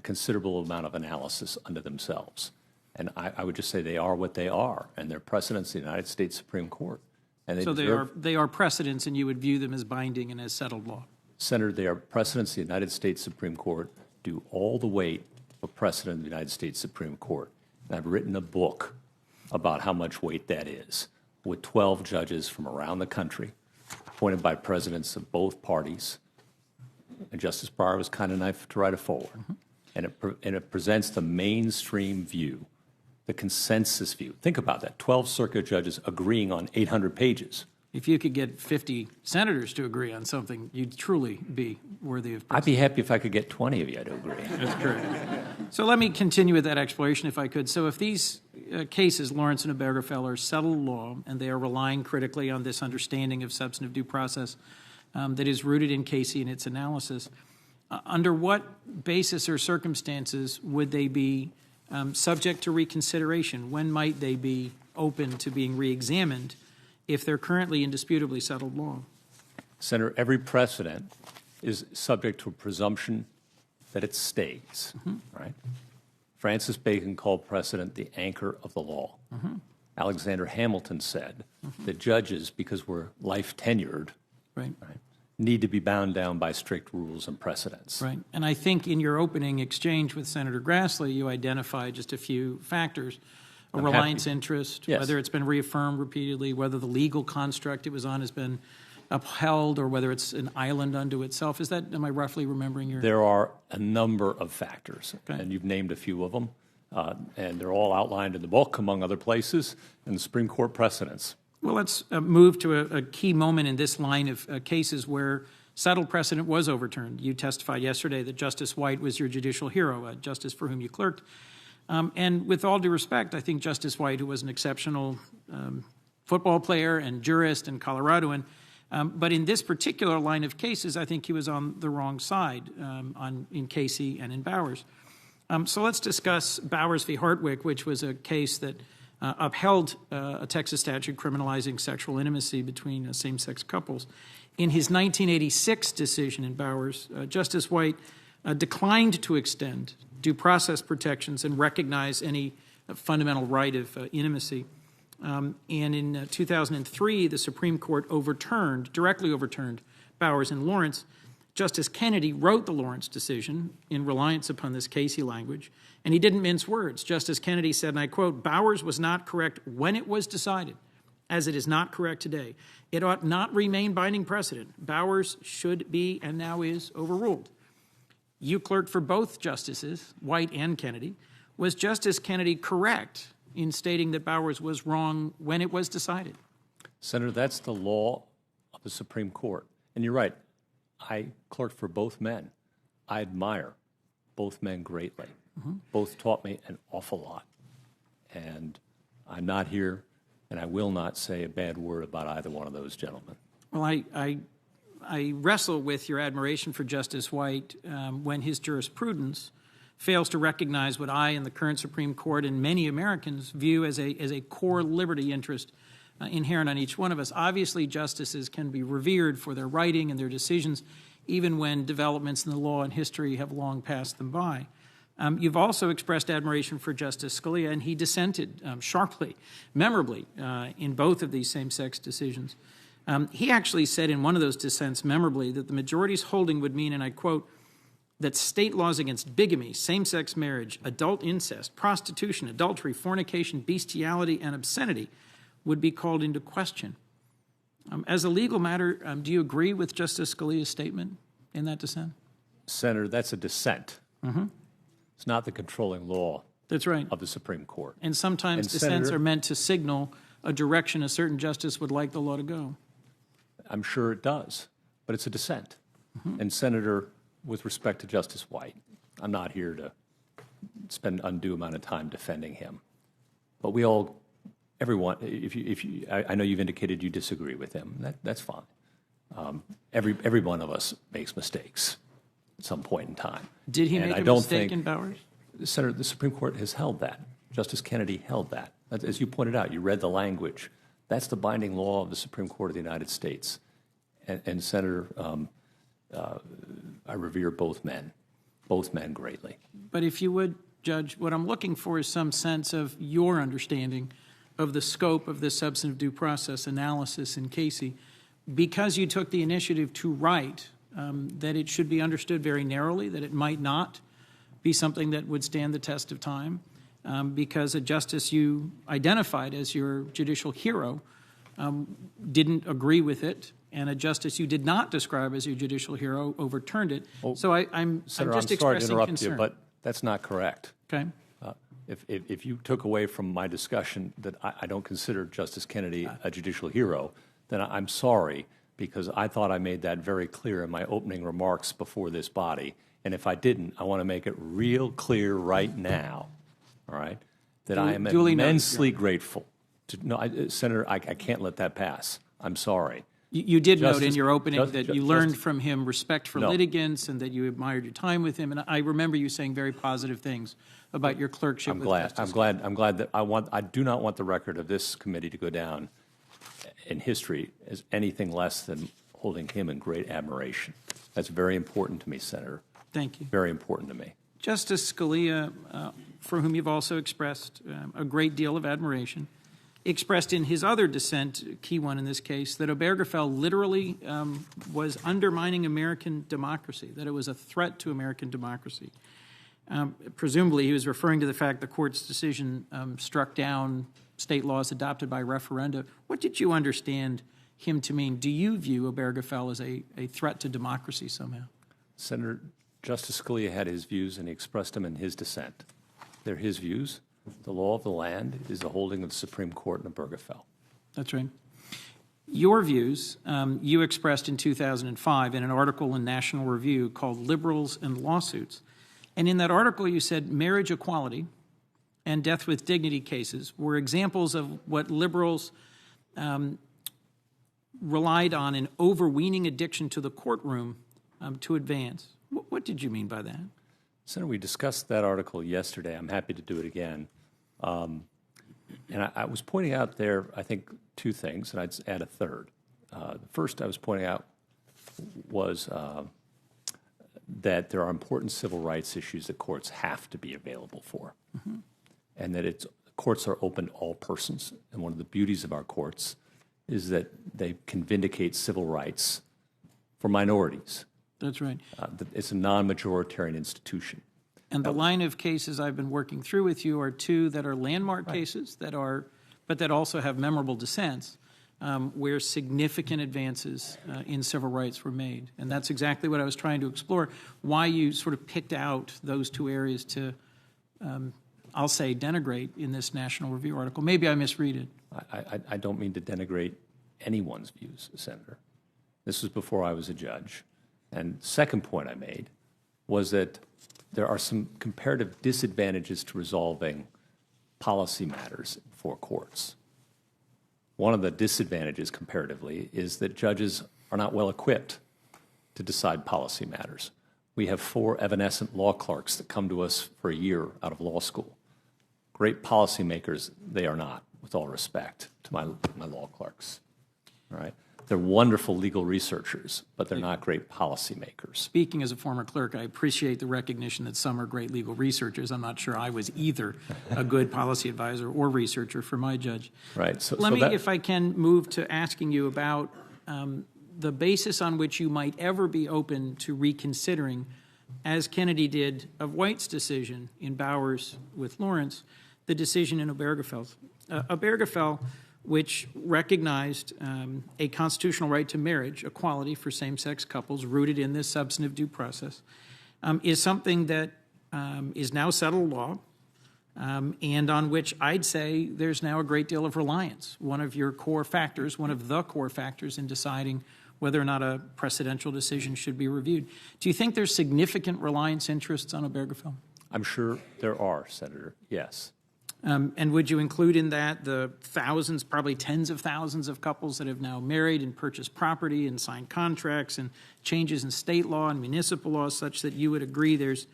considerable amount of analysis under themselves. And I would just say they are what they are, and they're precedents of the United States Supreme Court. And so they are precedents, and you would view them as binding and as settled law? Senator, they are precedents of the United States Supreme Court, do all the weight of precedent of the United States Supreme Court. And I've written a book about how much weight that is, with 12 judges from around the country, appointed by presidents of both parties. And Justice Breyer was kind enough to write it forward. Mm-hmm. And it presents the mainstream view, the consensus view. Think about that, 12 circuit judges agreeing on 800 pages. If you could get 50 senators to agree on something, you'd truly be worthy of precedent. I'd be happy if I could get 20 of you to agree. That's correct. So let me continue with that exploration if I could. So if these cases, Lawrence and Obergefell, are settled law, and they are relying critically on this understanding of substantive due process that is rooted in Casey and its analysis, under what basis or circumstances would they be subject to reconsideration? When might they be open to being reexamined if they're currently indisputably settled law? Senator, every precedent is subject to a presumption that it stays, right? Francis Bacon called precedent the anchor of the law. Alexander Hamilton said that judges, because we're life tenured, right, need to be bound down by strict rules and precedents. Right. And I think in your opening exchange with Senator Grassley, you identified just a few factors. A reliance interest, yes, whether it's been reaffirmed repeatedly, whether the legal construct it was on has been upheld, or whether it's an island unto itself. Is that, am I roughly remembering your? There are a number of factors, okay, and you've named a few of them, and they're all outlined in the book, among other places, in the Supreme Court precedents. Well, let's move to a key moment in this line of cases where settled precedent was overturned. You testified yesterday that Justice White was your judicial hero, a justice for whom you clerked. And with all due respect, I think Justice White, who was an exceptional football player and jurist and Coloradoan, but in this particular line of cases, I think he was on the wrong side in Casey and in Bowers. So let's discuss Bowers v. Hartwick, which was a case that upheld a Texas statute criminalizing sexual intimacy between same-sex couples. In his 1986 decision in Bowers, Justice White declined to extend due process protections and recognize any fundamental right of intimacy. And in 2003, the Supreme Court directly overturned Bowers and Lawrence. Justice Kennedy wrote the Lawrence decision in reliance upon this Casey language, and he didn't mince words. Justice Kennedy said, and I quote, "Bowers was not correct when it was decided, as it is not correct today. It ought not remain binding precedent. Bowers should be and now is overruled." You clerked for both justices, White and Kennedy. Was Justice Kennedy correct in stating that Bowers was wrong when it was decided? Senator, that's the law of the Supreme Court. And you're right. I clerked for both men. I admire both men greatly. Both taught me an awful lot. And I'm not here, and I will not say a bad word about either one of those gentlemen. Well, I wrestle with your admiration for Justice White when his jurisprudence fails to recognize what I and the current Supreme Court and many Americans view as a core liberty interest inherent on each one of us. Obviously, justices can be revered for their writing and their decisions, even when developments in the law and history have long passed them by. You've also expressed admiration for Justice Scalia, and he dissented sharply, memorably, in both of these same-sex decisions. He actually said in one of those dissents, memorably, that the majority's holding would mean, and I quote, that state laws against bigamy, same-sex marriage, adult incest, prostitution, adultery, fornication, bestiality, and obscenity would be called into question. As a legal matter, do you agree with Justice Scalia's statement in that dissent? Senator, that's a dissent. Mm-hmm. It's not the controlling law. That's right. Of the Supreme Court. And sometimes dissents are meant to signal a direction a certain justice would like the law to go. I'm sure it does, but it's a dissent. Mm-hmm. And Senator, with respect to Justice White, I'm not here to spend undue amount of time defending him. But we all, everyone, I know you've indicated you disagree with him. That's fine. Every one of us makes mistakes at some point in time. Did he make a mistake in Bowers? Senator, the Supreme Court has held that. Justice Kennedy held that. As you pointed out, you read the language. That's the binding law of the Supreme Court of the United States. And Senator, I revere both men greatly. But if you would, Judge, what I'm looking for is some sense of your understanding of the scope of this substantive due process analysis in Casey, because you took the initiative to write that it should be understood very narrowly, that it might not be something that would stand the test of time, because a justice you identified as your judicial hero didn't agree with it, and a justice you did not describe as your judicial hero overturned it. Well, so I'm Senator, just I'm sorry to expressing interrupt concern. you, but that's not correct. Okay. If you took away from my discussion that I don't consider Justice Kennedy a judicial hero, then I'm sorry, because I thought I made that very clear in my opening remarks before this body. And if I didn't, I want to make it real clear right now, all right, that I am immensely grateful. Senator, I can't let that pass. I'm sorry. You did note in your opening that you learned from him respect for litigants and that you admired your time with him. And I remember you saying very positive things about your clerkship. I'm glad that I do not want the record of this committee to go down in history as anything less than holding him in great admiration. That's very important to me, Senator. Thank you. Very important to me. Justice Scalia, for whom you've also expressed a great deal of admiration, expressed in his other dissent, key one in this case, that Obergefell literally was undermining American democracy, that it was a threat to American democracy. Presumably, he was referring to the fact the court's decision struck down state laws adopted by referenda. What did you understand him to mean? Do you view Obergefell as a threat to democracy somehow? Senator, Justice Scalia had his views, and he expressed them in his dissent. They're his views. The law of the land is the holding of the Supreme Court in Obergefell. That's right. Your views you expressed in 2005 in an article in National Review called Liberals and Lawsuits. And in that article you said marriage equality and death with dignity cases were examples of what liberals relied on an overweening addiction to the courtroom to advance. What did you mean by that? Senator, we discussed that article yesterday. I'm happy to do it again. And I was pointing out there, I think, two things, and I'd add a third. The first I was pointing out was that there are important civil rights issues that courts have to be available for, and that courts are open to all persons. And one of the beauties of our courts is that they can vindicate civil rights for minorities. That's right. It's a non-majoritarian institution. And the line of cases I've been working through with you are two that are landmark cases but that also have memorable dissents where significant advances in civil rights were made. And that's exactly what I was trying to explore, why you sort of picked out those two areas to, I'll say, denigrate in this National Review article. Maybe I misread it. I don't mean to denigrate anyone's views, Senator. This was before I was a judge. And the second point I made was that there are some comparative disadvantages to resolving policy matters for courts. One of the disadvantages, comparatively, is that judges are not well equipped to decide policy matters. We have 4 evanescent law clerks that come to us for a year out of law school. Great policymakers, they are not, with all respect to my law clerks. All right? They're wonderful legal researchers, but they're not great policymakers. Speaking as a former clerk, I appreciate the recognition that some are great legal reasers. I'm not sure I was either a good policy advisor or researcher for my judge. Right. Let me, if I can, move to asking you about the basis on which you might ever be open to reconsidering, as Kennedy did of White's decision in Bowers with Lawrence, the decision in Obergefell. Obergefell, which recognized a constitutional right to marriage, equality for same-sex couples rooted in this substantive due process, is something that is now settled law, and on which I'd say there's now a great deal of reliance. One of your core factors, one of the core factors in deciding whether or not a precedential decision should be reviewed. Do you think there's significant reliance interests on Obergefell? I'm sure there are, Senator, yes. And would you include in that the thousands, probably tens of thousands of couples that have now married and purchased property and signed contracts and changes in state law and municipal law such that you would agree there's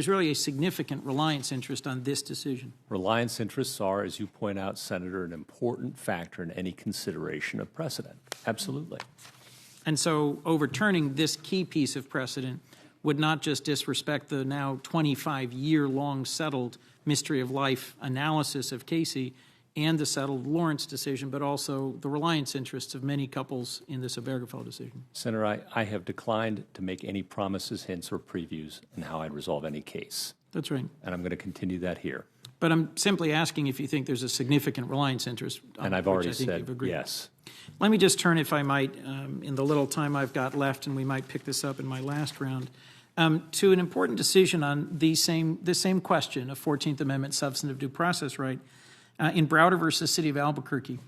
really a significant reliance interest on this decision? Reliance interests are, as you point out, Senator, an important factor in any consideration of precedent. Absolutely. And so overturning this key piece of precedent would not just disrespect the now 25-year-long settled mystery of life analysis of Casey and the settled Lawrence decision, but also the reliance interests of many couples in this Obergefell decision. Senator, I have declined to make any promises, hints, or previews on how I'd resolve any case. That's right. And I'm going to continue that here. But I'm simply asking if you think there's a significant reliance interest. And I've already said yes. Let me just turn, if I might, in the little time I've got left, and we might pick this up in my last round, to an important decision on the same question of 14th Amendment substantive due process right in Browder versus City of Albuquerque.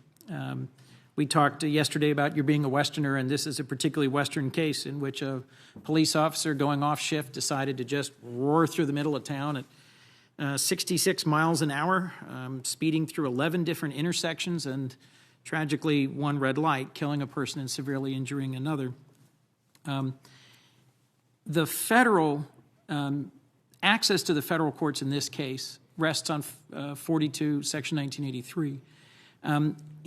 We talked yesterday about your being a Westerner, and this is a particularly Western case in which a police officer going off shift decided to just roar through the middle of town at 66 miles an hour, speeding through 11 different intersections and tragically one red light, killing a person and severely injuring another. The federal access to the federal courts in this case rests on 42 Section 1983.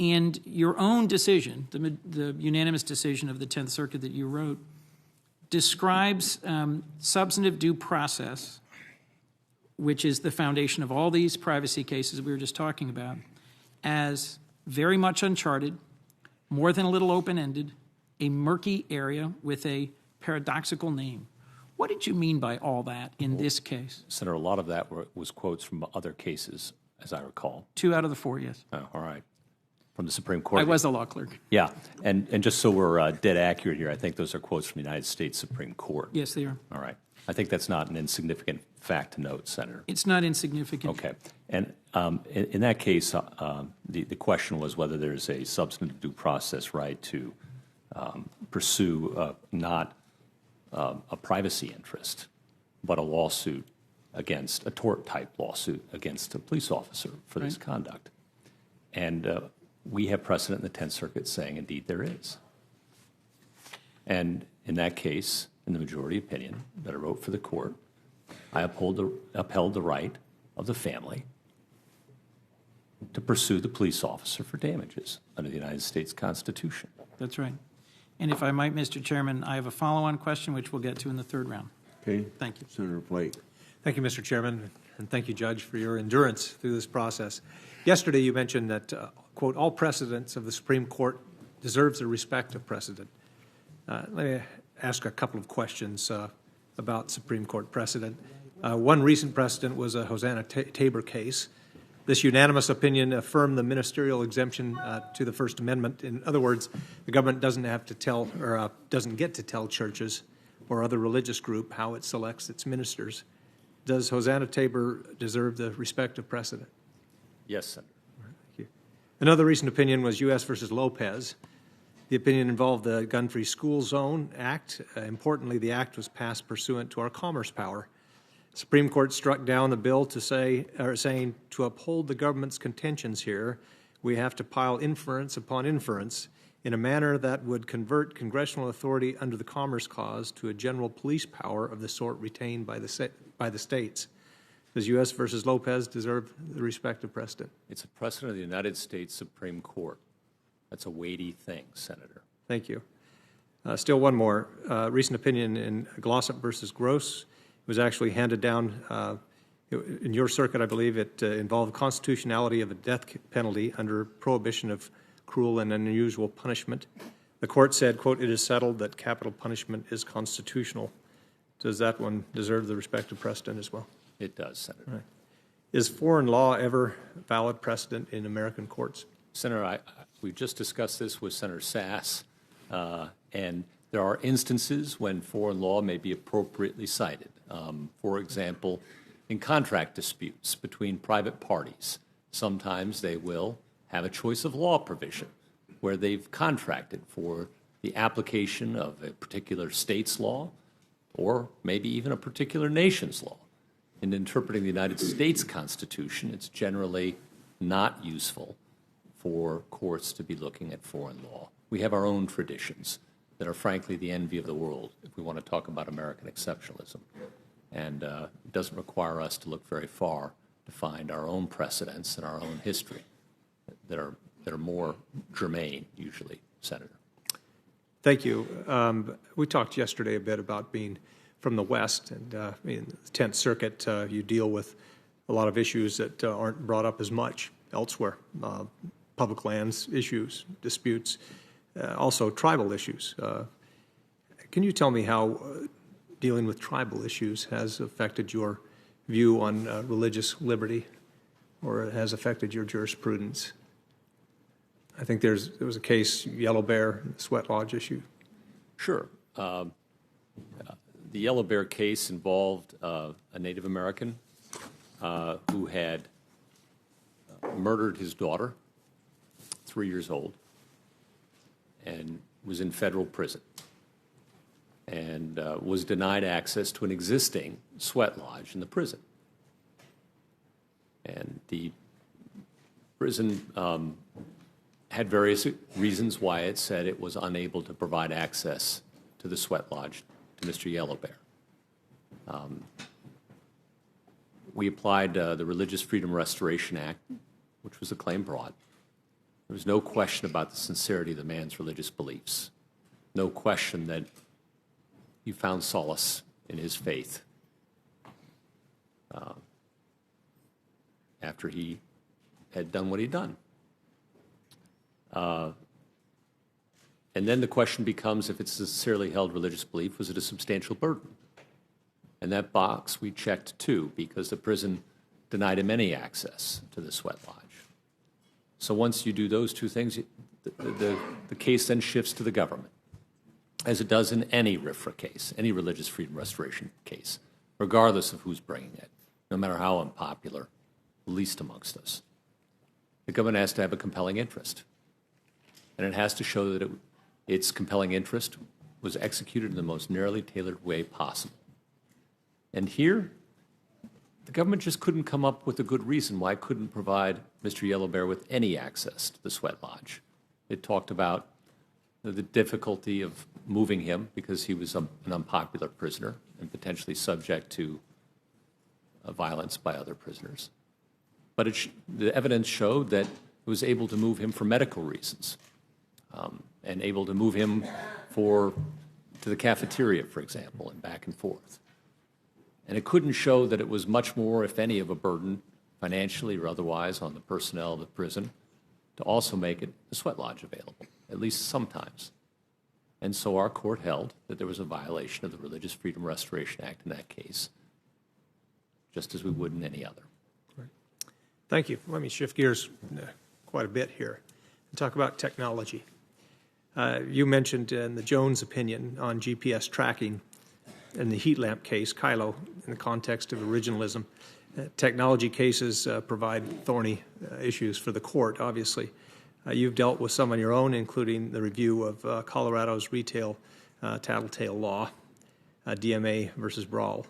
And your own decision, the unanimous decision of the 10th Circuit that you wrote, describes substantive due process, which is the foundation of all these privacy cases we were just talking about, as very much uncharted, more than a little open-ended, a murky area with a paradoxical name. What did you mean by all that in this case? Senator, a lot of that was quotes from other cases, as I recall. 2 out of the 4, yes. Oh, all right. From the Supreme Court. I was a law clerk. Yeah, and just so we're dead accurate here, I think those are quotes from the United States Supreme Court. Yes, they are. All right. I think that's not an insignificant fact to note, Senator. It's not insignificant. Okay. And in that case, the question was whether there's a substantive due process right to pursue not a privacy interest, but a lawsuit against, a tort-type lawsuit against a police officer for this conduct. And we have precedent in the 10th Circuit saying, indeed, there is. And in that case, in the majority opinion that I wrote for the court, I upheld the right of the family to pursue the police officer for damages under the United States Constitution. That's right. And if I might, Mr. Chairman, I have a follow-on question, which we'll get to in the third round. Okay. Thank you. Senator Flake. Thank you, Mr. Chairman, and thank you, Judge, for your endurance through this process. Yesterday, you mentioned that, quote, all precedents of the Supreme Court deserves the respect of precedent. Let me ask a couple of questions about Supreme Court precedent. One recent precedent was a Hosanna Tabor case. This unanimous opinion affirmed the ministerial exemption to the First Amendment. In other words, the government doesn't have to tell, or doesn't get to tell churches or other religious group how it selects its ministers. Does Hosanna Tabor deserve the respect of precedent? Yes, Senator. Thank you. Another recent opinion was U.S. versus Lopez. The opinion involved the Gun-Free School Zone Act. Importantly, the act was passed pursuant to our commerce power. The Supreme Court struck down the bill to saying to uphold the government's contentions here, we have to pile inference upon inference in a manner that would convert congressional authority under the Commerce Clause to a general police power of the sort retained by the states. Does U.S. versus Lopez deserve the respect of precedent? It's a precedent of the United States Supreme Court. That's a weighty thing, Senator. Thank you. Still one more. Recent opinion in Gorsuch versus Gross was actually handed down in your circuit, I believe. It involved constitutionality of a death penalty under prohibition of cruel and unusual punishment. The court said, quote, "It is settled that capital punishment is constitutional." Does that one deserve the respect of precedent as well? It does, Senator. Right. Is foreign law ever valid precedent in American courts? Senator, we just discussed this with Senator Sass, and there are instances when foreign law may be appropriately cited. For example, in contract disputes between private parties, sometimes they will have a choice of law provision where they've contracted for the application of a particular state's law or maybe even a particular nation's law. In interpreting the United States Constitution, it's generally not useful for courts to be looking at foreign law. We have our own traditions that are frankly the envy of the world if we want to talk about American exceptionalism. And it doesn't require us to look very far to find our own precedents and our own history that are more germane, usually, Senator. Thank you. We talked yesterday a bit about being from the West, and in the 10th Circuit, you deal with a lot of issues that aren't brought up as much elsewhere. Public lands issues, disputes, also tribal issues. Can you tell me how dealing with tribal issues has affected your view on religious liberty, or has affected your jurisprudence? I think there was a case, Yellow Bear, the Sweat Lodge issue. Sure. The Yellow Bear case involved a Native American who had murdered his daughter, 3 years old, and was in federal prison and was denied access to an existing sweat lodge in the prison. And the prison had various reasons why it said it was unable to provide access to the sweat lodge to Mr. Yellow Bear. We applied the Religious Freedom Restoration Act, which was a claim brought. There was no question about the sincerity of the man's religious beliefs. No question that he found solace in his faith after he had done what he'd done. And then the question becomes, if it's a sincerely held religious belief, was it a substantial burden? And that box we checked too, because the prison denied him any access to the sweat lodge. So once you do those two things, the case then shifts to the government, as it does in any RFRA case, any religious freedom restoration case, regardless of who's bringing it, no matter how unpopular, least amongst us. The government has to have a compelling interest, and it has to show that its compelling interest was executed in the most narrowly tailored way possible. And here, the government just couldn't come up with a good reason why it couldn't provide Mr. Yellow Bear with any access to the sweat lodge. It talked about the difficulty of moving him because he was an unpopular prisoner and potentially subject to violence by other prisoners. But the evidence showed that it was able to move him for medical reasons and able to move him to the cafeteria, for example, and back and forth. And it couldn't show that it was much more, if any, of a burden, financially or otherwise, on the personnel of the prison to also make the sweat lodge available, at least sometimes. And so our court held that there was a violation of the Religious Freedom Restoration Act in that case, just as we would in any other. Right. Thank you. Let me shift gears quite a bit here and talk about technology. You mentioned in the Jones opinion on GPS tracking in the heat lamp case, Kylo, in the context of originalism. Technology cases provide thorny issues for the court, obviously. You've dealt with some on your own, including the review of Colorado's retail tattletale law, DMA versus Brawl.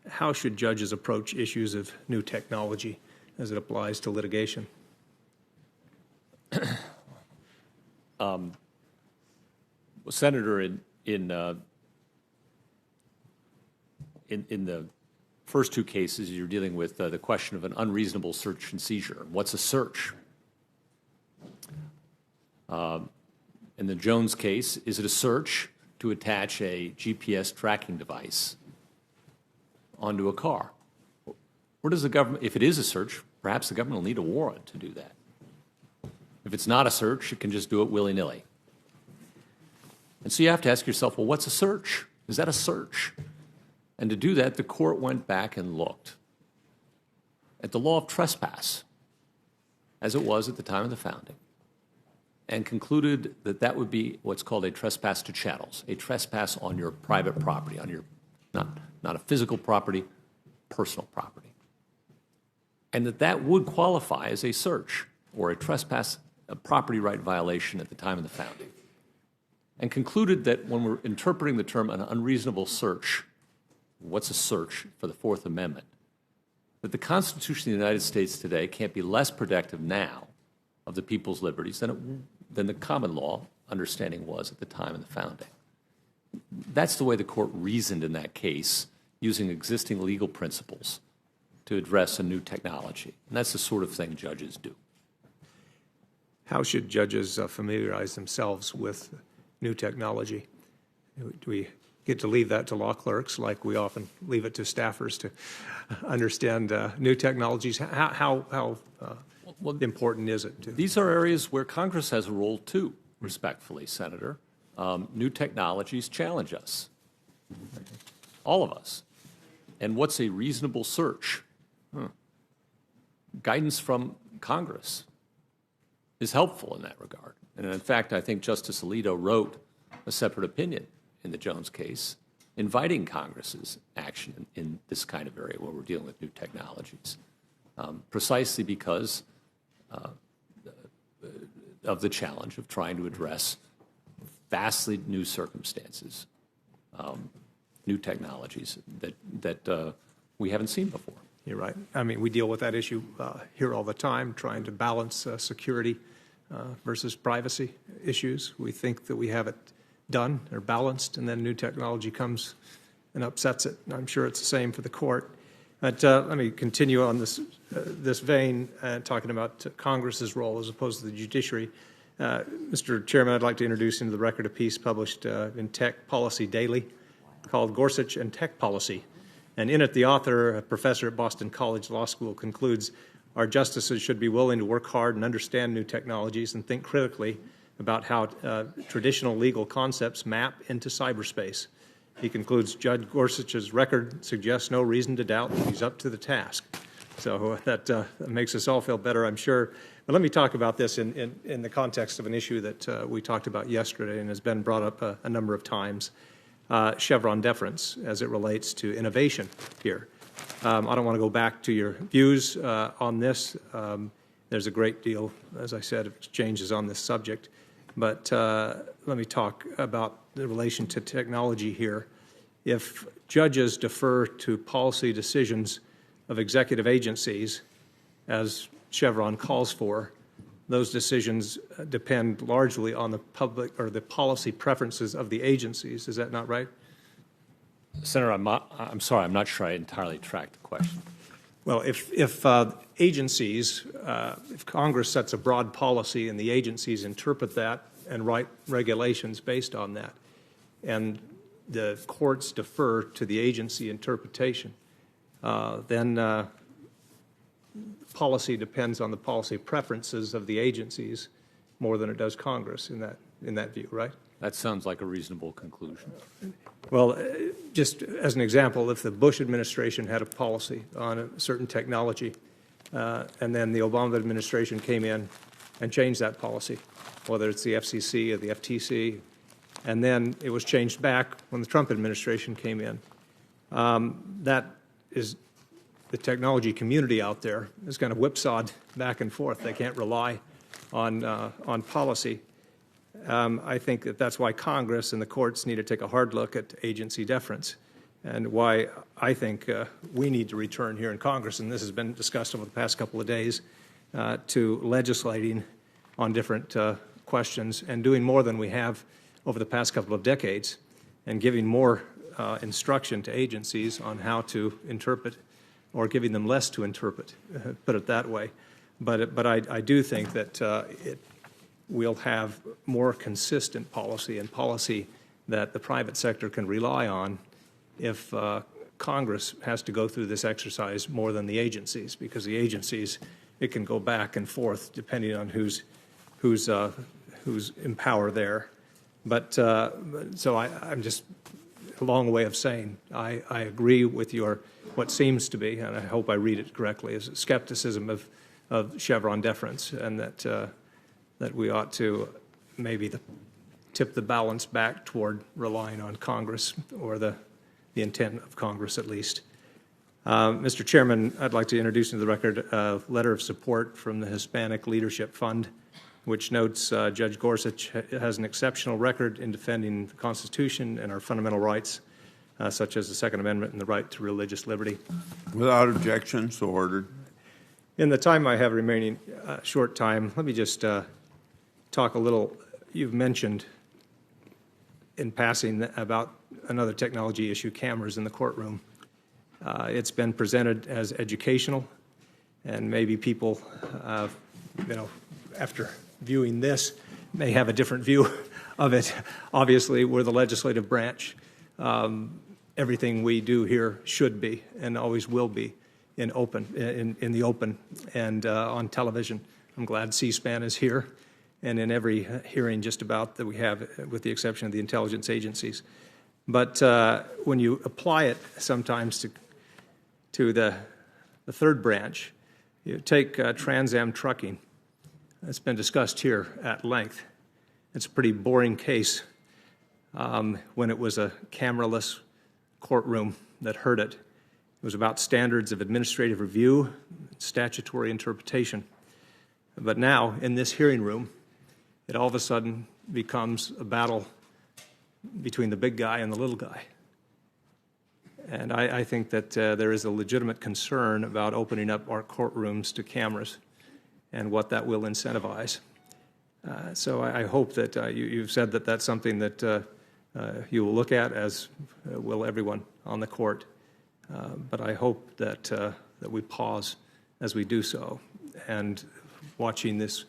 How should judges approach issues of new technology as it applies to litigation? Well, Senator, in the first two cases, you're dealing with the question of an unreasonable search and seizure. What's a search? In the Jones case, is it a search to attach a GPS tracking device onto a car? Where does the government, if it is a search, perhaps the government will need a warrant to do that. If it's not a search, it can just do it willy-nilly. And so you have to ask yourself, well, what's a search? Is that a search? And to do that, the court went back and looked at the law of trespass, as it was at the time of the founding, and concluded that that would be what's called a trespass to chattels, a trespass on your private property, on your, not a physical property, personal property. And that would qualify as a search or a trespass, a property right violation at the time of the founding. And concluded that when we're interpreting the term an unreasonable search, what's a search for the Fourth Amendment, that the Constitution of the United States today can't be less protective now of the people's liberties than the common law understanding was at the time of the founding. That's the way the court reasoned in that case, using existing legal principles to address a new technology. And that's the sort of thing judges do. How should judges familiarize themselves with new technology? Do we get to leave that to law clerks like we often leave it to staffers to understand new technologies? How important is it? These are areas where Congress has a role too, respectfully, Senator. New technologies challenge us, all of us. And what's a reasonable search? Guidance from Congress is helpful in that regard. And in fact, I think Justice Alito wrote a separate opinion in the Jones case inviting Congress's action in this kind of area where we're dealing with new technologies, precisely because of the challenge of trying to address vastly new circumstances, new technologies that we haven't seen before. You're right. I mean, we deal with that issue here all the time, trying to balance security versus privacy issues. We think that we have it done or balanced, and then new technology comes and upsets it. And I'm sure it's the same for the court. But let me continue on this vein, talking about Congress's role as opposed to the judiciary. Mr. Chairman, I'd like to introduce into the record a piece published in Tech Policy Daily called Gorsuch and Tech Policy. And in it, the author, a professor at Boston College Law School, concludes, our justices should be willing to work hard and understand new technologies and think critically about how traditional legal concepts map into cyberspace. He concludes, Judge Gorsuch's record suggests no reason to doubt that he's up to the task. So that makes us all feel better, I'm sure. But let me talk about this in the context of an issue that we talked about yesterday and has been brought up a number of times. Chevron deference as it relates to innovation here. I don't want to go back to your views on this. There's a great deal, as I said, of exchanges on this subject. But let me talk about the relation to technology here. If judges defer to policy decisions of executive agencies, as Chevron calls for, those decisions depend largely on the public or the policy preferences of the agencies. Is that not right? Senator, I'm sorry, I'm not sure I entirely tracked the question. Well, if agencies, if Congress sets a broad policy and the agencies interpret that and write regulations based on that, and the courts defer to the agency interpretation, then policy depends on the policy preferences of the agencies more than it does Congress in that view, right? That sounds like a reasonable conclusion. Well, just as an example, if the Bush administration had a policy on a certain technology, and then the Obama administration came in and changed that policy, whether it's the FCC or the FTC, and then it was changed back when the Trump administration came in, that is the technology community out there is kind of whipsawed back and forth. They can't rely on policy. I think that's why Congress and the courts need to take a hard look at agency deference, and why I think we need to return here in Congress, and this has been discussed over the past couple of days, to legislating on different questions and doing more than we have over the past couple of decades and giving more instruction to agencies on how to interpret or giving them less to interpret, put it that way. But I do think that we'll have more consistent policy and policy that the private sector can rely on if Congress has to go through this exercise more than the agencies, because the agencies, it can go back and forth depending on who's in power there. But so I'm just a long way of saying I agree with your what seems to be, and I hope I read it correctly, is skepticism of Chevron deference, and that we ought to maybe tip the balance back toward relying on Congress, or the intent of Congress at least. Mr. Chairman, I'd like to introduce into the record a letter of support from the Hispanic Leadership Fund, which notes Judge Gorsuch has an exceptional record in defending the Constitution and our fundamental rights, such as the Second Amendment and the right to religious liberty. Without objection, so ordered. In the time I have remaining, short time, let me just talk a little. You've mentioned in passing about another technology issue, cameras in the courtroom. It's been presented as educational, and maybe people, after viewing this, may have a different view of it. Obviously, we're the legislative branch. Everything we do here should be and always will be in the open and on television. I'm glad C-SPAN is here, and in every hearing just about that we have, with the exception of the intelligence agencies. But when you apply it sometimes to the third branch, you take Trans Am trucking. It's been discussed here at length. It's a pretty boring case when it was a cameraless courtroom that heard it. It was about standards of administrative review, statutory interpretation. But now, in this hearing room, it all of a sudden becomes a battle between the big guy and the little guy. And I think that there is a legitimate concern about opening up our courtrooms to cameras and what that will incentivize. So I hope that you've said that that's something that you will look at, as will everyone on the court. But I hope that that we pause as we do so. And watching these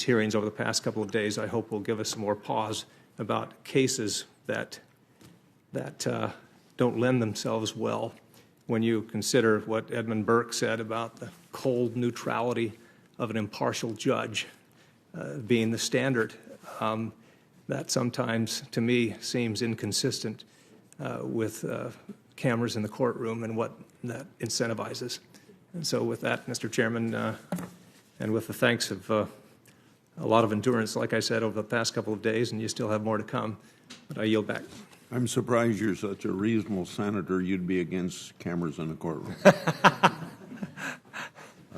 hearings over the past couple of days, I hope will give us some more pause about cases that don't lend themselves well when you consider what Edmund Burke said about the cold neutrality of an impartial judge being the standard. That sometimes, to me, seems inconsistent with cameras in the courtroom and what that incentivizes. And so with that, Mr. Chairman, and with the thanks of a lot of endurance, like I said, over the past couple of days, and you still have more to come, but I yield back. I'm surprised you're such a reasonable senator. You'd be against cameras in the courtroom.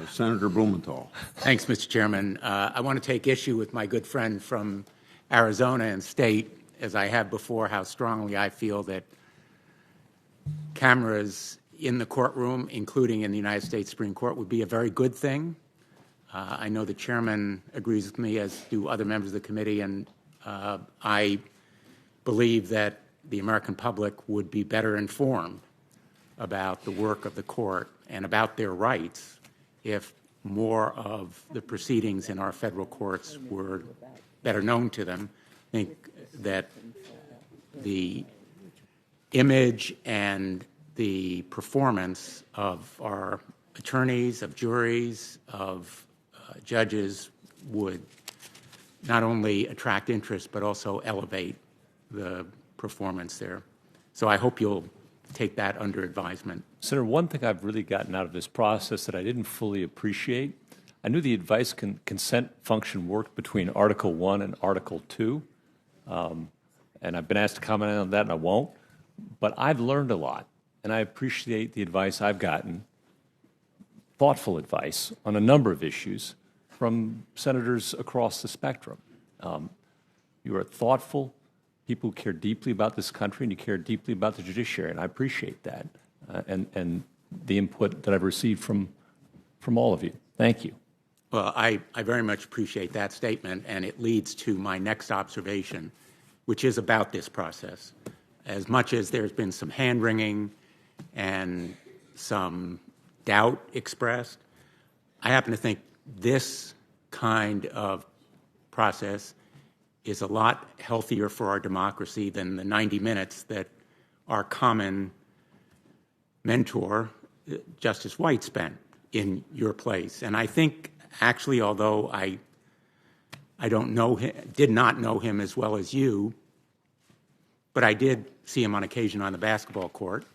Senator Blumenthal. Thanks, Mr. Chairman. I want to take issue with my good friend from Arizona and state, as I have before, how strongly I feel that cameras in the courtroom, including in the United States Supreme Court, would be a very good thing. I know the chairman agrees with me, as do other members of the committee, and I believe that the American public would be better informed about the work of the court and about their rights if more of the proceedings in our federal courts were better known to them. I think that the image and the performance of our attorneys, of juries, of judges would not only attract interest but also elevate the performance there. So I hope you'll take that under advisement. Senator, one thing I've really gotten out of this process that I didn't fully appreciate, I knew the advice consent function worked between Article 1 and Article 2, and I've been asked to comment on that, and I won't, but I've learned a lot, and I appreciate the advice I've gotten, thoughtful advice on a number of issues from senators across the spectrum. You are thoughtful people who care deeply about this country, and you care deeply about the judiciary, and I appreciate that, and the input that I've received from all of you. Thank you. Well, I very much appreciate that statement, and it leads to my next observation, which is about this process. As much as there's been some hand-wringing and some doubt expressed, I happen to think this kind of process is a lot healthier for our democracy than the 90 minutes that our common mentor, Justice White, spent in your place. And I think, actually, although I don't know him, did not know him as well as you, but I did see him on occasion on the basketball court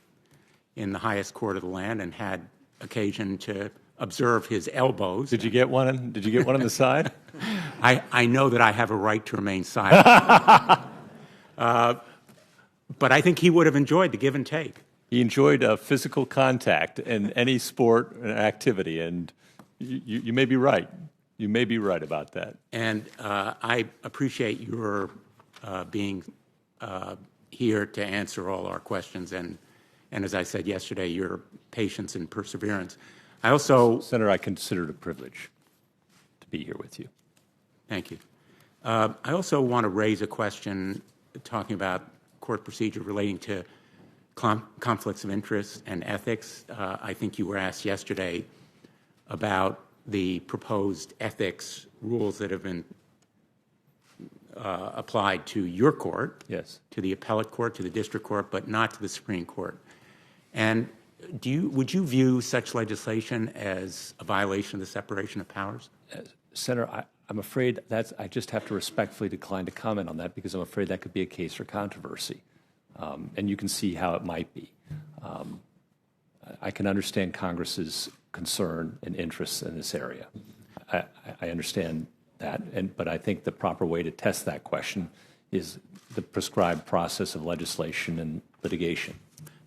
in the highest court of the land and had occasion to observe his elbows. Did you get one? Did you get one on the side? I know that I have a right to remain silent. But I think he would have enjoyed the give and take. He enjoyed physical contact in any sport and activity, and you may be right. You may be right about that. And I appreciate your being here to answer all our questions, and as I said yesterday, your patience and perseverance. I also, Senator, I consider it a privilege to be here with you. Thank you. I also want to raise a question talking about court procedure relating to conflicts of interest and ethics. I think you were asked yesterday about the proposed ethics rules that have been applied to your court, yes, to the appellate court, to the district court, but not to the Supreme Court. And would you view such legislation as a violation of the separation of powers? Senator, I'm afraid I just have to respectfully decline to comment on that because I'm afraid that could be a case for controversy. And you can see how it might be. I can understand Congress's concern and interests in this area. I understand that, but I think the proper way to test that question is the prescribed process of legislation and litigation.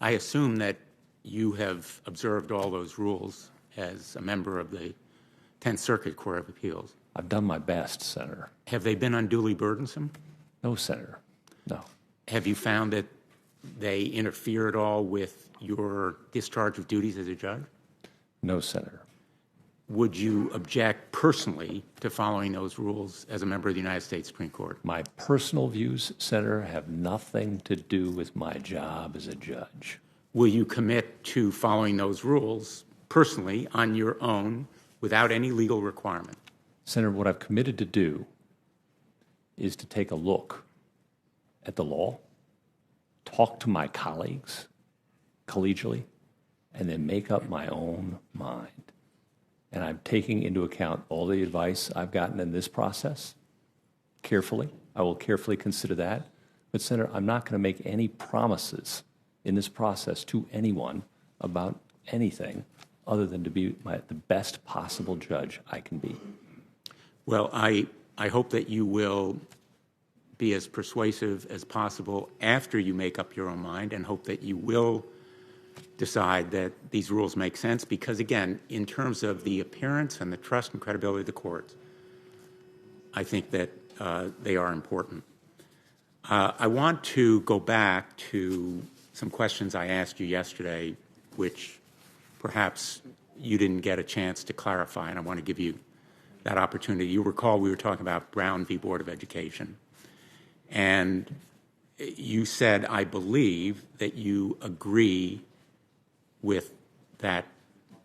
I assume that you have observed all those rules as a member of the 10th Circuit Court of Appeals. I've done my best, Senator. Have they been unduly burdensome? No, Senator. No. Have you found that they interfere at all with your discharge of duties as a judge? No, Senator. Would you object personally to following those rules as a member of the United States Supreme Court? My personal views, Senator, have nothing to do with my job as a judge. Will you commit to following those rules personally on your own without any legal requirement? Senator, what I've committed to do is to take a look at the law, talk to my colleagues collegially, and then make up my own mind. And I'm taking into account all the advice I've gotten in this process carefully. I will carefully consider that. But, Senator, I'm not going to make any promises in this process to anyone about anything other than to be the best possible judge I can be. Well, I hope that you will be as persuasive as possible after you make up your own mind, and hope that you will decide that these rules make sense because, again, in terms of the appearance and the trust and credibility of the courts, I think that they are important. I want to go back to some questions I asked you yesterday, which perhaps you didn't get a chance to clarify, and I want to give you that opportunity. You recall we were talking about Brown v. Board of Education, and you said, I believe, that you agree with that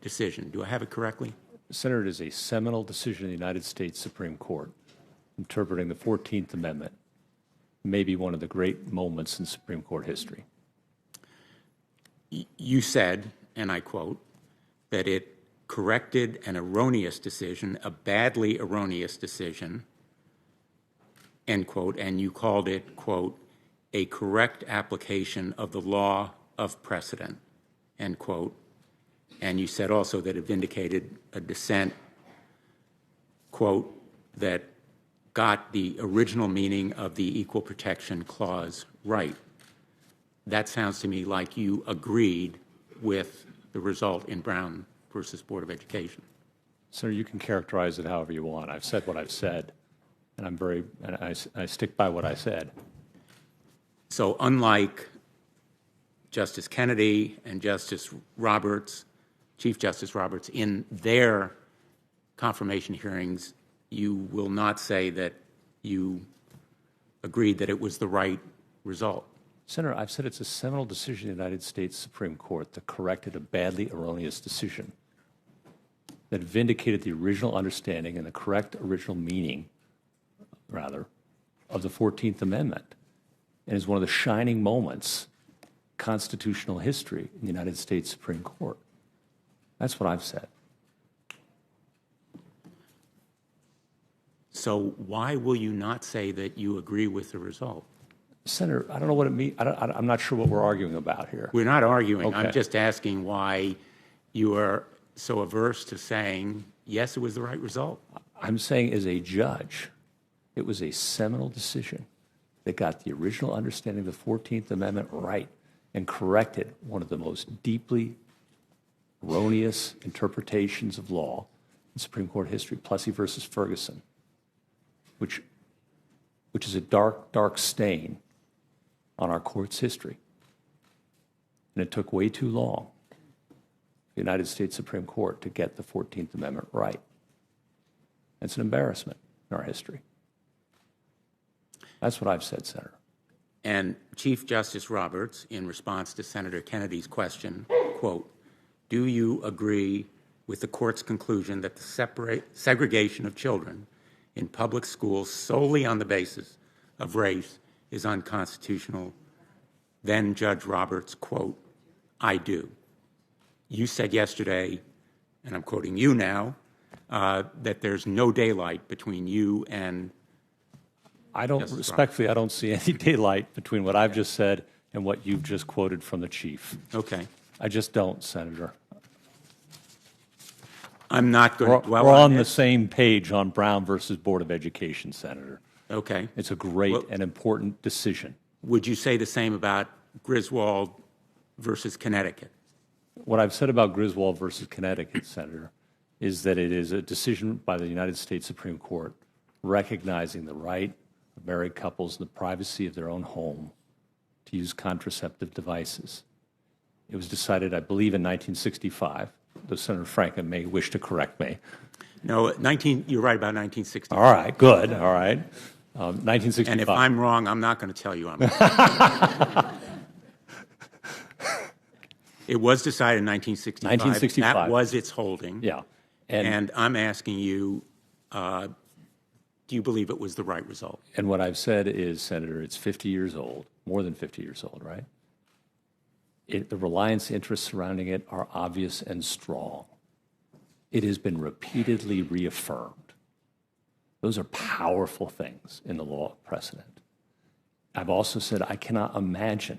decision. Do I have it correctly? Senator, it is a seminal decision of the United States Supreme Court interpreting the 14th Amendment, maybe one of the great moments in Supreme Court history. You said, and I quote, that it corrected an erroneous decision, a badly erroneous decision, end quote, and you called it, quote, a correct application of the law of precedent, end quote. And you said also that it vindicated a dissent, quote, that got the original meaning of the Equal Protection Clause right. That sounds to me like you agreed with the result in Brown versus Board of Education. Senator, you can characterize it however you want. I've said what I've said, and I stick by what I said. So unlike Justice Kennedy and Justice Roberts, Chief Justice Roberts, in their confirmation hearings, you will not say that you agreed that it was the right result. Senator, I've said it's a seminal decision of the United States Supreme Court that corrected a badly erroneous decision, that vindicated the original understanding and the correct original meaning, rather, of the 14th Amendment, and is one of the shining moments in constitutional history in the United States Supreme Court. That's what I've said. So why will you not say that you agree with the result? Senator, I don't know what it means. I'm not sure what we're arguing about here. We're not arguing. Okay. I'm just asking why you are so averse to saying, yes, it was the right result. I'm saying as a judge, it was a seminal decision that got the original understanding of the 14th Amendment right and corrected one of the most deeply erroneous interpretations of law in Supreme Court history, Plessy versus Ferguson, which is a dark, dark stain on our court's history. And it took way too long for the United States Supreme Court to get the 14th Amendment right. It's an embarrassment in our history. That's what I've said, Senator. And Chief Justice Roberts, in response to Senator Kennedy's question, quote, do you agree with the court's conclusion that the segregation of children in public schools solely on the basis of race is unconstitutional? Then Judge Roberts, quote, I do. You said yesterday, and I'm quoting you now, that there's no daylight between you and respectfully, I don't see any daylight between what I've just said and what you've just quoted from the Chief. Okay. I just don't, Senator. I'm not going to dwell We're on on the this. same page on Brown versus Board of Education, Senator. Okay. It's a great and important decision. Would you say the same about Griswold versus Connecticut? What I've said about Griswold versus Connecticut, Senator, is that it is a decision by the United States Supreme Court recognizing the right of married couples in the privacy of their own home to use contraceptive devices. It was decided, I believe, in 1965, though Senator Franken may wish to correct me. No, you're right about 1965. All right, good, all right. 1965. And if I'm wrong, I'm not going to tell you I'm wrong. It was decided in 1965. 1965. That was its holding. Yeah. And I'm asking you, do you believe it was the right result? And what I've said is, Senator, it's 50 years old, more than 50 years old, right? The reliance interests surrounding it are obvious and strong. It has been repeatedly reaffirmed. Those are powerful things in the law of precedent. I've also said I cannot imagine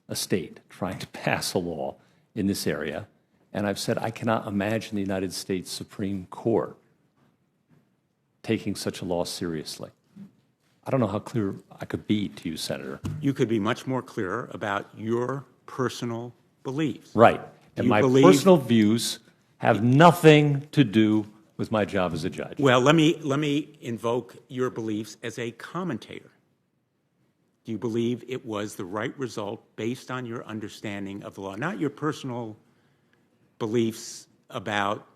a state trying to pass a law in this area, and I've said I cannot imagine the United States Supreme Court taking such a law seriously. I don't know how clear I could be to you, Senator. You could be much more clear about your personal beliefs. Right. And my personal views have nothing to do with my job as a judge. Well, let me invoke your beliefs as a commentator. Do you believe it was the right result based on your understanding of the law? Not your personal beliefs about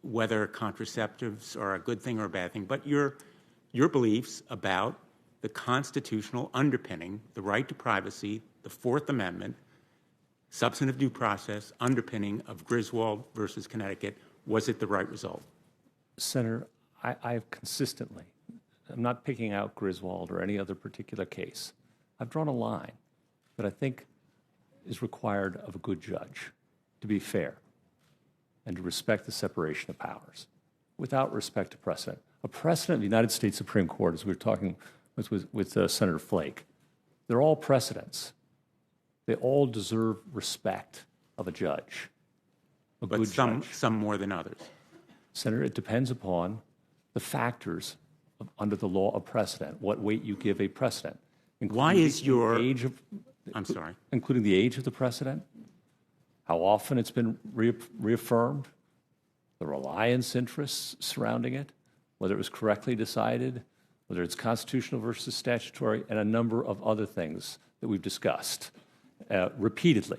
whether contraceptives are a good thing or a bad thing, but your beliefs about the constitutional underpinning, the right to privacy, the Fourth Amendment, substantive due process underpinning of Griswold versus Connecticut. Was it the right result? Senator, I have consistently, I'm not picking out Griswold or any other particular case. I've drawn a line that I think is required of a good judge to be fair and to respect the separation of powers without respect to precedent. A precedent of the United States Supreme Court, as we were talking with Senator Flake, they're all precedents. They all deserve respect of a judge, a good judge. Some more than others. Senator, it depends upon the factors under the law of precedent, what weight you give a precedent. Why is your age of? I'm sorry. Including the age of the precedent, how often it's been reaffirmed, the reliance interests surrounding it, whether it was correctly decided, whether it's constitutional versus statutory, and a number of other things that we've discussed repeatedly.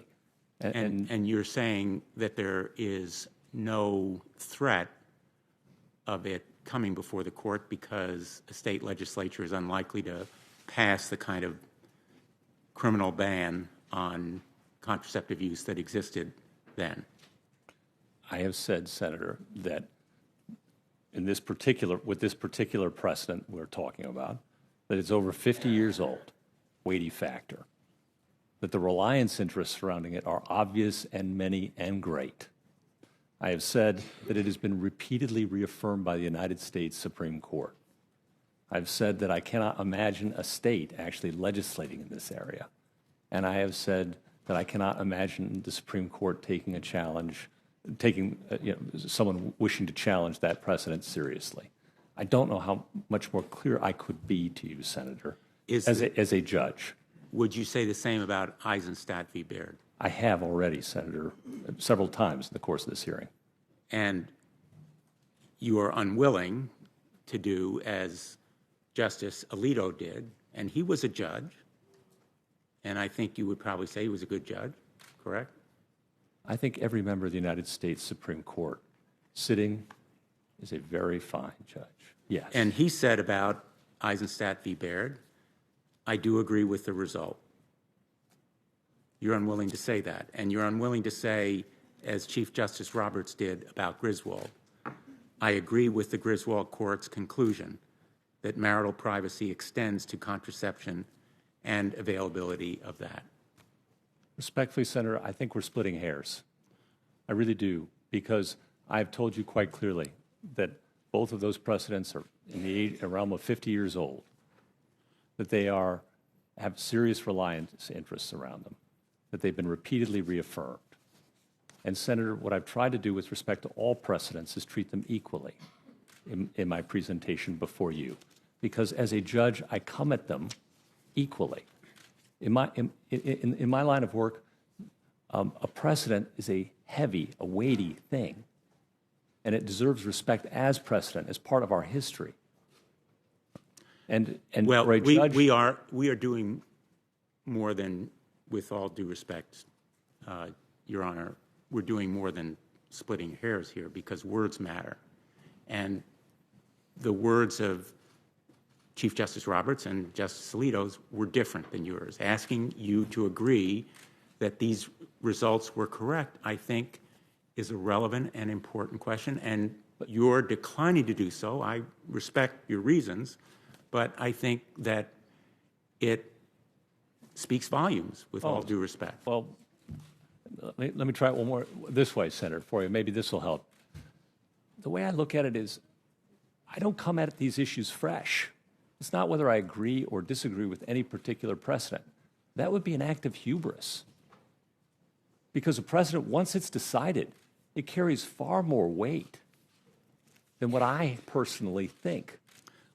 And you're saying that there is no threat of it coming before the court because a state legislature is unlikely to pass the kind of criminal ban on contraceptive use that existed then. I have said, Senator, that with this particular precedent we're talking about, that it's over 50 years old, weighty factor, that the reliance interests surrounding it are obvious and many and great. I have said that it has been repeatedly reaffirmed by the United States Supreme Court. I've said that I cannot imagine a state actually legislating in this area. And I have said that I cannot imagine the Supreme Court taking someone wishing to challenge that precedent seriously. I don't know how much more clear I could be to you, Senator, as a judge. Would you say the same about Eisenstadt v. Baird? I have already, Senator, several times in the course of this hearing. And you are unwilling to do as Justice Alito did, and he was a judge, and I think you would probably say he was a good judge, correct? I think every member of the United States Supreme Court sitting is a very fine judge, yes. And he said about Eisenstadt v. Baird, I do agree with the result. You're unwilling to say that, and you're unwilling to say, as Chief Justice Roberts did about Griswold, I agree with the Griswold Court's conclusion that marital privacy extends to contraception and availability of that. Respectfully, Senator, I think we're splitting hairs. I really do, because I've told you quite clearly that both of those precedents are in the realm of 50 years old, that they have serious reliance interests around them, that they've been repeatedly reaffirmed. And, Senator, what I've tried to do with respect to all precedents is treat them equally in my presentation before you, because as a judge, I come at them equally. In my line of work, a precedent is a weighty thing, and it deserves respect as precedent, as part of our history. And well, for a judge, we are doing more than, with all due respect, Your Honor, we're doing more than splitting hairs here, because words matter. And the words of Chief Justice Roberts and Justice Alito's were different than yours. Asking you to agree that these results were correct, I think, is a relevant and important question, and you're declining to do so. I respect your reasons, but I think that it speaks volumes, with all due respect. Well, let me try it one more this way, Senator, for you. Maybe this will help. The way I look at it is, I don't come at these issues fresh. It's not whether I agree or disagree with any particular precedent. That would be an act of hubris. Because a precedent, once it's decided, it carries far more weight than what I personally think.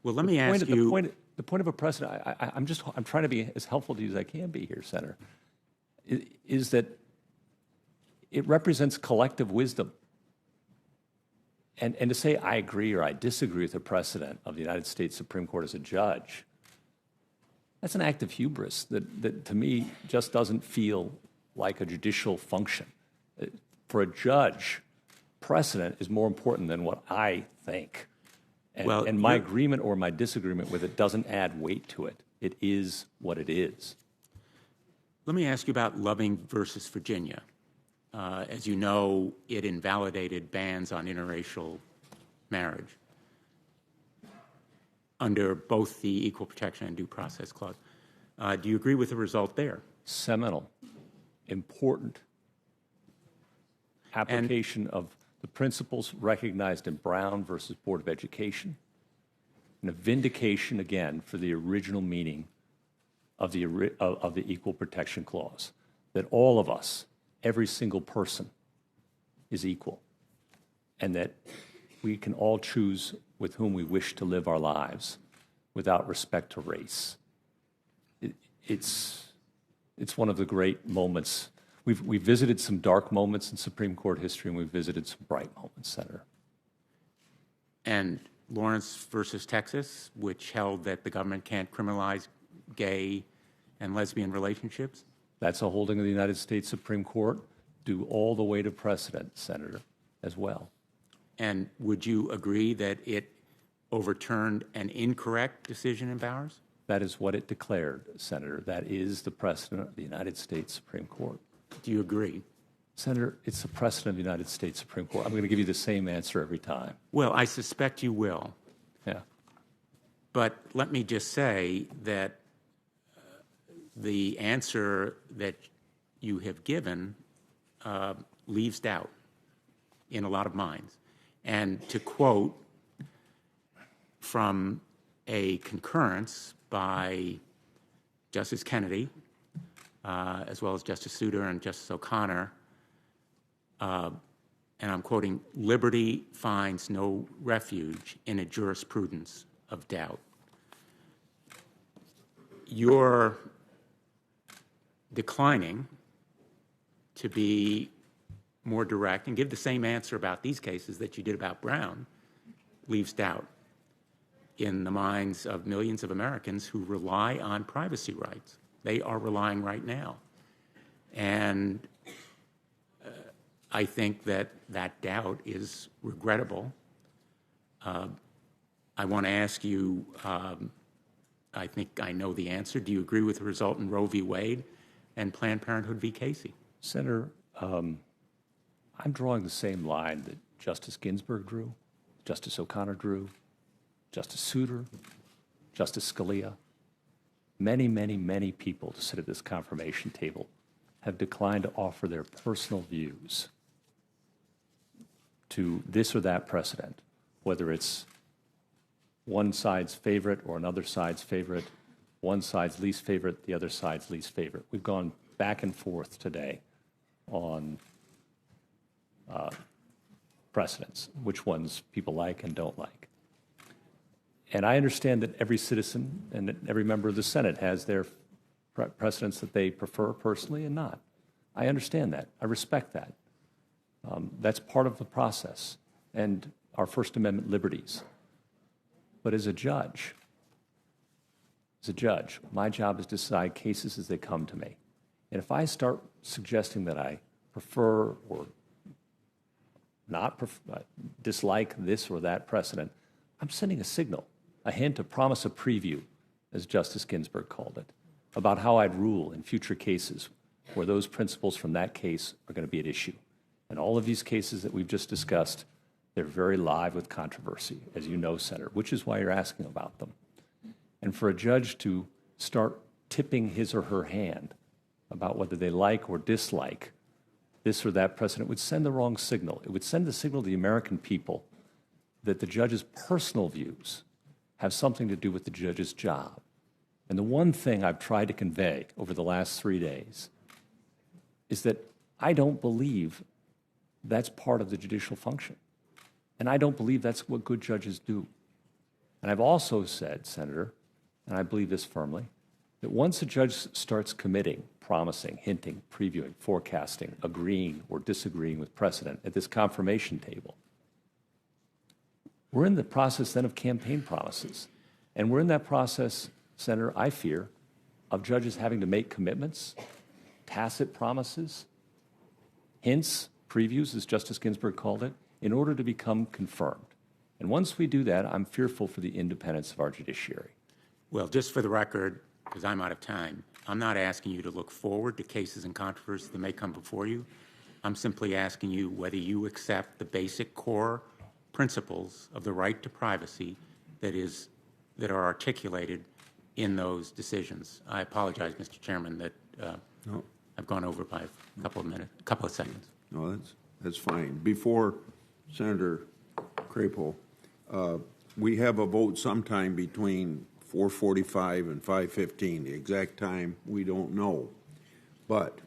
Well, let me ask you. The point of a precedent, I'm trying to be as helpful to you as I can be here, Senator, is that it represents collective wisdom. And to say I agree or I disagree with the precedent of the United States Supreme Court as a judge, that's an act of hubris that to me just doesn't feel like a judicial function. For a judge, precedent is more important than what I think. And my agreement or my disagreement with it doesn't add weight to it. It is what it is. Let me ask you about Loving versus Virginia. As you know, it invalidated bans on interracial marriage under both the Equal Protection and Due Process Clause. Do you agree with the result there? Seminal, important application of the principles recognized in Brown versus Board of Education, and a vindication again for the original meaning of the Equal Protection Clause, that all of us, every single person, is equal, and that we can all choose with whom we wish to live our lives without respect to race. It's one of the great moments. We've visited some dark moments in Supreme Court history, and we've visited some bright moments, Senator. And Lawrence versus Texas, which held that the government can't criminalize gay and lesbian relationships? That's a holding of the United States Supreme Court, due all the way to precedent, Senator, as well. And would you agree that it overturned an incorrect decision in Bowers? That is what it declared, Senator. That is the precedent of the United States Supreme Court. Do you agree? Senator, it's the precedent of the United States Supreme Court. I'm going to give you the same answer every time. Well, I suspect you will. Yeah. But let me just say that the answer that you have given leaves doubt in a lot of minds. And to quote from a concurrence by Justice Kennedy, as well as Justice Souter and Justice O'Connor, and I'm quoting, "Liberty finds no refuge in a jurisprudence of doubt." You're declining to be more direct and give the same answer about these cases that you did about Brown leaves doubt in the minds of millions of Americans who rely on privacy rights. They are relying right now. And I think that that doubt is regrettable. I want to ask you, I think I know the answer. Do you agree with the result in Roe v. Wade and Planned Parenthood v. Casey? Senator, I'm drawing the same line that Justice Ginsburg drew, Justice O'Connor drew, Justice Souter, Justice Scalia. Many, many, many people to sit at this confirmation table have declined to offer their personal views to this or that precedent, whether it's one side's favorite or another side's favorite, one side's least favorite, the other side's least favorite. We've gone back and forth today on precedents, which ones people like and don't like. And I understand that every citizen and every member of the Senate has their precedents that they prefer personally and not. I understand that. I respect that. That's part of the process and our First Amendment liberties. But as a judge, my job is to decide cases as they come to me. And if I start suggesting that I prefer or not dislike this or that precedent, I'm sending a signal, a hint, a promise, a preview, as Justice Ginsburg called it, about how I'd rule in future cases where those principles from that case are going to be at issue. And all of these cases that we've just discussed, they're very live with controversy, as you know, Senator, which is why you're asking about them. And for a judge to start tipping his or her hand about whether they like or dislike this or that precedent would send the wrong signal. It would send the signal to the American people that the judge's personal views have something to do with the judge's job. And the one thing I've tried to convey over the last 3 days is that I don't believe that's part of the judicial function. And I don't believe that's what good judges do. And I've also said, Senator, and I believe this firmly, that once a judge starts committing, promising, hinting, previewing, forecasting, agreeing or disagreeing with precedent at this confirmation table, we're in the process then of campaign promises. And we're in that process, Senator, I fear, of judges having to make commitments, tacit promises, hints, previews, as Justice Ginsburg called it, in order to become confirmed. And once we do that, I'm fearful for the independence of our judiciary. Well, just for the record, because I'm out of time, I'm not asking you to look forward to cases and controversies that may come before you. I'm simply asking you whether you accept the basic core principles of the right to privacy that are articulated in those decisions. I apologize, Mr. Chairman, that No. I've gone over by a couple of seconds. No, that's fine. Before Senator Crapo, we have a vote sometime between 4:45 and 5:15. The exact time, we don't know. But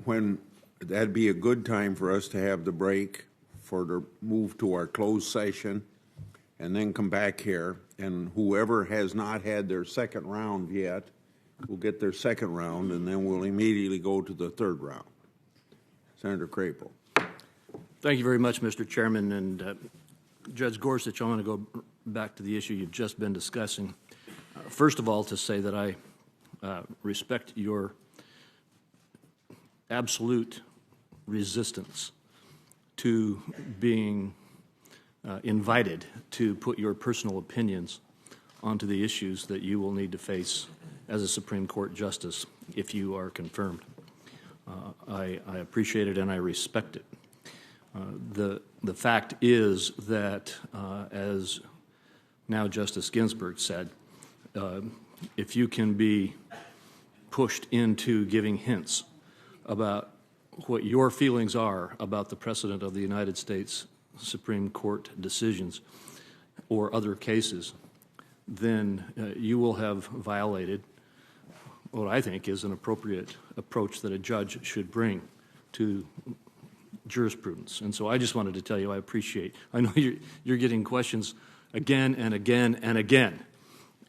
when that'd be a good time for us to have the break, for the move to our closed session, and then come back here, and whoever has not had their second round yet will get their second round, and then we'll immediately go to the third round. Senator Crapo. Thank you very much, Mr. Chairman. And Judge Gorsuch, I want to go back to the issue you've just been discussing. First of all, to say that I respect your absolute resistance to being invited to put your personal opinions onto the issues that you will need to face as a Supreme Court justice if you are confirmed. I appreciate it and I respect it. The fact is that, as now Justice Ginsburg said, if you can be pushed into giving hints about what your feelings are about the precedent of the United States Supreme Court decisions or other cases, then you will have violated what I think is an appropriate approach that a judge should bring to jurisprudence. And so I just wanted to tell you I know you're getting questions again and again and again,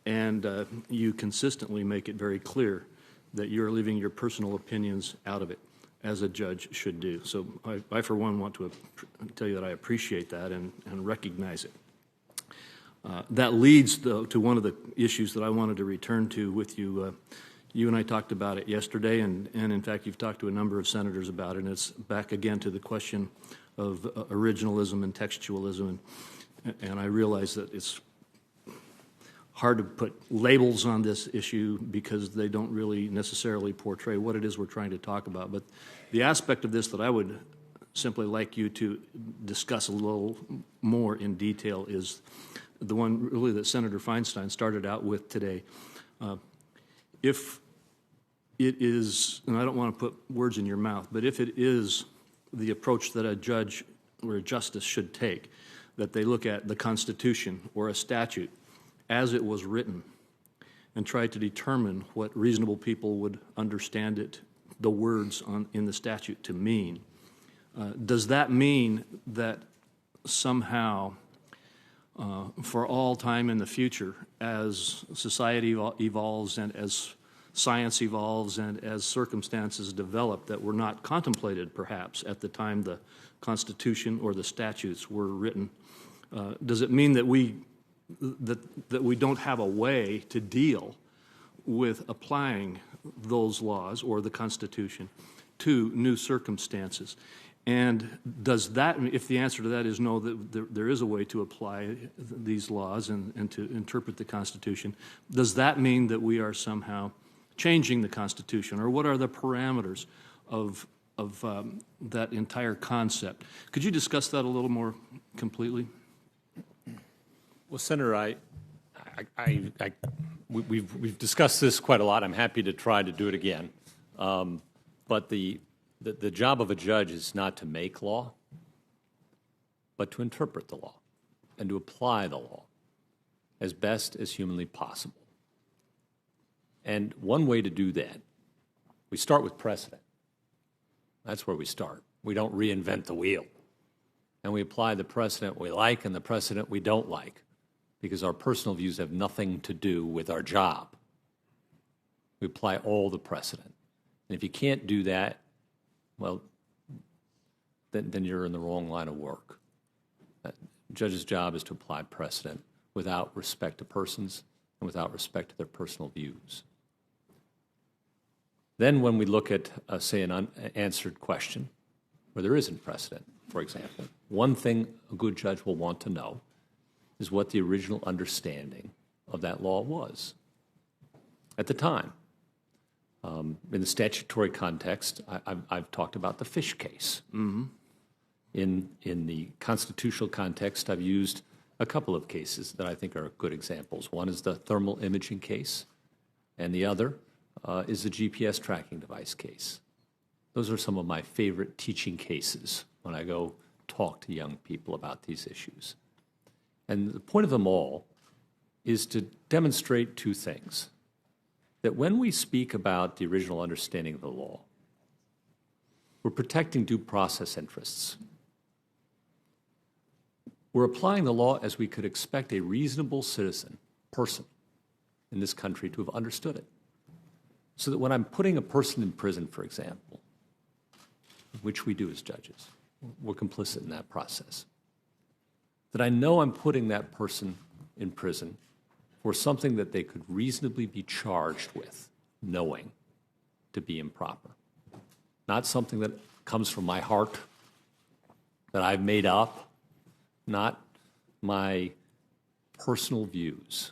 and you consistently make it very clear that you're leaving your personal opinions out of it, as a judge should do. So I for one, want to tell you that I appreciate that and recognize it. That leads, though, to one of the issues that I wanted to return to with you. You and I talked about it yesterday, and in fact, you've talked to a number of senators about it, and it's back again to the question of originalism and textualism. And I realize that it's hard to put labels on this issue because they don't really necessarily portray what it is we're trying to talk about. But the aspect of this that I would simply like you to discuss a little more in detail is the one really that Senator Feinstein started out with today. If it is, and I don't want to put words in your mouth, but if it is the approach that a judge or a justice should take, that they look at the Constitution or a statute as it was written and try to determine what reasonable people would understand it, the words in the statute to mean, does that mean that somehow for all time in the future, as society evolves and as science evolves and as circumstances develop that were not contemplated perhaps at the time the Constitution or the statutes were written, does it mean that we don't have a way to deal with applying those laws or the Constitution to new circumstances? And does that, if the answer to that is no, that there is a way to apply these laws and to interpret the Constitution, does that mean that we are somehow changing the Constitution, or what are the parameters of that entire concept? Could you discuss that a little more completely? Well, Senator, we've discussed this quite a lot. I'm happy to try to do it again. But the job of a judge is not to make law, but to interpret the law and to apply the law as best as humanly possible. And one way to do that, we start with precedent. That's where we start. We don't reinvent the wheel. And we apply the precedent we like and the precedent we don't like, because our personal views have nothing to do with our job. We apply all the precedent. And if you can't do that, well, then you're in the wrong line of work. The judge's job is to apply precedent without respect to persons and without respect to their personal views. Then when we look at, say, an unanswered question where there isn't precedent, for example, one thing a good judge will want to know is what the original understanding of that law was at the time. In the statutory context, I've talked about the fish case. Mm-hmm. In the constitutional context, I've used a couple of cases that I think are good examples. One is the thermal imaging case, and the other is the GPS tracking device case. Those are some of my favorite teaching cases when I go talk to young people about these issues. And the point of them all is to demonstrate two things. That when we speak about the original understanding of the law, we're protecting due process interests. We're applying the law as we could expect a reasonable citizen, person, in this country to have understood it. So that when I'm putting a person in prison, for example, which we do as judges, we're complicit in that process, that I know I'm putting that person in prison for something that they could reasonably be charged with, knowing to be improper. Not something that comes from my heart, that I've made up, not my personal views,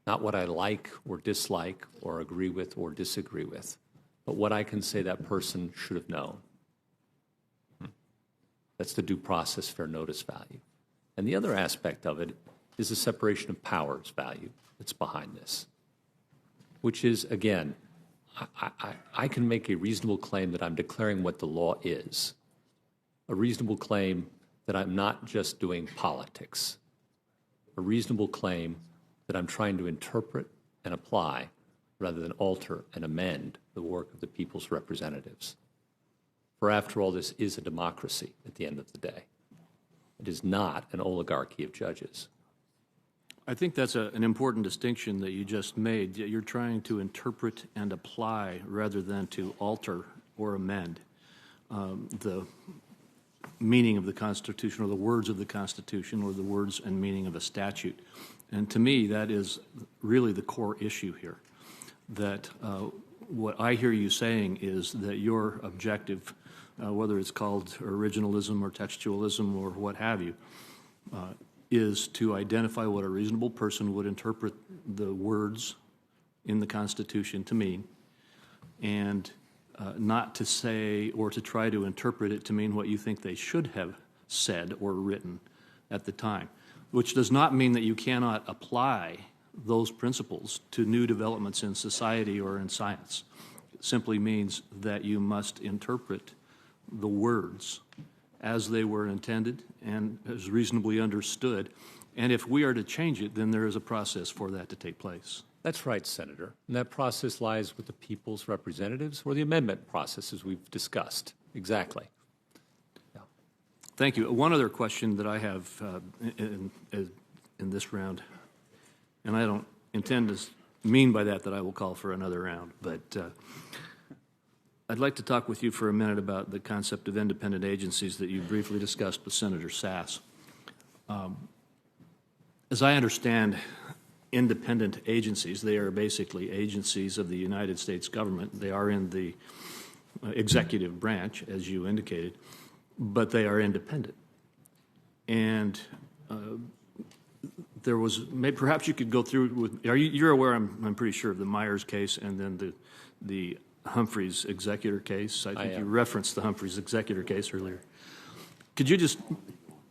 not what I like or dislike or agree with or disagree with, but what I can say that person should have known. That's the due process fair notice value. And the other aspect of it is the separation of powers value that's behind this, which is, again, I can make a reasonable claim that I'm declaring what the law is, a reasonable claim that I'm not just doing politics, a reasonable claim that I'm trying to interpret and apply rather than alter and amend the work of the people's representatives. For after all, this is a democracy at the end of the day. It is not an oligarchy of judges. I think that's an important distinction that you just made. You're trying to interpret and apply rather than to alter or amend the meaning of the Constitution or the words of the Constitution or the words and meaning of a statute. And to me, that is really the core issue here, that what I hear you saying is that your objective, whether it's called originalism or textualism or what have you, is to identify what a reasonable person would interpret the words in the Constitution to mean, and not to say or to try to interpret it to mean what you think they should have said or written at the time, which does not mean that you cannot apply those principles to new developments in society or in science. It simply means that you must interpret the words as they were intended and as reasonably understood. And if we are to change it, then there is a process for that to take place. That's right, Senator. And that process lies with the people's representatives or the amendment process, as we've discussed. Exactly. Yeah. Thank you. One other question that I have in this round, and I don't intend to mean by that I will call for another round, but I'd like to talk with you for a minute about the concept of independent agencies that you briefly discussed with Senator Sass. As I understand independent agencies, they are basically agencies of the United States government. They are in the executive branch, as you indicated, but they are independent. And there was, maybe perhaps you could go through with, you're aware, I'm pretty sure, of the Myers case and then the Humphreys executor case. I think you referenced the Humphreys executor case earlier. Could you just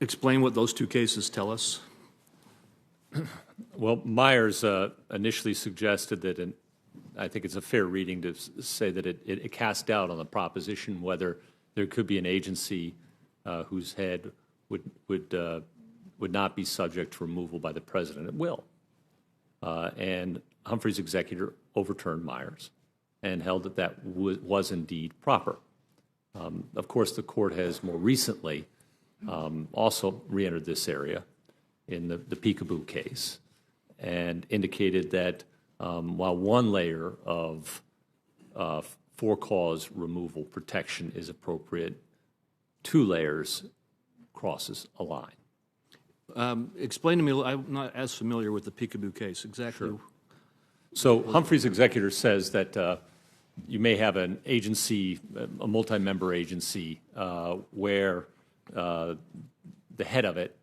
explain what those two cases tell us? Well, Myers initially suggested that, and I think it's a fair reading to say that it cast doubt on the proposition whether there could be an agency whose head would not be subject to removal by the president. It will. And Humphrey's executor overturned Myers and held that that was indeed proper. Of course, the court has more recently also re-entered this area in the Peekaboo case and indicated that while one layer of for-cause removal protection is appropriate, 2 layers crosses a line. Explain to me, I'm not as familiar with the Peekaboo case exactly. Sure. So Humphrey's executor says that you may have an agency, a multi-member agency, where the head of it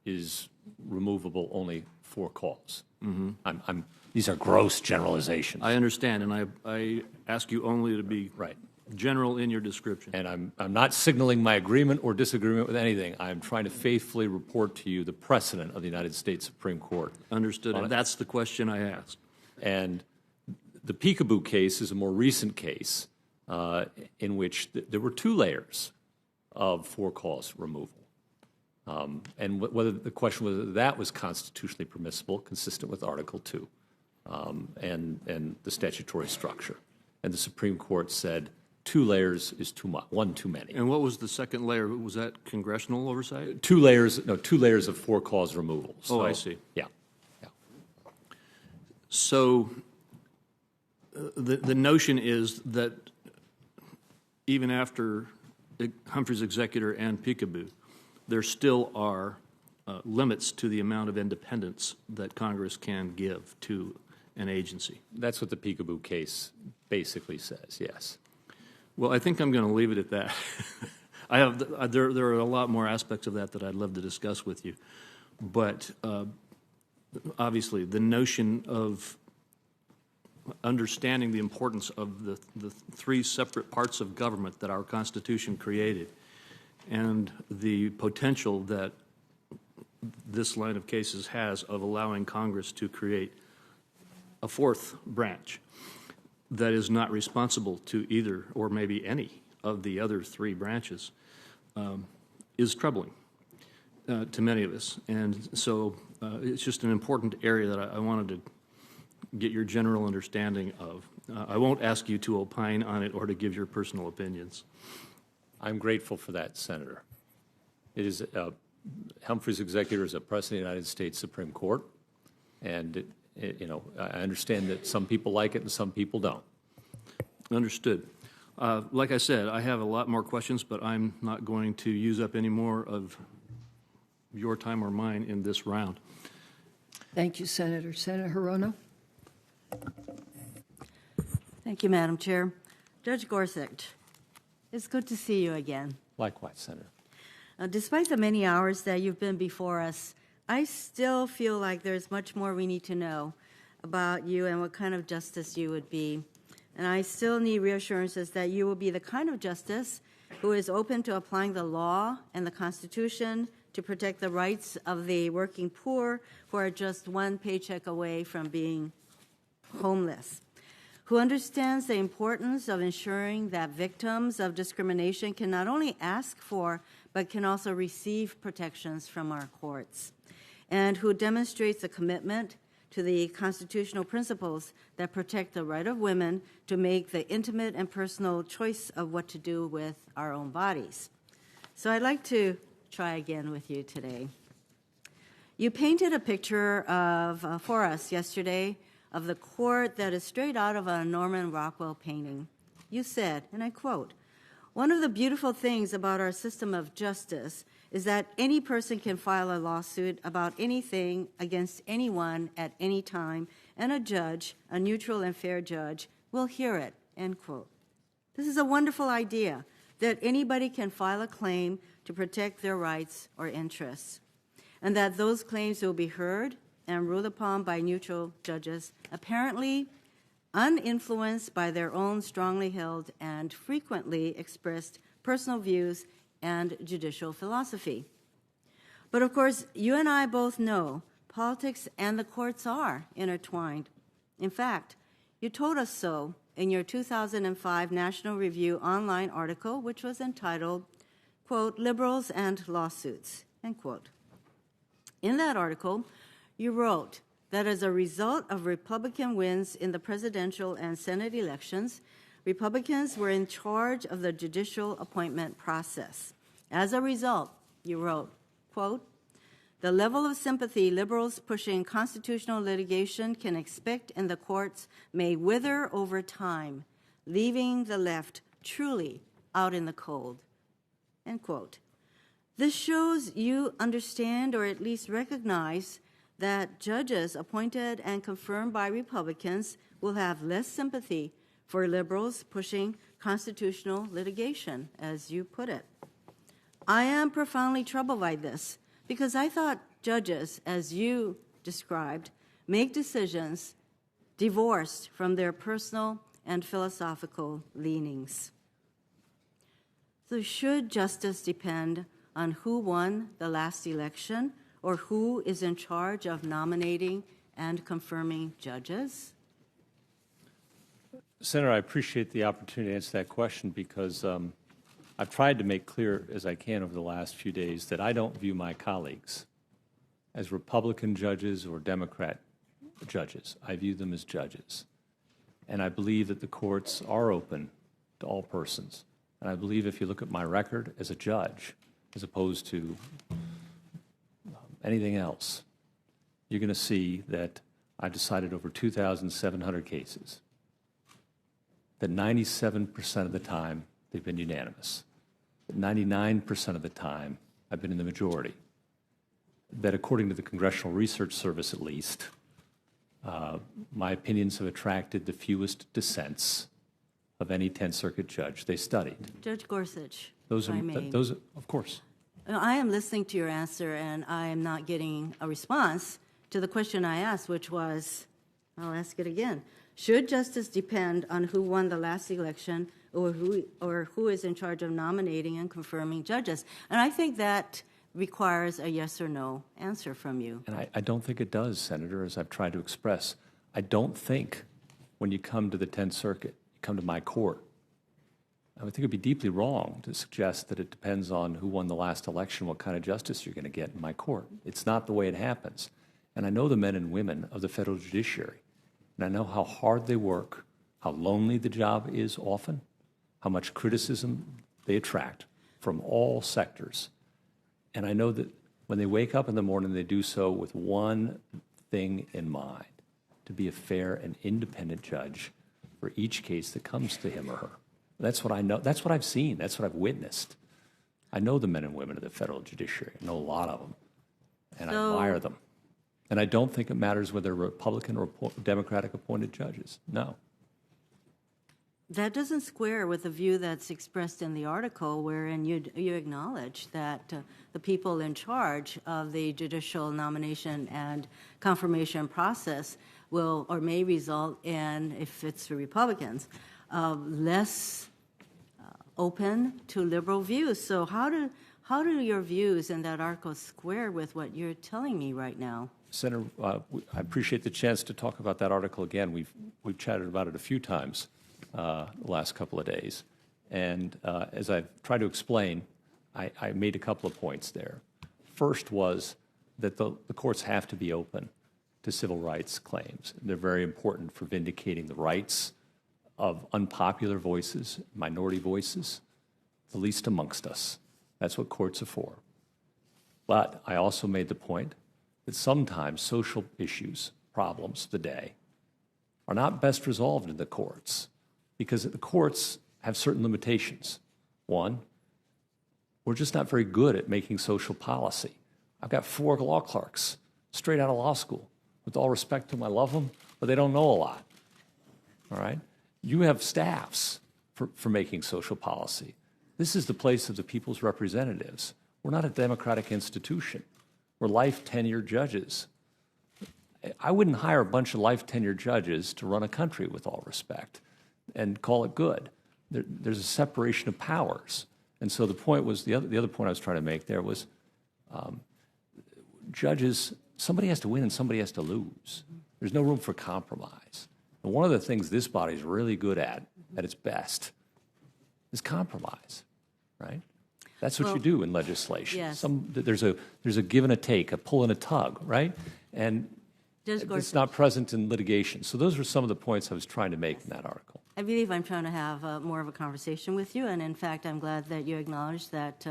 is removable only for cause. Mm-hmm. These are gross generalizations. I understand, and I ask you only to be right. General in your description. And I'm not signaling my agreement or disagreement with anything. I'm trying to faithfully report to you the precedent of the United States Supreme Court. Understood, and that's the question I asked. And the Peekaboo case is a more recent case in which there were 2 layers of for-cause removal. And whether the question whether that was constitutionally permissible, consistent with Article 2 and the statutory structure. And the Supreme Court said 2 layers is too much, 1 too many. And what was the second layer? Was that congressional oversight? 2 layers of for-cause removal. So, I see. Yeah. So the notion is that even after Humphrey's executor and Peekaboo, there still are limits to the amount of independence that Congress can give to an agency. That's what the Peekaboo case basically says, yes. Well, I think I'm going to leave it at that. There are a lot more aspects of that I'd love to discuss with you. But obviously, the notion of understanding the importance of the three separate parts of government that our Constitution created and the potential that this line of cases has of allowing Congress to create a fourth branch that is not responsible to either or maybe any of the other three branches is troubling to many of us. And so it's just an important area that I wanted to get your general understanding of. I won't ask you to opine on it or to give your personal opinions. I'm grateful for that, Senator. It is Humphrey's executor is a president of the United States Supreme Court, and I understand that some people like it and some people don't. Understood. Like I said, I have a lot more questions, but I'm not going to use up any more of your time or mine in this round. Thank you, Senator. Senator Hirono? Thank you, Madam Chair. Judge Gorsuch, it's good to see you again. Likewise, Senator. Despite the many hours that you've been before us, I still feel like there's much more we need to know about you and what kind of justice you would be. And I still need reassurances that you will be the kind of justice who is open to applying the law and the Constitution to protect the rights of the working poor who are just one paycheck away from being homeless, who understands the importance of ensuring that victims of discrimination can not only ask for, but can also receive protections from our courts, and who demonstrates a commitment to the constitutional principles that protect the right of women to make the intimate and personal choice of what to do with our own bodies. So I'd like to try again with you today. You painted a picture of, for us yesterday, of the court that is straight out of a Norman Rockwell painting. You said, and I quote, "One of the beautiful things about our system of justice is that any person can file a lawsuit about anything against anyone at any time, and a judge, a neutral and fair judge, will hear it," end quote. This is a wonderful idea, that anybody can file a claim to protect their rights or interests, and that those claims will be heard and ruled upon by neutral judges, apparently uninfluenced by their own strongly held and frequently expressed personal views and judicial philosophy. But of course, you and I both know politics and the courts are intertwined. In fact, you told us so in your 2005 National Review online article, which was entitled, quote, "Liberals and Lawsuits," end quote. In that article, you wrote that as a result of Republican wins in the presidential and Senate elections, Republicans were in charge of the judicial appointment process. As a result, you wrote, quote, "The level of sympathy liberals pushing constitutional litigation can expect in the courts may wither over time, leaving the left truly out in the cold," end quote. This shows you understand or at least recognize that judges appointed and confirmed by Republicans will have less sympathy for liberals pushing constitutional litigation, as you put it. I am profoundly troubled by this because I thought judges, as you described, make decisions divorced from their personal and philosophical leanings. So should justice depend on who won the last election or who is in charge of nominating and confirming judges? Senator, I appreciate the opportunity to answer that question because I've tried to make clear as I can over the last few days that I don't view my colleagues as Republican judges or Democrat judges. I view them as judges. And I believe that the courts are open to all persons. And I believe if you look at my record as a judge, as opposed to anything else, you're going to see that I've decided over 2,700 cases, that 97% of the time they've been unanimous, that 99% of the time I've been in the majority, that according to the Congressional Research Service at least, my opinions have attracted the fewest dissents of any 10th Circuit judge they studied. Judge Gorsuch, Those if I are, may. those are, of course. I am listening to your answer, and I am not getting a response to the question I asked, which was, I'll ask it again. Should justice depend on who won the last election or who is in charge of nominating and confirming judges? And I think that requires a yes or no answer from you. And I don't think it does, Senator, as I've tried to express. I don't think when you come to the 10th Circuit, you come to my court, I would think it would be deeply wrong to suggest that it depends on who won the last election, what kind of justice you're going to get in my court. It's not the way it happens. And I know the men and women of the federal judiciary, and I know how hard they work, how lonely the job is often, how much criticism they attract from all sectors. And I know that when they wake up in the morning, they do so with one thing in mind, to be a fair and independent judge for each case that comes to him or her. That's what I know. That's what I've seen. That's what I've witnessed. I know the men and women of the federal judiciary. I know a lot of them, and I admire them. And I don't think it matters whether Republican or Democratic appointed judges. No. That doesn't square with the view that's expressed in the article, wherein you acknowledge that the people in charge of the judicial nomination and confirmation process will or may result in, if it's the Republicans, less open to liberal views. So how do your views in that article square with what you're telling me right now? Senator, I appreciate the chance to talk about that article again. We've chatted about it a few times the last couple of days. And as I've tried to explain, I made a couple of points there. First was that the courts have to be open to civil rights claims. They're very important for vindicating the rights of unpopular voices, minority voices, the least amongst us. That's what courts are for. But I also made the point that sometimes social issues, problems of the day, are not best resolved in the courts because the courts have certain limitations. One, we're just not very good at making social policy. I've got 4 law clerks straight out of law school. With all respect to them, I love them, but they don't know a lot. All right? You have staffs for making social policy. This is the place of the people's representatives. We're not a democratic institution. We're life tenured judges. I wouldn't hire a bunch of life tenured judges to run a country, with all respect, and call it good. There's a separation of powers. And so the point was, the other point I was trying to make there was judges, somebody has to win and somebody has to lose. There's no room for compromise. And one of the things this body is really good at its best, is compromise, right? That's what you do in legislation. Yes. There's a give and a take, a pull and a tug, right? And it's not present in litigation. So those were some of the points I was trying to make in that article. I believe I'm trying to have more of a conversation with you, and in fact, I'm glad that you acknowledge that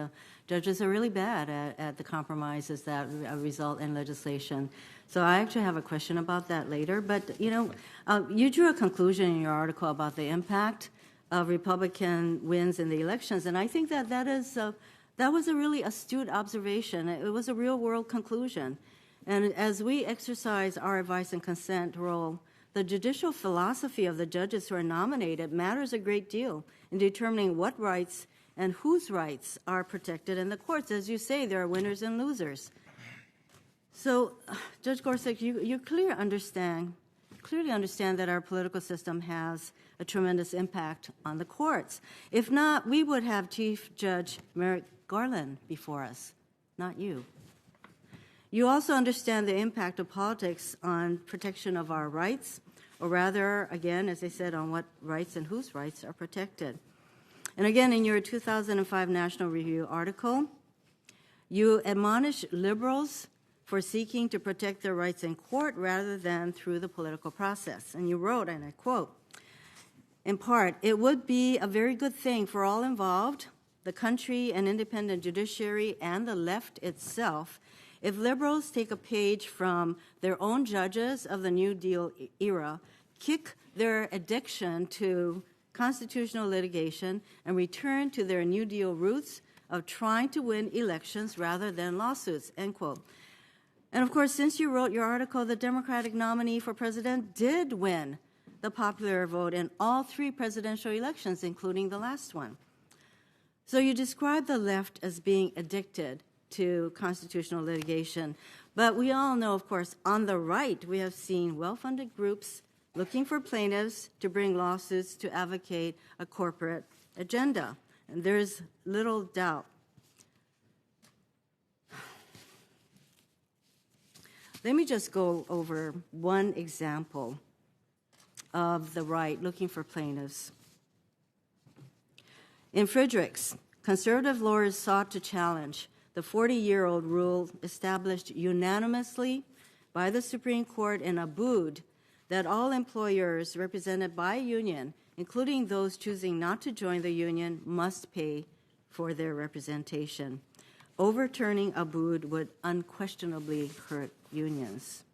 judges are really bad at the compromises that result in legislation. So I actually have a question about that later. But, you drew a conclusion in your article about the impact of Republican wins in the elections, and I think that was a really astute observation. It was a real-world conclusion. And as we exercise our advice and consent role, the judicial philosophy of the judges who are nominated matters a great deal in determining what rights and whose rights are protected in the courts. As you say, there are winners and losers. So, Judge Gorsuch, you clearly understand that our political system has a tremendous impact on the courts. If not, we would have Chief Judge Merrick Garland before us, not you. You also understand the impact of politics on protection of our rights, or rather, again, as I said, on what rights and whose rights are protected. And again, in your 2005 National Review article, you admonish liberals for seeking to protect their rights in court rather than through the political process. And you wrote, and I quote, in part, "It would be a very good thing for all involved, the country and independent judiciary and the left itself, if liberals take a page from their own judges of the New Deal era, kick their addiction to constitutional litigation, and return to their New Deal roots of trying to win elections rather than lawsuits," end quote. And of course, since you wrote your article, the Democratic nominee for president did win the popular vote in all 3 presidential elections, including the last one. So you describe the left as being addicted to constitutional litigation. But we all know, of course, on the right, we have seen well-funded groups looking for plaintiffs to bring lawsuits to advocate a corporate agenda. And there's little doubt. Let me just go over one example of the right looking for plaintiffs. In Fredericks, conservative lawyers sought to challenge the 40-year-old rule established unanimously by the Supreme Court in Abood that all employers represented by a union, including those choosing not to join the union, must pay for their representation. Overturning Abood would unquestionably hurt unions.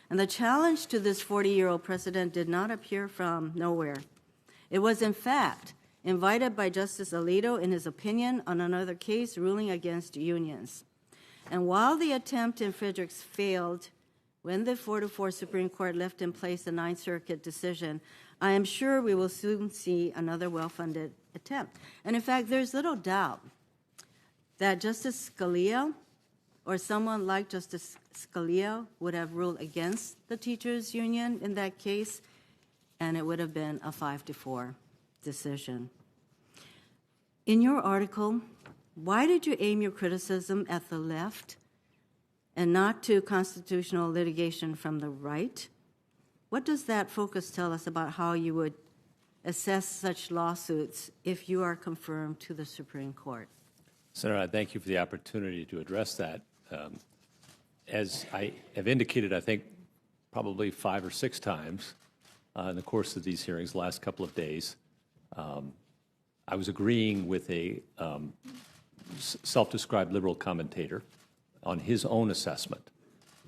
And the challenge to this 40-year-old precedent did not appear from nowhere. It was, in fact, invited by Justice Alito in his opinion on another case ruling against unions. And while the attempt in Fredericks failed, when the 4-4 Supreme Court left in place the Ninth Circuit decision, I am sure we will soon see another well-funded attempt. And in fact, there's little doubt that Justice Scalia or someone like Justice Scalia would have ruled against the teachers' union in that case, and it would have been a 5-4 decision. In your article, why did you aim your criticism at the left and not to constitutional litigation from the right? What does that focus tell us about how you would assess such lawsuits if you are confirmed to the Supreme Court? Senator, I thank you for the opportunity to address that. As I have indicated, I think probably 5 or 6 times in the course of these hearings the last couple of days, I was agreeing with a self-described liberal commentator on his own assessment,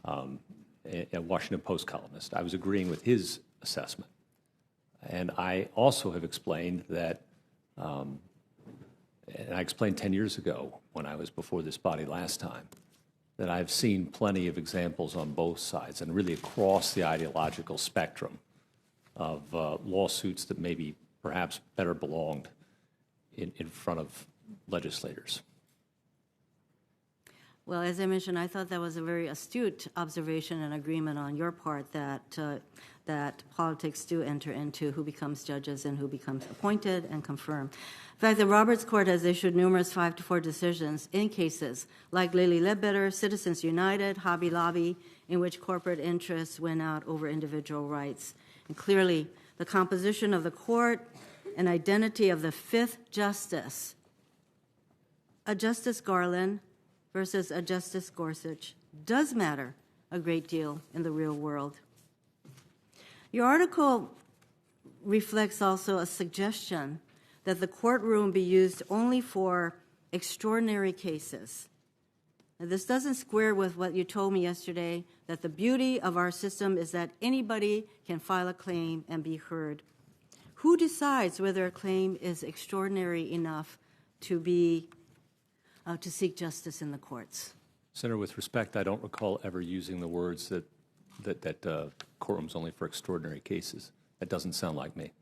a Washington Post columnist. I was agreeing with his assessment. And I also have explained that, and I explained 10 years ago when I was before this body last time, that I've seen plenty of examples on both sides and really across the ideological spectrum of lawsuits that maybe perhaps better belonged in front of legislators. Well, as I mentioned, I thought that was a very astute observation and agreement on your part that politics do enter into who becomes judges and who becomes appointed and confirmed. In fact, the Roberts Court has issued numerous 5-4 decisions in cases like Lilly Ledbetter, Citizens United, Hobby Lobby, in which corporate interests win out over individual rights. And clearly, the composition of the court and identity of the fifth justice, a Justice Garland versus a Justice Gorsuch, does matter a great deal in the real world. Your article reflects also a suggestion that the courtroom be used only for extraordinary cases. Now, this doesn't square with what you told me yesterday, that the beauty of our system is that anybody can file a claim and be heard. Who decides whether a claim is extraordinary enough to be to seek justice in the courts? Senator, with respect, I don't recall ever using the words that courtrooms only for extraordinary cases. That doesn't sound like me.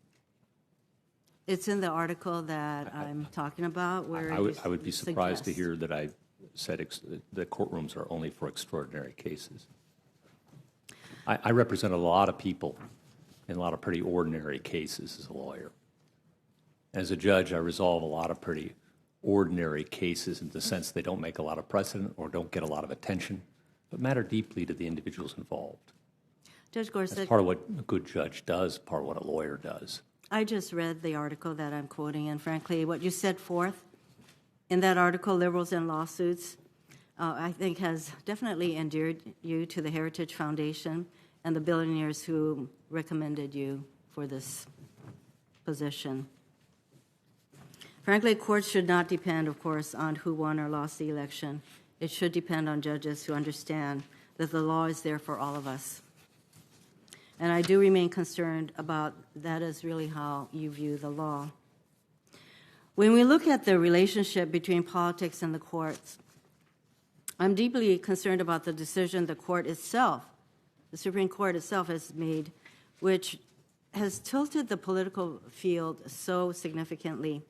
It's in the article that I'm talking about where I would be surprised to hear that I said that courtrooms are only for extraordinary cases. I represent a lot of people in a lot of pretty ordinary cases as a lawyer. As a judge, I resolve a lot of pretty ordinary cases in the sense they don't make a lot of precedent or don't get a lot of attention, but matter deeply to the individuals involved. Judge Gorsuch, that's part of what a good judge does, part of what a lawyer does. I just read the article that I'm quoting, and frankly, what you set forth in that article, Liberals and Lawsuits, I think has definitely endeared you to the Heritage Foundation and the billionaires who recommended you for this position. Frankly, courts should not depend, of course, on who won or lost the election. It should depend on judges who understand that the law is there for all of us. And I do remain concerned about that is really how you view the law. When we look at the relationship between politics and the courts, I'm deeply concerned about the decision the court itself, the Supreme Court itself, has made, which has tilted the political field so significantly.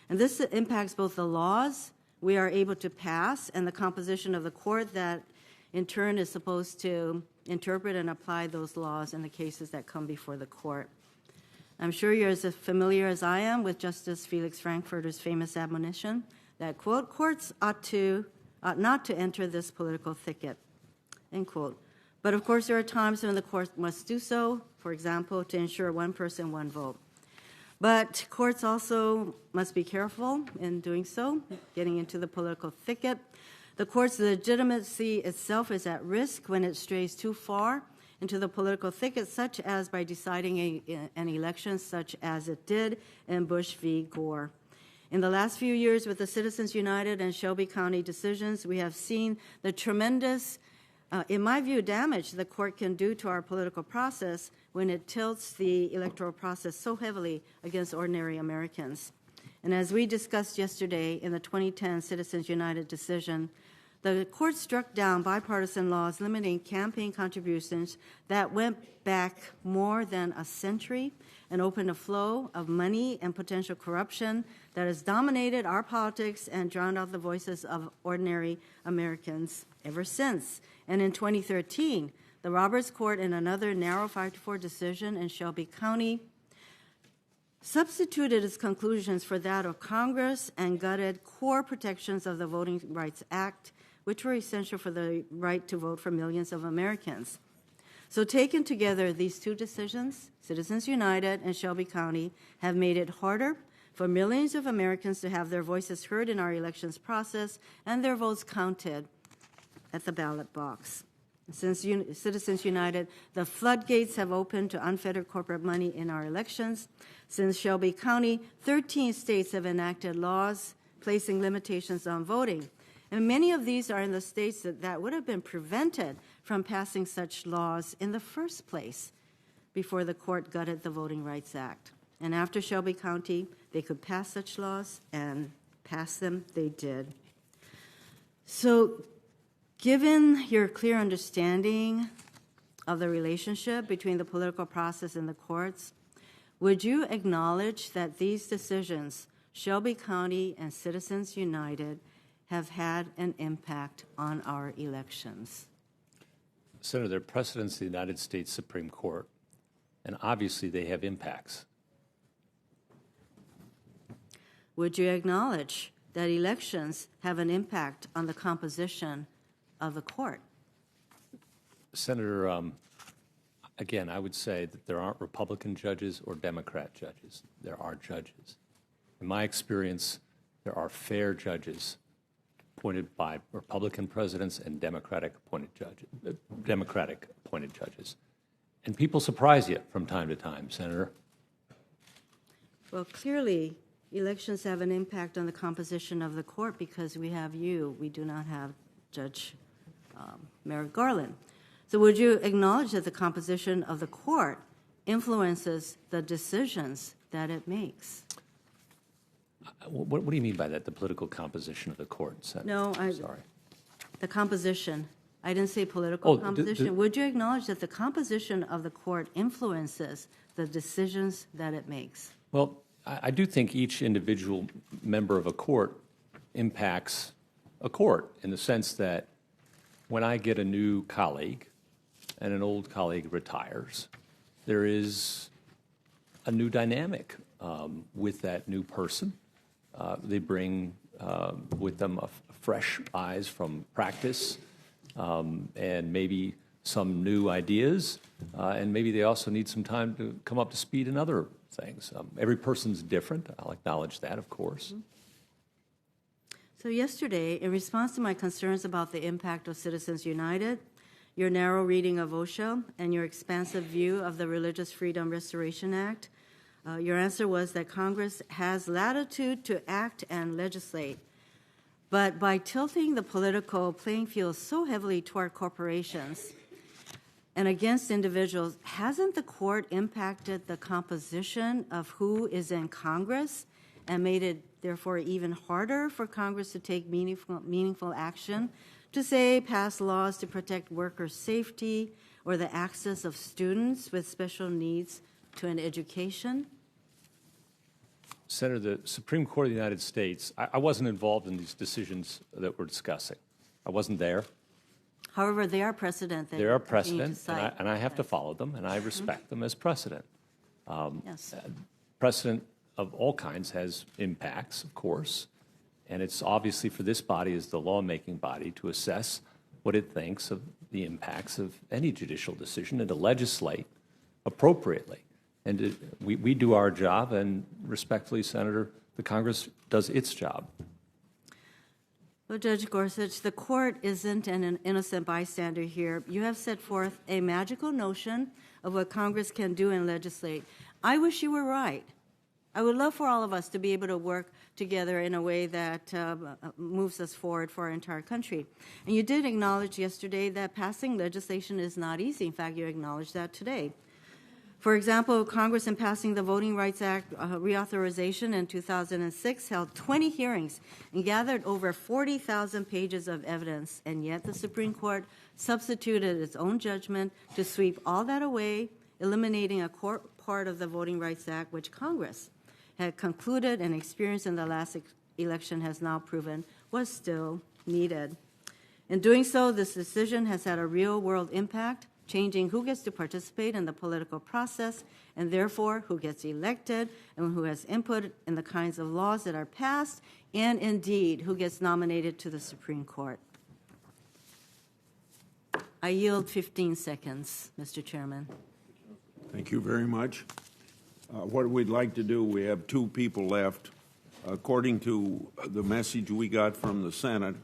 And this impacts both the laws we are able to pass and the composition of the court that in turn is supposed to interpret and apply those laws in the cases that come before the court. I'm sure you're as familiar as I am with Justice Felix Frankfurter's famous admonition that, quote, courts ought not to enter this political thicket, end quote. But of course, there are times when the court must do so, for example, to ensure one person, one vote. But courts also must be careful in doing so, getting into the political thicket. The court's legitimacy itself is at risk when it strays too far into the political thicket, such as by deciding an election such as it did in Bush v. Gore. In the last few years with the Citizens United and Shelby County decisions, we have seen the tremendous, in my view, damage the court can do to our political process when it tilts the electoral process so heavily against ordinary Americans. And as we discussed yesterday in the 2010 Citizens United decision, the court struck down bipartisan laws limiting campaign contributions that went back more than a century and opened a flow of money and potential corruption that has dominated our politics and drowned out the voices of ordinary Americans ever since. And in 2013, the Roberts Court, in another narrow 5-4 decision in Shelby County, substituted its conclusions for that of Congress and gutted core protections of the Voting Rights Act, which were essential for the right to vote for millions of Americans. So taken together, these two decisions, Citizens United and Shelby County, have made it harder for millions of Americans to have their voices heard in our elections process and their votes counted at the ballot box. Since Citizens United, the floodgates have opened to unfettered corporate money in our elections. Since Shelby County, 13 states have enacted laws placing limitations on voting. And many of these are in the states that would have been prevented from passing such laws in the first place before the court gutted the Voting Rights Act. And after Shelby County, they could pass such laws, and pass them they did. So given your clear understanding of the relationship between the political process and the courts, would you acknowledge that these decisions, Shelby County and Citizens United, have had an impact on our elections? Senator, they're precedents of the United States Supreme Court, and obviously they have impacts. Would you acknowledge that elections have an impact on the composition of the court? Senator, again, I would say that there aren't Republican judges or Democrat judges. There are judges. In my experience, there are fair judges appointed by Republican presidents and Democratic appointed judges. And people surprise you from time to time, Senator. Well, clearly, elections have an impact on the composition of the court because we have you. We do not have Judge Merrick Garland. So would you acknowledge that the composition of the court influences the decisions that it makes? What do you mean by that, the political composition of the court, Senator? No, Sorry. The composition. I didn't say political composition. Would you acknowledge that the composition of the court influences the decisions that it makes? Well, I do think each individual member of a court impacts a court in the sense that when I get a new colleague and an old colleague retires, there is a new dynamic with that new person. They bring with them fresh eyes from practice and maybe some new ideas, and maybe they also need some time to come up to speed in other things. Every person's different. I'll acknowledge that, of course. Mm-hmm. So yesterday, in response to my concerns about the impact of Citizens United, your narrow reading of OSHA, and your expansive view of the Religious Freedom Restoration Act, your answer was that Congress has latitude to act and legislate. But by tilting the political playing field so heavily toward corporations and against individuals, hasn't the court impacted the composition of who is in Congress and made it, therefore, even harder for Congress to take meaningful action to, say, pass laws to protect worker safety or the access of students with special needs to an education? Senator, the Supreme Court of the United States, I wasn't involved in these decisions that we're discussing. I wasn't there. However, they are precedent. That They are you continue to precedent, cite. and I have to follow them, and I respect them as precedent. Yes. Precedent of all kinds has impacts, of course, and it's obviously for this body as the lawmaking body to assess what it thinks of the impacts of any judicial decision and to legislate appropriately. And we do our job, and respectfully, Senator, the Congress does its job. Well, Judge Gorsuch, the court isn't an innocent bystander here. You have set forth a magical notion of what Congress can do and legislate. I wish you were right. I would love for all of us to be able to work together in a way that moves us forward for our entire country. And you did acknowledge yesterday that passing legislation is not easy. In fact, you acknowledged that today. For example, Congress, in passing the Voting Rights Act reauthorization in 2006, held 20 hearings and gathered over 40,000 pages of evidence, and yet the Supreme Court substituted its own judgment to sweep all that away, eliminating a core part of the Voting Rights Act, which Congress had concluded and experience in the last election has now proven was still needed. In doing so, this decision has had a real-world impact, changing who gets to participate in the political process, and therefore who gets elected and who has input in the kinds of laws that are passed, and indeed who gets nominated to the Supreme Court. I yield 15 seconds, Mr. Chairman. Thank you very much. What we'd like to do, we have two people left. According to the message we got from the Senate,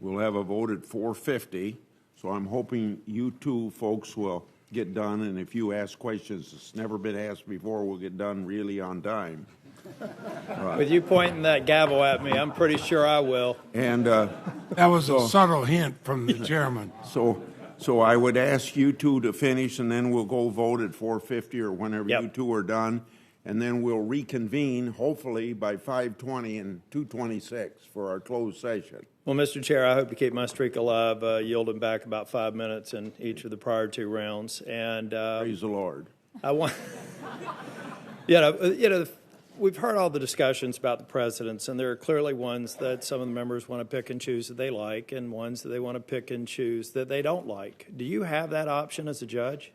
we'll have a vote at 4:50. So I'm hoping you two folks will get done, and if you ask questions that's never been asked before, we'll get done really on time. With you pointing that gavel at me, I'm pretty sure I will. And that was a subtle hint from the chairman. So I would ask you two to finish, and then we'll go vote at 4:50 or whenever you two are done, and then we'll reconvene, hopefully by 5:20 and 2:26 for our closed session. Well, Mr. Chair, I hope to keep my streak alive, yielding back about 5 minutes in each of the prior two rounds. And praise the Lord. I want, we've heard all the discussions about the presidents, and there are clearly ones that some of the members want to pick and choose that they like, and ones that they want to pick and choose that they don't like. Do you have that option as a judge?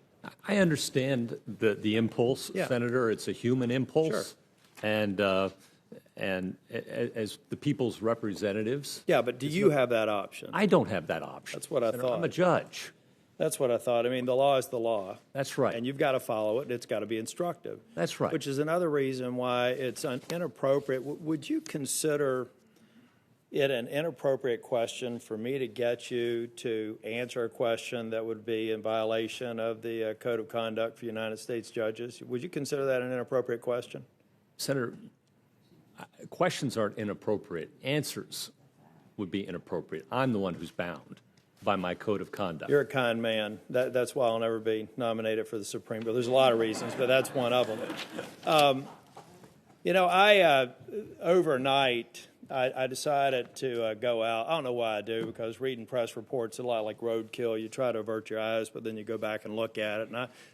I understand the impulse, Senator. It's a human impulse, Sure. and as the people's representatives. Yeah, but do you have that option? I don't have that option. That's what I thought. I'm a judge. That's what I thought. I mean, the law is the law. That's right. And you've got to follow it, and it's got to be instructive. That's right. Which is another reason why it's inappropriate. Would you consider it an inappropriate question for me to get you to answer a question that would be in violation of the Code of Conduct for United States judges? Would you consider that an inappropriate question? Senator, questions aren't inappropriate. Answers would be inappropriate. I'm the one who's bound by my code of conduct. You're a kind man. That's why I'll never be nominated for the Supreme Court. There's a lot of reasons, but that's one of them. Overnight, I decided to go out. I don't know why I do, because reading press reports is a lot like roadkill. You try to avert your eyes, but then you go back and look at it.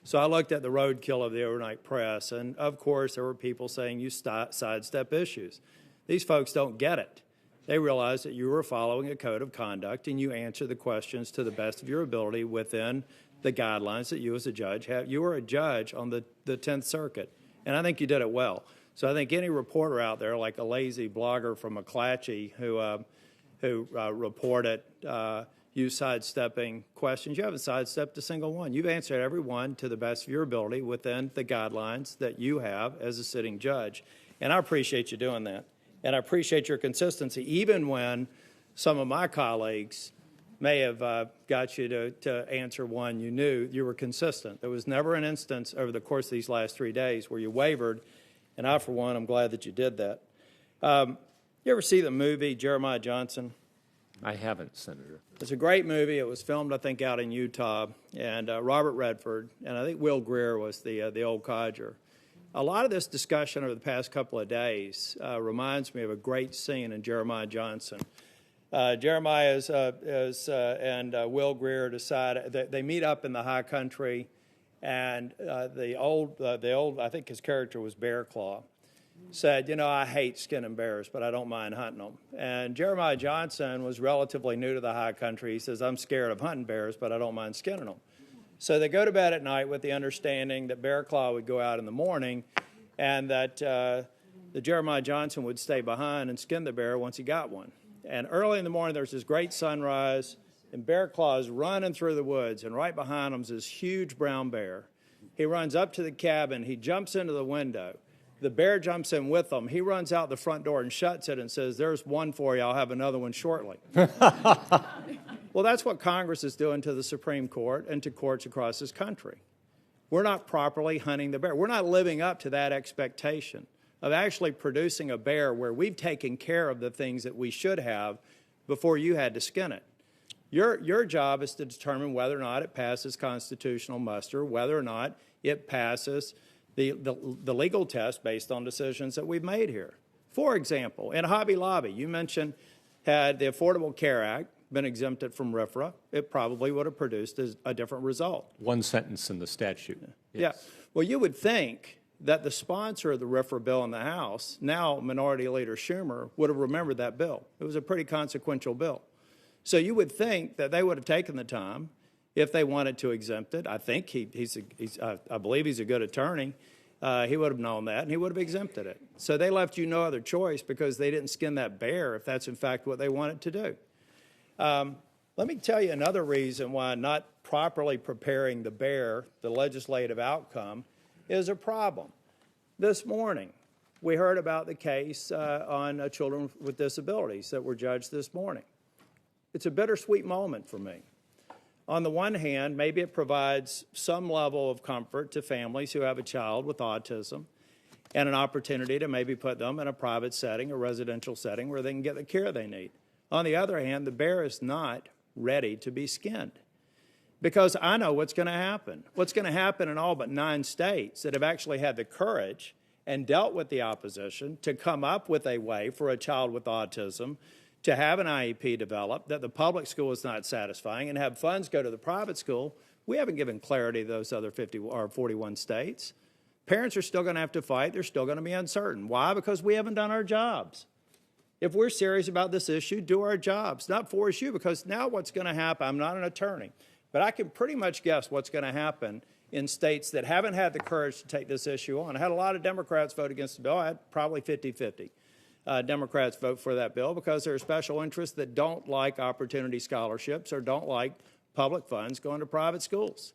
So I looked at the roadkill of the overnight press, and of course there were people saying you sidestep issues. These folks don't get it. They realize that you were following a code of conduct, and you answer the questions to the best of your ability within the guidelines that you as a judge have. You were a judge on the 10th Circuit, and I think you did it well. So I think any reporter out there, like a lazy blogger from McClatchy who reported you sidestepping questions, you haven't sidestepped a single one. You've answered every one to the best of your ability within the guidelines that you have as a sitting judge. And I appreciate you doing that. And I appreciate your consistency, even when some of my colleagues may have got you to answer one you knew. You were consistent. There was never an instance over the course of these last 3 days where you wavered. And I, for one, I'm glad that you did that. You ever see the movie Jeremiah Johnson? I haven't, Senator. It's a great movie. It was filmed, I think, out in Utah. And Robert Redford, and I think Will Greer was the old codger. A lot of this discussion over the past couple of days reminds me of a great scene in Jeremiah Johnson. Jeremiah and Will Greer decide they meet up in the high country, and the old I think his character was Bear Claw. said, you know, I hate skinning bears, but I don't mind hunting them. And Jeremiah Johnson was relatively new to the high country. He says, I'm scared of hunting bears, but I don't mind skinning them. So they go to bed at night with the understanding that Bear Claw would go out in the morning and that the Jeremiah Johnson would stay behind and skin the bear once he got one. And early in the morning, there's this great sunrise, and Bear Claw is running through the woods, and right behind him is this huge brown bear. He runs up to the cabin. He jumps into the window. The bear jumps in with him. He runs out the front door and shuts it and says, there's one for you. I'll have another one shortly. Well, that's what Congress is doing to the Supreme Court and to courts across this country. We're not properly hunting the bear. We're not living up to that expectation of actually producing a bear where we've taken care of the things that we should have before you had to skin it. Your job is to determine whether or not it passes constitutional muster, whether or not it passes the legal test based on decisions that we've made here. For example, in Hobby Lobby, you mentioned had the Affordable Care Act been exempted from RFRA, it probably would have produced a different result. One sentence in the statute. Yes. Yeah. Well, you would think that the sponsor of the RFRA bill in the House, now Minority Leader Schumer, would have remembered that bill. It was a pretty consequential bill. So you would think that they would have taken the time if they wanted to exempt it. I think I believe he's a good attorney. He would have known that, and he would have exempted it. So they left you no other choice because they didn't skin that bear if that's in fact what they wanted to do. Let me tell you another reason why not properly preparing the bear, the legislative outcome, is a problem. This morning, we heard about the case on children with disabilities that were judged this morning. It's a bittersweet moment for me. On the one hand, maybe it provides some level of comfort to families who have a child with autism and an opportunity to maybe put them in a private setting, a residential setting, where they can get the care they need. On the other hand, the bear is not ready to be skinned because I know what's going to happen. What's going to happen in all but 9 states that have actually had the courage and dealt with the opposition to come up with a way for a child with autism to have an IEP developed that the public school is not satisfying and have funds go to the private school. We haven't given clarity to those other 50 or 41 states. Parents are still going to have to fight. They're still going to be uncertain. Why? Because we haven't done our jobs. If we're serious about this issue, do our jobs, not force you, because now what's going to happen, I'm not an attorney, but I can pretty much guess what's going to happen in states that haven't had the courage to take this issue on. I had a lot of Democrats vote against the bill. I had probably 50-50. Democrats vote for that bill because there are special interests that don't like opportunity scholarships or don't like public funds going to private schools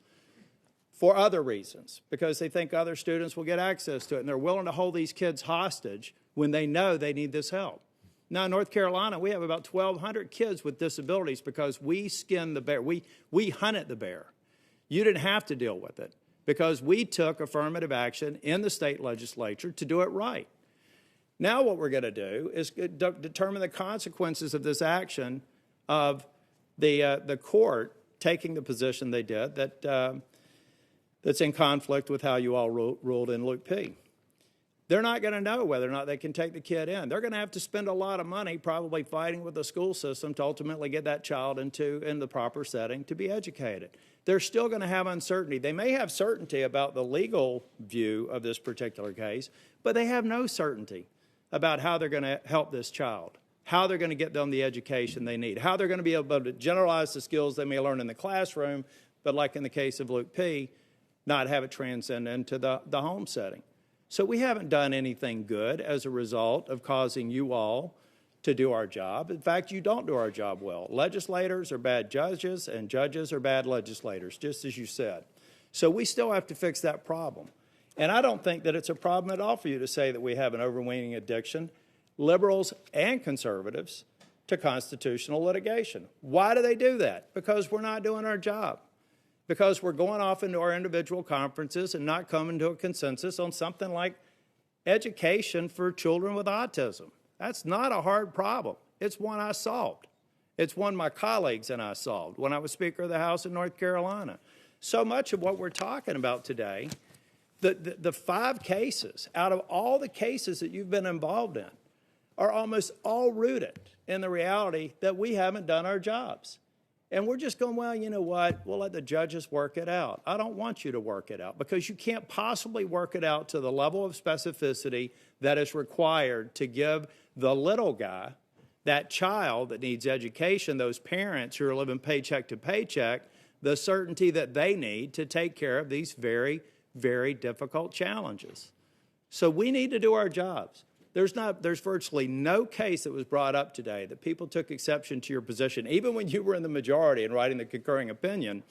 for other reasons, because they think other students will get access to it, and they're willing to hold these kids hostage when they know they need this help. Now, in North Carolina, we have about 1,200 kids with disabilities because we skinned the bear. We hunted the bear. You didn't have to deal with it because we took affirmative action in the state legislature to do it right. Now what we're going to do is determine the consequences of this action of the court taking the position they did that's in conflict with how you all ruled in Luke P. They're not going to know whether or not they can take the kid in. They're going to have to spend a lot of money probably fighting with the school system to ultimately get that child in the proper setting to be educated. They're still going to have uncertainty. They may have certainty about the legal view of this particular case, but they have no certainty about how they're going to help this child, how they're going to get them the education they need, how they're going to be able to generalize the skills they may learn in the classroom, but like in the case of Luke P., not have it transcend into the home setting. So we haven't done anything good as a result of causing you all to do our job. In fact, you don't do our job well. Legislators are bad judges, and judges are bad legislators, just as you said. So we still have to fix that problem. And I don't think that it's a problem at all for you to say that we have an overweening addiction, liberals and conservatives, to constitutional litigation. Why do they do that? Because we're not doing our job. Because we're going off into our individual conferences and not coming to a consensus on something like education for children with autism. That's not a hard problem. It's one I solved. It's one my colleagues and I solved when I was Speaker of the House in North Carolina. So much of what we're talking about today, the 5 cases, out of all the cases that you've been involved in, are almost all rooted in the reality that we haven't done our jobs. And we're just going, well, you know what? We'll let the judges work it out. I don't want you to work it out because you can't possibly work it out to the level of specificity that is required to give the little guy, that child that needs education, those parents who are living paycheck to paycheck, the certainty that they need to take care of these very, very difficult challenges. So we need to do our jobs. There's virtually no case that was brought up today that people took exception to your position, even when you were in the majority and writing the concurring opinion,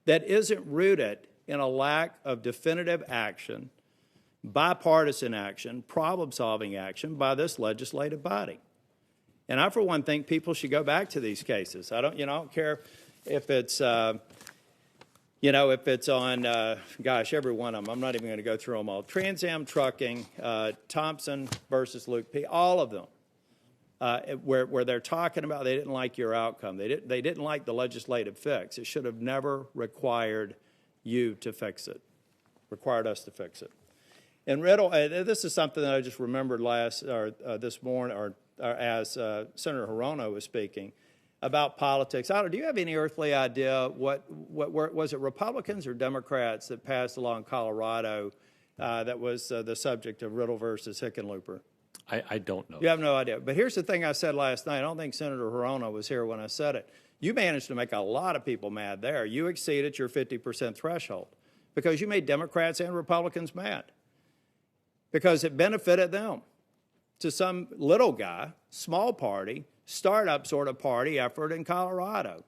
that isn't rooted in a lack of definitive action, bipartisan action, problem-solving action by this legislative body. And I, for one, think people should go back to these cases. I don't care if it's, if it's on, gosh, every one of them. I'm not even going to go through them all. Trans Am Trucking, Thompson versus Luke P., all of them, where they're talking about they didn't like your outcome. They didn't like the legislative fix. It should have never required you to fix it, required us to fix it. And Riddle, this is something that I just remembered this morning, or as Senator Hirono was speaking about politics. Do you have any earthly idea what was it, Republicans or Democrats that passed along Colorado that was the subject of Riddle versus Hickenlooper? I don't know. You have no idea. But here's the thing I said last night. I don't think Senator Hirono was here when I said it. You managed to make a lot of people mad there. You exceeded your 50% threshold because you made Democrats and Republicans mad because it benefited them. To some little guy, small party, startup sort of party effort in Colorado.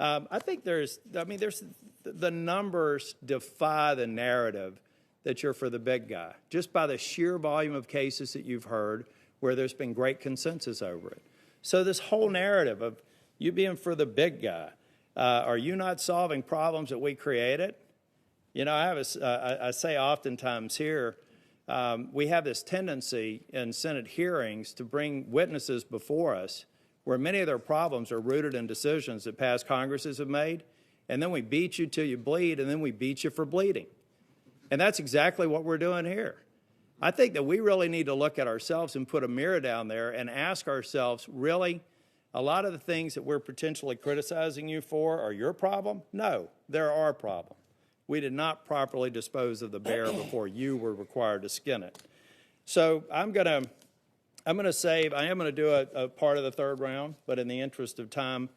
I think the numbers defy the narrative that you're for the big guy, just by the sheer volume of cases that you've heard where there's been great consensus over it. So this whole narrative of you being for the big guy, are you not solving problems that we created? You know, I say oftentimes here, we have this tendency in Senate hearings to bring witnesses before us where many of their problems are rooted in decisions that past Congresses have made, and then we beat you till you bleed, and then we beat you for bleeding. And that's exactly what we're doing here. I think that we really need to look at ourselves and put a mirror down there and ask ourselves, really, a lot of the things that we're potentially criticizing you for are your problem? No, they're our problem. We did not properly dispose of the bear before you were required to skin it. So I'm going to save, I am going to do a part of the third round, but in the interest of time,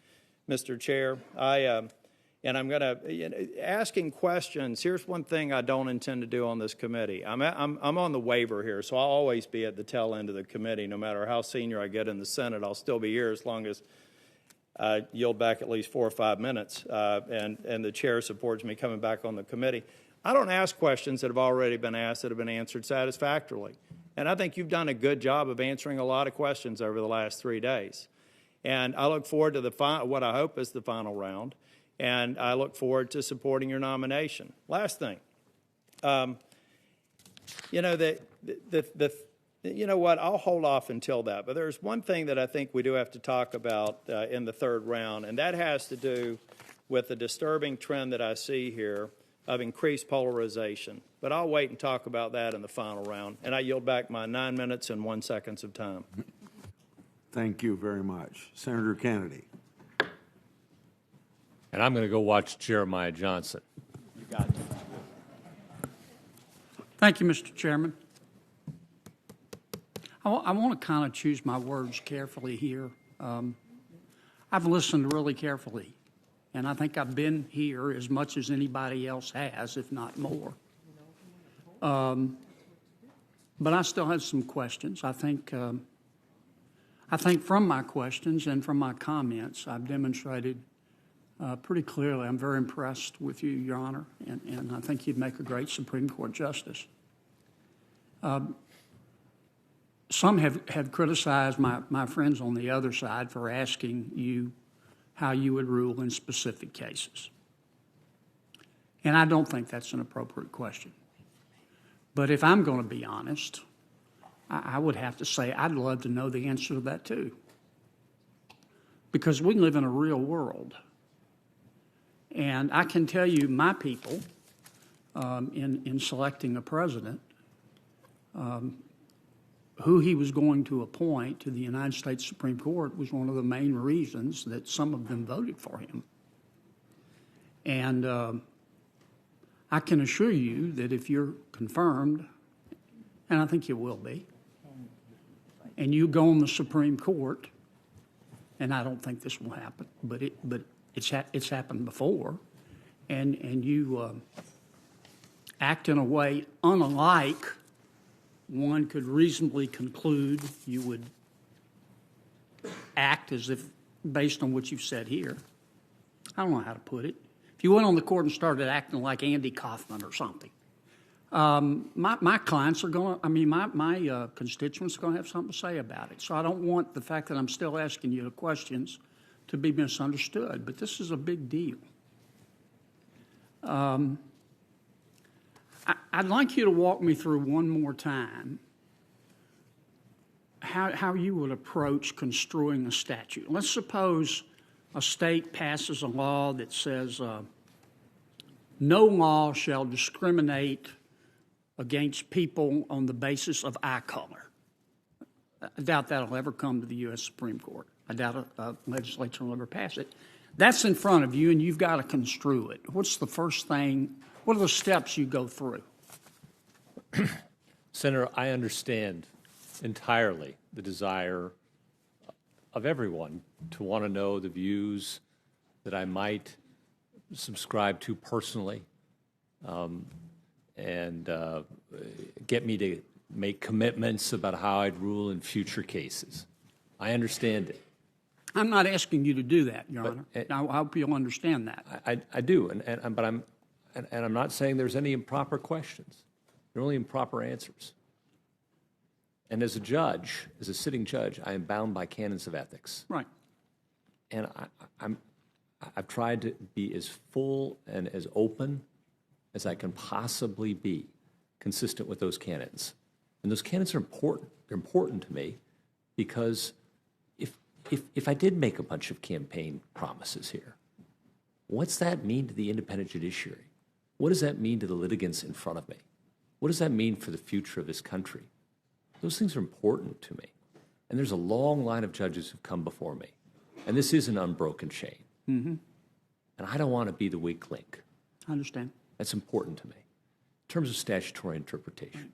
Mr. Chair, and I'm going to, asking questions, here's one thing I don't intend to do on this committee. I'm on the waiver here, so I'll always be at the tail end of the committee. No matter how senior I get in the Senate, I'll still be here as long as I yield back at least 4 or 5 minutes, and the chair supports me coming back on the committee. I don't ask questions that have already been asked that have been answered satisfactorily. And I think you've done a good job of answering a lot of questions over the last 3 days. And I look forward to what I hope is the final round. And I look forward to supporting your nomination. Last thing, you know what, I'll hold off until that. But there's one thing that I think we do have to talk about in the third round, and that has to do with the disturbing trend that I see here of increased polarization. But I'll wait and talk about that in the final round. And I yield back my 9 minutes and 1 second of time. Thank you very much. Senator Kennedy. And I'm going to go watch Jeremiah Johnson. You got it. Thank you, Mr. Chairman. I want to kind of choose my words carefully here. I've listened really carefully, and I think I've been here as much as anybody else has, if not more. But I still have some questions. I think from my questions and from my comments, I've demonstrated pretty clearly I'm very impressed with you, Your Honor, and I think you'd make a great Supreme Court justice. Some have criticized my friends on the other side for asking you how you would rule in specific cases. And I don't think that's an appropriate question. But if I'm going to be honest, I would have to say I'd love to know the answer to that too. Because we live in a real world. And I can tell you my people, in selecting a president, who he was going to appoint to the United States Supreme Court was one of the main reasons that some of them voted for him. And I can assure you that if you're confirmed, and I think you will be, and you go on the Supreme Court, and I don't think this will happen, but it's happened before, and you act in a way unlike one could reasonably conclude you would act as if, based on what you've said here. I don't know how to put it. If you went on the court and started acting like Andy Kaufman or something, my clients are going to, my constituents are going to have something to say about it. So I don't want the fact that I'm still asking you the questions to be misunderstood, but this is a big deal. I'd like you to walk me through one more time how you would approach construing a statute. Let's suppose a state passes a law that says no law shall discriminate against people on the basis of eye color. I doubt that'll ever come to the U.S. Supreme Court. I doubt a legislature will ever pass it. That's in front of you, and you've got to construe it. What's the first thing? What are the steps you go through? Senator, I understand entirely the desire of everyone to want to know the views that I might subscribe to personally and get me to make commitments about how I'd rule in future cases. I understand it. I'm not asking you to do that, Your Honor. I hope you'll understand that. I do, but I'm not saying there's any improper questions. There are only improper answers. And as a judge, as a sitting judge, I am bound by canons of ethics. Right. And I've tried to be as full and as open as I can possibly be, consistent with those canons. And those canons are important. They're important to me because if I did make a bunch of campaign promises here, what's that mean to the independent judiciary? What does that mean to the litigants in front of me? What does that mean for the future of this country? Those things are important to me. And there's a long line of judges who've come before me. And this is an unbroken chain. Mm-hmm. And I don't want to be the weak link. I understand. That's important to me. In terms of statutory interpretation,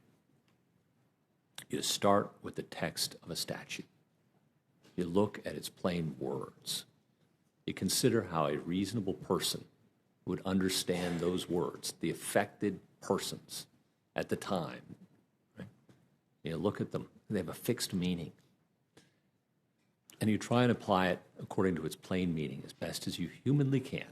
you start with the text of a statute. You look at its plain words. You consider how a reasonable person would understand those words, the affected persons at the time. Right? You look at them, they have a fixed meaning. And you try and apply it according to its plain meaning as best as you humanly can.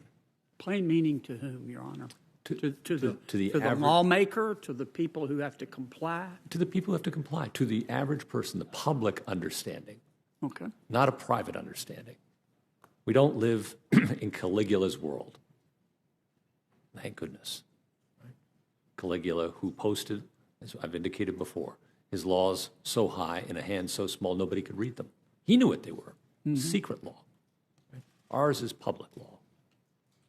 Plain meaning to whom, Your Honor? To the average lawmaker, to the people who have to comply? To the people who have to comply, to the average person, the public understanding. Okay. Not a private understanding. We don't live in Caligula's world. Thank goodness. Right? Caligula, who posted, as I've indicated before, his laws so high in a hand so small nobody could read them. He knew what they were. Mm-hmm. Secret law. Right? Ours is public law.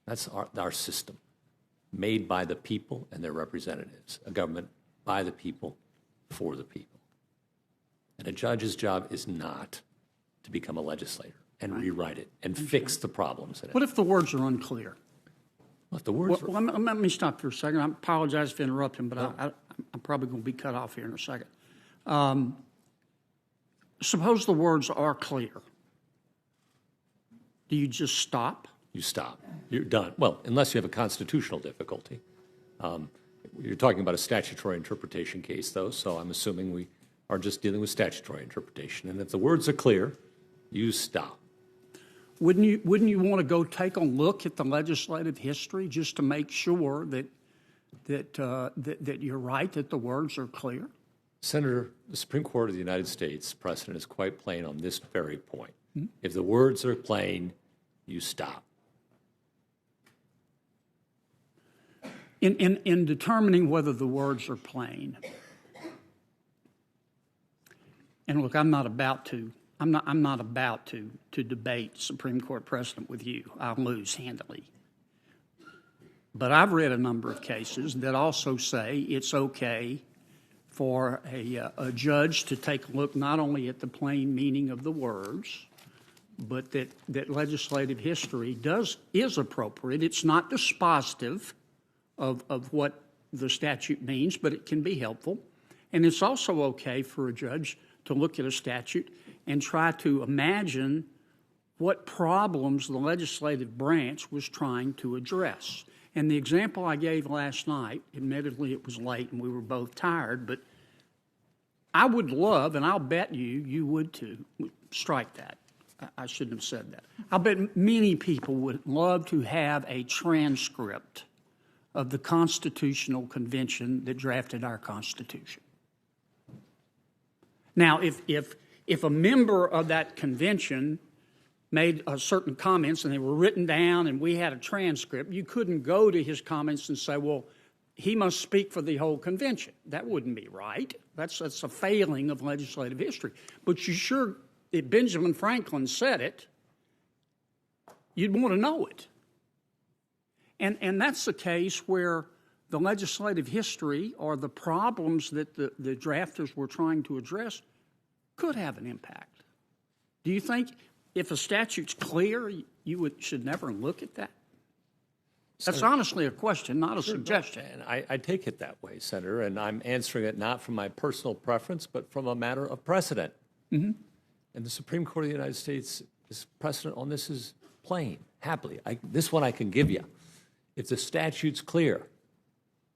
That's our system, made by the people and their representatives, a government by the people, for the people. And a judge's job is not to become a legislator and rewrite it and fix the problems in it. What if the words are unclear? Well, if the words well, let me stop for a second. I apologize for interrupting, but I'm probably going to be cut off here in a second. Suppose the words are clear. Do you just stop? You stop. You're done. Well, unless you have a constitutional difficulty. You're talking about a statutory interpretation case, though, so I'm assuming we are just dealing with statutory interpretation. And if the words are clear, you stop. Wouldn't you want to go take a look at the legislative history just to make sure that you're right, that the words are clear? Senator, the Supreme Court of the United States precedent is quite plain on this very point. Mm-hmm. If the words are plain, you stop. In determining whether the words are plain, and look, I'm not about to debate Supreme Court precedent with you. I'll lose handily. But I've read a number of cases that also say it's okay for a judge to take a look not only at the plain meaning of the words, but that legislative history is appropriate. It's not dispositive of what the statute means, but it can be helpful. And it's also okay for a judge to look at a statute and try to imagine what problems the legislative branch was trying to address. And the example I gave last night, admittedly it was late and we were both tired, but I would love, and I'll bet you would too, strike that. I shouldn't have said that. I bet many people would love to have a transcript of the Constitutional Convention that drafted our Constitution. Now, if a member of that convention made certain comments and they were written down and we had a transcript, you couldn't go to his comments and say, well, he must speak for the whole convention. That wouldn't be right. That's a failing of legislative history. But you sure, if Benjamin Franklin said it, you'd want to know it. And that's the case where the legislative history or the problems that the drafters were trying to address could have an impact. Do you think if a statute's clear, you should never look at that? That's honestly a question, not a suggestion. And I take it that way, Senator, and I'm answering it not from my personal preference, but from a matter of precedent. Mm-hmm. And the Supreme Court of the United States, this precedent on this is plain, happily. This one I can give you. If the statute's clear,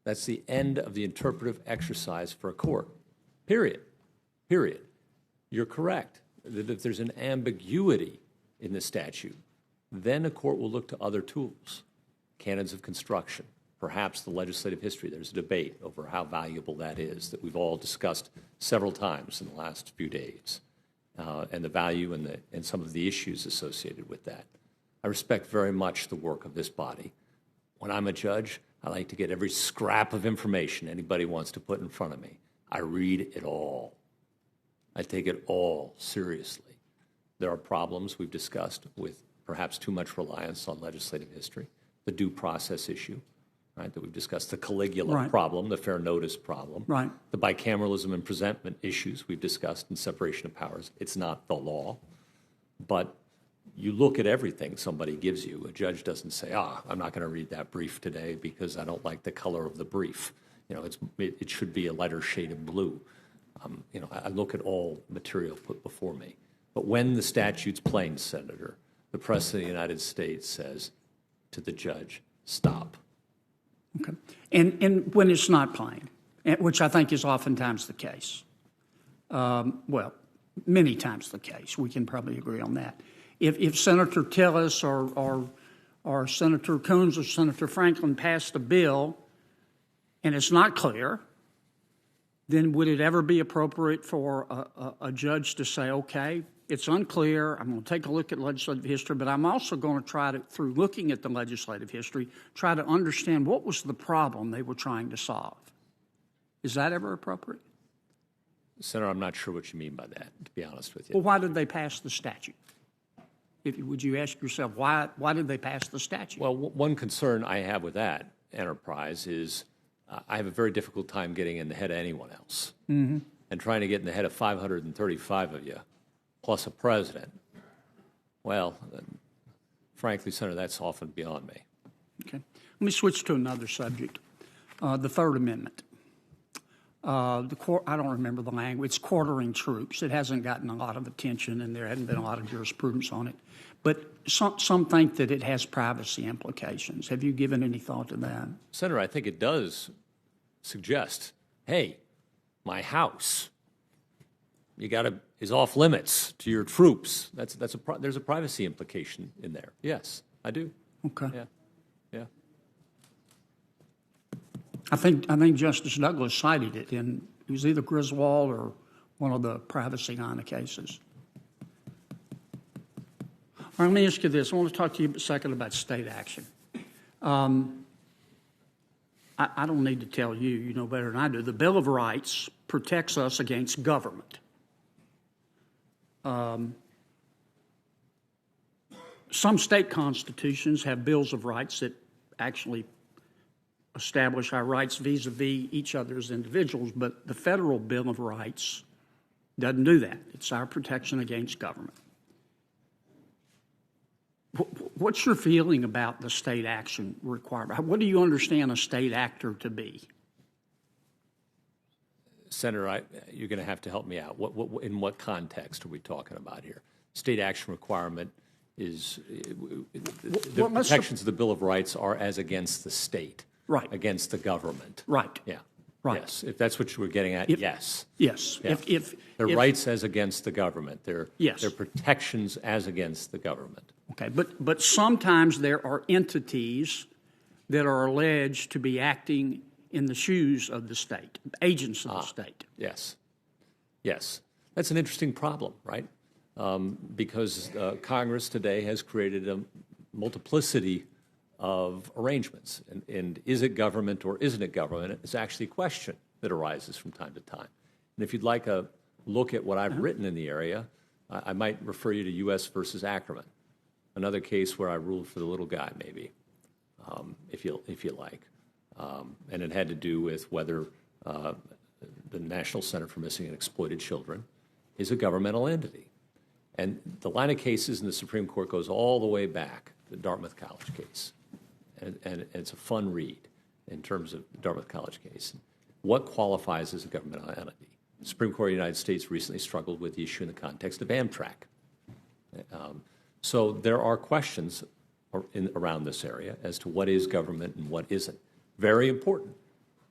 that's the end of the interpretive exercise for a court. Period. Period. You're correct that if there's an ambiguity in the statute, then a court will look to other tools, canons of construction, perhaps the legislative history. There's a debate over how valuable that is that we've all discussed several times in the last few days, and the value and some of the issues associated with that. I respect very much the work of this body. When I'm a judge, I like to get every scrap of information anybody wants to put in front of me. I read it all. I take it all seriously. There are problems we've discussed with perhaps too much reliance on legislative history, the due process issue, right, that we've discussed, the Caligula problem, the fair notice problem, the bicameralism and presentment issues we've discussed, and separation of powers. It's not the law, but you look at everything somebody gives you. A judge doesn't say, I'm not going to read that brief today because I don't like the color of the brief. You know, it should be a lighter shade of blue. I look at all material put before me. But when the statute's plain, Senator, the President of the United States says to the judge, stop. Okay. And when it's not plain, which I think is oftentimes the case, well, many times the case, we can probably agree on that. If Senator Tillis or Senator Coons or Senator Franklin passed a bill and it's not clear, then would it ever be appropriate for a judge to say, okay, it's unclear, I'm going to take a look at legislative history, but I'm also going to try to, through looking at the legislative history, try to understand what was the problem they were trying to solve? Is that ever appropriate? Senator, I'm not sure what you mean by that, to be honest with you. Well, why did they pass the statute? Would you ask yourself, why did they pass the statute? Well, one concern I have with that enterprise is I have a very difficult time getting in the head of anyone else. Mm-hmm. And trying to get in the head of 535 of you, plus a president, well, frankly, Senator, that's often beyond me. Okay. Let me switch to another subject, the Third Amendment. I don't remember the language. It's quartering troops. It hasn't gotten a lot of attention, and there hasn't been a lot of jurisprudence on it. But some think that it has privacy implications. Have you given any thought to that? Senator, I think it does suggest, hey, my house, is off limits to your troops. There's a privacy implication in there. Yes, I do. Okay. Yeah. I think Justice Douglas cited it in, it was either Griswold or one of the privacy kind of cases. All right, let me ask you this. I want to talk to you a second about state action. I don't need to tell you, you know better than I do. The Bill of Rights protects us against government. Some state constitutions have bills of rights that actually establish our rights vis-a-vis each other as individuals, but the federal Bill of Rights doesn't do that. It's our protection against government. What's your feeling about the state action requirement? What do you understand a state actor to be? Senator, you're going to have to help me out. In what context are we talking about here? State action requirement is the protections of the Bill of Rights are as against the state, right? Against the government, right? Yeah, right. Yes, if that's what you were getting at, yes. Yes. Yeah. If rights as against the government, they're protections as against the government. Okay, but sometimes there are entities that are alleged to be acting in the shoes of the state, agents of the state. Yes, yes. That's an interesting problem, right? Because Congress today has created a multiplicity of arrangements. And is it government or isn't it government? It's actually a question that arises from time to time. And if you'd like a look at what I've written in the area, I might refer you to U.S. versus Ackerman, another case where I ruled for the little guy, maybe, if you like. And it had to do with whether the National Center for Missing and Exploited Children is a governmental entity. And the line of cases in the Supreme Court goes all the way back to the Dartmouth College case. And it's a fun read in terms of the Dartmouth College case. What qualifies as a governmental entity? The Supreme Court of the United States recently struggled with the issue in the context of Amtrak. So there are questions around this area as to what is government and what isn't. Very important,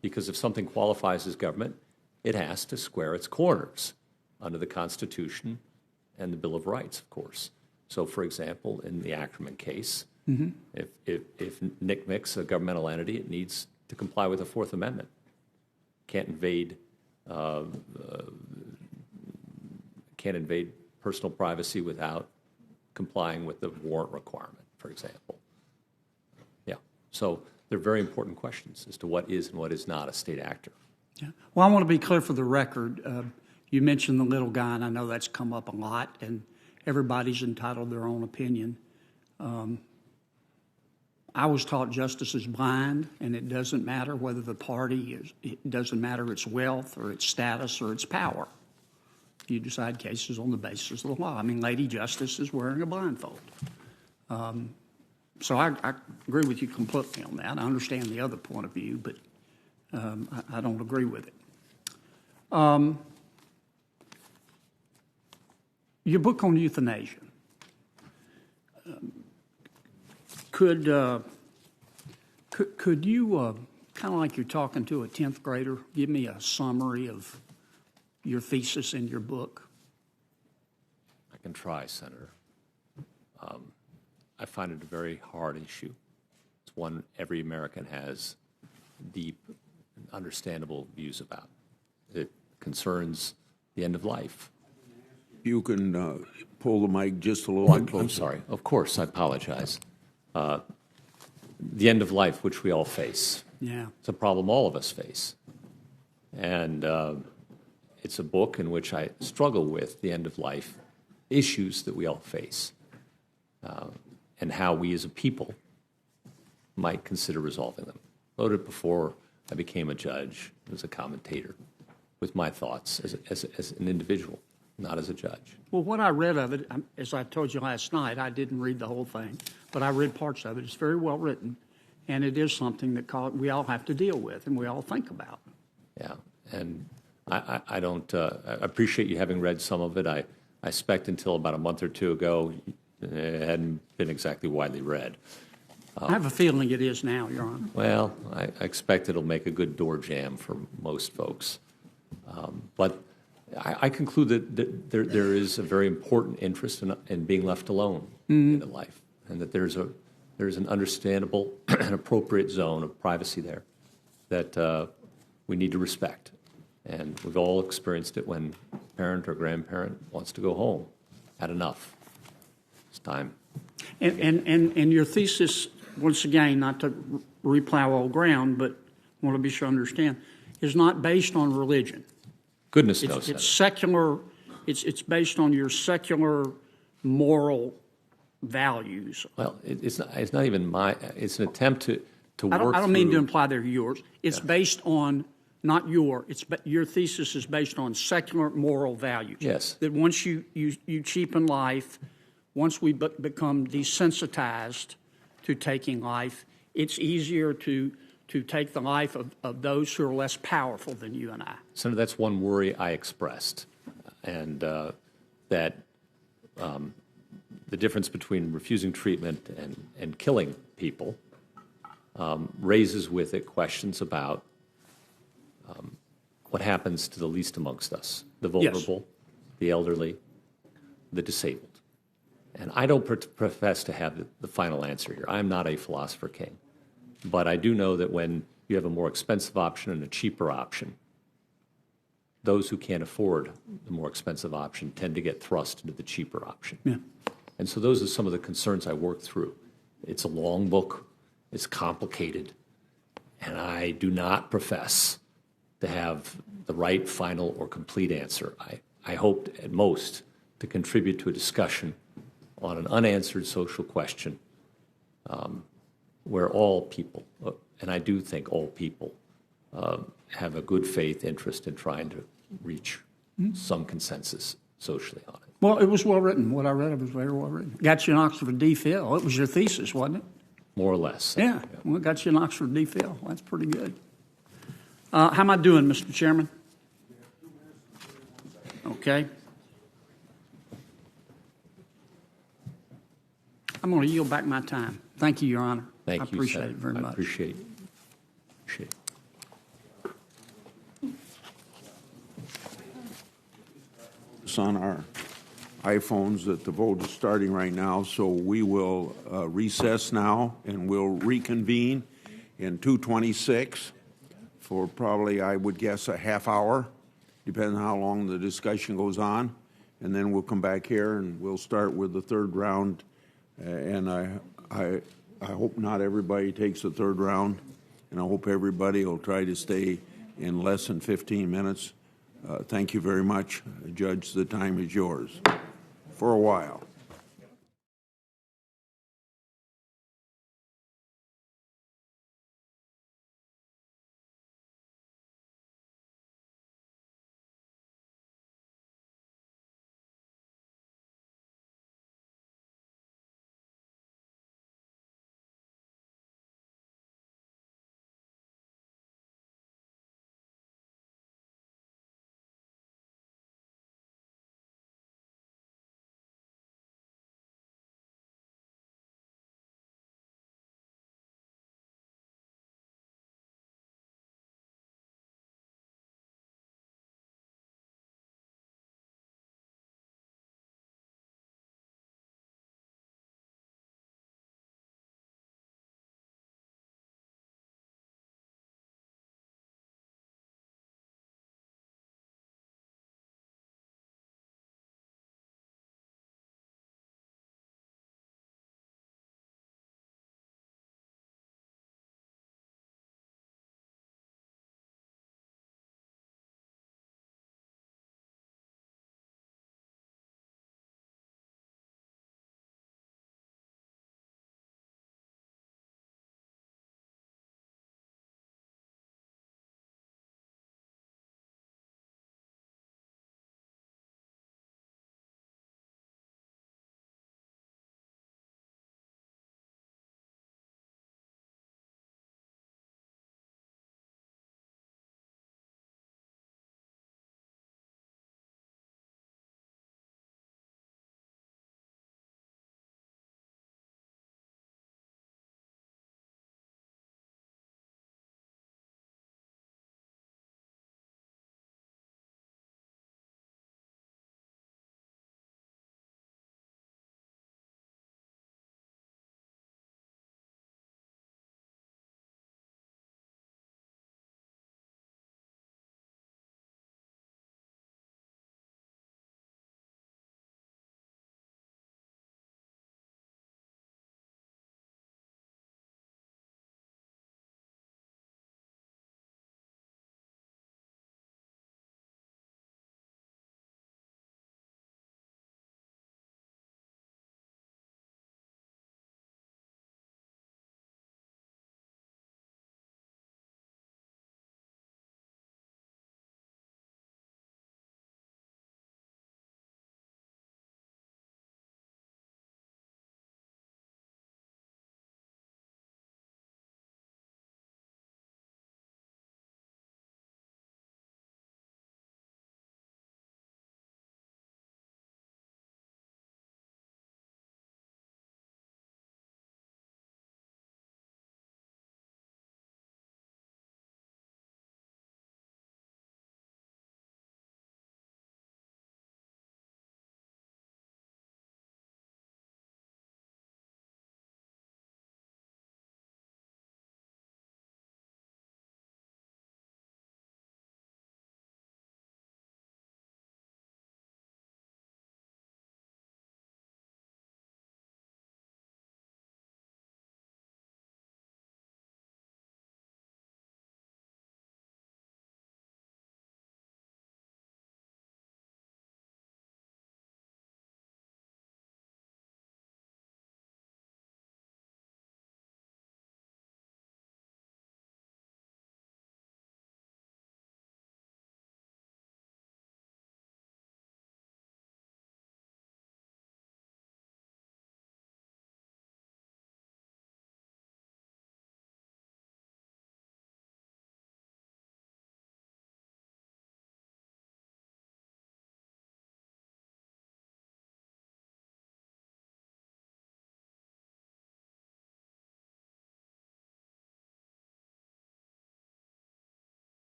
because if something qualifies as government, it has to square its corners under the Constitution and the Bill of Rights, of course. So, for example, in the Ackerman case, if NCMEC's a governmental entity, it needs to comply with the Fourth Amendment. Can't invade personal privacy without complying with the warrant requirement, for example. Yeah. So they're very important questions as to what is and what is not a state actor. Yeah. Well, I want to be clear for the record. You mentioned the little guy, and I know that's come up a lot, and everybody's entitled to their own opinion. I was taught justice is blind, and it doesn't matter whether the party is, it doesn't matter its wealth or its status or its power. You decide cases on the basis of the law. I mean, Lady Justice is wearing a blindfold. So I agree with you completely on that. I understand the other point of view, but I don't agree with it. Your book on euthanasia. Could you, kind of like you're talking to a 10th grader, give me a summary of your thesis in your book? I can try, Senator. I find it a very hard issue. It's one every American has deep and understandable views about. It concerns the end of life. You can pull the mic just a little bit closer. I'm sorry. Of course, I apologize. The end of life, which we all face. Yeah. It's a problem all of us face. And it's a book in which I struggle with the end of life issues that we all face and how we as a people might consider resolving them. Wrote it before I became a judge as a commentator with my thoughts as an individual, not as a judge. Well, what I read of it, as I told you last night, I didn't read the whole thing, but I read parts of it. It's very well written, and it is something that we all have to deal with and we all think about. Yeah, and I don't I appreciate you having read some of it. I suspect until about a month or two ago, it hadn't been exactly widely read. I have a feeling it is now, Your Honor. Well, I expect it'll make a good door jam for most folks. But I conclude that there is a very important interest in being left alone in life, and that there's an understandable and appropriate zone of privacy there that we need to respect. And we've all experienced it when a parent or grandparent wants to go home. Had enough. It's time. And your thesis, once again, not to replow old ground, but want to be sure I understand, is not based on religion. Goodness knows. It's secular. It's based on your secular moral values. Well, it's not even it's an attempt to to I work don't mean to through- imply they're yours. It's based on, not your, your thesis is based on secular moral values. Yes. That once you cheapen life, once we become desensitized to taking life, it's easier to take the life of those who are less powerful than you and I. Senator, that's one worry I expressed, and that the difference between refusing treatment and killing people raises with it questions about what happens to the least amongst us, the vulnerable, the elderly, the disabled. And I don't profess to have the final answer here. I'm not a philosopher king. But I do know that when you have a more expensive option and a cheaper option, those who can't afford the more expensive option tend to get thrust into the cheaper option. Yeah. And so those are some of the concerns I worked through. It's a long book, it's complicated, and I do not profess to have the right, final, or complete answer. I hoped at most to contribute to a discussion on an unanswered social question where all people, and I do think all people, have a good faith interest in trying to reach some consensus socially on it. Well, it was well written. What I read, it was very well written. Got you an Oxford D.Phil. It was your thesis, wasn't it? More or less. Yeah. Well, it got you an Oxford D.Phil. That's pretty good. How am I doing, Mr. Chairman? Okay. I'm going to yield back my time. Thank you, Your Honor. Thank you, I appreciate Senator. it very much. I appreciate it. It's on our iPhones that the vote is starting right now, so we will recess now and we'll reconvene in 2:26 for probably, I would guess, a half hour, depending on how long the discussion goes on. And then we'll come back here and we'll start with the third round. And I hope not everybody takes the third round, and I hope everybody will try to stay in less than 15 minutes. Thank you very much. Judge, the time is yours for a while.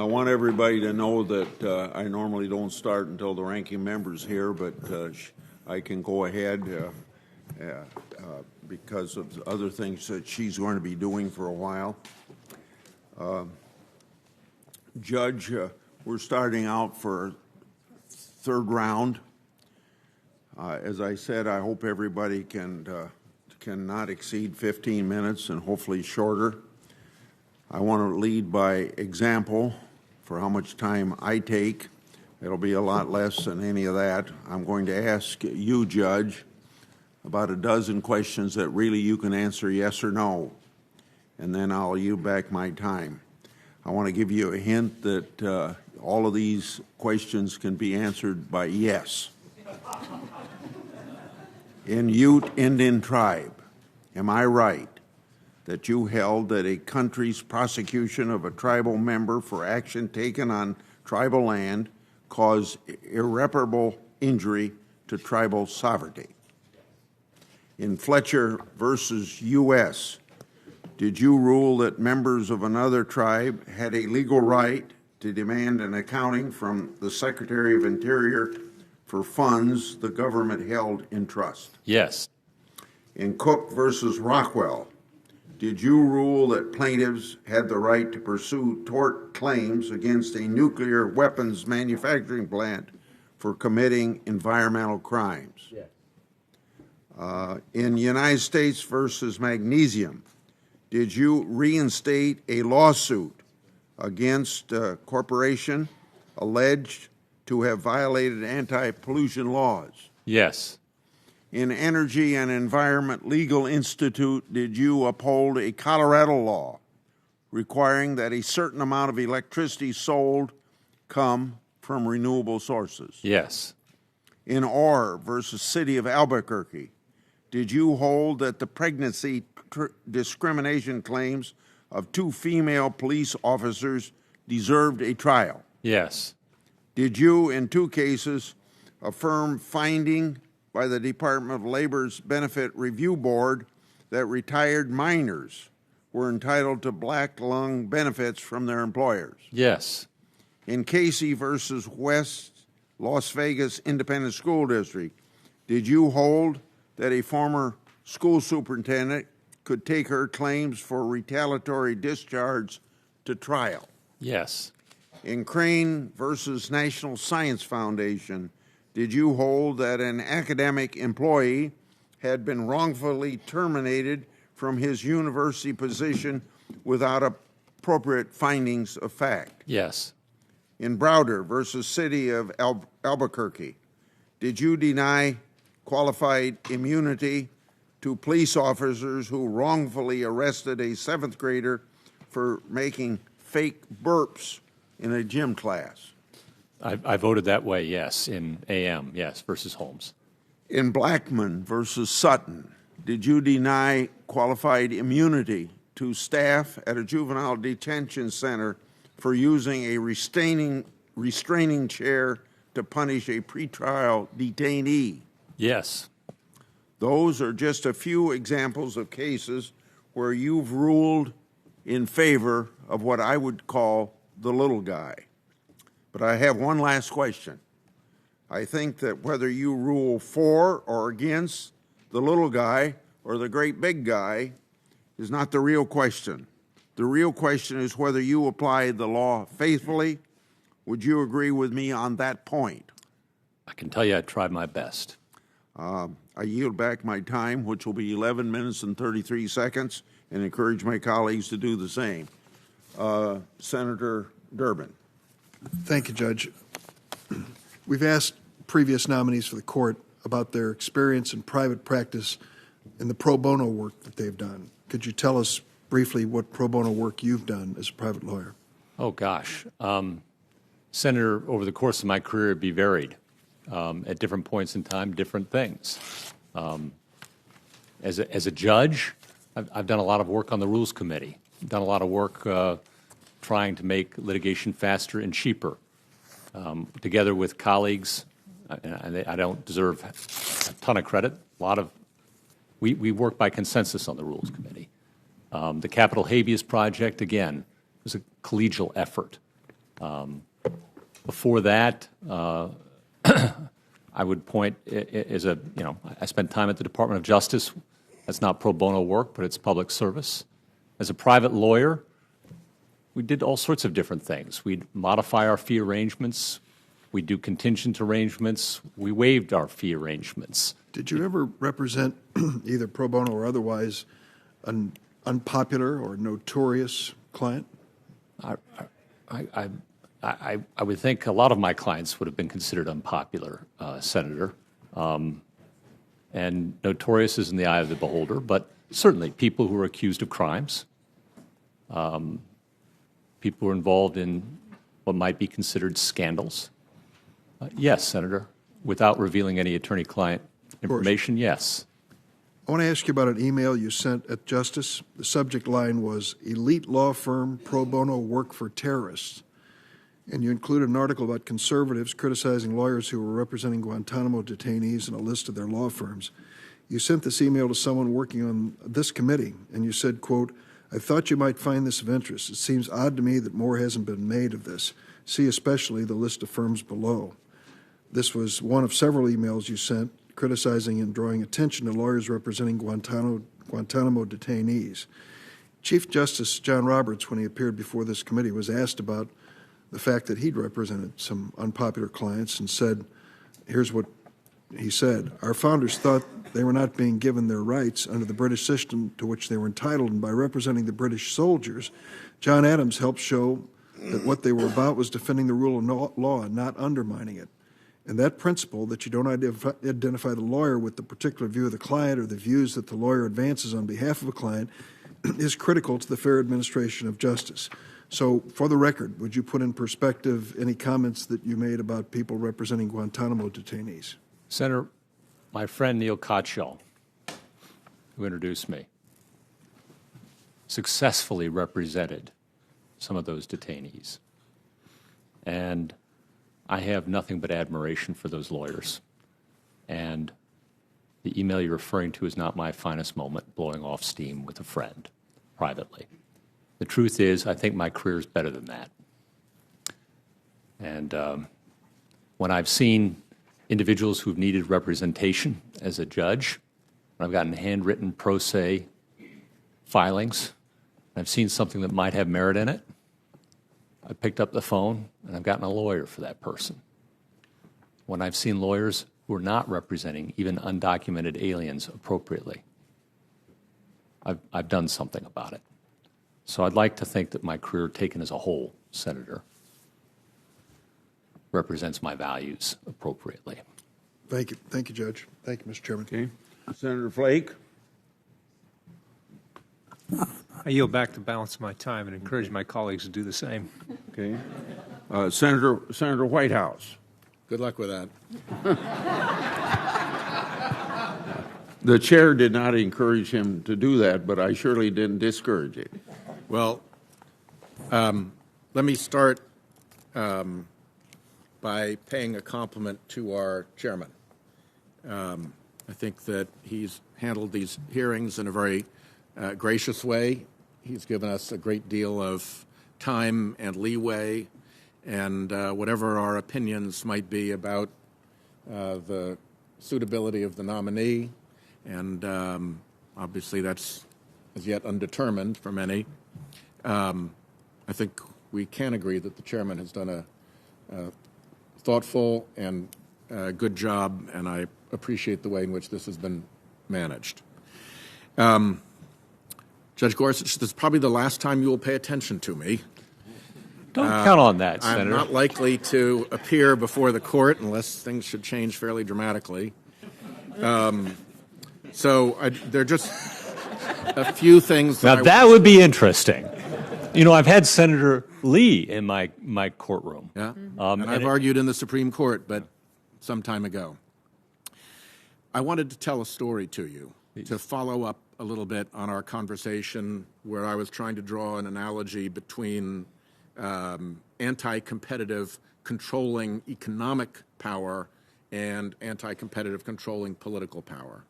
I want everybody to know that I normally don't start until the ranking member's here, but I can go ahead because of other things that she's going to be doing for a while. Judge, we're starting out for third round. As I said, I hope everybody can not exceed 15 minutes and hopefully shorter. I want to lead by example for how much time I take. It'll be a lot less than any of that. I'm going to ask you, Judge, about a dozen questions that really you can answer yes or no, and then I'll yield back my time. I want to give you a hint that all of these questions can be answered by yes. In Ute Indian tribe, am I right that you held that a country's prosecution of a tribal member for action taken on tribal land caused irreparable injury to tribal sovereignty? In Fletcher versus U.S., did you rule that members of another tribe had a legal right to demand an accounting from the Secretary of Interior for funds the government held in trust? Yes. In Cook versus Rockwell, did you rule that plaintiffs had the right to pursue tort claims against a nuclear weapons manufacturing plant for committing environmental crimes? Yes. In United States versus Magnesium, did you reinstate a lawsuit against a corporation alleged to have violated anti-pollution laws? Yes. In Energy and Environment Legal Institute, did you uphold a Colorado law requiring that a certain amount of electricity sold come from renewable sources? Yes. In Orr versus City of Albuquerque, did you hold that the pregnancy discrimination claims of two female police officers deserved a trial? Yes. Did you, in two cases, affirm finding by the Department of Labor's Benefit Review Board that retired miners were entitled to black lung benefits from their employers? Yes. In Casey versus West Las Vegas Independent School District, did you hold that a former school superintendent could take her claims for retaliatory discharge to trial? Yes. In Crane versus National Science Foundation, did you hold that an academic employee had been wrongfully terminated from his university position without appropriate findings of fact? Yes. In Browder versus City of Albuquerque, did you deny qualified immunity to police officers who wrongfully arrested a seventh grader for making fake burps in a gym class? I voted that way, yes, in AM, yes, versus Holmes. In Blackman versus Sutton, did you deny qualified immunity to staff at a juvenile detention center for using a restraining chair to punish a pretrial detainee? Yes. Those are just a few examples of cases where you've ruled in favor of what I would call the little guy. But I have one last question. I think that whether you rule for or against the little guy or the great big guy is not the real question. The real question is whether you apply the law faithfully. Would you agree with me on that point? I can tell you I tried my best. I yield back my time, which will be 11 minutes and 33 seconds, and encourage my colleagues to do the same. Senator Durbin. Thank you, Judge. We've asked previous nominees for the court about their experience in private practice and the pro bono work that they've done. Could you tell us briefly what pro bono work you've done as a private lawyer? Oh, gosh. Senator, over the course of my career, it'd be varied. At different points in time, different things. As a judge, I've done a lot of work on the Rules Committee. I've done a lot of work trying to make litigation faster and cheaper. Together with colleagues, I don't deserve a ton of credit. We work by consensus on the Rules Committee. The Capital Habeas Project, again, was a collegial effort. Before that, I would point as I spent time at the Department of Justice. That's not pro bono work, but it's public service. As a private lawyer, we did all sorts of different things. We'd modify our fee arrangements. We do contingent arrangements. We waived our fee arrangements. Did you ever represent, either pro bono or otherwise, an unpopular or notorious client? I would think a lot of my clients would have been considered unpopular, Senator. And notorious is in the eye of the beholder, but certainly people who are accused of crimes, people who are involved in what might be considered scandals. Yes, Senator, without revealing any attorney-client information, yes. I want to ask you about an email you sent at Justice. The subject line was Elite Law Firm Pro Bono Work for Terrorists. And you included an article about conservatives criticizing lawyers who were representing Guantanamo detainees and a list of their law firms. You sent this email to someone working on this committee, and you said, quote, I thought you might find this of interest. It seems odd to me that more hasn't been made of this. See especially the list of firms below. This was one of several emails you sent criticizing and drawing attention to lawyers representing Guantanamo detainees. Chief Justice John Roberts, when he appeared before this committee, was asked about the fact that he'd represented some unpopular clients and said, here's what he said, our founders thought they were not being given their rights under the British system to which they were entitled, and by representing the British soldiers, John Adams helped show that what they were about was defending the rule of law and not undermining it. And that principle, that you don't identify the lawyer with the particular view of the client or the views that the lawyer advances on behalf of a client, is critical to the fair administration of justice. So, for the record, would you put in perspective any comments that you made about people representing Guantanamo detainees? Senator, my friend Neil Cottrell, who introduced me, successfully represented some of those detainees. And I have nothing but admiration for those lawyers. And the email you're referring to is not my finest moment blowing off steam with a friend privately. The truth is, I think my career is better than that. And when I've seen individuals who've needed representation as a judge, when I've gotten handwritten pro se filings, and I've seen something that might have merit in it, I picked up the phone and I've gotten a lawyer for that person. When I've seen lawyers who are not representing even undocumented aliens appropriately, I've done something about it. So I'd like to think that my career taken as a whole, Senator, represents my values appropriately. Thank you. Thank you, Judge. Thank you, Mr. Chairman. Okay. Senator Flake. I yield back the balance of my time and encourage my colleagues to do the same. Okay. Senator Whitehouse. Good luck with that. The chair did not encourage him to do that, but I surely didn't discourage it. Well, let me start by paying a compliment to our chairman. I think that he's handled these hearings in a very gracious way. He's given us a great deal of time and leeway, and whatever our opinions might be about the suitability of the nominee, and obviously that's as yet undetermined for many, I think we can agree that the chairman has done a thoughtful and good job, and I appreciate the way in which this has been managed. Judge Gorsuch, this is probably the last time you will pay attention to me. Don't count on that, Senator. I'm not likely to appear before the court unless things should change fairly dramatically. So there are just a few things. Now, that would be interesting. You know, I've had Senator Lee in my courtroom. Yeah, and I've argued in the Supreme Court, but some time ago. I wanted to tell a story to you to follow up a little bit on our conversation where I was trying to draw an analogy between anti-competitive controlling economic power and anti-competitive controlling political power.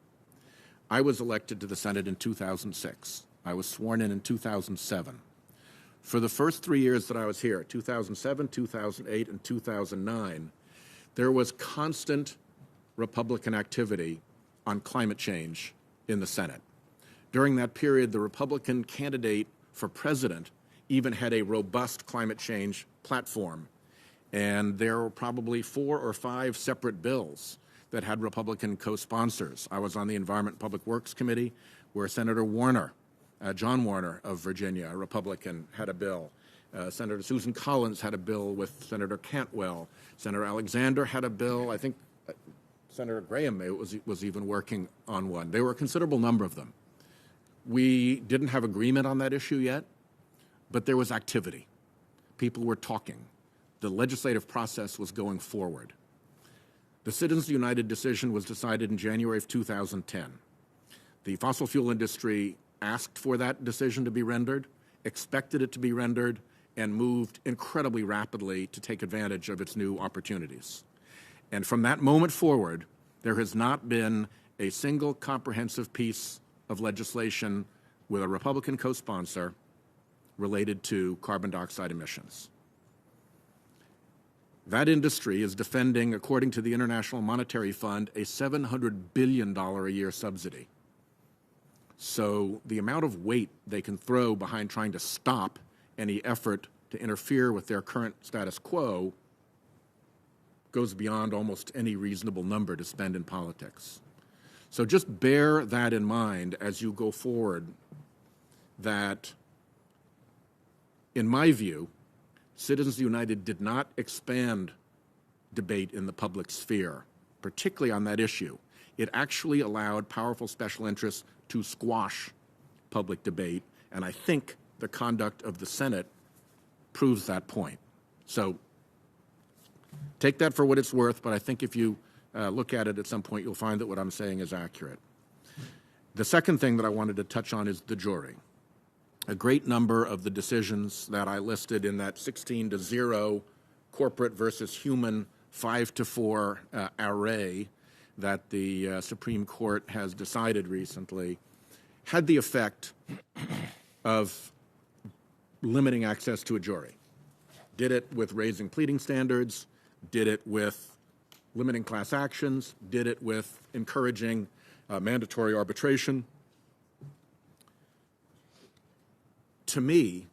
I was elected to the Senate in 2006. I was sworn in 2007. For the first 3 years that I was here, 2007, 2008, and 2009, there was constant Republican activity on climate change in the Senate. During that period, the Republican candidate for president even had a robust climate change platform. And there were probably 4 or 5 separate bills that had Republican co-sponsors. I was on the Environment and Public Works Committee, where Senator Warner, John Warner of Virginia, a Republican, had a bill. Senator Susan Collins had a bill with Senator Cantwell. Senator Alexander had a bill. I think Senator Graham was even working on one. There were a considerable number of them. We didn't have agreement on that issue yet, but there was activity. People were talking. The legislative process was going forward. The Citizens United decision was decided in January of 2010. The fossil fuel industry asked for that decision to be rendered, expected it to be rendered, and moved incredibly rapidly to take advantage of its new opportunities. And from that moment forward, there has not been a single comprehensive piece of legislation with a Republican co-sponsor related to carbon dioxide emissions. That industry is defending, according to the International Monetary Fund, a $700 billion a year subsidy. So the amount of weight they can throw behind trying to stop any effort to interfere with their current status quo goes beyond almost any reasonable number to spend in politics. So just bear that in mind as you go forward, that, in my view, Citizens United did not expand debate in the public sphere, particularly on that issue. It actually allowed powerful special interests to squash public debate, and I think the conduct of the Senate proves that point. So take that for what it's worth, but I think if you look at it at some point, you'll find that what I'm saying is accurate. The second thing that I wanted to touch on is the jury. A great number of the decisions that I listed in that 16-0 corporate versus human 5-4 array that the Supreme Court has decided recently had the effect of limiting access to a jury. Did it with raising pleading standards, did it with limiting class actions, did it with encouraging mandatory arbitration. To me,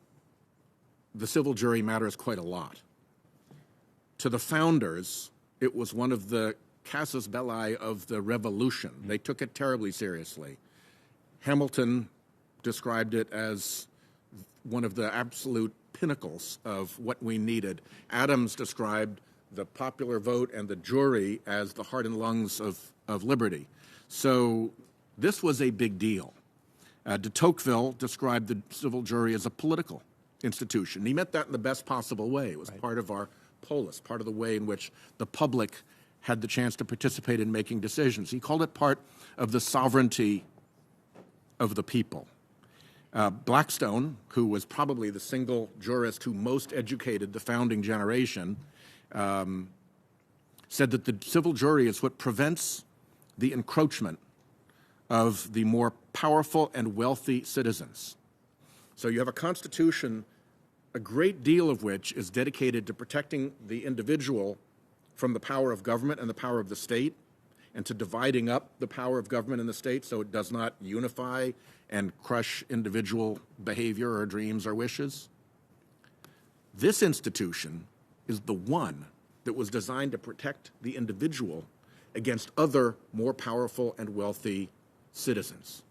the civil jury matters quite a lot. To the founders, it was one of the casus belli of the revolution. They took it terribly seriously. Hamilton described it as one of the absolute pinnacles of what we needed. Adams described the popular vote and the jury as the heart and lungs of liberty. So this was a big deal. De Tocqueville described the civil jury as a political institution. He meant that in the best possible way. It was part of our polis, part of the way in which the public had the chance to participate in making decisions. He called it part of the sovereignty of the people. Blackstone, who was probably the single jurist who most educated the founding generation, said that the civil jury is what prevents the encroachment of the more powerful and wealthy citizens. So you have a constitution, a great deal of which is dedicated to protecting the individual from the power of government and the power of the state, and to dividing up the power of government and the state so it does not unify and crush individual behavior or dreams or wishes. This institution is the one that was designed to protect the individual against other more powerful and wealthy citizens.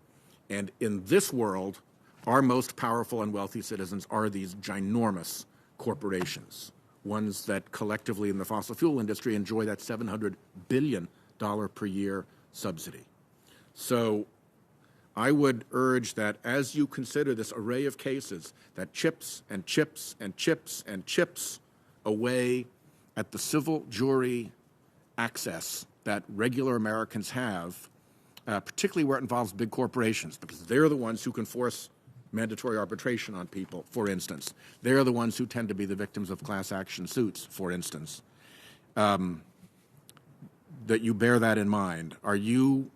And in this world, our most powerful and wealthy citizens are these ginormous corporations, ones that collectively in the fossil fuel industry enjoy that $700 billion per year subsidy. So I would urge that as you consider this array of cases that chips and chips and chips and chips away at the civil jury access that regular Americans have, particularly where it involves big corporations, because they're the ones who can force mandatory arbitration on people, for instance. They're the ones who tend to be the victims of class action suits, for instance. That you bear that in mind. Are you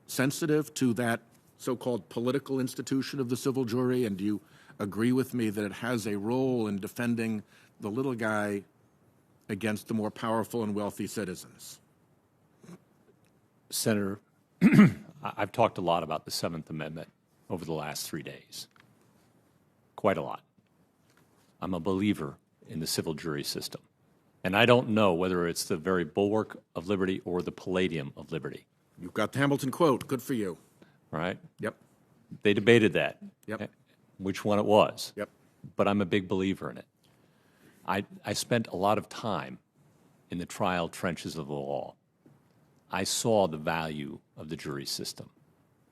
sensitive to that so-called political institution of the civil jury, and do you agree with me that it has a role in defending the little guy against the more powerful and wealthy citizens? Senator, I've talked a lot about the Seventh Amendment over the last 3 days. Quite a lot. I'm a believer in the civil jury system. And I don't know whether it's the very bulwark of liberty or the palladium of liberty. You've got the Hamilton quote. Good for you. Right? Yep. They debated that. Yep. Which one it was. Yep. But I'm a big believer in it. I spent a lot of time in the trial trenches of the law. I saw the value of the jury system.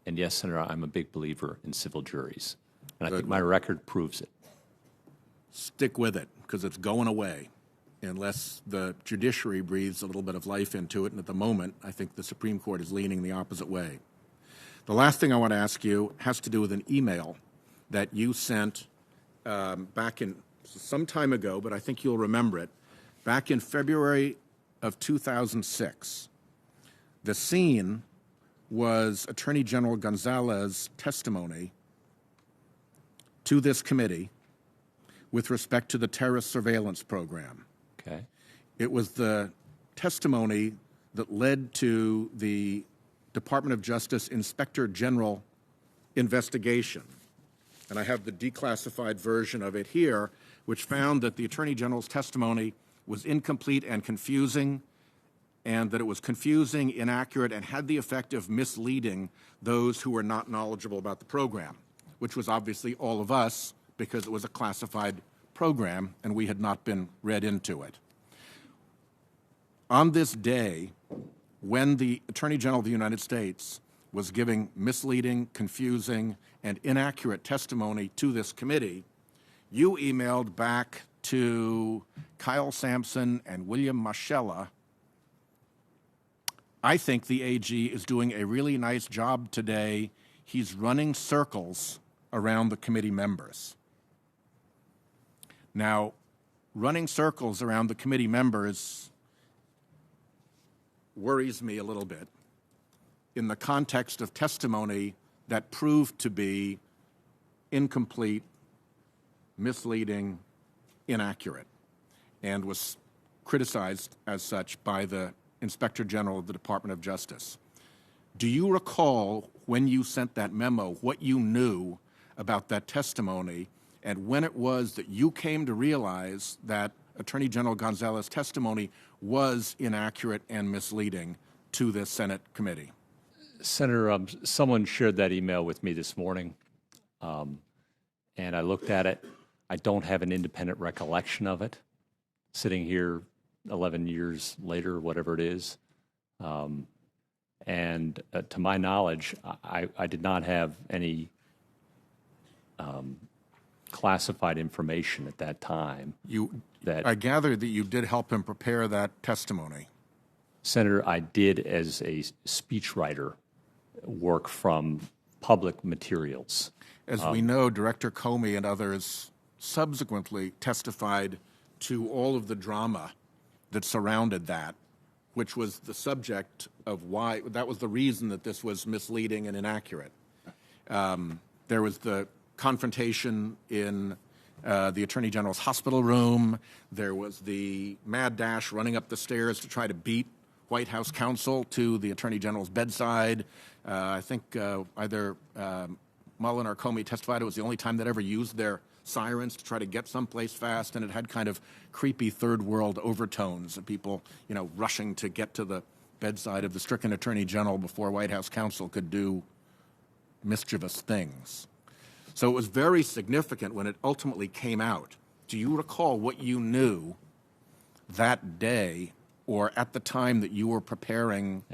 And yes, Senator, I'm a big believer in civil juries. And I think my record proves it. Stick with it, because it's going away unless the judiciary breathes a little bit of life into it. And at the moment, I think the Supreme Court is leaning the opposite way. The last thing I want to ask you has to do with an email that you sent back in some time ago, but I think you'll remember it, back in February of 2006. The scene was Attorney General Gonzalez's testimony to this committee with respect to the terrorist surveillance program. Okay. It was the testimony that led to the Department of Justice Inspector General investigation. And I have the declassified version of it here, which found that the Attorney General's testimony was incomplete and confusing, and that it was confusing, inaccurate, and had the effect of misleading those who were not knowledgeable about the program, which was obviously all of us, because it was a classified program and we had not been read into it. On this day, when the Attorney General of the United States was giving misleading, confusing, and inaccurate testimony to this committee, you emailed back to Kyle Sampson and William Maschella, "I think the AG is doing a really nice job today. He's running circles around the committee members." Now, running circles around the committee members worries me a little bit in the context of testimony that proved to be incomplete, misleading, inaccurate, and was criticized as such by the Inspector General of the Department of Justice. Do you recall, when you sent that memo, what you knew about that testimony and when it was that you came to realize that Attorney General Gonzalez's testimony was inaccurate and misleading to this Senate committee? Senator, someone shared that email with me this morning, and I looked at it. I don't have an independent recollection of it, sitting here 11 years later, whatever it is. And to my knowledge, I did not have any classified information at that time. I gather that you did help him prepare that testimony. Senator, I did, as a speechwriter, work from public materials. As we know, Director Comey and others subsequently testified to all of the drama that surrounded that, which was the subject of why, that was the reason that this was misleading and inaccurate. There was the confrontation in the Attorney General's hospital room. There was the mad dash running up the stairs to try to beat White House counsel to the Attorney General's bedside. I think either Mullen or Comey testified it was the only time that ever used their sirens to try to get someplace fast, and it had kind of creepy third world overtones of people, rushing to get to the bedside of the stricken Attorney General before White House counsel could do mischievous things. So it was very significant when it ultimately came out. Do you recall what you knew that day or at the time that you were preparing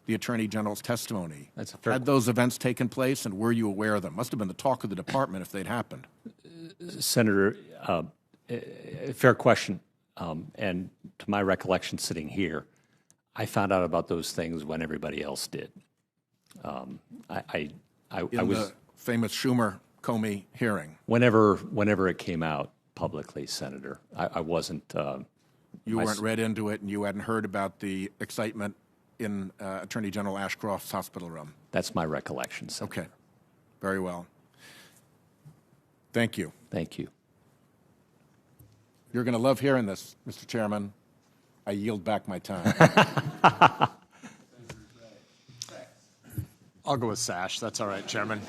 the Attorney General's testimony? Had those events taken place, and were you aware of them? Must have been the talk of the department if they'd happened. Senator, fair question. And to my recollection sitting here, I found out about those things when everybody else did. I was the famous Schumer-Comey hearing. Whenever it came out publicly, Senator, I wasn't. You weren't read into it, and you hadn't heard about the excitement in Attorney General Ashcroft's hospital room. That's my recollection, Senator. Okay, very well. Thank you. Thank you. You're going to love hearing this, Mr. Chairman. I yield back my time. I'll go with Sash. That's all right, Chairman.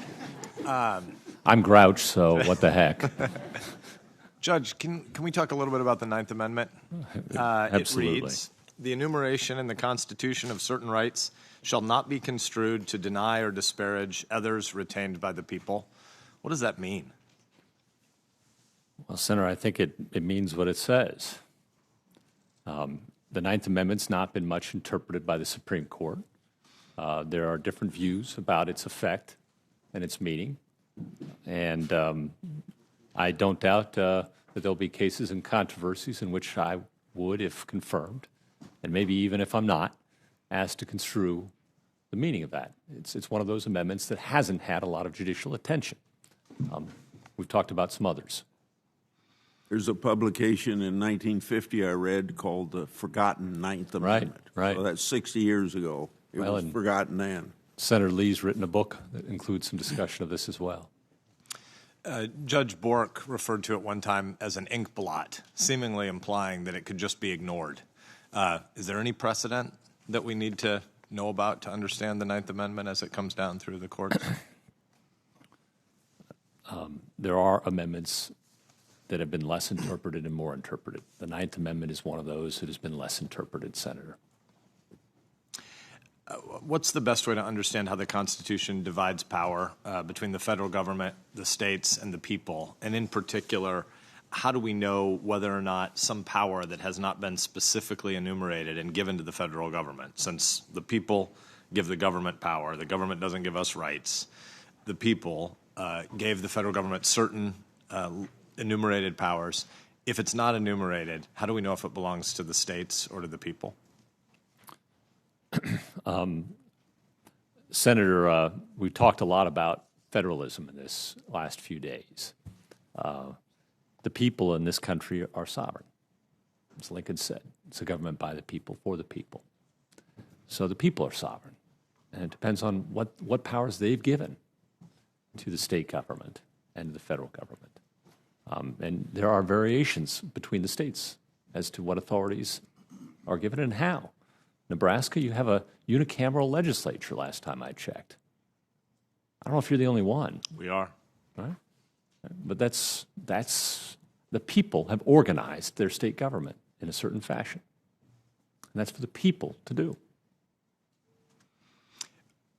I'm Grouch, so what the heck? Judge, can we talk a little bit about the Ninth Amendment? Absolutely. It reads, the enumeration in the Constitution of certain rights shall not be construed to deny or disparage others retained by the people. What does that mean? Well, Senator, I think it means what it says. The Ninth Amendment's not been much interpreted by the Supreme Court. There are different views about its effect and its meaning. And I don't doubt that there'll be cases and controversies in which I would, if confirmed, and maybe even if I'm not, asked to construe the meaning of that. It's one of those amendments that hasn't had a lot of judicial attention. We've talked about some others. There's a publication in 1950 I read called the Forgotten Ninth Amendment. Right. So that's 60 years ago. It was forgotten then. Senator Lee's written a book that includes some discussion of this as well. Judge Bork referred to it one time as an ink blot, seemingly implying that it could just be ignored. Is there any precedent that we need to know about to understand the Ninth Amendment as it comes down through the courts? There are amendments that have been less interpreted and more interpreted. The Ninth Amendment is one of those that has been less interpreted, Senator. What's the best way to understand how the Constitution divides power between the federal government, the states, and the people? And in particular, how do we know whether or not some power that has not been specifically enumerated and given to the federal government, since the people give the government power, the government doesn't give us rights, the people gave the federal government certain enumerated powers. If it's not enumerated, how do we know if it belongs to the states or to the people? Senator, we've talked a lot about federalism in this last few days. The people in this country are sovereign. As Lincoln said, it's a government by the people, for the people. So the people are sovereign. And it depends on what powers they've given to the state government and to the federal government. And there are variations between the states as to what authorities are given and how. Nebraska, you have a unicameral legislature last time I checked. I don't know if you're the only one. We are. Right? But that's the people have organized their state government in a certain fashion. And that's for the people to do.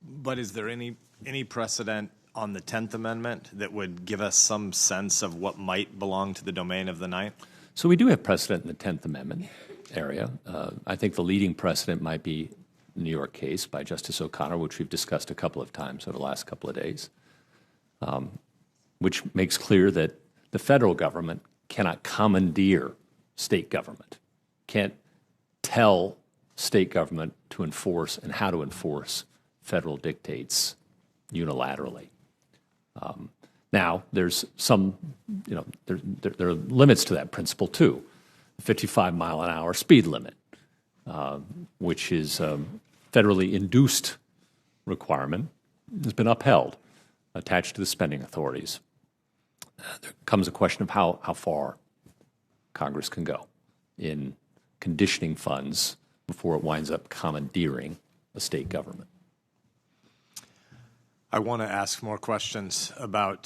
But is there any precedent on the 10th Amendment that would give us some sense of what might belong to the domain of the Ninth? So we do have precedent in the 10th Amendment area. I think the leading precedent might be the New York case by Justice O'Connor, which we've discussed a couple of times over the last couple of days, which makes clear that the federal government cannot commandeer state government, can't tell state government to enforce and how to enforce federal dictates unilaterally. Now, there's some, there are limits to that principle too. 55-mile-an-hour speed limit, which is a federally induced requirement, has been upheld, attached to the spending authorities. There comes a question of how far Congress can go in conditioning funds before it winds up commandeering a state government. I want to ask more questions about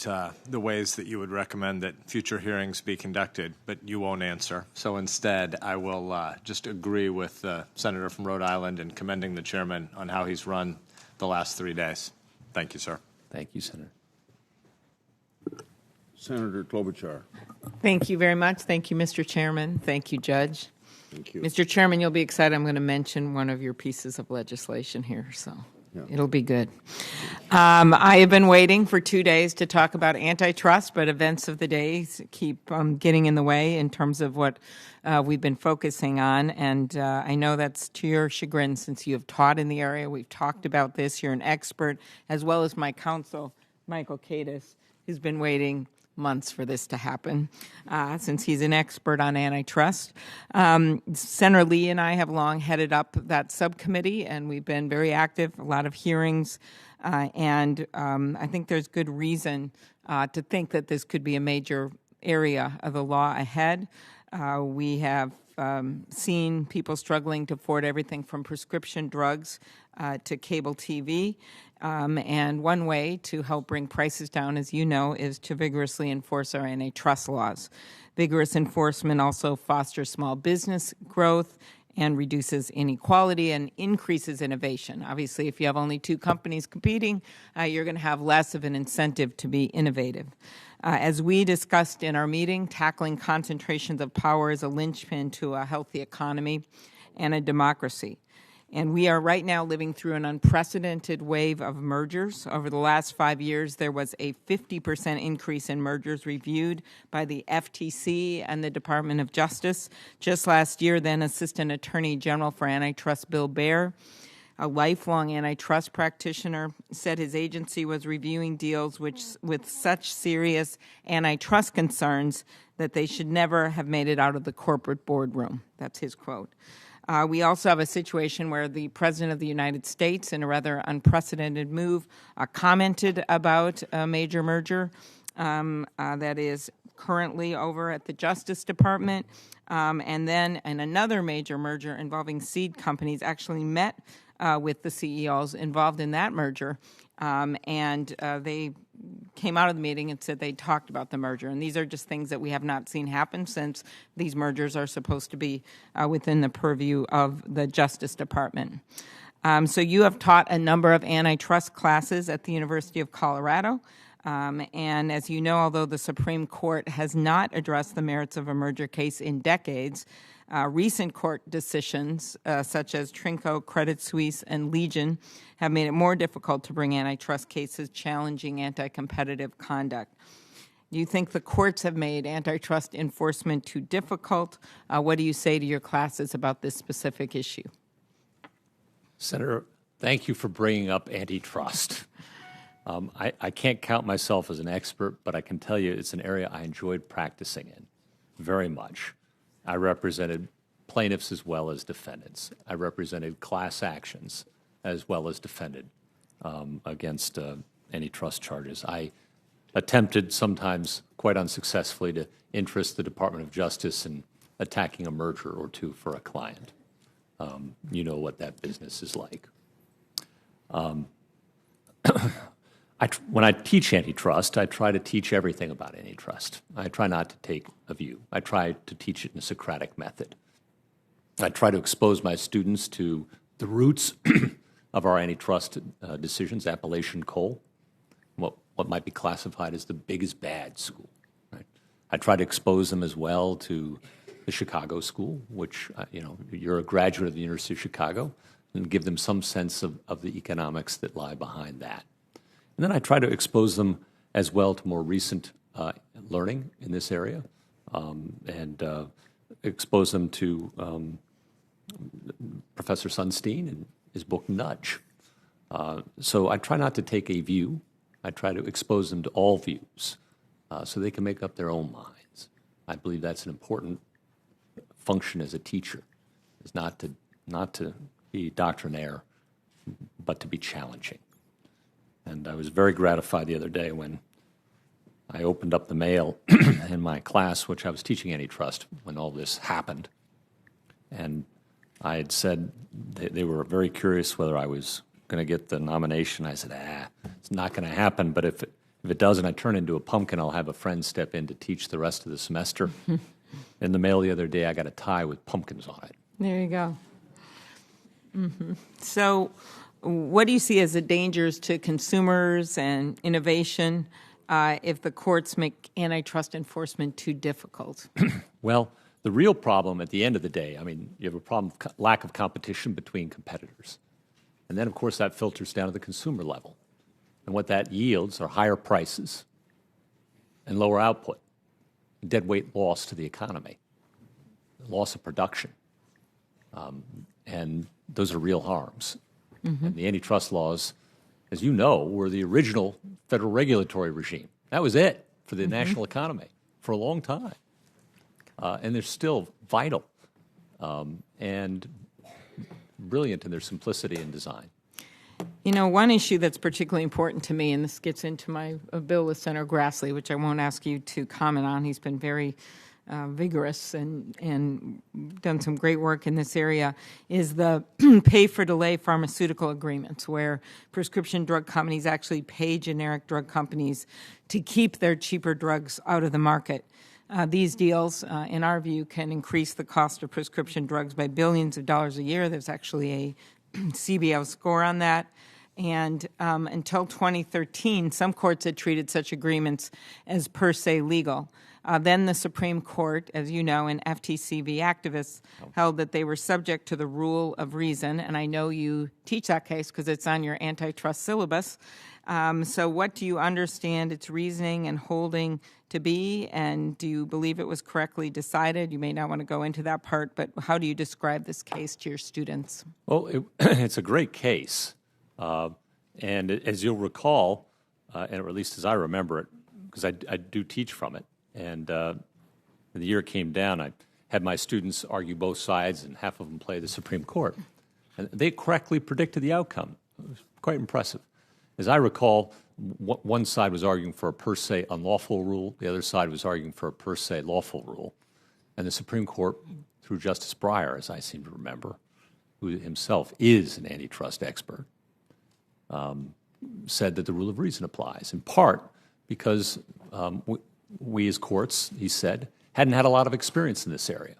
the ways that you would recommend that future hearings be conducted, but you won't answer. So instead, I will just agree with the Senator from Rhode Island in commending the chairman on how he's run the last 3 days. Thank you, sir. Thank you, Senator. Senator Klobuchar. Thank you very much. Thank you, Mr. Chairman. Thank you, Judge. Thank you. Mr. Chairman, you'll be excited. I'm going to mention one of your pieces of legislation here, so it'll be good. I have been waiting for 2 days to talk about antitrust, but events of the day keep getting in the way in terms of what we've been focusing on. And I know that's to your chagrin since you have taught in the area. We've talked about this. You're an expert, as well as my counsel, Michael Cadis, who's been waiting months for this to happen, since he's an expert on antitrust. Senator Lee and I have long headed up that subcommittee, and we've been very active, a lot of hearings, and I think there's good reason to think that this could be a major area of the law ahead. We have seen people struggling to afford everything from prescription drugs to cable TV. And one way to help bring prices down, as you know, is to vigorously enforce our antitrust laws. Vigorous enforcement also fosters small business growth and reduces inequality and increases innovation. Obviously, if you have only two companies competing, you're going to have less of an incentive to be innovative. As we discussed in our meeting, tackling concentrations of power is a linchpin to a healthy economy and a democracy. And we are right now living through an unprecedented wave of mergers. Over the last 5 years, there was a 50% increase in mergers reviewed by the FTC and the Department of Justice. Just last year, then Assistant Attorney General for Antitrust Bill Baer, a lifelong antitrust practitioner, said his agency was reviewing deals with such serious antitrust concerns that they should never have made it out of the corporate boardroom. That's his quote. We also have a situation where the President of the United States, in a rather unprecedented move, commented about a major merger that is currently over at the Justice Department. And then in another major merger involving seed companies, actually met with the CEOs involved in that merger. And they came out of the meeting and said they talked about the merger. And these are just things that we have not seen happen, since these mergers are supposed to be within the purview of the Justice Department. So you have taught a number of antitrust classes at the University of Colorado. And as you know, although the Supreme Court has not addressed the merits of a merger case in decades, recent court decisions, such as Trinco, Credit Suisse, and Legion, have made it more difficult to bring antitrust cases challenging anti-competitive conduct. Do you think the courts have made antitrust enforcement too difficult? What do you say to your classes about this specific issue? Senator, thank you for bringing up antitrust. I can't count myself as an expert, but I can tell you it's an area I enjoyed practicing in very much. I represented plaintiffs as well as defendants. I represented class actions as well as defended against antitrust charges. I attempted, sometimes quite unsuccessfully, to interest the Department of Justice in attacking a merger or two for a client. You know what that business is like. When I teach antitrust, I try to teach everything about antitrust. I try not to take a view. I try to teach it in a Socratic method. I try to expose my students to the roots of our antitrust decisions, Appalachian Coal, what might be classified as the biggest bad school. Right? I try to expose them as well to the Chicago School, which, you're a graduate of the University of Chicago, and give them some sense of the economics that lie behind that. And then I try to expose them as well to more recent learning in this area and expose them to Professor Sunstein and his book Nudge. So I try not to take a view. I try to expose them to all views so they can make up their own minds. I believe that's an important function as a teacher, is not to be doctrinaire, but to be challenging. And I was very gratified the other day when I opened up the mail in my class, which I was teaching antitrust when all this happened. And I had said, they were very curious whether I was going to get the nomination. I said, it's not going to happen, but if it doesn't, I turn into a pumpkin, I'll have a friend step in to teach the rest of the semester. In the mail the other day, I got a tie with pumpkins on it. There you go. Mm-hmm. So what do you see as the dangers to consumers and innovation if the courts make antitrust enforcement too difficult? Well, the real problem at the end of the day, you have a problem of lack of competition between competitors. And then, of course, that filters down to the consumer level. And what that yields are higher prices and lower output, deadweight loss to the economy, loss of production. And those are real harms. Mm-hmm. And the antitrust laws, as you know, were the original federal regulatory regime. That was it for the national economy for a long time. And they're still vital and brilliant in their simplicity and design. You know, one issue that's particularly important to me, and this gets into my bill with Senator Grassley, which I won't ask you to comment on. He's been very vigorous and done some great work in this area, is the pay-for-delay pharmaceutical agreements, where prescription drug companies actually pay generic drug companies to keep their cheaper drugs out of the market. These deals, in our view, can increase the cost of prescription drugs by billions of dollars a year. There's actually a CBO score on that. And until 2013, some courts had treated such agreements as per se legal. Then the Supreme Court, as you know, and FTC v. activists held that they were subject to the rule of reason. And I know you teach that case because it's on your antitrust syllabus. So what do you understand its reasoning and holding to be? And do you believe it was correctly decided? You may not want to go into that part, but how do you describe this case to your students? Well, it's a great case. And as you'll recall, or at least as I remember it, because I do teach from it, and the year it came down, I had my students argue both sides, and half of them play the Supreme Court. And they correctly predicted the outcome. It was quite impressive. As I recall, one side was arguing for a per se unlawful rule. The other side was arguing for a per se lawful rule. And the Supreme Court, through Justice Breyer, as I seem to remember, who himself is an antitrust expert, said that the rule of reason applies, in part because we as courts, he said, hadn't had a lot of experience in this area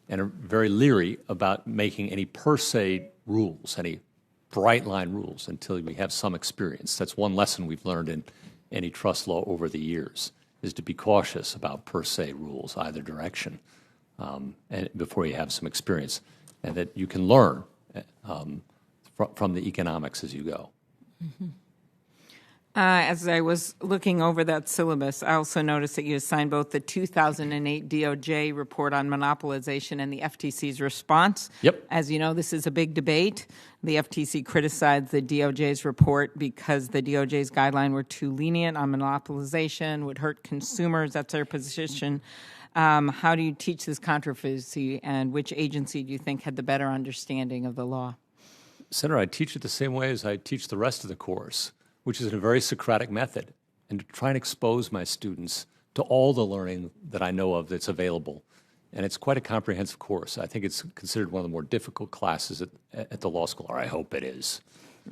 and are very leery about making any per se rules, any bright line rules, until we have some experience. That's one lesson we've learned in antitrust law over the years, is to be cautious about per se rules, either direction, and before you have some experience, and that you can learn from the economics as you go. Mm-hmm. As I was looking over that syllabus, I also noticed that you assigned both the 2008 DOJ report on monopolization and the FTC's response. Yep. As you know, this is a big debate. The FTC criticized the DOJ's report because the DOJ's guideline were too lenient on monopolization, would hurt consumers. That's their position. How do you teach this controversy, and which agency do you think had the better understanding of the law? Senator, I teach it the same way as I teach the rest of the course, which is a very Socratic method, and to try and expose my students to all the learning that I know of that's available. And it's quite a comprehensive course. I think it's considered one of the more difficult classes at the law school, or I hope it is.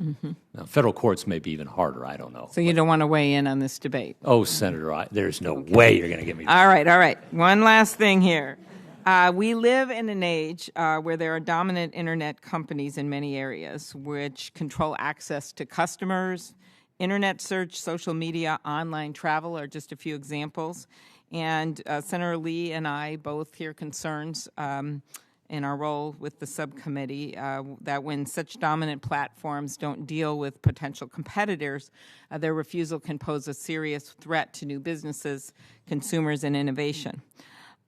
Mm-hmm. Now, federal courts may be even harder, I don't know. So you don't want to weigh in on this debate? Oh, Senator, there's no way you're going to get me. All right. One last thing here. We live in an age where there are dominant internet companies in many areas which control access to customers. Internet search, social media, online travel are just a few examples. And Senator Lee and I both hear concerns in our role with the subcommittee that when such dominant platforms don't deal with potential competitors, their refusal can pose a serious threat to new businesses, consumers, and innovation.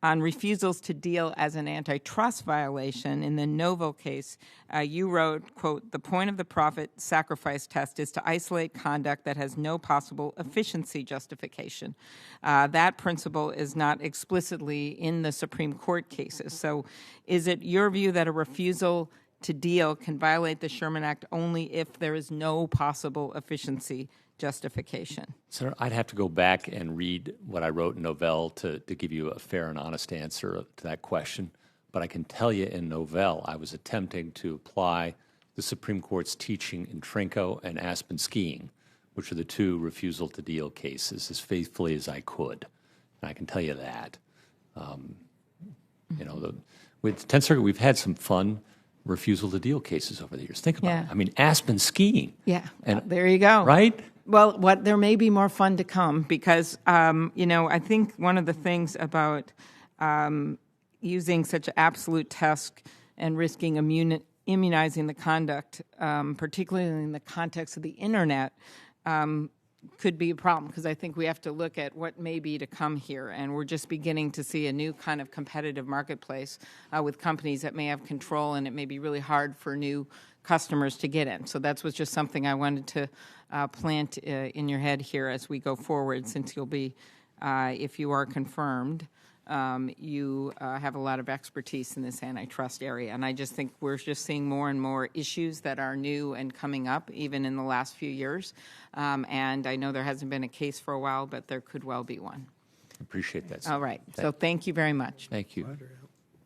On refusals to deal as an antitrust violation, in the Novo case, you wrote, quote, "The point of the profit sacrifice test is to isolate conduct that has no possible efficiency justification." That principle is not explicitly in the Supreme Court cases. So is it your view that a refusal to deal can violate the Sherman Act only if there is no possible efficiency justification? Senator, I'd have to go back and read what I wrote in Novell to give you a fair and honest answer to that question. But I can tell you in Novell, I was attempting to apply the Supreme Court's teaching in Trinco and Aspen Skiing, which are the two refusal to deal cases, as faithfully as I could. And I can tell you that. With the 10th Circuit, we've had some fun refusal to deal cases over the years. Think about it. I mean, Aspen Skiing. Yeah, and, there you go. Right? Well, there may be more fun to come because, I think one of the things about using such an absolute test and risking immunizing the conduct, particularly in the context of the Internet, could be a problem because I think we have to look at what may be to come here, and we're just beginning to see a new kind of competitive marketplace with companies that may have control, and it may be really hard for new customers to get in. So that's was just something I wanted to plant in your head here as we go forward, since you'll be, if you are confirmed, you have a lot of expertise in this antitrust area. And I just think we're just seeing more and more issues that are new and coming up, even in the last few years. And I know there hasn't been a case for a while, but there could well be one. Appreciate that. All right. So thank you very much. Thank you.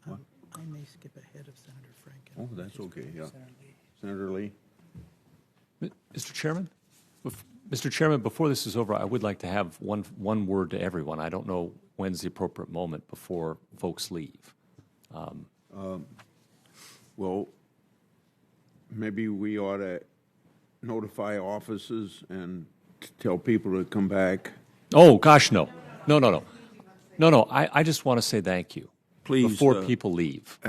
I may skip ahead of Senator Franken. Oh, that's okay, yeah. Senator Lee? Mr. Chairman? Mr. Chairman, before this is over, I would like to have one word to everyone. I don't know when's the appropriate moment before folks leave. Well, maybe we ought to notify offices and tell people to come back. Oh, gosh, no. No. I just want to say thank you. Please. Before people leave.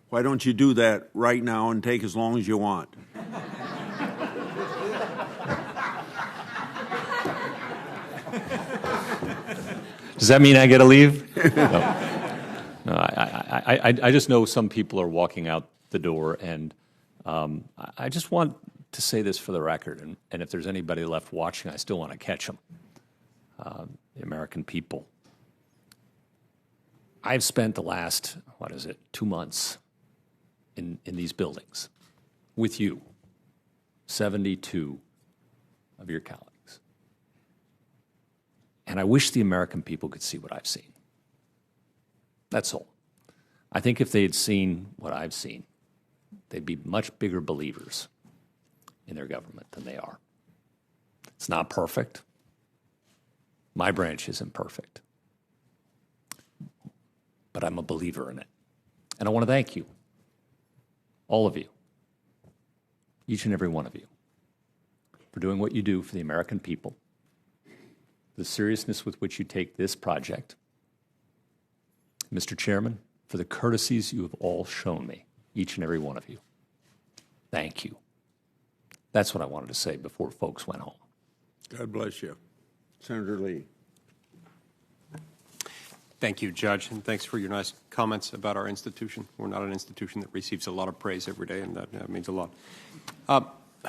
Why don't you do that right now and take as long as you want? Does that mean I get to leave? No, I just know some people are walking out the door, and I just want to say this for the record, and if there's anybody left watching, I still want to catch them, the American people. I've spent the last, 2 months in these buildings with you, 72 of your colleagues. And I wish the American people could see what I've seen. That's all. I think if they had seen what I've seen, they'd be much bigger believers in their government than they are. It's not perfect. My branch isn't perfect. But I'm a believer in it. And I want to thank you, all of you, each and every one of you, for doing what you do for the American people, the seriousness with which you take this project. Mr. Chairman, for the courtesies you have all shown me, each and every one of you. Thank you. That's what I wanted to say before folks went home. God bless you. Senator Lee. Thank you, Judge, and thanks for your nice comments about our institution. We're not an institution that receives a lot of praise every day, and that means a lot.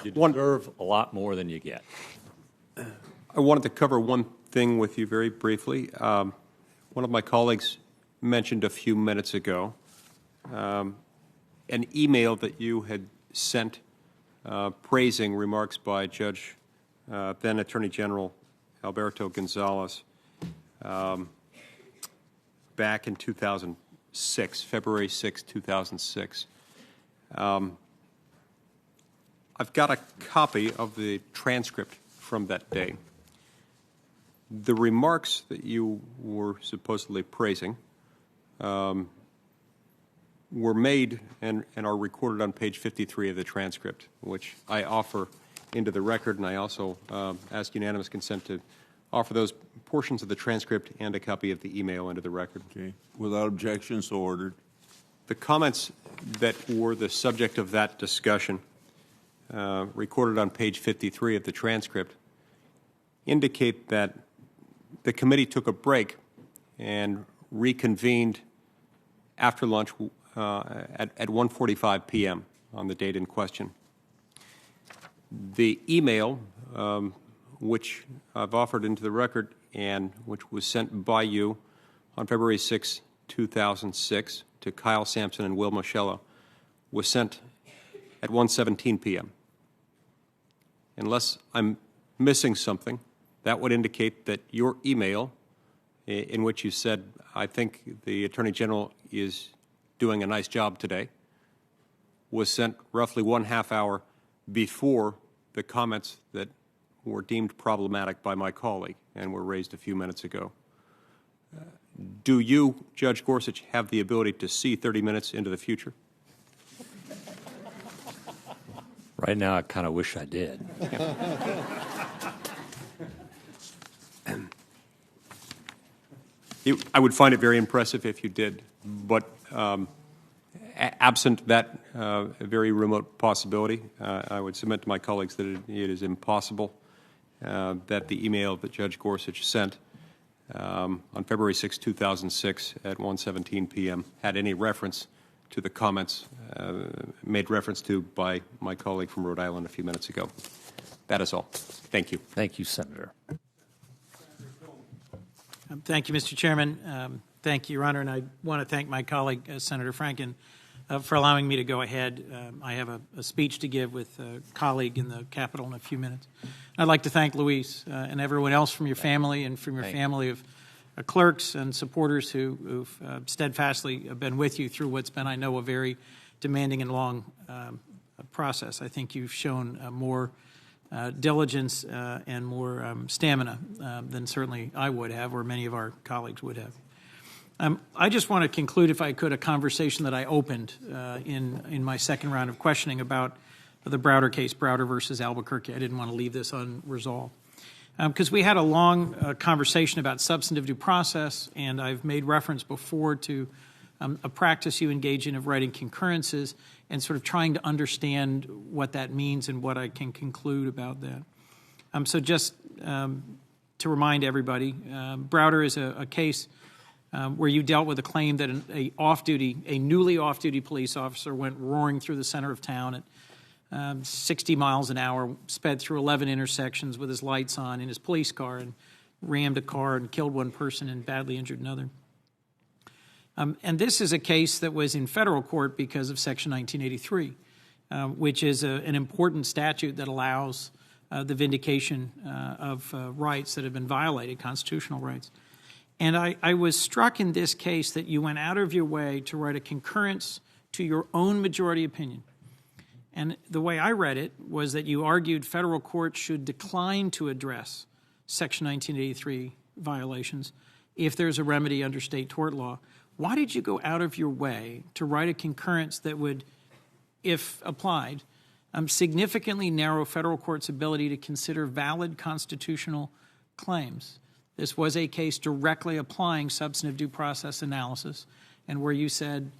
You deserve a lot more than you get. I wanted to cover one thing with you very briefly. One of my colleagues mentioned a few minutes ago an email that you had sent praising remarks by Judge, then Attorney General Alberto Gonzales back in 2006, February 6, 2006. I've got a copy of the transcript from that day. The remarks that you were supposedly praising were made and are recorded on page 53 of the transcript, which I offer into the record, and I also ask unanimous consent to offer those portions of the transcript and a copy of the email into the record. Okay. Without objection, so ordered. The comments that were the subject of that discussion, recorded on page 53 of the transcript, indicate that the committee took a break and reconvened after lunch at 1:45 p.m. on the date in question. The email, which I've offered into the record and which was sent by you on February 6, 2006 to Kyle Sampson and Will Moshello, was sent at 1:17 p.m. Unless I'm missing something, that would indicate that your email, in which you said, I think the Attorney General is doing a nice job today, was sent roughly 1/2 hour before the comments that were deemed problematic by my colleague and were raised a few minutes ago. Do you, Judge Gorsuch, have the ability to see 30 minutes into the future? Right now, I kind of wish I did. I would find it very impressive if you did, but absent that very remote possibility, I would submit to my colleagues that it is impossible that the email that Judge Gorsuch sent on February 6, 2006 at 1:17 p.m. had any reference to the comments made reference to by my colleague from Rhode Island a few minutes ago. That is all. Thank you. Thank you, Senator. Thank you, Mr. Chairman. Thank you, Your Honor, and I want to thank my colleague, Senator Franken, for allowing me to go ahead. I have a speech to give with a colleague in the Capitol in a few minutes. I'd like to thank Luis and everyone else from your family and from your family of clerks and supporters who've steadfastly been with you through what's been, I know, a very demanding and long process. I think you've shown more diligence and more stamina than certainly I would have or many of our colleagues would have. I just want to conclude, if I could, a conversation that I opened in my second round of questioning about the Browder case, Browder versus Albuquerque. I didn't want to leave this unresolved. Because we had a long conversation about substantive due process, and I've made reference before to a practice you engage in of writing concurrences and sort of trying to understand what that means and what I can conclude about that. So just to remind everybody, Browder is a case where you dealt with a claim that a newly off-duty police officer went roaring through the center of town at 60 miles an hour, sped through 11 intersections with his lights on in his police car and rammed a car and killed one person and badly injured another. And this is a case that was in federal court because of Section 1983, which is an important statute that allows the vindication of rights that have been violated, constitutional rights. And I was struck in this case that you went out of your way to write a concurrence to your own majority opinion. And the way I read it was that you argued federal courts should decline to address Section 1983 violations if there's a remedy under state tort law. Why did you go out of your way to write a concurrence that would, if applied, significantly narrow federal courts' ability to consider valid constitutional claims? This was a case directly applying substantive due process analysis, and where you said,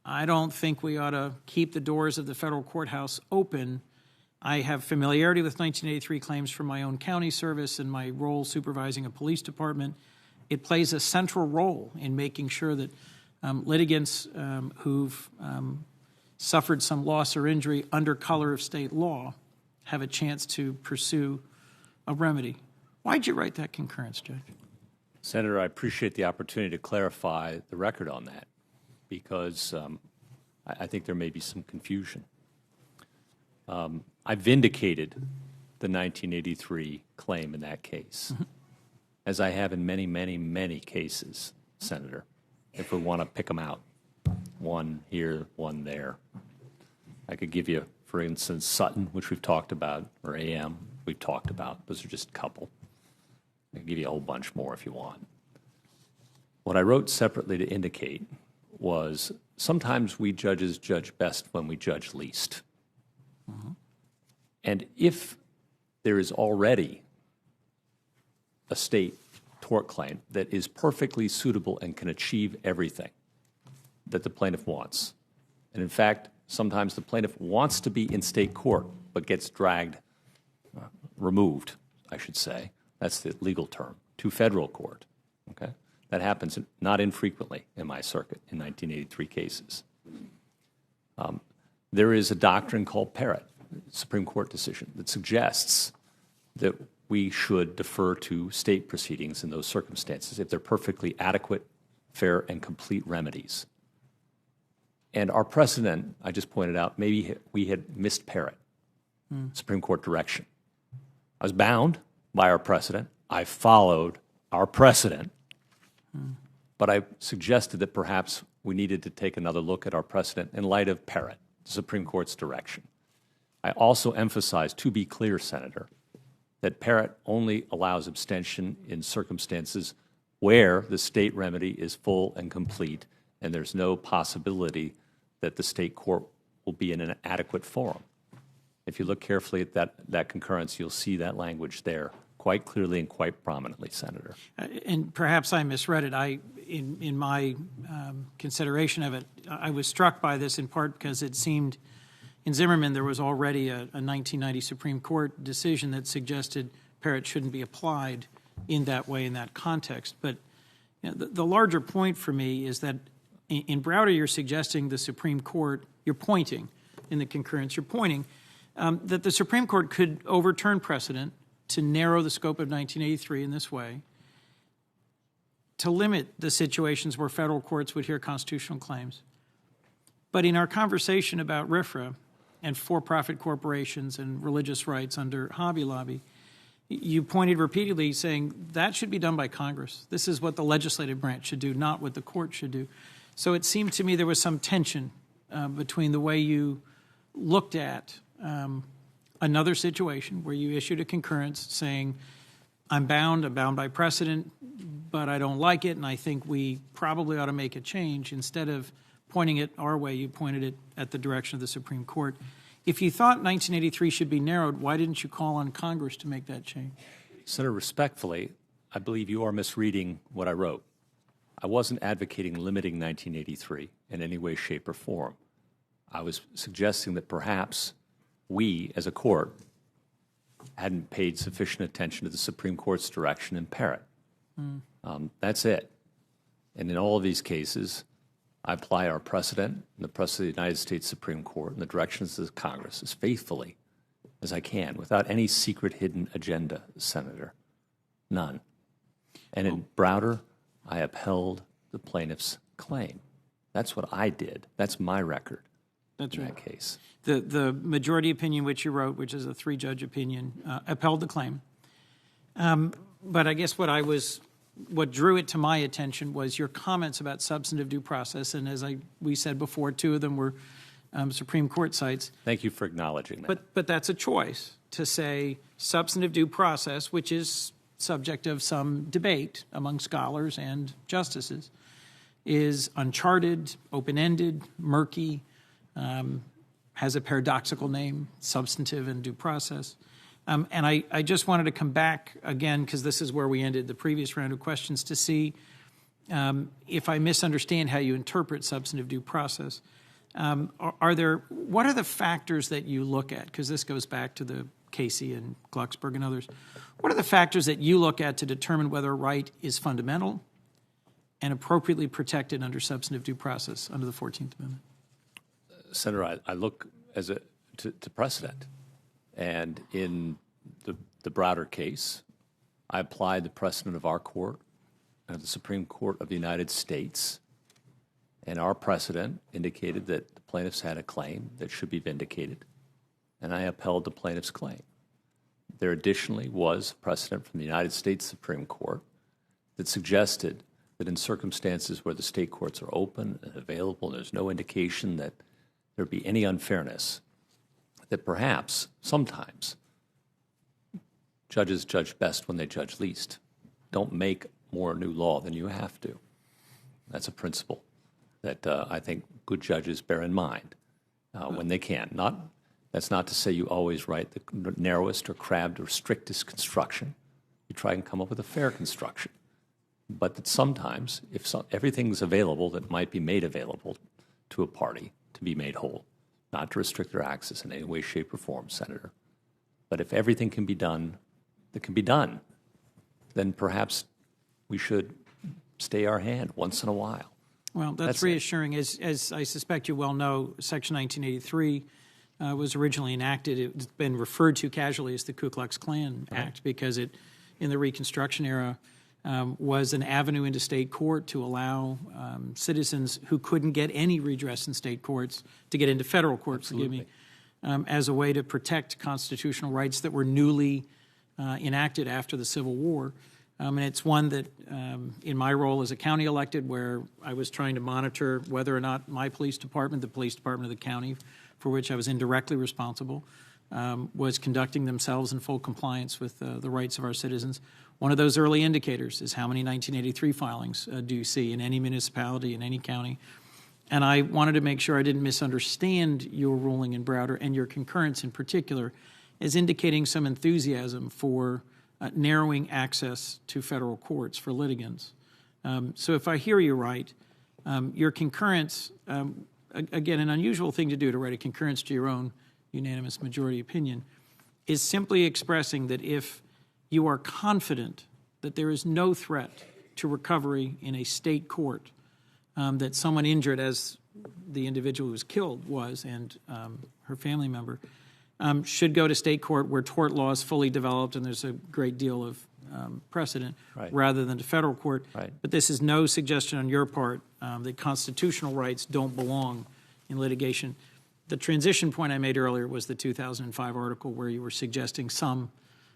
I don't think we ought to keep the doors of the federal courthouse open. I have familiarity with 1983 claims from my own county service and my role supervising a police department. It plays a central role in making sure that litigants who've suffered some loss or injury under color of state law have a chance to pursue a remedy. Why'd you write that concurrence, Judge? Senator, I appreciate the opportunity to clarify the record on that, because I think there may be some confusion. I vindicated the 1983 claim in that case, as I have in many, many, many cases, Senator, if we want to pick them out. One here, one there. I could give you, for instance, Sutton, which we've talked about, or AM, we've talked about. Those are just a couple. I can give you a whole bunch more if you want. What I wrote separately to indicate was sometimes we judges judge best when we judge least. And if there is already a state tort claim that is perfectly suitable and can achieve everything that the plaintiff wants, and in fact, sometimes the plaintiff wants to be in state court but gets dragged, removed, I should say, that's the legal term, to federal court, okay? That happens not infrequently in my circuit in 1983 cases. There is a doctrine called Parrott, Supreme Court decision, that suggests that we should defer to state proceedings in those circumstances if they're perfectly adequate, fair, and complete remedies. And our precedent, I just pointed out, maybe we had missed Parrott, Supreme Court direction. I was bound by our precedent. I followed our precedent. But I suggested that perhaps we needed to take another look at our precedent in light of Parrott, the Supreme Court's direction. I also emphasized, to be clear, Senator, that Parrott only allows abstention in circumstances where the state remedy is full and complete and there's no possibility that the state court will be in an adequate forum. If you look carefully at that concurrence, you'll see that language there quite clearly and quite prominently, Senator. And perhaps I misread it. In my consideration of it, I was struck by this in part because it seemed in Zimmerman there was already a 1990 Supreme Court decision that suggested Parrott shouldn't be applied in that way, in that context. But you know, the larger point for me is that in Browder you're suggesting the Supreme Court, you're pointing in the concurrence, you're pointing that the Supreme Court could overturn precedent to narrow the scope of 1983 in this way, to limit the situations where federal courts would hear constitutional claims. But in our conversation about RFRA and for-profit corporations and religious rights under Hobby Lobby, you pointed repeatedly saying that should be done by Congress. This is what the legislative branch should do, not what the court should do. So it seemed to me there was some tension between the way you looked at another situation where you issued a concurrence saying, I'm bound by precedent, but I don't like it, and I think we probably ought to make a change. Instead of pointing it our way, you pointed it at the direction of the Supreme Court. If you thought 1983 should be narrowed, why didn't you call on Congress to make that change? Senator, respectfully, I believe you are misreading what I wrote. I wasn't advocating limiting 1983 in any way, shape, or form. I was suggesting that perhaps we, as a court, hadn't paid sufficient attention to the Supreme Court's direction in Parrott. That's it. And in all of these cases, I apply our precedent and the precedent of the United States Supreme Court and the directions of Congress as faithfully as I can, without any secret hidden agenda, Senator. None. And in Browder, I upheld the plaintiff's claim. That's what I did. That's my record. That's in right. that case. The majority opinion which you wrote, which is a 3-judge opinion, upheld the claim. But I guess what drew it to my attention was your comments about substantive due process, and as we said before, 2 of them were Supreme Court sites. Thank you for acknowledging that. But that's a choice to say substantive due process, which is subject of some debate among scholars and justices, is uncharted, open-ended, murky, has a paradoxical name, substantive and due process. And I just wanted to come back again, because this is where we ended the previous round of questions, to see if I misunderstand how you interpret substantive due process. What are the factors that you look at? Because this goes back to the Casey and Glucksberg and others. What are the factors that you look at to determine whether a right is fundamental and appropriately protected under substantive due process under the 14th Amendment? Senator, I look to precedent. And in the Browder case, I applied the precedent of our court and the Supreme Court of the United States. And our precedent indicated that the plaintiffs had a claim that should be vindicated. And I upheld the plaintiff's claim. There additionally was precedent from the United States Supreme Court that suggested that in circumstances where the state courts are open and available and there's no indication that there'd be any unfairness, that perhaps, sometimes, judges judge best when they judge least. Don't make more new law than you have to. That's a principle that I think good judges bear in mind when they can. That's not to say you always write the narrowest or crabbed or strictest construction. You try and come up with a fair construction. But that sometimes, if everything's available that might be made available to a party to be made whole, not to restrict their access in any way, shape, or form, Senator. But if everything can be done that can be done, then perhaps we should stay our hand once in a while. Well, that's reassuring. As I suspect you well know, Section 1983 was originally enacted. It's been referred to casually as the Ku Klux Klan Act because it, in the Reconstruction era, was an avenue into state court to allow citizens who couldn't get any redress in state courts to get into federal court, Absolutely. as a way to protect constitutional rights that were newly enacted after the Civil War. And it's one that, in my role as a county elected, where I was trying to monitor whether or not my police department, the police department of the county, for which I was indirectly responsible, was conducting themselves in full compliance with the rights of our citizens. One of those early indicators is how many 1983 filings do you see in any municipality, in any county. And I wanted to make sure I didn't misunderstand your ruling in Browder and your concurrence in particular as indicating some enthusiasm for narrowing access to federal courts for litigants. So if I hear you right, your concurrence, again, an unusual thing to do to write a concurrence to your own unanimous majority opinion, is simply expressing that if you are confident that there is no threat to recovery in a state court, that someone injured, as the individual who was killed was, and her family member, should go to state court where tort law is fully developed and there's a great deal of precedent Right. rather than to federal court. Right. But this is no suggestion on your part that constitutional rights don't belong in litigation. The transition point I made earlier was the 2005 article where you were suggesting some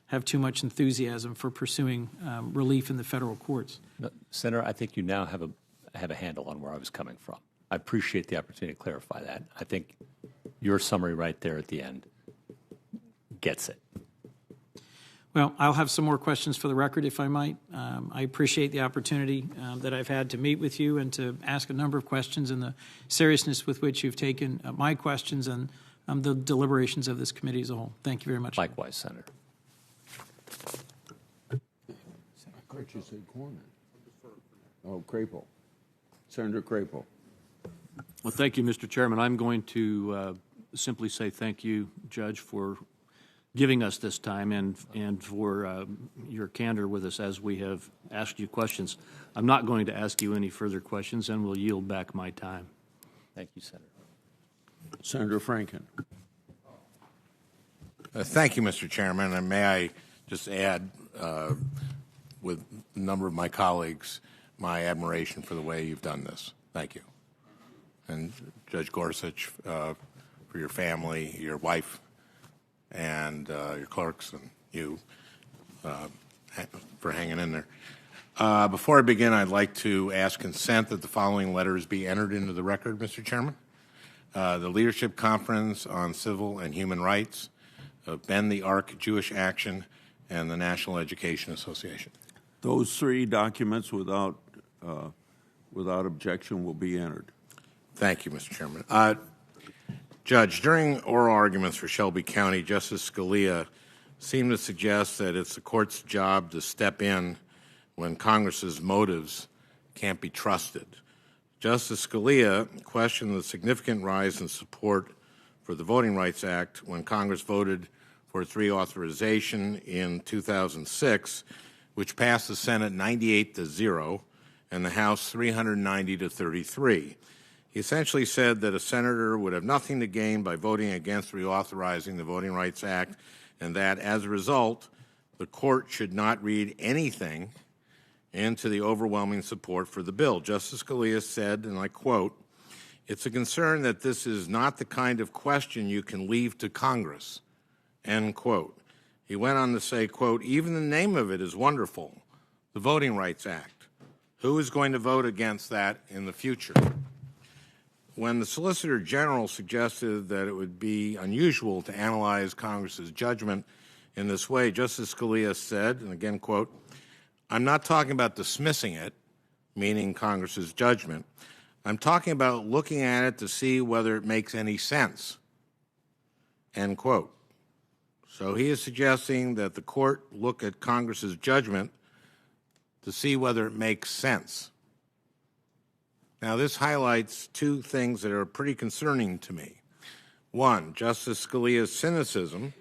have too much enthusiasm for pursuing relief in the federal courts. No, Senator, I think you now have a handle on where I was coming from. I appreciate the opportunity to clarify that. I think your summary right there at the end gets it. Well, I'll have some more questions for the record, if I might. I appreciate the opportunity that I've had to meet with you and to ask a number of questions and the seriousness with which you've taken my questions and the deliberations of this committee as a whole. Thank you very much. Likewise, Senator. I thought you said Cornyn. Oh, Crapo. Senator Crapo. Well, thank you, Mr. Chairman. I'm going to simply say thank you, Judge, for giving us this time and for your candor with us as we have asked you questions. I'm not going to ask you any further questions and will yield back my time. Thank you, Senator. Senator Franken. Thank you, Mr. Chairman. And may I just add, with a number of my colleagues, my admiration for the way you've done this. Thank you. And Judge Gorsuch, for your family, your wife, and your clerks, and you for hanging in there. Before I begin, I'd like to ask consent that the following letters be entered into the record, Mr. Chairman. The Leadership Conference on Civil and Human Rights, Bend the Arc Jewish Action, and the National Education Association. Those three documents without objection will be entered. Thank you, Mr. Chairman. Judge, during oral arguments for Shelby County, Justice Scalia seemed to suggest that it's the court's job to step in when Congress's motives can't be trusted. Justice Scalia questioned the significant rise in support for the Voting Rights Act when Congress voted for its reauthorization in 2006, which passed the Senate 98-0 and the House 390-33. He essentially said that a senator would have nothing to gain by voting against reauthorizing the Voting Rights Act, and that, as a result, the court should not read anything into the overwhelming support for the bill. Justice Scalia said, and I quote, "It's a concern that this is not the kind of question you can leave to Congress," end quote. He went on to say, quote, "Even the name of it is wonderful, the Voting Rights Act. Who is going to vote against that in the future?" When the Solicitor General suggested that it would be unusual to analyze Congress's judgment in this way, Justice Scalia said, and again, quote, "I'm not talking about dismissing it," meaning Congress's judgment. "I'm talking about looking at it to see whether it makes any sense," end quote. So he is suggesting that the court look at Congress's judgment to see whether it makes sense. Now, this highlights two things that are pretty concerning to me. One, Justice Scalia's cynicism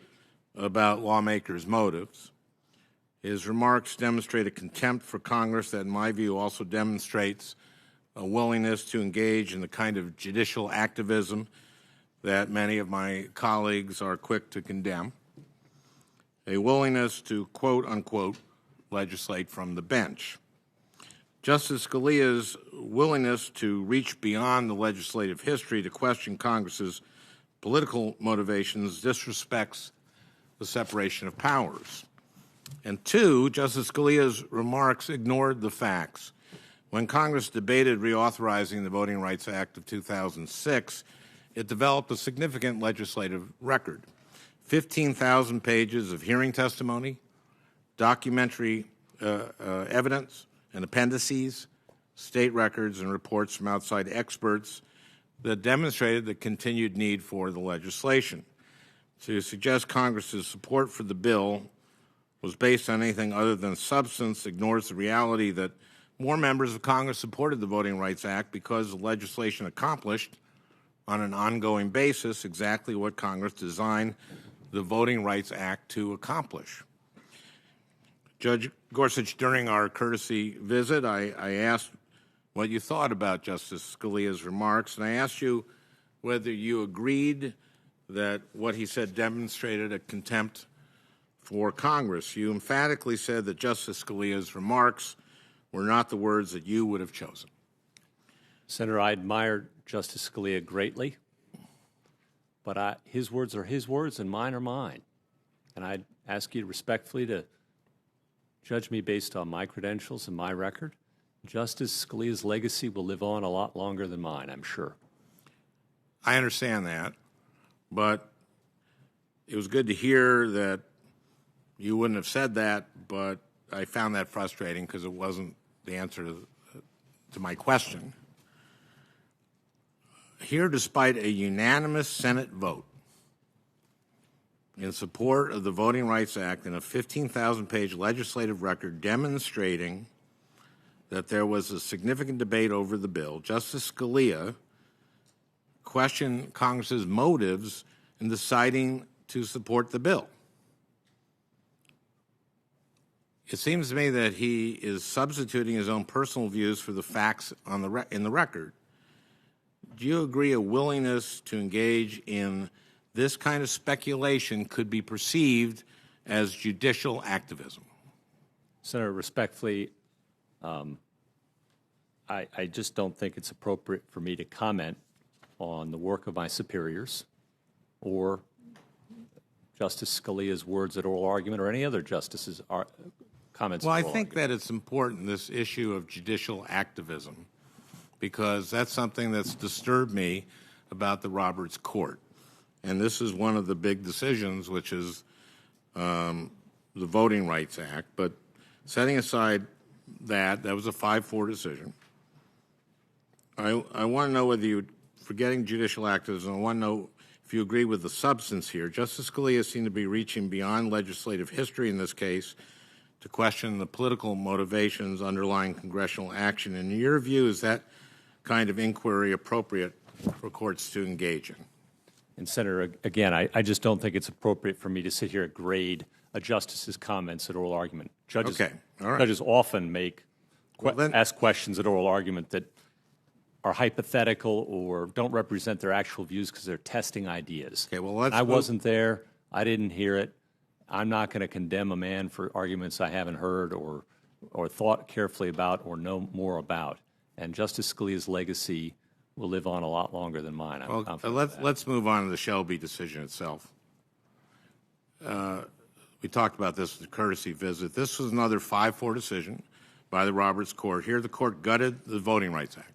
about lawmakers' motives. His remarks demonstrate a contempt for Congress that, in my view, also demonstrates a willingness to engage in the kind of judicial activism that many of my colleagues are quick to condemn. A willingness to, quote, unquote, legislate from the bench. Justice Scalia's willingness to reach beyond the legislative history to question Congress's political motivations disrespects the separation of powers. And two, Justice Scalia's remarks ignored the facts. When Congress debated reauthorizing the Voting Rights Act of 2006, it developed a significant legislative record. 15,000 pages of hearing testimony, documentary evidence, and appendices, state records, and reports from outside experts that demonstrated the continued need for the legislation. To suggest Congress's support for the bill was based on anything other than substance ignores the reality that more members of Congress supported the Voting Rights Act because the legislation accomplished on an ongoing basis exactly what Congress designed the Voting Rights Act to accomplish. Judge Gorsuch, during our courtesy visit, I asked what you thought about Justice Scalia's remarks, and I asked you whether you agreed that what he said demonstrated a contempt for Congress. You emphatically said that Justice Scalia's remarks were not the words that you would have chosen. Senator, I admire Justice Scalia greatly, but his words are his words and mine are mine. And I'd ask you respectfully to judge me based on my credentials and my record. Justice Scalia's legacy will live on a lot longer than mine, I'm sure. I understand that, but it was good to hear that you wouldn't have said that, but I found that frustrating because it wasn't the answer to my question. Here, despite a unanimous Senate vote in support of the Voting Rights Act and a 15,000-page legislative record demonstrating that there was a significant debate over the bill, Justice Scalia questioned Congress's motives in deciding to support the bill. It seems to me that he is substituting his own personal views for the facts in the record. Do you agree a willingness to engage in this kind of speculation could be perceived as judicial activism? Senator, respectfully, I just don't think it's appropriate for me to comment on the work of my superiors or Justice Scalia's words at oral argument or any other justice's comments. Well, I think that it's important, this issue of judicial activism, because that's something that's disturbed me about the Roberts Court. And this is one of the big decisions, which is the Voting Rights Act. But setting aside that was a 5-4 decision. I want to know whether you, forgetting judicial activism, I want to know if you agree with the substance here. Justice Scalia seemed to be reaching beyond legislative history in this case to question the political motivations underlying congressional action. In your view, is that kind of inquiry appropriate for courts to engage in? And Senator, again, I just don't think it's appropriate for me to sit here and grade a justice's comments at oral argument. Judges, okay. All right. Judges often ask questions at oral argument that are hypothetical or don't represent their actual views because they're testing ideas. Okay, well, I wasn't there. I didn't hear it. I'm not going to condemn a man for arguments I haven't heard or thought carefully about or know more about. And Justice Scalia's legacy will live on a lot longer than mine. I'm confident let's move on to the Shelby decision itself. We talked about this at the courtesy visit. This was another 5-4 decision by the Roberts Court. Here, the court gutted the Voting Rights Act.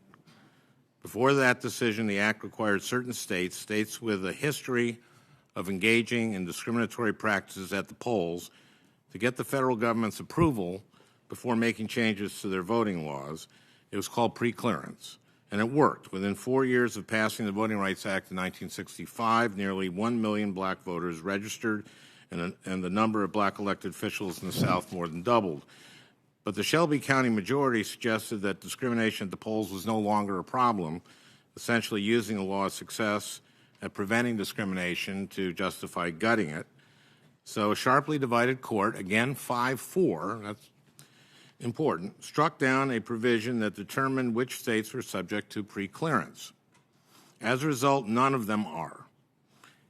Before that decision, the act required certain states with a history of engaging in discriminatory practices at the polls to get the federal government's approval before making changes to their voting laws. It was called preclearance, and it worked. Within 4 years of passing the Voting Rights Act in 1965, nearly 1 million black voters registered, and the number of black elected officials in the South more than doubled. But the Shelby County majority suggested that discrimination at the polls was no longer a problem, essentially using the law's success at preventing discrimination to justify gutting it. So a sharply divided court, again 5-4, that's important, struck down a provision that determined which states were subject to preclearance. As a result, none of them are.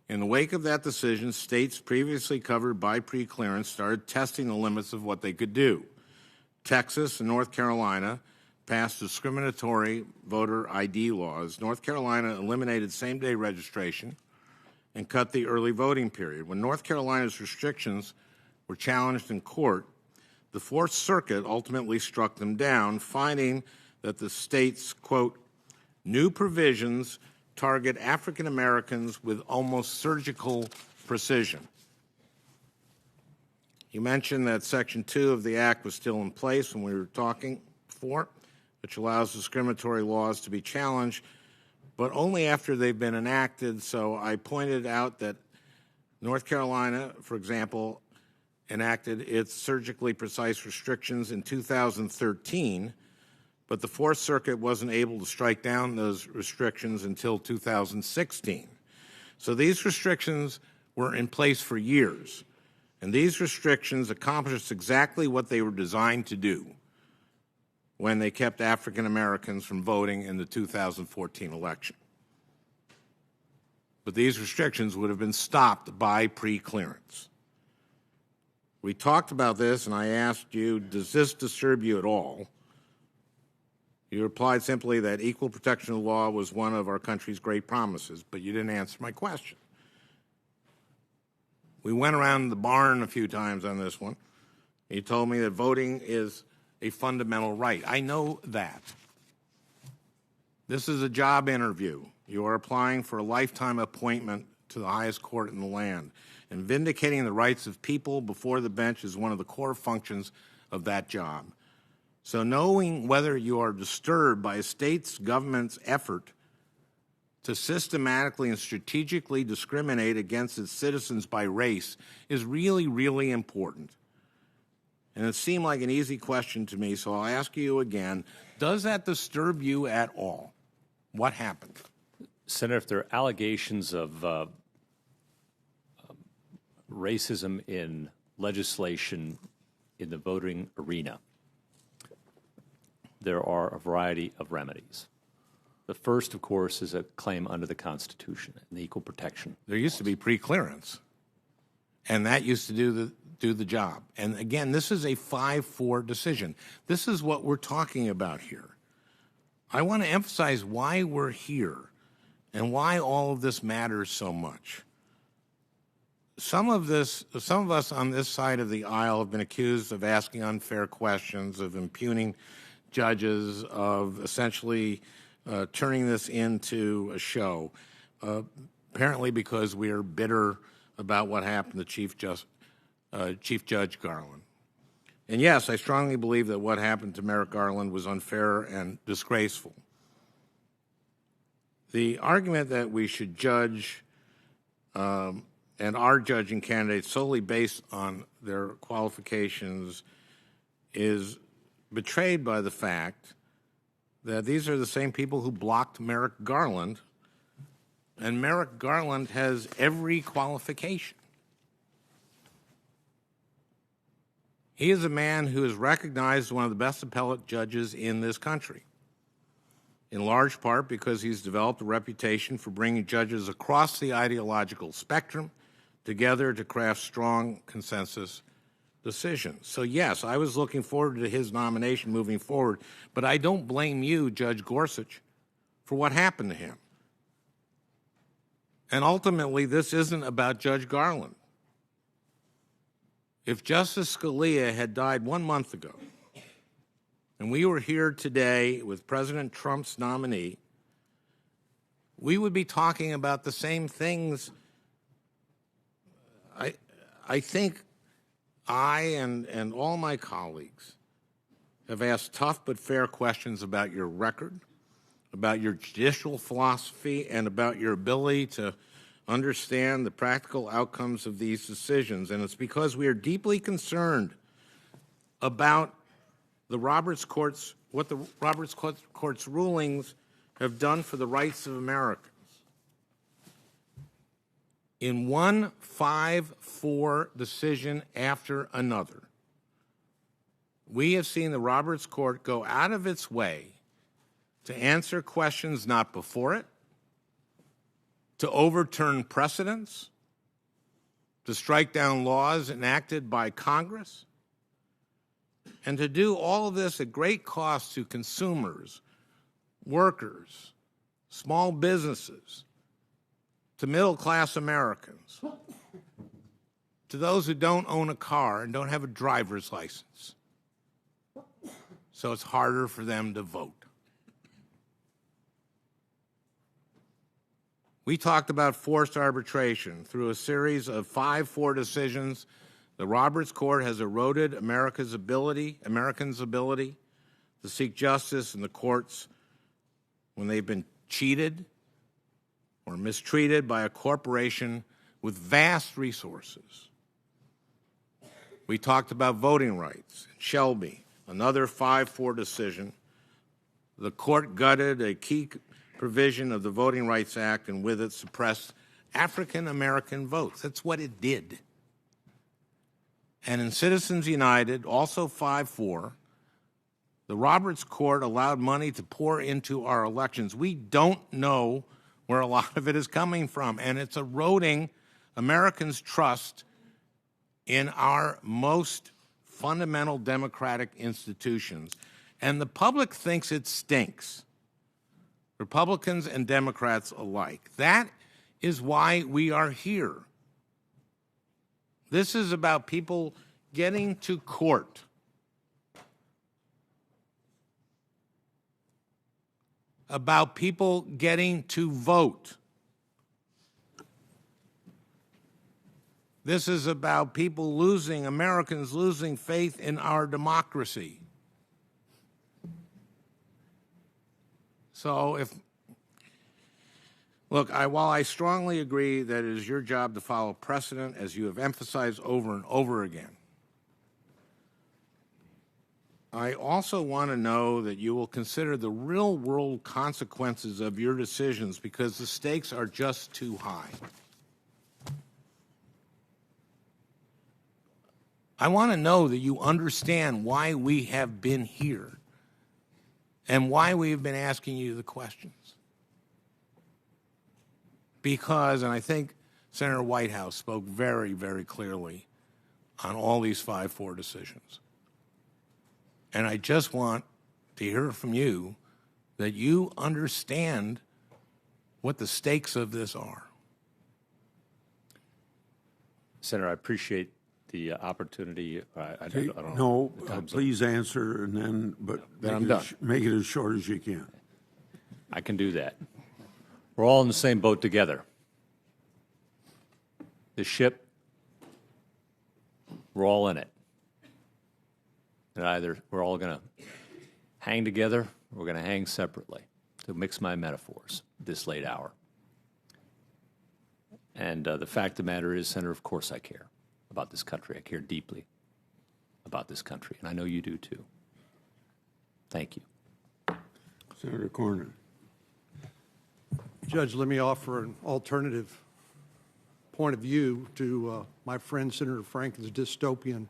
In the wake of that decision, states previously covered by preclearance started testing the limits of what they could do. Texas and North Carolina passed discriminatory voter ID laws. North Carolina eliminated same-day registration and cut the early voting period. When North Carolina's restrictions were challenged in court, the Fourth Circuit ultimately struck them down, finding that the state's, quote, new provisions target African Americans with almost surgical precision. You mentioned that Section 2 of the Act was still in place when we were talking before, which allows discriminatory laws to be challenged, but only after they've been enacted. So I pointed out that North Carolina, for example, enacted its surgically precise restrictions in 2013, but the Fourth Circuit wasn't able to strike down those restrictions until 2016. So these restrictions were in place for years. And these restrictions accomplished exactly what they were designed to do when they kept African Americans from voting in the 2014 election. But these restrictions would have been stopped by preclearance. We talked about this, and I asked you, does this disturb you at all? You replied simply that equal protection of the law was one of our country's great promises, but you didn't answer my question. We went around the barn a few times on this one. You told me that voting is a fundamental right. I know that. This is a job interview. You are applying for a lifetime appointment to the highest court in the land. And vindicating the rights of people before the bench is one of the core functions of that job. So knowing whether you are disturbed by a state's government's effort to systematically and strategically discriminate against its citizens by race is really, really important. And it seemed like an easy question to me, so I'll ask you again, does that disturb you at all? What happened? Senator, if there are allegations of racism in legislation in the voting arena, there are a variety of remedies. The first, of course, is a claim under the Constitution and the equal protection. There used to be preclearance, and that used to do the job. And again, this is a 5-4 decision. This is what we're talking about here. I want to emphasize why we're here and why all of this matters so much. Some of us on this side of the aisle have been accused of asking unfair questions, of impugning judges, of essentially turning this into a show, apparently because we are bitter about what happened to Chief Judge Garland. And yes, I strongly believe that what happened to Merrick Garland was unfair and disgraceful. The argument that we should judge and are judging candidates solely based on their qualifications is betrayed by the fact that these are the same people who blocked Merrick Garland, and Merrick Garland has every qualification. He is a man who is recognized as one of the best appellate judges in this country, in large part because he's developed a reputation for bringing judges across the ideological spectrum together to craft strong consensus decisions. So yes, I was looking forward to his nomination moving forward, but I don't blame you, Judge Gorsuch, for what happened to him. And ultimately, this isn't about Judge Garland. If Justice Scalia had died 1 month ago, and we were here today with President Trump's nominee, we would be talking about the same things. I think I and all my colleagues have asked tough but fair questions about your record, about your judicial philosophy, and about your ability to understand the practical outcomes of these decisions. And it's because we are deeply concerned about the Roberts Court's, what the Roberts Court's rulings have done for the rights of Americans. In one 5-4 decision after another, we have seen the Roberts Court go out of its way to answer questions not before it, to overturn precedents, to strike down laws enacted by Congress, and to do all of this at great cost to consumers, workers, small businesses, to middle-class Americans, to those who don't own a car and don't have a driver's license. So it's harder for them to vote. We talked about forced arbitration. Through a series of 5-4 decisions, the Roberts Court has eroded Americans' ability to seek justice in the courts when they've been cheated or mistreated by a corporation with vast resources. We talked about voting rights. Shelby, another 5-4 decision. The court gutted a key provision of the Voting Rights Act and with it suppressed African-American votes. That's what it did. And in Citizens United, also 5-4, the Roberts Court allowed money to pour into our elections. We don't know where a lot of it is coming from, and it's eroding Americans' trust in our most fundamental democratic institutions, and the public thinks it stinks, Republicans and Democrats alike. That is why we are here. This is about people getting to court. About people getting to vote. This is about people losing, Americans losing faith in our democracy. So while I strongly agree that it is your job to follow precedent, as you have emphasized over and over again, I also want to know that you will consider the real-world consequences of your decisions, because the stakes are just too high. I want to know that you understand why we have been here and why we have been asking you the questions. Because, and I think Senator Whitehouse spoke very, very clearly on all these 5-4 decisions. And I just want to hear from you that you understand what the stakes of this are. Senator, I appreciate the opportunity. I don't No, know. please answer, and then, Then I'm done. Make it as short as you can. I can do that. We're all in the same boat together. The ship, we're all in it. And either we're all going to hang together or we're going to hang separately, to mix my metaphors this late hour. And the fact of the matter is, Senator, of course I care about this country. I care deeply about this country, and I know you do too. Thank you. Senator Cornyn. Judge, let me offer an alternative point of view to my friend Senator Franken's dystopian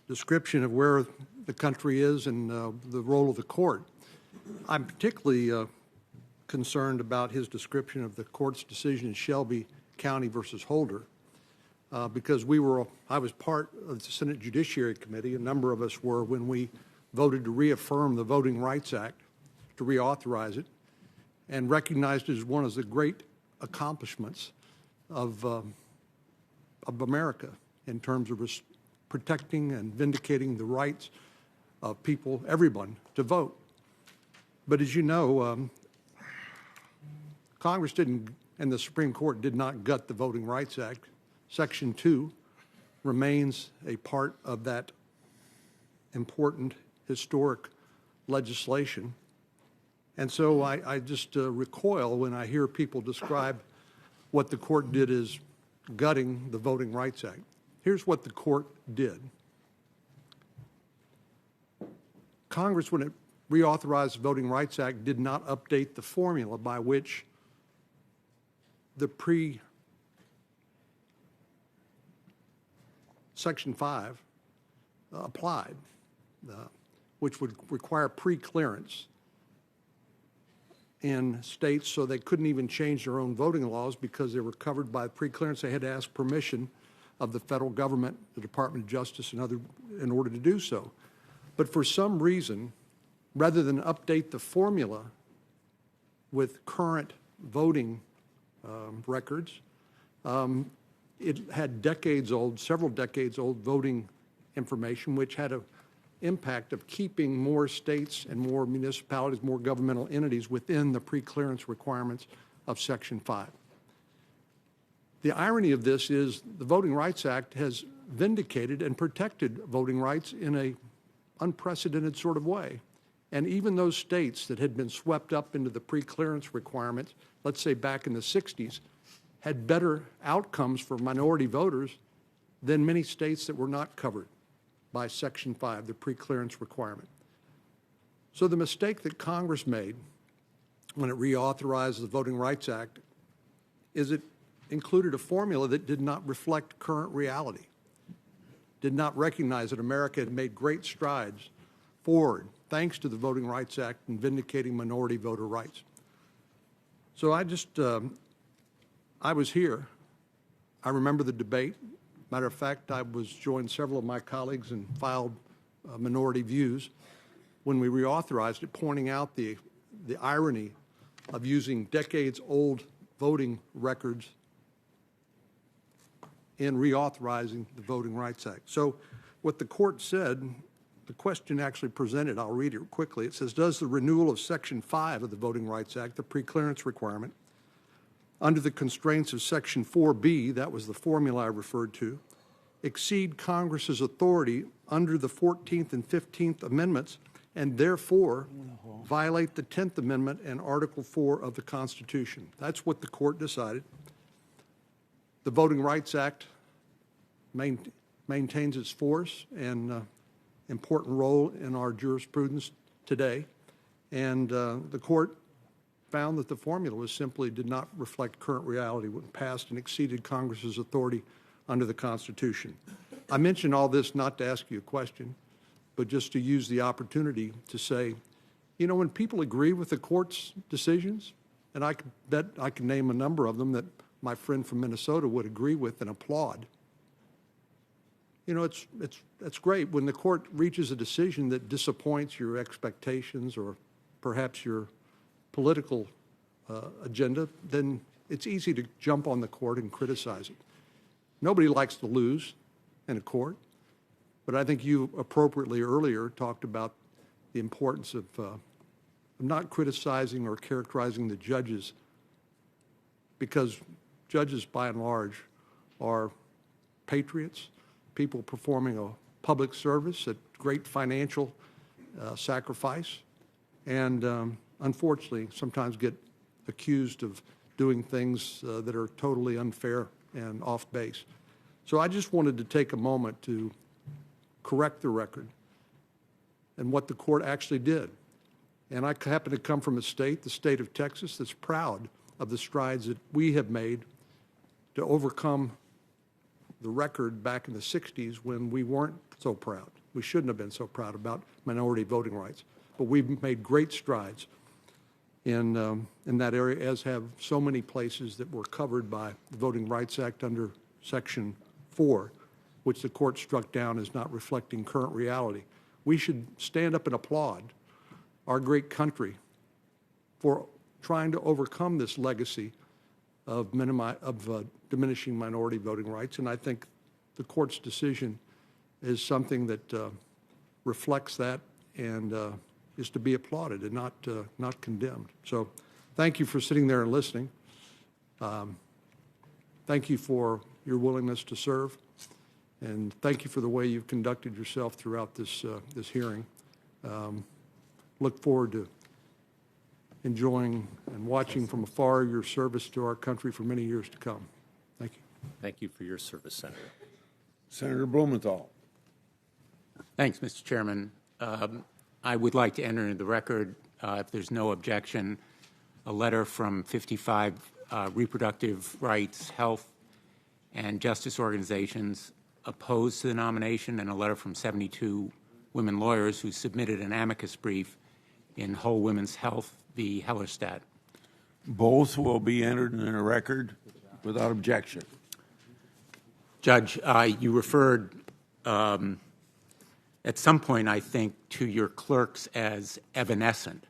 description of where the country is and the role of the court. I'm particularly concerned about his description of the court's decision in Shelby County versus Holder, because I was part of the Senate Judiciary Committee, a number of us were, when we voted to reaffirm the Voting Rights Act, to reauthorize it, and recognized it as one of the great accomplishments of America in terms of protecting and vindicating the rights of people, everyone, to vote. But as you know, Congress didn't, and the Supreme Court did not gut the Voting Rights Act. Section 2 remains a part of that important historic legislation. And so I just recoil when I hear people describe what the court did as gutting the Voting Rights Act. Here's what the court did. Congress, when it reauthorized the Voting Rights Act, did not update the formula by which the Section 5 applied, which would require pre-clearance in states, so they couldn't even change their own voting laws because they were covered by pre-clearance. They had to ask permission of the federal government, the Department of Justice, and other, in order to do so. But for some reason, rather than update the formula with current voting records, it had decades-old, several decades-old voting information, which had an impact of keeping more states and more municipalities, more governmental entities within the pre-clearance requirements of Section 5. The irony of this is the Voting Rights Act has vindicated and protected voting rights in an unprecedented sort of way. And even those states that had been swept up into the pre-clearance requirements, let's say back in the 60s, had better outcomes for minority voters than many states that were not covered by Section 5, the pre-clearance requirement. So the mistake that Congress made when it reauthorized the Voting Rights Act is it included a formula that did not reflect current reality, did not recognize that America had made great strides forward thanks to the Voting Rights Act in vindicating minority voter rights. So I was here. I remember the debate. Matter of fact, I was joined several of my colleagues and filed minority views when we reauthorized it, pointing out the irony of using decades-old voting records in reauthorizing the Voting Rights Act. So what the court said, the question actually presented, I'll read it quickly. It says, does the renewal of Section 5 of the Voting Rights Act, the preclearance requirement, under the constraints of Section 4B, that was the formula I referred to, exceed Congress's authority under the 14th and 15th Amendments and therefore violate the 10th Amendment and Article 4 of the Constitution? That's what the court decided. The Voting Rights Act maintains its force and important role in our jurisprudence today, and the court found that the formula simply did not reflect current reality when passed and exceeded Congress's authority under the Constitution. I mention all this not to ask you a question, but just to use the opportunity to say, you know, when people agree with the court's decisions, and I bet I can name a number of them that my friend from Minnesota would agree with and applaud, you know, it's great. When the court reaches a decision that disappoints your expectations or perhaps your political agenda, then it's easy to jump on the court and criticize it. Nobody likes to lose in a court, but I think you appropriately earlier talked about the importance of not criticizing or characterizing the judges, because judges, by and large, are patriots, people performing a public service at great financial sacrifice, and unfortunately sometimes get accused of doing things that are totally unfair and off base. So I just wanted to take a moment to correct the record and what the court actually did. And I happen to come from a state, the state of Texas, that's proud of the strides that we have made to overcome the record back in the 60s when we weren't so proud. We shouldn't have been so proud about minority voting rights. But we've made great strides in that area, as have so many places that were covered by the Voting Rights Act under Section 4, which the court struck down as not reflecting current reality. We should stand up and applaud our great country for trying to overcome this legacy of diminishing minority voting rights, and I think the court's decision is something that reflects that and is to be applauded and not condemned. So thank you for sitting there and listening. Thank you for your willingness to serve, and thank you for the way you've conducted yourself throughout this hearing. Look forward to enjoying and watching from afar your service to our country for many years to come. Thank you. Thank you for your service, Senator. Senator Blumenthal. Thanks, Mr. Chairman. I would like to enter into the record, if there's no objection, a letter from 55 reproductive rights, health, and justice organizations opposed to the nomination, and a letter from 72 women lawyers who submitted an amicus brief in Whole Women's Health v. Hellerstedt. Both will be entered in a record without objection. Judge, you referred at some point, I think, to your clerks as evanescent.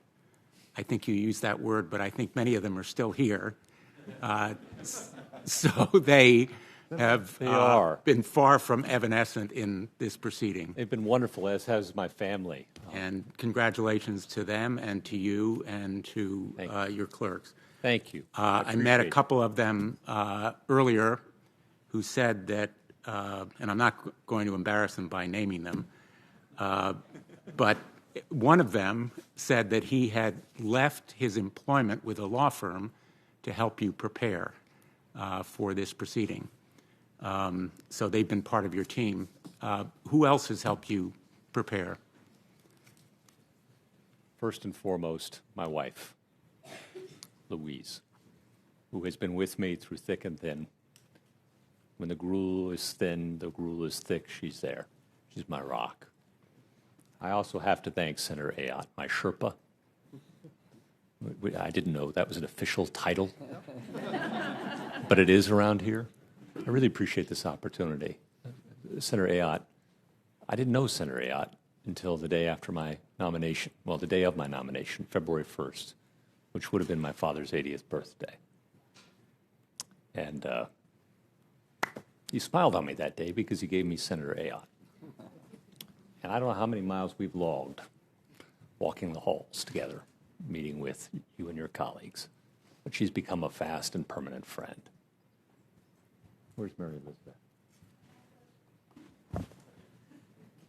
I think you used that word, but I think many of them are still here. So they have been far from evanescent in this proceeding. They've been wonderful, as has my family. And congratulations to them and to you and to your clerks. Thank you. I met a couple of them earlier who said that, and I'm not going to embarrass them by naming them, but one of them said that he had left his employment with a law firm to help you prepare for this proceeding. So they've been part of your team. Who else has helped you prepare? First and foremost, my wife, Louise, who has been with me through thick and thin. When the gruel is thin, the gruel is thick, she's there. She's my rock. I also have to thank Senator Ayotte, my Sherpa. I didn't know that was an official title, but it is around here. I really appreciate this opportunity. Senator Ayotte, I didn't know Senator Ayotte until the day after my nomination, well, the day of my nomination, February 1st, which would have been my father's 80th birthday. And he smiled on me that day because he gave me Senator Ayotte. And I don't know how many miles we've logged walking the halls together, meeting with you and your colleagues. But she's become a fast and permanent friend. Where's Mary Elizabeth?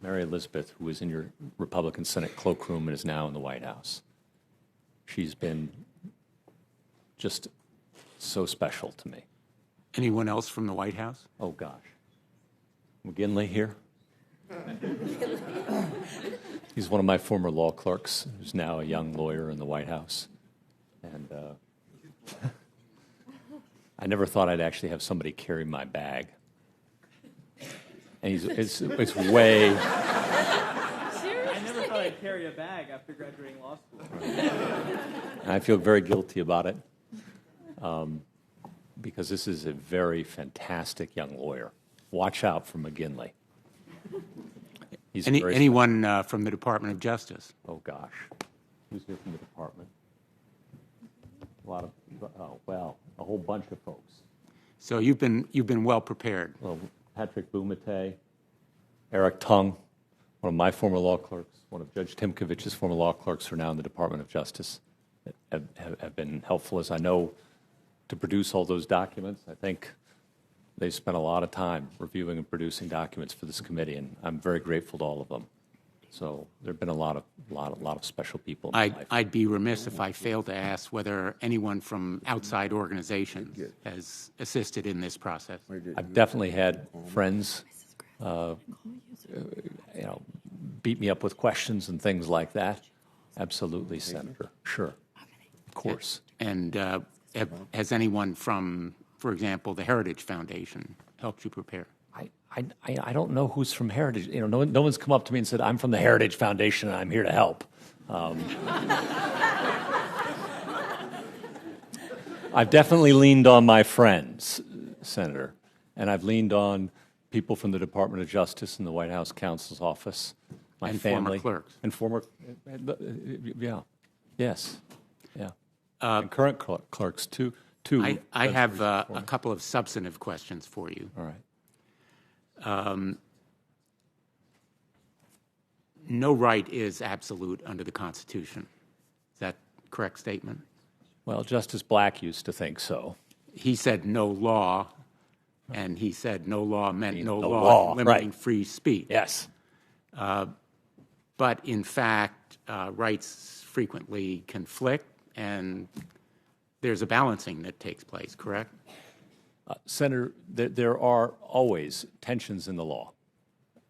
Mary Elizabeth, who was in your Republican Senate cloakroom and is now in the White House. She's been just so special to me. Anyone else from the White House? Oh, gosh. McGinley here? He's one of my former law clerks, who's now a young lawyer in the White House. And I never thought I'd actually have somebody carry my bag. And it's way... I never thought I'd carry a bag after graduating law school. And I feel very guilty about it because this is a very fantastic young lawyer. Watch out for McGinley. Anyone from the Department of Justice? Oh, gosh. Who's here from the department? A lot of, a whole bunch of folks. So you've been well prepared. Well, Patrick Bumate, Eric Tung, one of my former law clerks, one of Judge Timkovich's former law clerks who are now in the Department of Justice, have been helpful, as I know, to produce all those documents. I think they've spent a lot of time reviewing and producing documents for this committee, and I'm very grateful to all of them. So there have been a lot of special people in my life. I'd be remiss if I failed to ask whether anyone from outside organizations has assisted in this process. I've definitely had friends, beat me up with questions and things like that. Absolutely, Senator. Sure, of course. And has anyone from, for example, the Heritage Foundation helped you prepare? I don't know who's from Heritage. No one's come up to me and said, I'm from the Heritage Foundation and I'm here to help. I've definitely leaned on my friends, Senator, and I've leaned on people from the Department of Justice and the White House counsel's office, my family. Former clerks. And former, yes, and current clerks, too. I have a couple of substantive questions for you. All right. No right is absolute under the Constitution. Is that a correct statement? Well, Justice Black used to think so. He said no law, and he said no law meant no law, limiting free speech. Yes. But in fact, rights frequently conflict, and there's a balancing that takes place, correct? Senator, there are always tensions in the law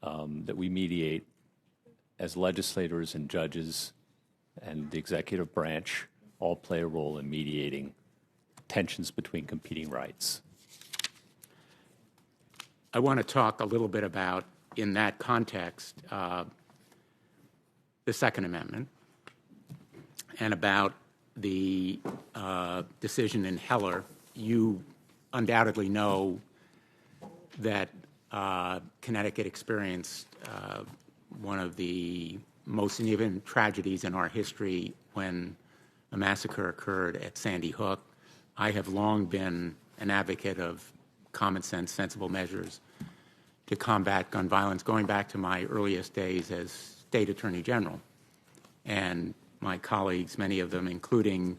that we mediate as legislators and judges, and the executive branch all play a role in mediating tensions between competing rights. I want to talk a little bit about, in that context, the Second Amendment and about the decision in Heller. You undoubtedly know that Connecticut experienced one of the most significant tragedies in our history when a massacre occurred at Sandy Hook. I have long been an advocate of common sense, sensible measures to combat gun violence, going back to my earliest days as State Attorney General. And my colleagues, many of them, including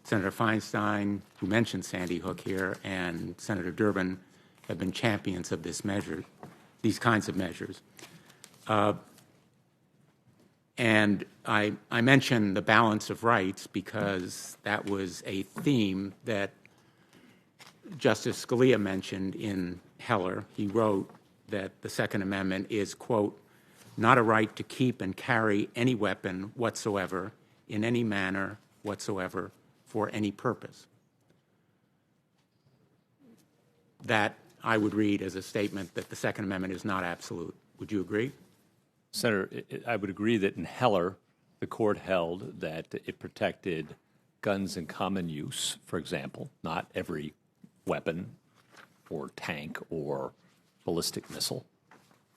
Senator Feinstein, who mentioned Sandy Hook here, and Senator Durbin, have been champions of this measure, these kinds of measures. And I mention the balance of rights because that was a theme that Justice Scalia mentioned in Heller. He wrote that the Second Amendment is, quote, not a right to keep and carry any weapon whatsoever in any manner whatsoever for any purpose. That I would read as a statement that the Second Amendment is not absolute. Would you agree? Senator, I would agree that in Heller, the court held that it protected guns in common use, for example, not every weapon or tank or ballistic missile,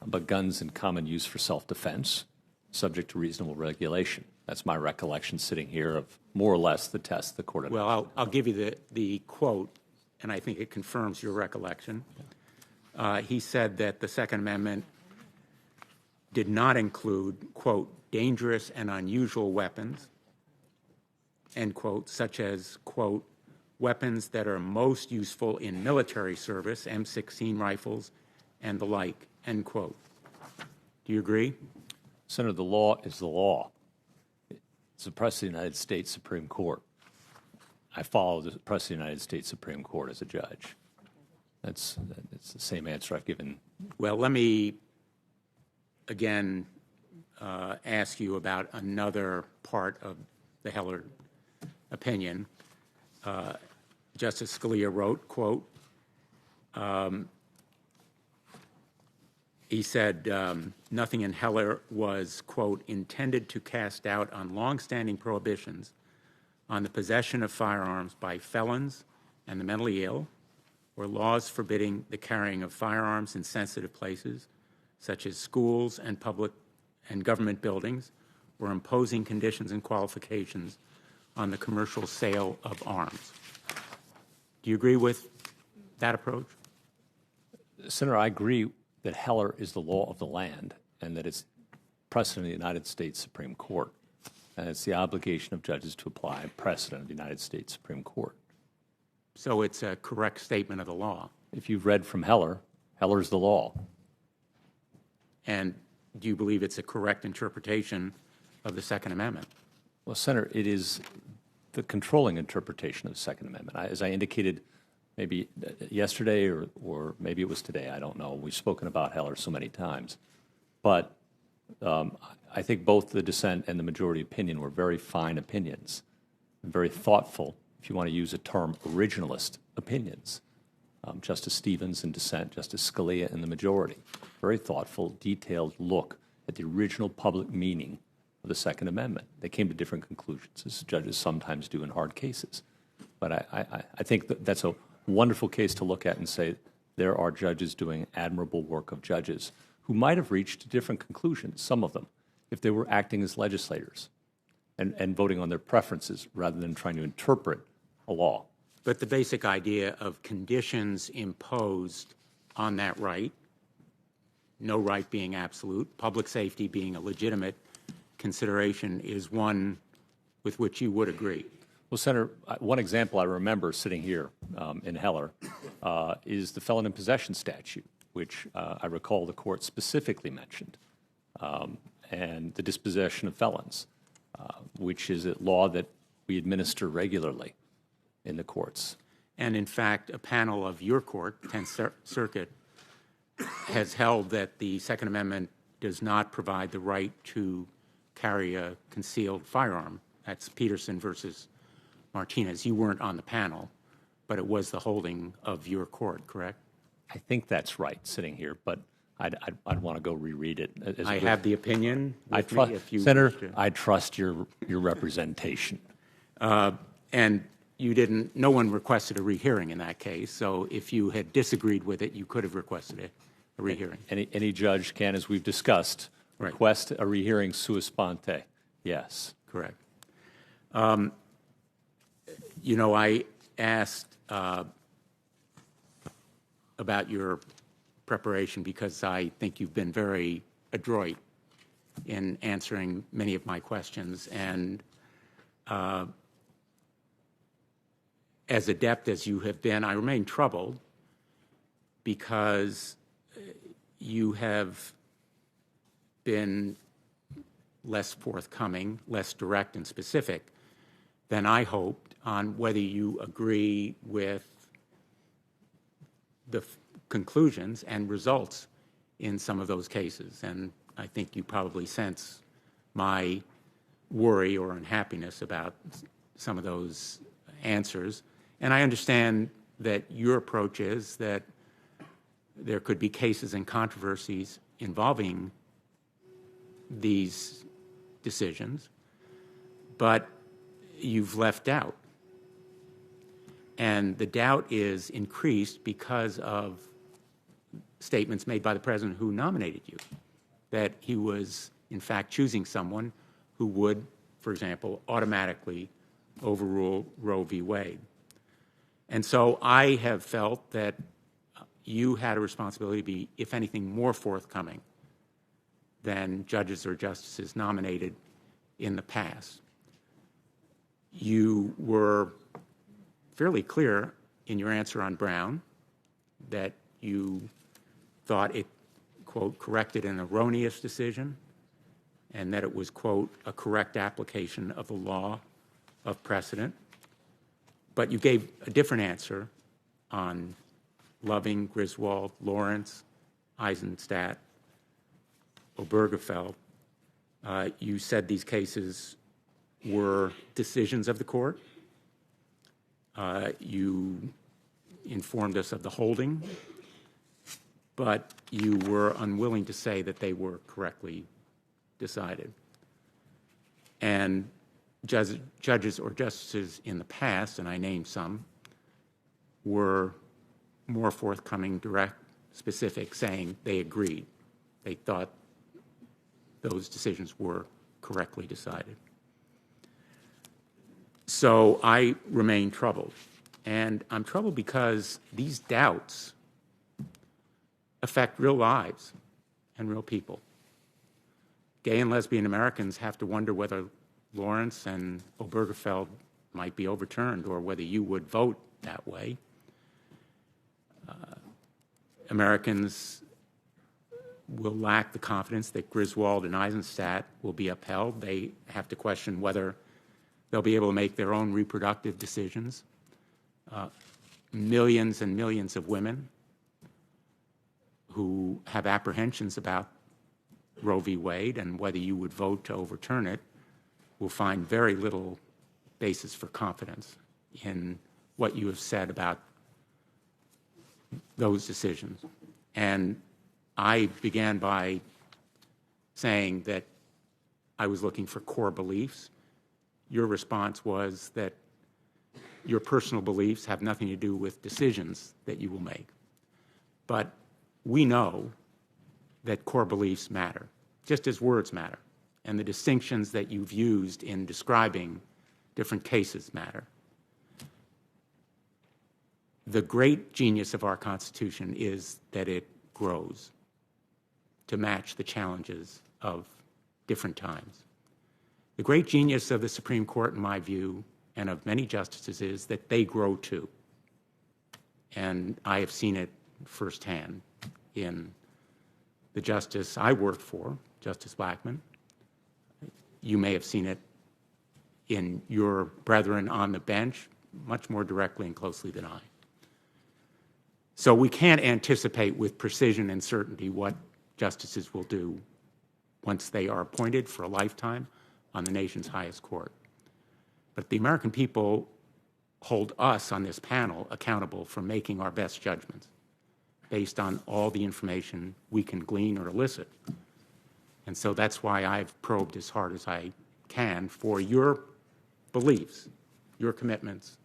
but guns in common use for self-defense, subject to reasonable regulation. That's my recollection sitting here of more or less the test the court had. Well, I'll give you the quote, and I think it confirms your recollection. He said that the Second Amendment did not include, quote, dangerous and unusual weapons, end quote, such as, quote, weapons that are most useful in military service, M16 rifles, and the like, end quote. Do you agree? Senator, the law is the law. It's the precedent of the United States Supreme Court. I follow the precedent of the United States Supreme Court as a judge. It's the same answer I've given. Well, let me again ask you about another part of the Heller opinion. Justice Scalia wrote, quote, he said, nothing in Heller was, quote, intended to cast doubt on longstanding prohibitions on the possession of firearms by felons and the mentally ill, or laws forbidding the carrying of firearms in sensitive places, such as schools and public and government buildings, or imposing conditions and qualifications on the commercial sale of arms. Do you agree with that approach? Senator, I agree that Heller is the law of the land and that it's precedent of the United States Supreme Court. And it's the obligation of judges to apply precedent of the United States Supreme Court. So it's a correct statement of the law. If you've read from Heller, Heller's the law. And do you believe it's a correct interpretation of the Second Amendment? Well, Senator, it is the controlling interpretation of the Second Amendment. As I indicated maybe yesterday or maybe it was today, I don't know. We've spoken about Heller so many times. But I think both the dissent and the majority opinion were very fine opinions, and very thoughtful, if you want to use a term, originalist opinions. Justice Stevens in dissent, Justice Scalia in the majority. Very thoughtful, detailed look at the original public meaning of the Second Amendment. They came to different conclusions, as judges sometimes do in hard cases. But I think that's a wonderful case to look at and say there are judges doing admirable work of judges who might have reached different conclusions, some of them, if they were acting as legislators and voting on their preferences rather than trying to interpret a law. But the basic idea of conditions imposed on that right, no right being absolute, public safety being a legitimate consideration, is one with which you would agree. Well, Senator, one example I remember sitting here in Heller is the felon in possession statute, which I recall the court specifically mentioned, and the dispossession of felons, which is a law that we administer regularly in the courts. And in fact, a panel of your court, 10th Circuit, has held that the Second Amendment does not provide the right to carry a concealed firearm. That's Peterson versus Martinez. You weren't on the panel, but it was the holding of your court, correct? I think that's right, sitting here, but I'd want to go reread it. I have the opinion. Senator, I trust your representation. And you didn't, no one requested a rehearing in that case, so if you had disagreed with it, you could have requested a rehearing. Any judge can, as we've discussed, request a rehearing sua sponte. Yes. Correct. You know, I asked about your preparation because I think you've been very adroit in answering many of my questions, and as adept as you have been, I remain troubled because you have been less forthcoming, less direct and specific than I hoped on whether you agree with the conclusions and results in some of those cases. And I think you probably sense my worry or unhappiness about some of those answers. And I understand that your approach is that there could be cases and controversies involving these decisions, but you've left doubt. And the doubt is increased because of statements made by the president who nominated you, that he was, in fact, choosing someone who would, for example, automatically overrule Roe v. Wade. And so I have felt that you had a responsibility to be, if anything, more forthcoming than judges or justices nominated in the past. You were fairly clear in your answer on Brown that you thought it, quote, corrected an erroneous decision, and that it was, quote, a correct application of the law of precedent. But you gave a different answer on Loving, Griswold, Lawrence, Eisenstadt, Obergefell. You said these cases were decisions of the court. You informed us of the holding, but you were unwilling to say that they were correctly decided. And judges or justices in the past, and I named some, were more forthcoming, direct, specific, saying they agreed. They thought those decisions were correctly decided. So I remain troubled. And I'm troubled because these doubts affect real lives and real people. Gay and lesbian Americans have to wonder whether Lawrence and Obergefell might be overturned or whether you would vote that way. Americans will lack the confidence that Griswold and Eisenstadt will be upheld. They have to question whether they'll be able to make their own reproductive decisions. Millions and millions of women who have apprehensions about Roe v. Wade and whether you would vote to overturn it will find very little basis for confidence in what you have said about those decisions. And I began by saying that I was looking for core beliefs. Your response was that your personal beliefs have nothing to do with decisions that you will make. But we know that core beliefs matter, just as words matter, and the distinctions that you've used in describing different cases matter. The great genius of our Constitution is that it grows to match the challenges of different times. The great genius of the Supreme Court, in my view, and of many justices, is that they grow too. And I have seen it firsthand in the justice I worked for, Justice Blackmun. You may have seen it in your brethren on the bench much more directly and closely than I. So we can't anticipate with precision and certainty what justices will do once they are appointed for a lifetime on the nation's highest court. But the American people hold us on this panel accountable for making our best judgments based on all the information we can glean or elicit. And so that's why I've probed as hard as I can for your beliefs, your commitments.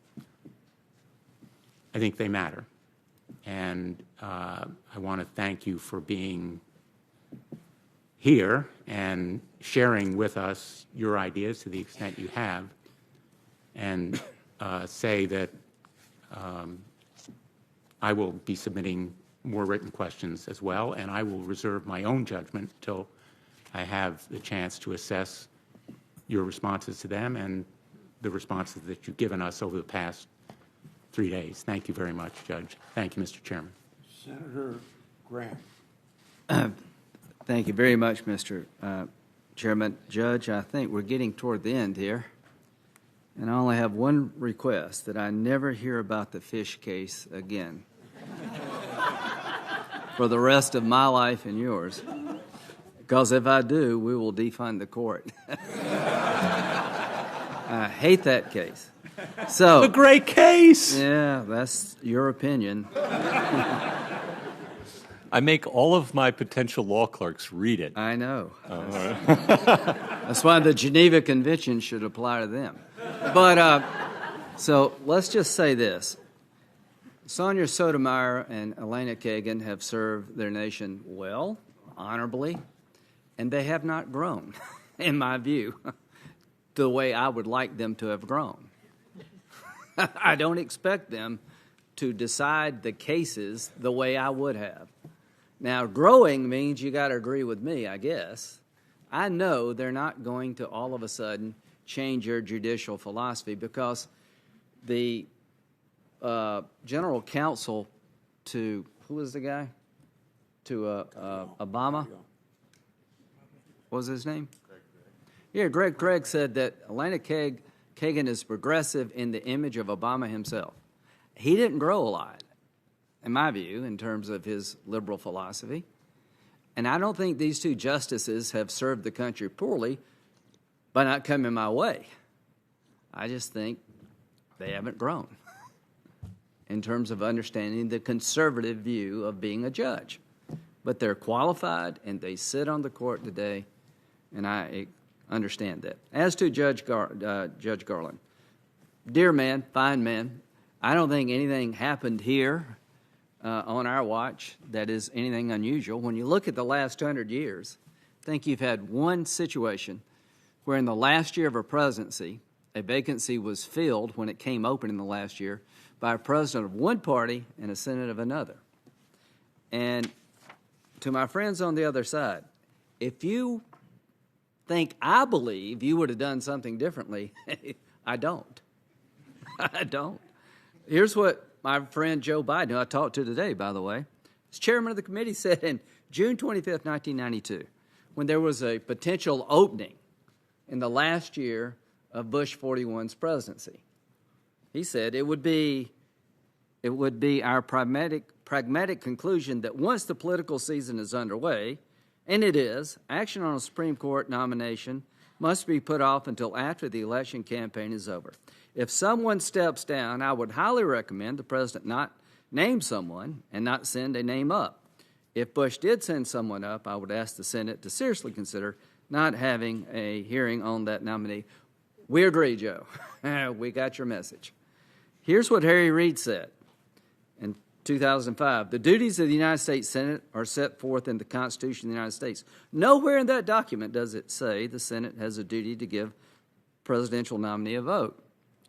I think they matter. And I want to thank you for being here and sharing with us your ideas to the extent you have, and say that I will be submitting more written questions as well, and I will reserve my own judgment until I have the chance to assess your responses to them and the responses that you've given us over the past 3 days. Thank you very much, Judge. Thank you, Mr. Chairman. Senator Graham. Thank you very much, Mr. Chairman. Judge, I think we're getting toward the end here, and I only have one request, that I never hear about the fish case again for the rest of my life and yours, because if I do, we will defund the court. I hate that case. So, a great case. Yeah, that's your opinion. I make all of my potential law clerks read it. I know. That's why the Geneva Convention should apply to them. But so let's just say this. Sonia Sotomayor and Elena Kagan have served their nation well, honorably, and they have not grown, in my view, the way I would like them to have grown. I don't expect them to decide the cases the way I would have. Now, growing means you got to agree with me, I guess. I know they're not going to all of a sudden change your judicial philosophy because the general counsel to, who was the guy? To Obama? What was his name? Yeah, Greg Craig said that Elena Kagan is progressive in the image of Obama himself. He didn't grow a lot, in my view, in terms of his liberal philosophy. And I don't think these two justices have served the country poorly by not coming my way. I just think they haven't grown in terms of understanding the conservative view of being a judge. But they're qualified, and they sit on the court today, and I understand that. As to Judge Garland, dear man, fine man, I don't think anything happened here on our watch that is anything unusual. When you look at the last 100 years, I think you've had one situation where in the last year of a presidency, a vacancy was filled when it came open in the last year by a president of one party and a Senate of another. And to my friends on the other side, if you think I believe you would have done something differently, I don't. I don't. Here's what my friend Joe Biden, who I talked to today, by the way, as chairman of the committee, said in June 25th, 1992, when there was a potential opening in the last year of Bush 41's presidency. He said it would be our pragmatic conclusion that once the political season is underway, and it is, action on a Supreme Court nomination must be put off until after the election campaign is over. If someone steps down, I would highly recommend the president not name someone and not send a name up. If Bush did send someone up, I would ask the Senate to seriously consider not having a hearing on that nominee. We agree, Joe. We got your message. Here's what Harry Reid said in 2005. The duties of the United States Senate are set forth in the Constitution of the United States. Nowhere in that document does it say the Senate has a duty to give presidential nominee a vote.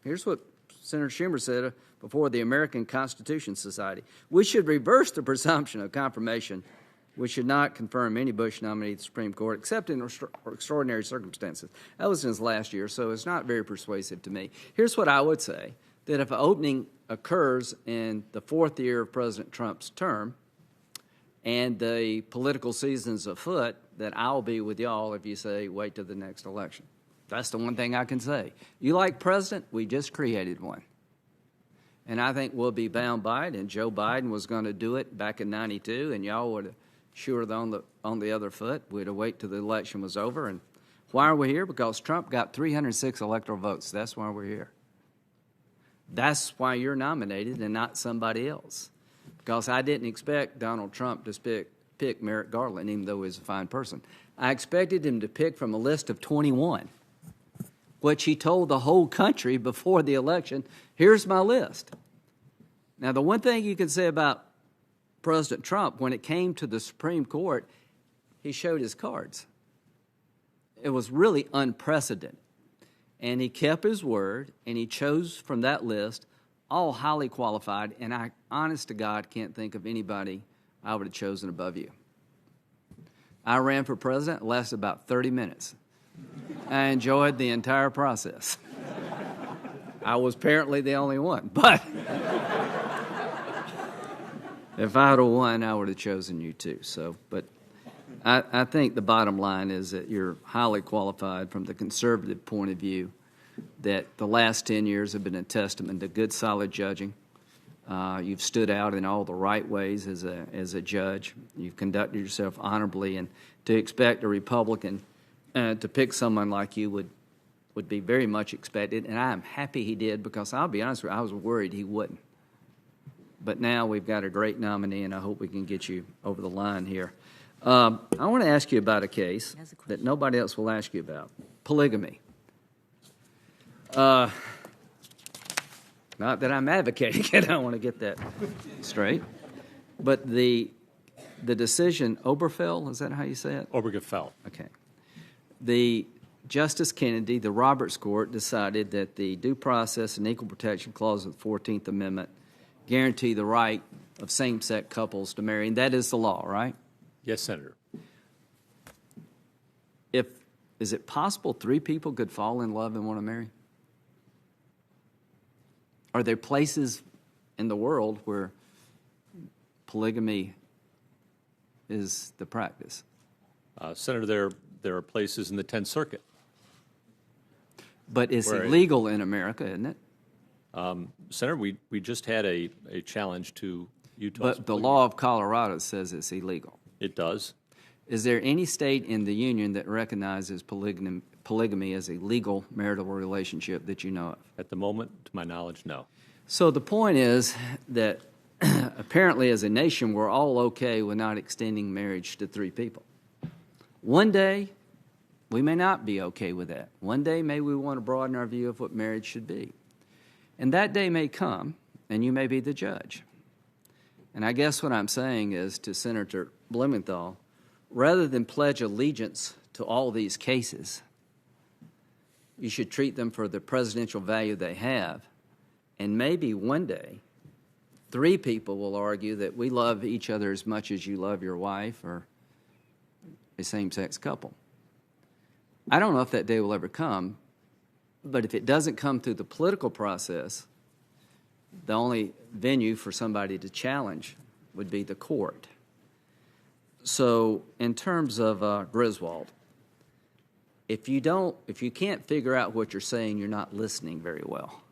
Here's what Senator Schumer said before the American Constitution Society. We should reverse the presumption of confirmation. We should not confirm any Bush nominee to the Supreme Court except in extraordinary circumstances. That was in his last year, so it's not very persuasive to me. Here's what I would say, that if an opening occurs in the fourth year of President Trump's term and the political season's afoot, that I'll be with y'all if you say wait till the next election. That's the one thing I can say. You like president? We just created one. And I think we'll be bound by it, and Joe Biden was going to do it back in 92, and y'all would have sure on the other foot. We'd have wait till the election was over. And why are we here? Because Trump got 306 electoral votes. That's why we're here. That's why you're nominated and not somebody else. Because I didn't expect Donald Trump to pick Merrick Garland, even though he's a fine person. I expected him to pick from a list of 21, which he told the whole country before the election, here's my list. Now, the one thing you can say about President Trump, when it came to the Supreme Court, he showed his cards. It was really unprecedented. And he kept his word, and he chose from that list all highly qualified, and I, honest to God, can't think of anybody I would have chosen above you. I ran for president. It lasted about 30 minutes. I enjoyed the entire process. I was apparently the only one, but if I had won, I would have chosen you too. So, but I think the bottom line is that you're highly qualified from the conservative point of view, that the last 10 years have been a testament to good, solid judging. You've stood out in all the right ways as a judge. You've conducted yourself honorably, and to expect a Republican to pick someone like you would be very much expected, and I'm happy he did, because I'll be honest with you, I was worried he wouldn't. But now we've got a great nominee, and I hope we can get you over the line here. I want to ask you about a case that nobody else will ask you about, polygamy. Now, Not that I'm advocating it. I want to get that straight. But the decision, Obergefell, is that how you say it? Obergefell. Okay. The Justice Kennedy, the Roberts Court, decided that the Due Process and Equal Protection Clause of the 14th Amendment guarantee the right of same-sex couples to marry, and that is the law, right? Yes, Senator. Is it possible three people could fall in love and want to marry? Are there places in the world where polygamy is the practice? Senator, there are places in the 10th Circuit. But it's illegal in America, isn't it? Senator, we just had a challenge to Utah's But the law of Colorado says it's illegal. It does. Is there any state in the Union that recognizes polygamy as a legal marital relationship that you know of? At the moment, to my knowledge, no. So the point is that apparently as a nation, we're all okay with not extending marriage to three people. One day, we may not be okay with that. One day, maybe we want to broaden our view of what marriage should be. And that day may come, and you may be the judge. And I guess what I'm saying is to Senator Blumenthal, rather than pledge allegiance to all these cases, you should treat them for the presidential value they have. And maybe one day, three people will argue that we love each other as much as you love your wife or a same-sex couple. I don't know if that day will ever come, but if it doesn't come through the political process, the only venue for somebody to challenge would be the court. So in terms of Griswold, if you can't figure out what you're saying, you're not listening very well.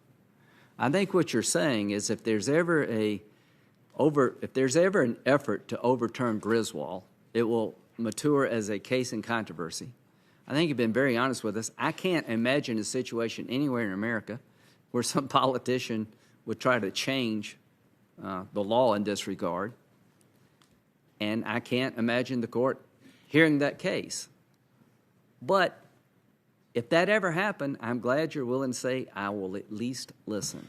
I think what you're saying is if there's ever an effort to overturn Griswold, it will mature as a case in controversy. I think you've been very honest with us. I can't imagine a situation anywhere in America where some politician would try to change the law in this regard. And I can't imagine the court hearing that case. But if that ever happened, I'm glad you're willing to say, I will at least listen.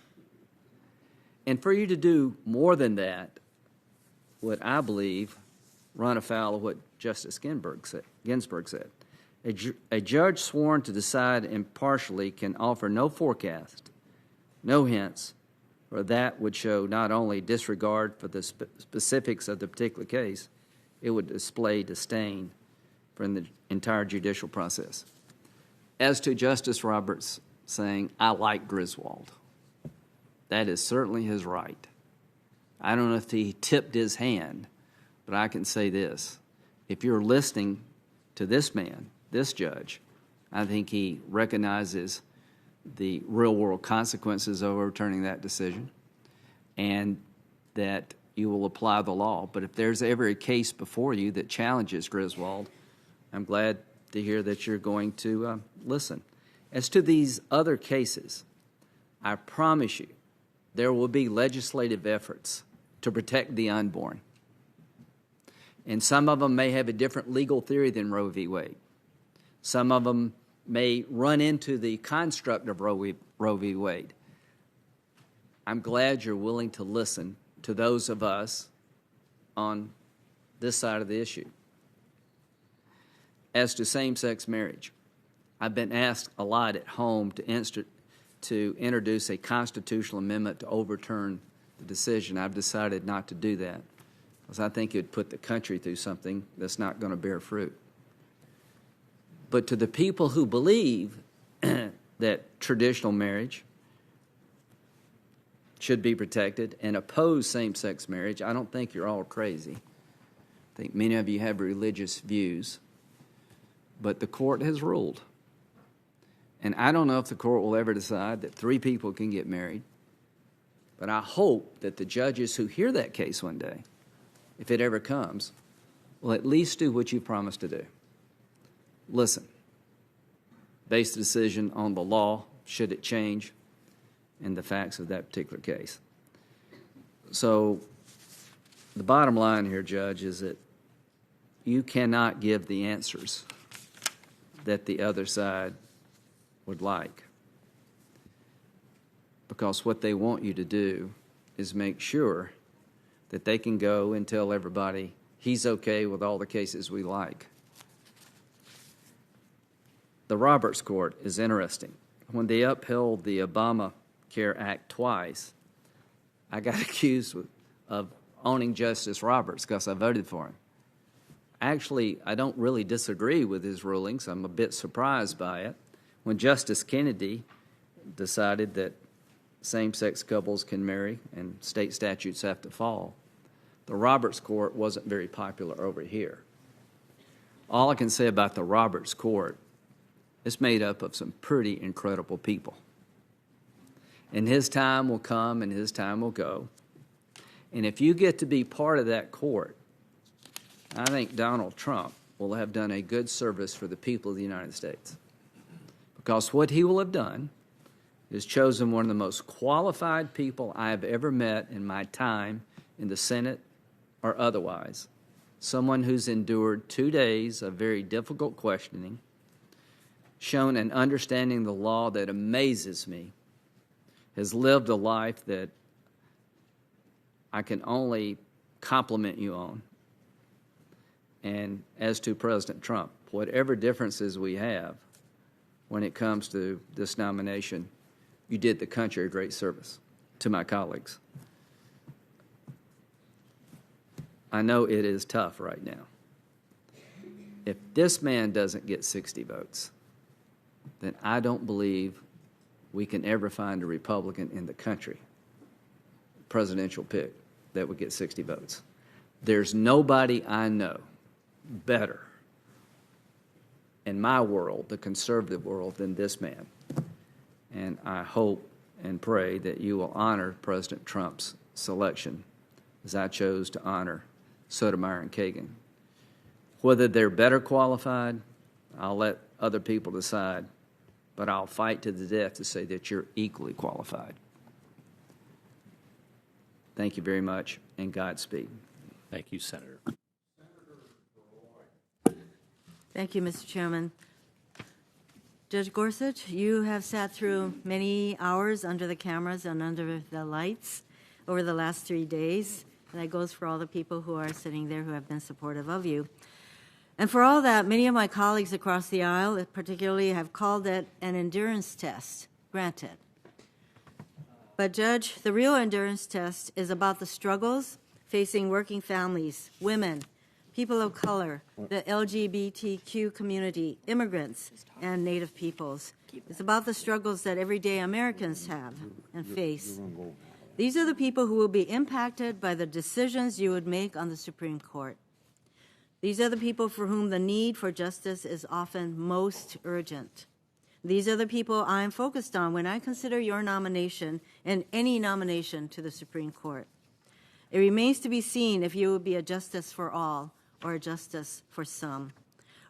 And for you to do more than that, what I believe run afoul of what Justice Ginsburg said. A judge sworn to decide impartially can offer no forecast, no hints, or that would show not only disregard for the specifics of the particular case, it would display disdain for the entire judicial process. As to Justice Roberts saying, I like Griswold, that is certainly his right. I don't know if he tipped his hand, but I can say this. If you're listening to this man, this judge, I think he recognizes the real-world consequences of overturning that decision and that you will apply the law. But if there's ever a case before you that challenges Griswold, I'm glad to hear that you're going to listen. As to these other cases, I promise you there will be legislative efforts to protect the unborn. And some of them may have a different legal theory than Roe v. Wade. Some of them may run into the construct of Roe v. Wade. I'm glad you're willing to listen to those of us on this side of the issue. As to same-sex marriage, I've been asked a lot at home to introduce a constitutional amendment to overturn the decision. I've decided not to do that because I think it would put the country through something that's not going to bear fruit. But to the people who believe that traditional marriage should be protected and oppose same-sex marriage, I don't think you're all crazy. I think many of you have religious views, but the court has ruled. And I don't know if the court will ever decide that three people can get married, but I hope that the judges who hear that case one day, if it ever comes, will at least do what you promised to do. Listen, base the decision on the law, should it change, and the facts of that particular case. So the bottom line here, Judge, is that you cannot give the answers that the other side would like, because what they want you to do is make sure that they can go and tell everybody he's okay with all the cases we like. The Roberts Court is interesting. When they upheld the Obamacare Act twice, I got accused of owning Justice Roberts because I voted for him. Actually, I don't really disagree with his rulings. I'm a bit surprised by it. When Justice Kennedy decided that same-sex couples can marry and state statutes have to fall, the Roberts Court wasn't very popular over here. All I can say about the Roberts Court, it's made up of some pretty incredible people. And his time will come and his time will go. And if you get to be part of that court, I think Donald Trump will have done a good service for the people of the United States. Because what he will have done is chosen one of the most qualified people I have ever met in my time in the Senate or otherwise. Someone who's endured 2 days of very difficult questioning, shown an understanding of the law that amazes me, has lived a life that I can only compliment you on. And as to President Trump, whatever differences we have when it comes to this nomination, you did the country a great service. To my colleagues, I know it is tough right now. If this man doesn't get 60 votes, then I don't believe we can ever find a Republican in the country, presidential pick, that would get 60 votes. There's nobody I know better in my world, the conservative world, than this man. And I hope and pray that you will honor President Trump's selection as I chose to honor Sotomayor and Kagan. Whether they're better qualified, I'll let other people decide, but I'll fight to the death to say that you're equally qualified. Thank you very much, and Godspeed. Thank you, Senator. Thank you, Mr. Chairman. Judge Gorsuch, you have sat through many hours under the cameras and under the lights over the last 3 days. And that goes for all the people who are sitting there who have been supportive of you. And for all that, many of my colleagues across the aisle particularly have called it an endurance test. Granted. But Judge, the real endurance test is about the struggles facing working families, women, people of color, the LGBTQ community, immigrants, and Native peoples. It's about the struggles that everyday Americans have and face. These are the people who will be impacted by the decisions you would make on the Supreme Court. These are the people for whom the need for justice is often most urgent. These are the people I'm focused on when I consider your nomination and any nomination to the Supreme Court. It remains to be seen if you will be a justice for all or a justice for some.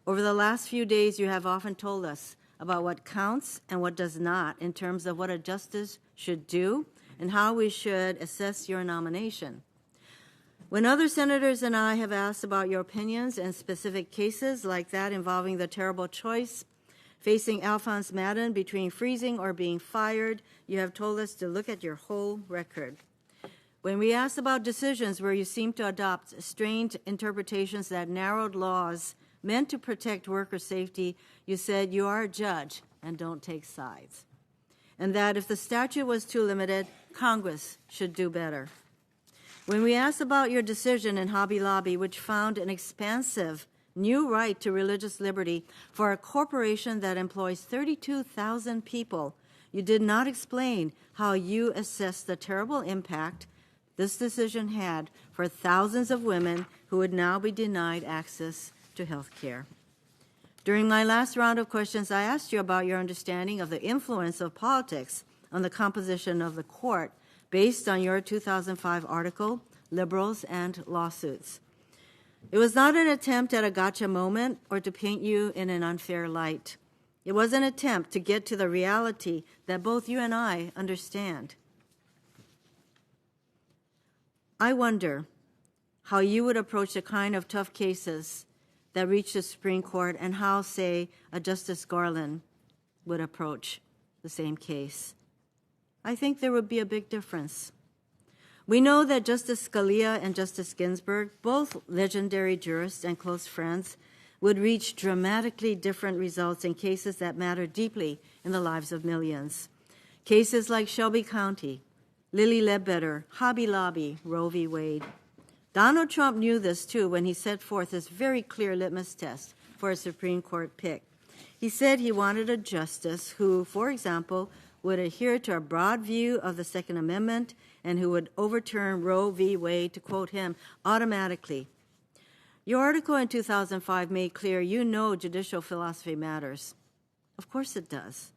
Over the last few days, you have often told us about what counts and what does not in terms of what a justice should do and how we should assess your nomination. When other senators and I have asked about your opinions in specific cases like that involving the terrible choice facing Alphonse Madden between freezing or being fired, you have told us to look at your whole record. When we asked about decisions where you seemed to adopt strained interpretations that narrowed laws meant to protect worker safety, you said you are a judge and don't take sides. And that if the statute was too limited, Congress should do better. When we asked about your decision in Hobby Lobby, which found an expansive new right to religious liberty for a corporation that employs 32,000 people, you did not explain how you assessed the terrible impact this decision had for thousands of women who would now be denied access to health care. During my last round of questions, I asked you about your understanding of the influence of politics on the composition of the court based on your 2005 article, Liberals and Lawsuits. It was not an attempt at a gotcha moment or to paint you in an unfair light. It was an attempt to get to the reality that both you and I understand. I wonder how you would approach the kind of tough cases that reach the Supreme Court and how, say, a Justice Garland would approach the same case. I think there would be a big difference. We know that Justice Scalia and Justice Ginsburg, both legendary jurists and close friends, would reach dramatically different results in cases that matter deeply in the lives of millions. Cases like Shelby County, Lilly Ledbetter, Hobby Lobby, Roe v. Wade. Donald Trump knew this too when he set forth his very clear litmus test for a Supreme Court pick. He said he wanted a justice who, for example, would adhere to a broad view of the Second Amendment and who would overturn Roe v. Wade, to quote him, automatically. Your article in 2005 made clear you know judicial philosophy matters. Of course it does.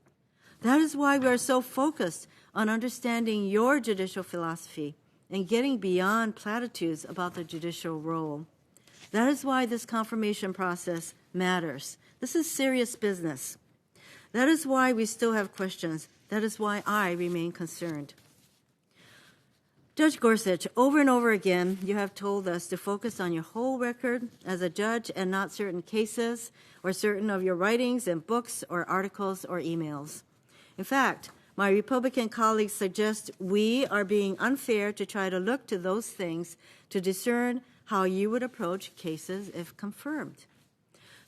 That is why we are so focused on understanding your judicial philosophy and getting beyond platitudes about the judicial role. That is why this confirmation process matters. This is serious business. That is why we still have questions. That is why I remain concerned. Judge Gorsuch, over and over again, you have told us to focus on your whole record as a judge and not certain cases or certain of your writings and books or articles or emails. In fact, my Republican colleagues suggest we are being unfair to try to look to those things to discern how you would approach cases if confirmed.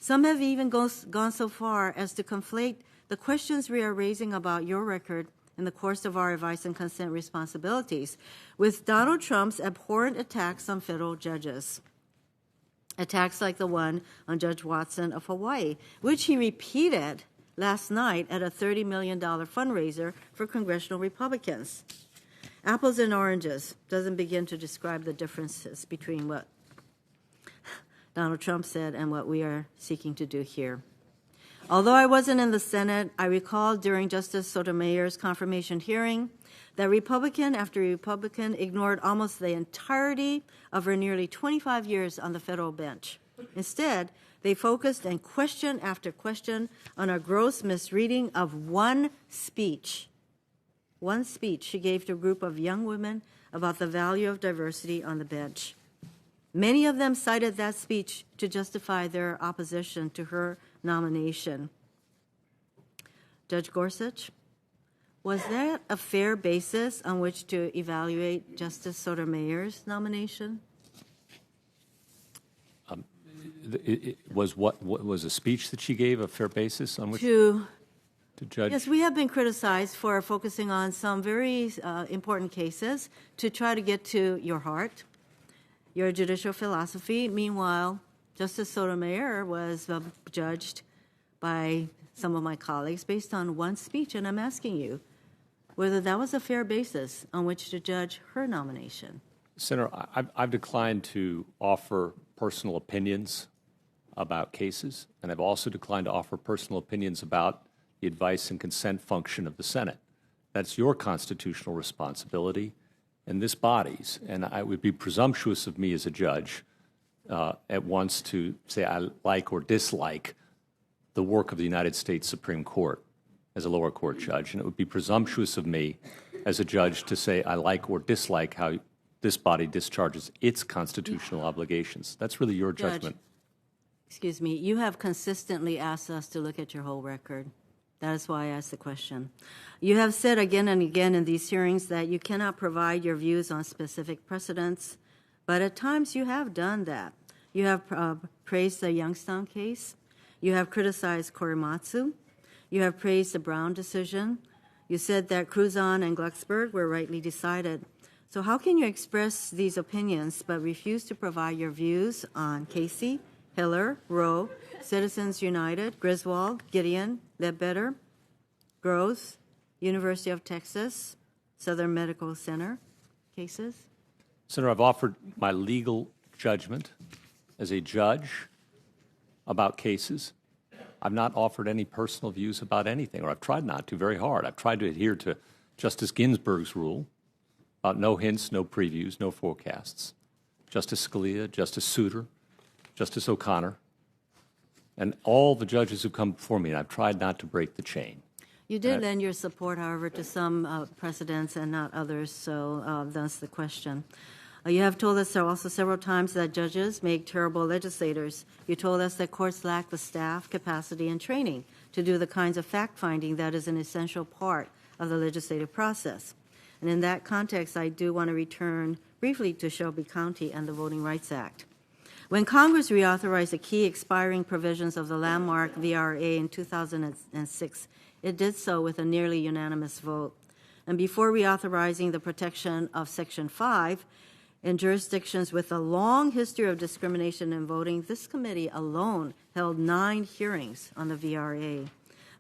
Some have even gone so far as to conflate the questions we are raising about your record in the course of our advice and consent responsibilities with Donald Trump's abhorrent attacks on federal judges. Attacks like the one on Judge Watson of Hawaii, which he repeated last night at a $30 million fundraiser for congressional Republicans. Apples and oranges doesn't begin to describe the differences between what Donald Trump said and what we are seeking to do here. Although I wasn't in the Senate, I recall during Justice Sotomayor's confirmation hearing that Republican after Republican ignored almost the entirety of her nearly 25 years on the federal bench. Instead, they focused in question after question on a gross misreading of one speech she gave to a group of young women about the value of diversity on the bench. Many of them cited that speech to justify their opposition to her nomination. Judge Gorsuch, was that a fair basis on which to evaluate Justice Sotomayor's nomination? What was a speech that she gave a fair basis on which to judge? Yes, we have been criticized for focusing on some very important cases to try to get to your heart, your judicial philosophy. Meanwhile, Justice Sotomayor was judged by some of my colleagues based on one speech, and I'm asking you whether that was a fair basis on which to judge her nomination. Senator, I've declined to offer personal opinions about cases, and I've also declined to offer personal opinions about the advice and consent function of the Senate. That's your constitutional responsibility and this body's, and it would be presumptuous of me as a judge at once to say I like or dislike the work of the United States Supreme Court as a lower court judge, and it would be presumptuous of me as a judge to say I like or dislike how this body discharges its constitutional obligations. That's really your judgment. Excuse me, you have consistently asked us to look at your whole record. That is why I asked the question. You have said again and again in these hearings that you cannot provide your views on specific precedents, but at times you have done that. You have praised the Youngstown case. You have criticized Korematsu. You have praised the Brown decision. You said that Cruzon and Glucksberg were rightly decided. So how can you express these opinions but refuse to provide your views on Casey, Hiller, Roe, Citizens United, Griswold, Gideon, Ledbetter, Gross, University of Texas, Southern Medical Center cases? Senator, I've offered my legal judgment as a judge about cases. I've not offered any personal views about anything, or I've tried not to very hard. I've tried to adhere to Justice Ginsburg's rule about no hints, no previews, no forecasts. Justice Scalia, Justice Souter, Justice O'Connor, and all the judges who come before me, and I've tried not to break the chain. You did lend your support, however, to some precedents and not others, so that's the question. You have told us also several times that judges make terrible legislators. You told us that courts lack the staff, capacity, and training to do the kinds of fact-finding that is an essential part of the legislative process. And in that context, I do want to return briefly to Shelby County and the Voting Rights Act. When Congress reauthorized the key expiring provisions of the landmark VRA in 2006, it did so with a nearly unanimous vote. And before reauthorizing the protection of Section 5, in jurisdictions with a long history of discrimination in voting, this committee alone held 9 hearings on the VRA.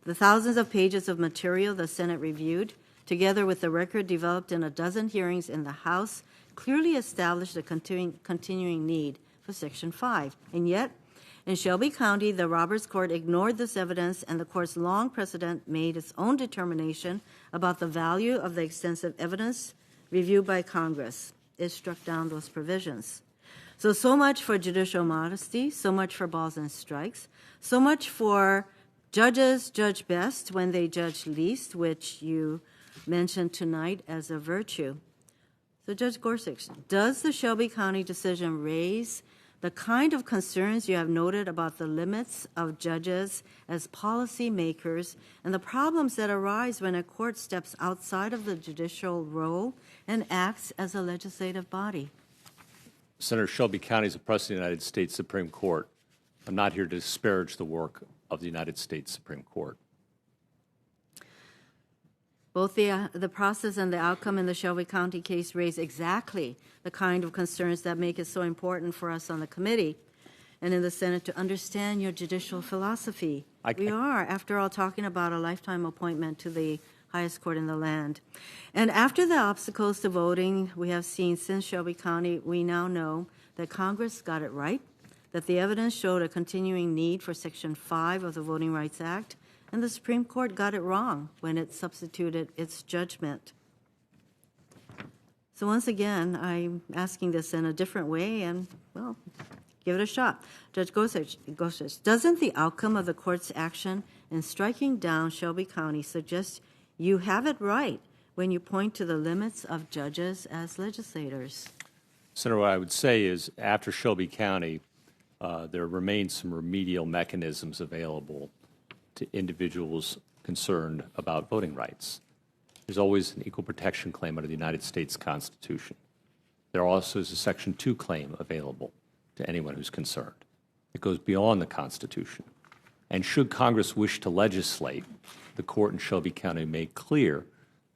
The thousands of pages of material the Senate reviewed, together with the record developed in a dozen hearings in the House, clearly established a continuing need for Section 5. And yet, in Shelby County, the Roberts Court ignored this evidence, and the court's long precedent made its own determination about the value of the extensive evidence reviewed by Congress. It struck down those provisions. So much for judicial modesty, so much for balls and strikes, so much for judges judge best when they judge least, which you mentioned tonight as a virtue. So Judge Gorsuch, does the Shelby County decision raise the kind of concerns you have noted about the limits of judges as policy makers and the problems that arise when a court steps outside of the judicial role and acts as a legislative body? Senator, Shelby County is a precedent of the United States Supreme Court. I'm not here to disparage the work of the United States Supreme Court. Both the process and the outcome in the Shelby County case raise exactly the kind of concerns that make it so important for us on the committee and in the Senate to understand your judicial philosophy. We are, after all, talking about a lifetime appointment to the highest court in the land. And after the obstacles to voting we have seen since Shelby County, we now know that Congress got it right, that the evidence showed a continuing need for Section 5 of the Voting Rights Act, and the Supreme Court got it wrong when it substituted its judgment. So once again, I'm asking this in a different way, and, well, give it a shot. Judge Gorsuch, doesn't the outcome of the court's action in striking down Shelby County suggest you have it right when you point to the limits of judges as legislators? Senator, what I would say is after Shelby County, there remains some remedial mechanisms available to individuals concerned about voting rights. There's always an equal protection claim under the United States Constitution. There also is a Section 2 claim available to anyone who's concerned. It goes beyond the Constitution. And should Congress wish to legislate, the court in Shelby County made clear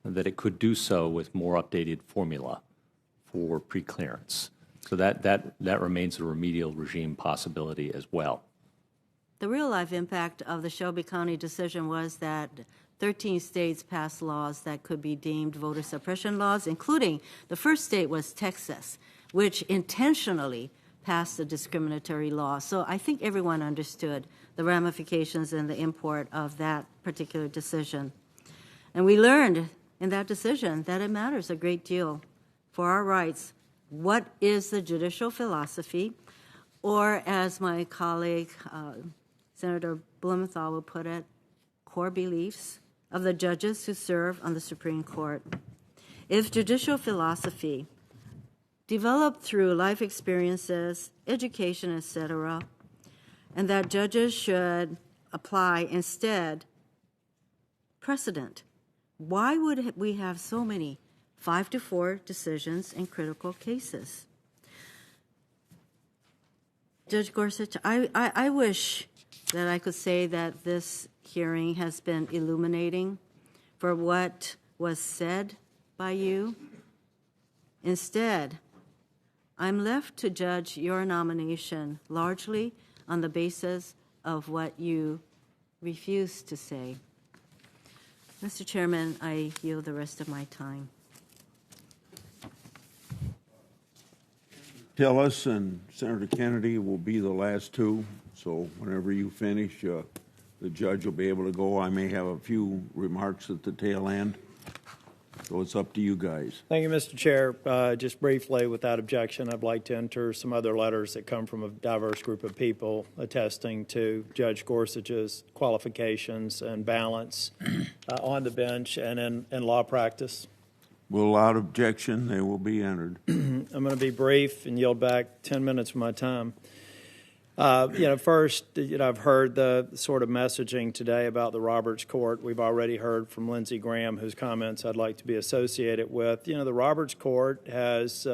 that it could do so with more updated formula for preclearance. So that remains a remedial regime possibility as well. The real-life impact of the Shelby County decision was that 13 states passed laws that could be deemed voter suppression laws, including the first state was Texas, which intentionally passed a discriminatory law. So I think everyone understood the ramifications and the import of that particular decision. And we learned in that decision that it matters a great deal for our rights. What is the judicial philosophy? Or as my colleague, Senator Blumenthal will put it, core beliefs of the judges who serve on the Supreme Court. If judicial philosophy developed through life experiences, education, etc., and that judges should apply instead precedent, why would we have so many 5-4 decisions in critical cases? Judge Gorsuch, I wish that I could say that this hearing has been illuminating for what was said by you. Instead, I'm left to judge your nomination largely on the basis of what you refuse to say. Mr. Chairman, I yield the rest of my time. Tillis and Senator Kennedy will be the last two, so whenever you finish, the judge will be able to go. I may have a few remarks at the tail end, so it's up to you guys. Thank you, Mr. Chair. Just briefly, without objection, I'd like to enter some other letters that come from a diverse group of people attesting to Judge Gorsuch's qualifications and balance on the bench and in law practice. Without objection, they will be entered. I'm going to be brief and yield back 10 minutes of my time. First, I've heard the sort of messaging today about the Roberts Court. We've already heard from Lindsey Graham, whose comments I'd like to be associated with. The Roberts Court has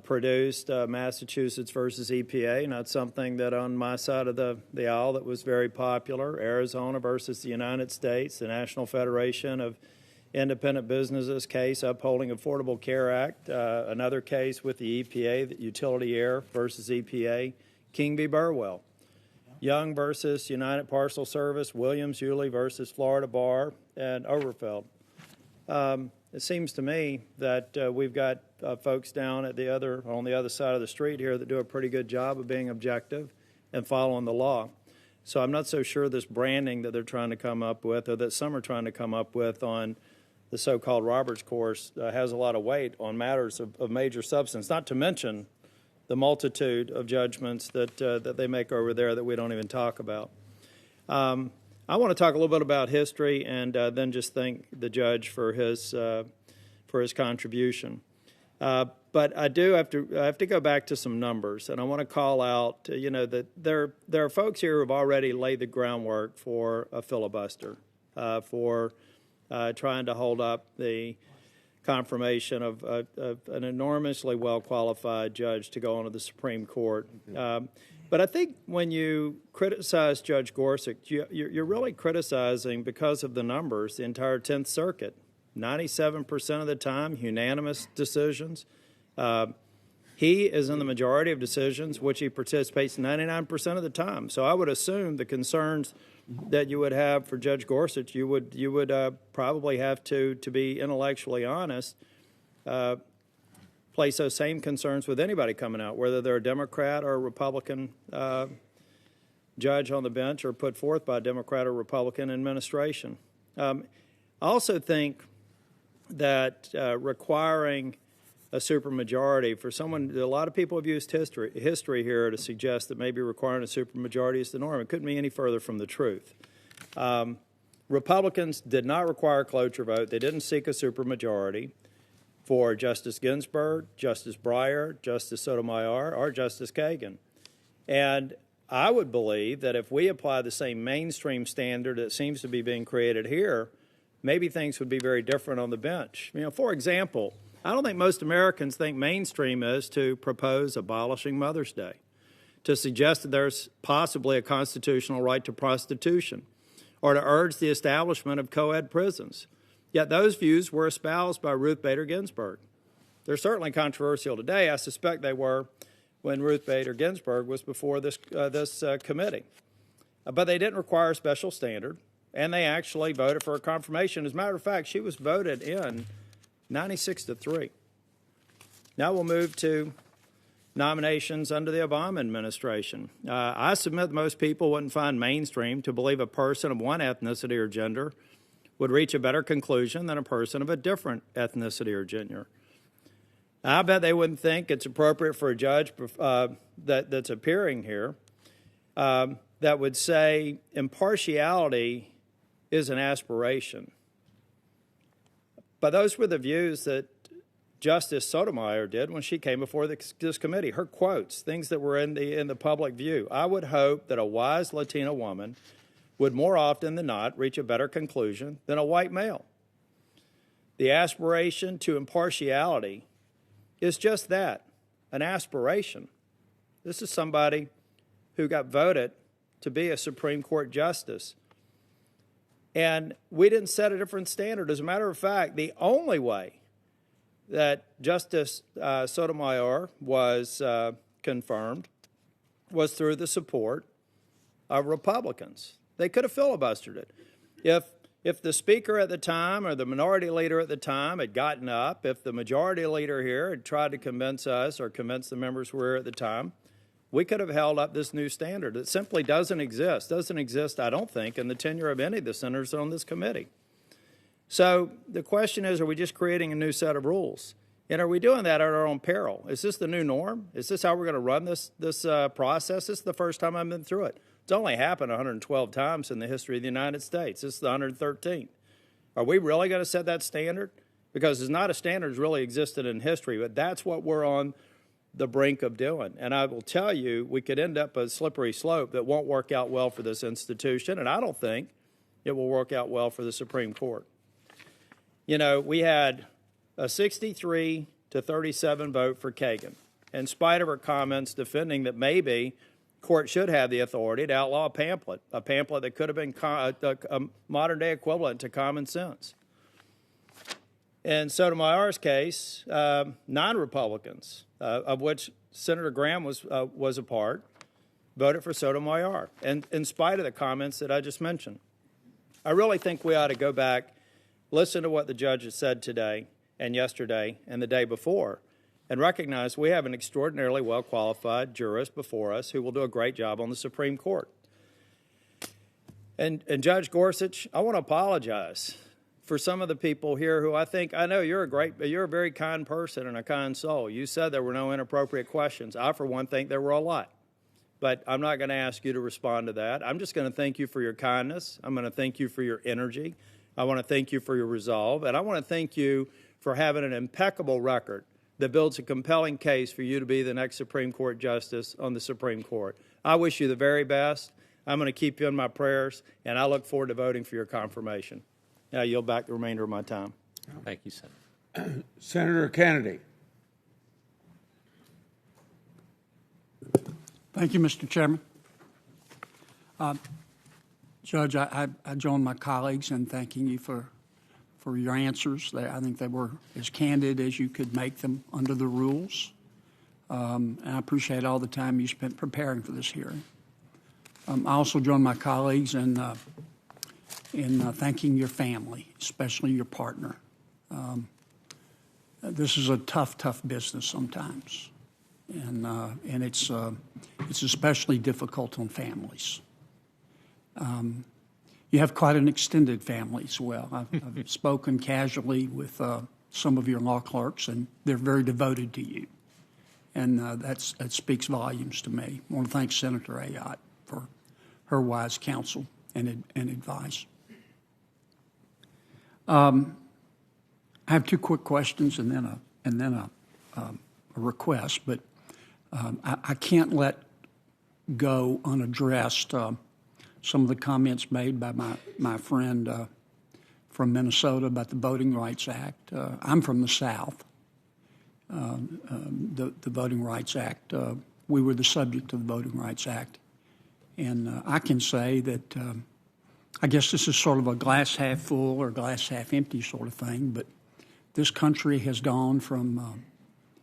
produced Massachusetts versus EPA, and that's something that on my side of the aisle that was very popular. Arizona versus the United States, the National Federation of Independent Businesses case upholding Affordable Care Act, another case with the EPA, the Utility Air versus EPA, King v. Burwell, Young versus United Parcel Service, Williams Yulee versus Florida Bar, and Overfeld. It seems to me that we've got folks down on the other side of the street here that do a pretty good job of being objective and following the law. So I'm not so sure this branding that they're trying to come up with, or that some are trying to come up with on the so-called Roberts course, has a lot of weight on matters of major substance, not to mention the multitude of judgments that they make over there that we don't even talk about. I want to talk a little bit about history and then just thank the judge for his contribution. But I have to go back to some numbers, and I want to call out, that there are folks here who have already laid the groundwork for a filibuster, for trying to hold up the confirmation of an enormously well-qualified judge to go onto the Supreme Court. But I think when you criticize Judge Gorsuch, you're really criticizing, because of the numbers, the entire 10th Circuit. 97% of the time, unanimous decisions. He is in the majority of decisions, which he participates 99% of the time. So I would assume the concerns that you would have for Judge Gorsuch, you would probably have to be intellectually honest, place those same concerns with anybody coming out, whether they're a Democrat or a Republican judge on the bench or put forth by a Democrat or Republican administration. I also think that requiring a supermajority for someone, a lot of people have used history here to suggest that maybe requiring a supermajority is the norm. It couldn't be any further from the truth. Republicans did not require a cloture vote. They didn't seek a supermajority for Justice Ginsburg, Justice Breyer, Justice Sotomayor, or Justice Kagan. And I would believe that if we apply the same mainstream standard that seems to be being created here, maybe things would be very different on the bench. For example, I don't think most Americans think mainstream is to propose abolishing Mother's Day, to suggest that there's possibly a constitutional right to prostitution, or to urge the establishment of co-ed prisons. Yet those views were espoused by Ruth Bader Ginsburg. They're certainly controversial today. I suspect they were when Ruth Bader Ginsburg was before this committee. But they didn't require a special standard, and they actually voted for a confirmation. As a matter of fact, she was voted in 96-3. Now we'll move to nominations under the Obama administration. I submit most people wouldn't find mainstream to believe a person of one ethnicity or gender would reach a better conclusion than a person of a different ethnicity or gender. I bet they wouldn't think it's appropriate for a judge that's appearing here that would say impartiality is an aspiration. But those were the views that Justice Sotomayor did when she came before this committee. Her quotes, things that were in the public view. I would hope that a wise Latina woman would more often than not reach a better conclusion than a white male. The aspiration to impartiality is just that, an aspiration. This is somebody who got voted to be a Supreme Court justice. And we didn't set a different standard. As a matter of fact, the only way that Justice Sotomayor was confirmed was through the support of Republicans. They could have filibustered it. If the speaker at the time or the minority leader at the time had gotten up, if the majority leader here had tried to convince us or convince the members who were here at the time, we could have held up this new standard. It simply doesn't exist. Doesn't exist, I don't think, in the tenure of any of the senators on this committee. So the question is, are we just creating a new set of rules? And are we doing that at our own peril? Is this the new norm? Is this how we're going to run this process? This is the first time I've been through it. It's only happened 112 times in the history of the United States. This is the 113th. Are we really going to set that standard? Because it's not a standard that's really existed in history, but that's what we're on the brink of doing. And I will tell you, we could end up a slippery slope that won't work out well for this institution, and I don't think it will work out well for the Supreme Court. You know, we had a 63 to 37 vote for Kagan, in spite of her comments defending that maybe court should have the authority to outlaw a pamphlet that could have been a modern-day equivalent to common sense. In Sotomayor's case, 9 Republicans, of which Senator Graham was a part, voted for Sotomayor, and in spite of the comments that I just mentioned. I really think we ought to go back, listen to what the judge has said today and yesterday and the day before, and recognize we have an extraordinarily well-qualified jurist before us who will do a great job on the Supreme Court. And Judge Gorsuch, I want to apologize for some of the people here who I know you're a very kind person and a kind soul. You said there were no inappropriate questions. I, for one, think there were a lot. But I'm not going to ask you to respond to that. I'm just going to thank you for your kindness. I'm going to thank you for your energy. I want to thank you for your resolve. And I want to thank you for having an impeccable record that builds a compelling case for you to be the next Supreme Court Justice on the Supreme Court. I wish you the very best. I'm going to keep you in my prayers, and I look forward to voting for your confirmation. Now, I yield back the remainder of my time. Thank you, Senator. Senator Kennedy. Thank you, Mr. Chairman. Judge, I join my colleagues in thanking you for your answers. I think they were as candid as you could make them under the rules. And I appreciate all the time you spent preparing for this hearing. I also join my colleagues in thanking your family, especially your partner. This is a tough business sometimes, and it's especially difficult on families. You have quite an extended family as well. I've spoken casually with some of your law clerks, and they're very devoted to you, and that speaks volumes to me. I want to thank Senator Ayotte for her wise counsel and advice. I have 2 quick questions and then a request, but I can't let go unaddressed some of the comments made by my friend from Minnesota about the Voting Rights Act. I'm from the South. The Voting Rights Act, we were the subject of the Voting Rights Act. And I can say that I guess this is sort of a glass half full or glass half empty sort of thing, but this country has gone from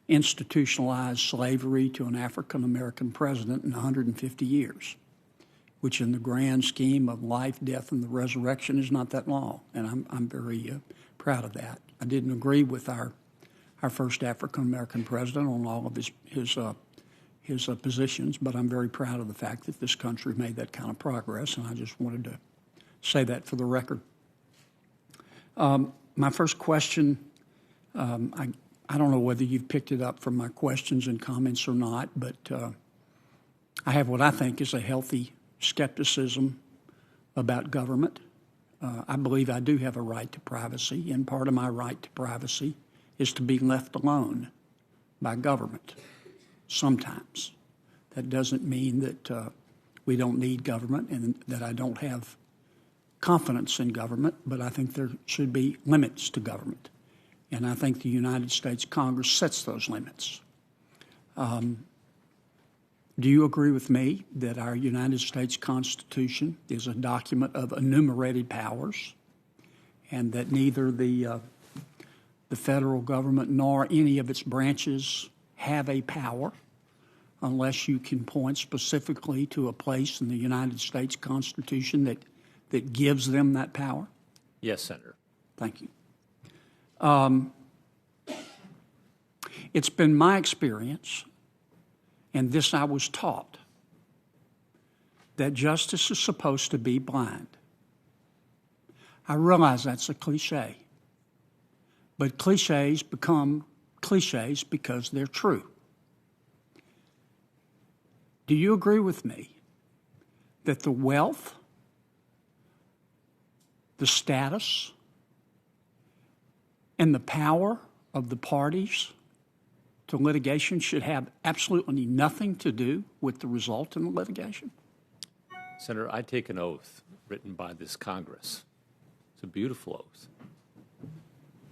institutionalized slavery to an African-American president in 150 years, which in the grand scheme of life, death, and the resurrection is not that long, and I'm very proud of that. I didn't agree with our first African-American president on all of his positions, but I'm very proud of the fact that this country made that kind of progress, and I just wanted to say that for the record. My first question, I don't know whether you've picked it up from my questions and comments or not, but I have what I think is a healthy skepticism about government. I believe I do have a right to privacy, and part of my right to privacy is to be left alone by government sometimes. That doesn't mean that we don't need government and that I don't have confidence in government, but I think there should be limits to government. And I think the United States Congress sets those limits. Do you agree with me that our United States Constitution is a document of enumerated powers and that neither the federal government nor any of its branches have a power unless you can point specifically to a place in the United States Constitution that gives them that power? Yes, Senator. Thank you. It's been my experience, and this I was taught, that justice is supposed to be blind. I realize that's a cliche, but cliches become cliches because they're true. Do you agree with me that the wealth, the status, and the power of the parties to litigation should have absolutely nothing to do with the result in the litigation? Senator, I take an oath written by this Congress. It's a beautiful oath.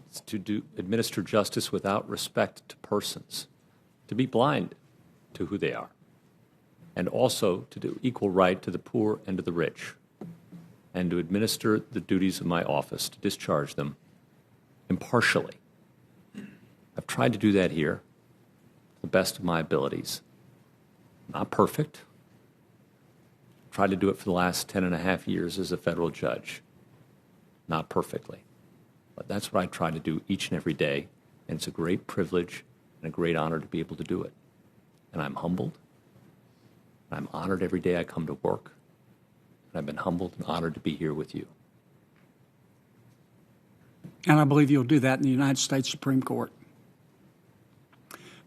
It's to administer justice without respect to persons, to be blind to who they are, and also to do equal right to the poor and to the rich, and to administer the duties of my office, to discharge them impartially. I've tried to do that here to the best of my abilities. Not perfect. I've tried to do it for the last 10 and a half years as a federal judge. Not perfectly. But that's what I try to do each and every day, and it's a great privilege and a great honor to be able to do it. And I'm humbled. I'm honored every day I come to work. And I've been humbled and honored to be here with you. And I believe you'll do that in the United States Supreme Court.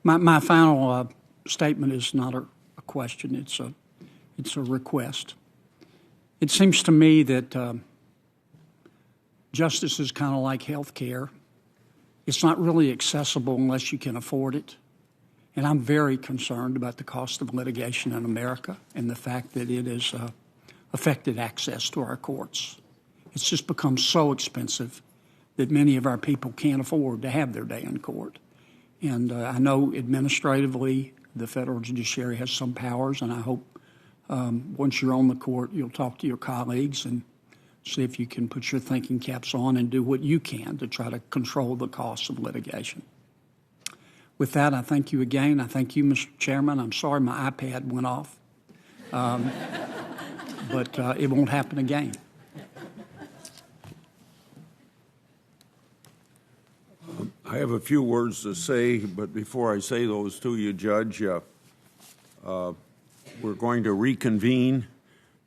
My final statement is not a question, it's a request. It seems to me that justice is kind of like health care. It's not really accessible unless you can afford it. And I'm very concerned about the cost of litigation in America and the fact that it has affected access to our courts. It's just become so expensive that many of our people can't afford to have their day in court. And I know administratively the federal judiciary has some powers, and I hope once you're on the court, you'll talk to your colleagues and see if you can put your thinking caps on and do what you can to try to control the costs of litigation. With that, I thank you again. I thank you, Mr. Chairman. I'm sorry my iPad went off, but it won't happen again. I have a few words to say, but before I say those to you, Judge, we're going to reconvene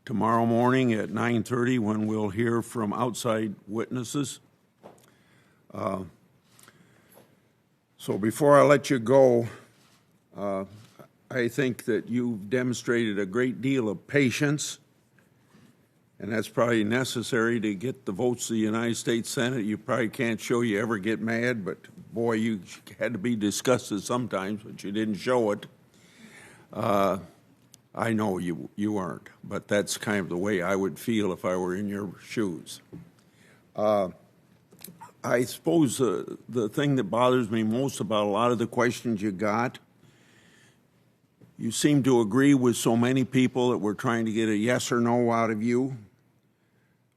tomorrow morning at 9:30 when we'll hear from outside witnesses. So before I let you go, I think that you've demonstrated a great deal of patience, and that's probably necessary to get the votes of the United States Senate. You probably can't show you ever get mad, but boy, you had to be disgusted sometimes, but you didn't show it. I know you aren't, but that's kind of the way I would feel if I were in your shoes. I suppose the thing that bothers me most about a lot of the questions you got, you seem to agree with so many people that we're trying to get a yes or no out of you.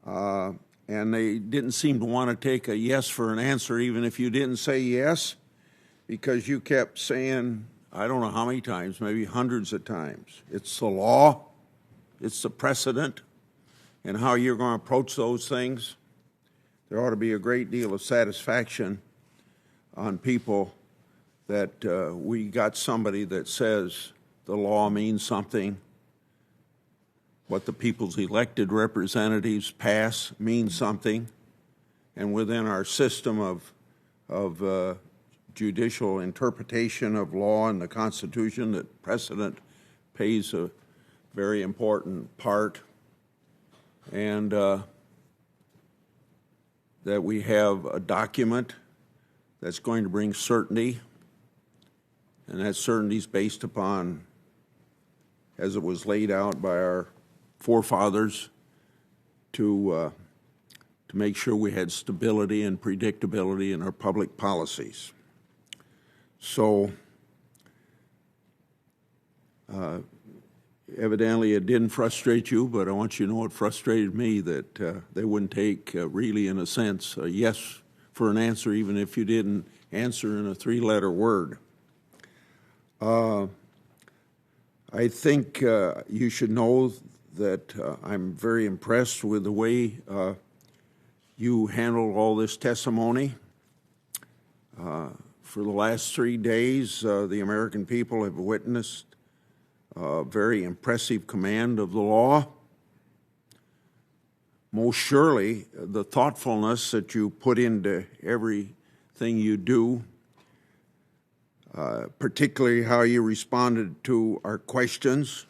And they didn't seem to want to take a yes for an answer, even if you didn't say yes, because you kept saying, I don't know how many times, maybe hundreds of times, it's the law, it's the precedent, and how you're going to approach those things. There ought to be a great deal of satisfaction on people that we got somebody that says the law means something, what the people's elected representatives pass means something, and within our system of judicial interpretation of law and the Constitution, that precedent plays a very important part, and that we have a document that's going to bring certainty, and that certainty is based upon, as it was laid out by our forefathers, to make sure we had stability and predictability in our public policies. So evidently it didn't frustrate you, but I want you to know it frustrated me that they wouldn't take, really, in a sense, a yes for an answer, even if you didn't answer in a three-letter word. I think you should know that I'm very impressed with the way you handled all this testimony. For the last 3 days, the American people have witnessed a very impressive command of the law. Most surely, the thoughtfulness that you put into everything you do, particularly how you responded to our questions,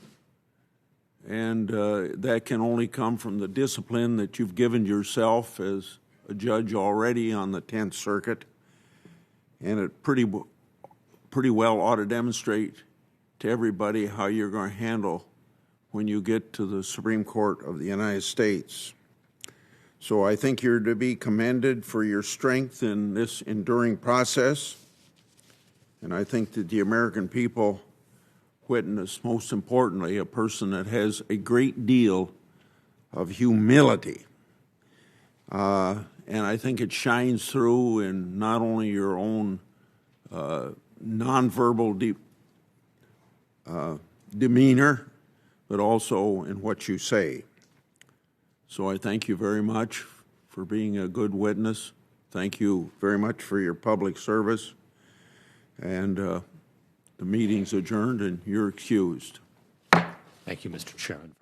and that can only come from the discipline that you've given yourself as a judge already on the 10th Circuit. And it pretty pretty well ought to demonstrate to everybody how you're going to handle when you get to the Supreme Court of the United States. So I think you're to be commended for your strength in this enduring process. And I think that the American people witness, most importantly, a person that has a great deal of humility. And I think it shines through in not only your own nonverbal demeanor, but also in what you say. So I thank you very much for being a good witness. Thank you very much for your public service. And the meeting's adjourned, and you're excused. Thank you, Mr. Chairman.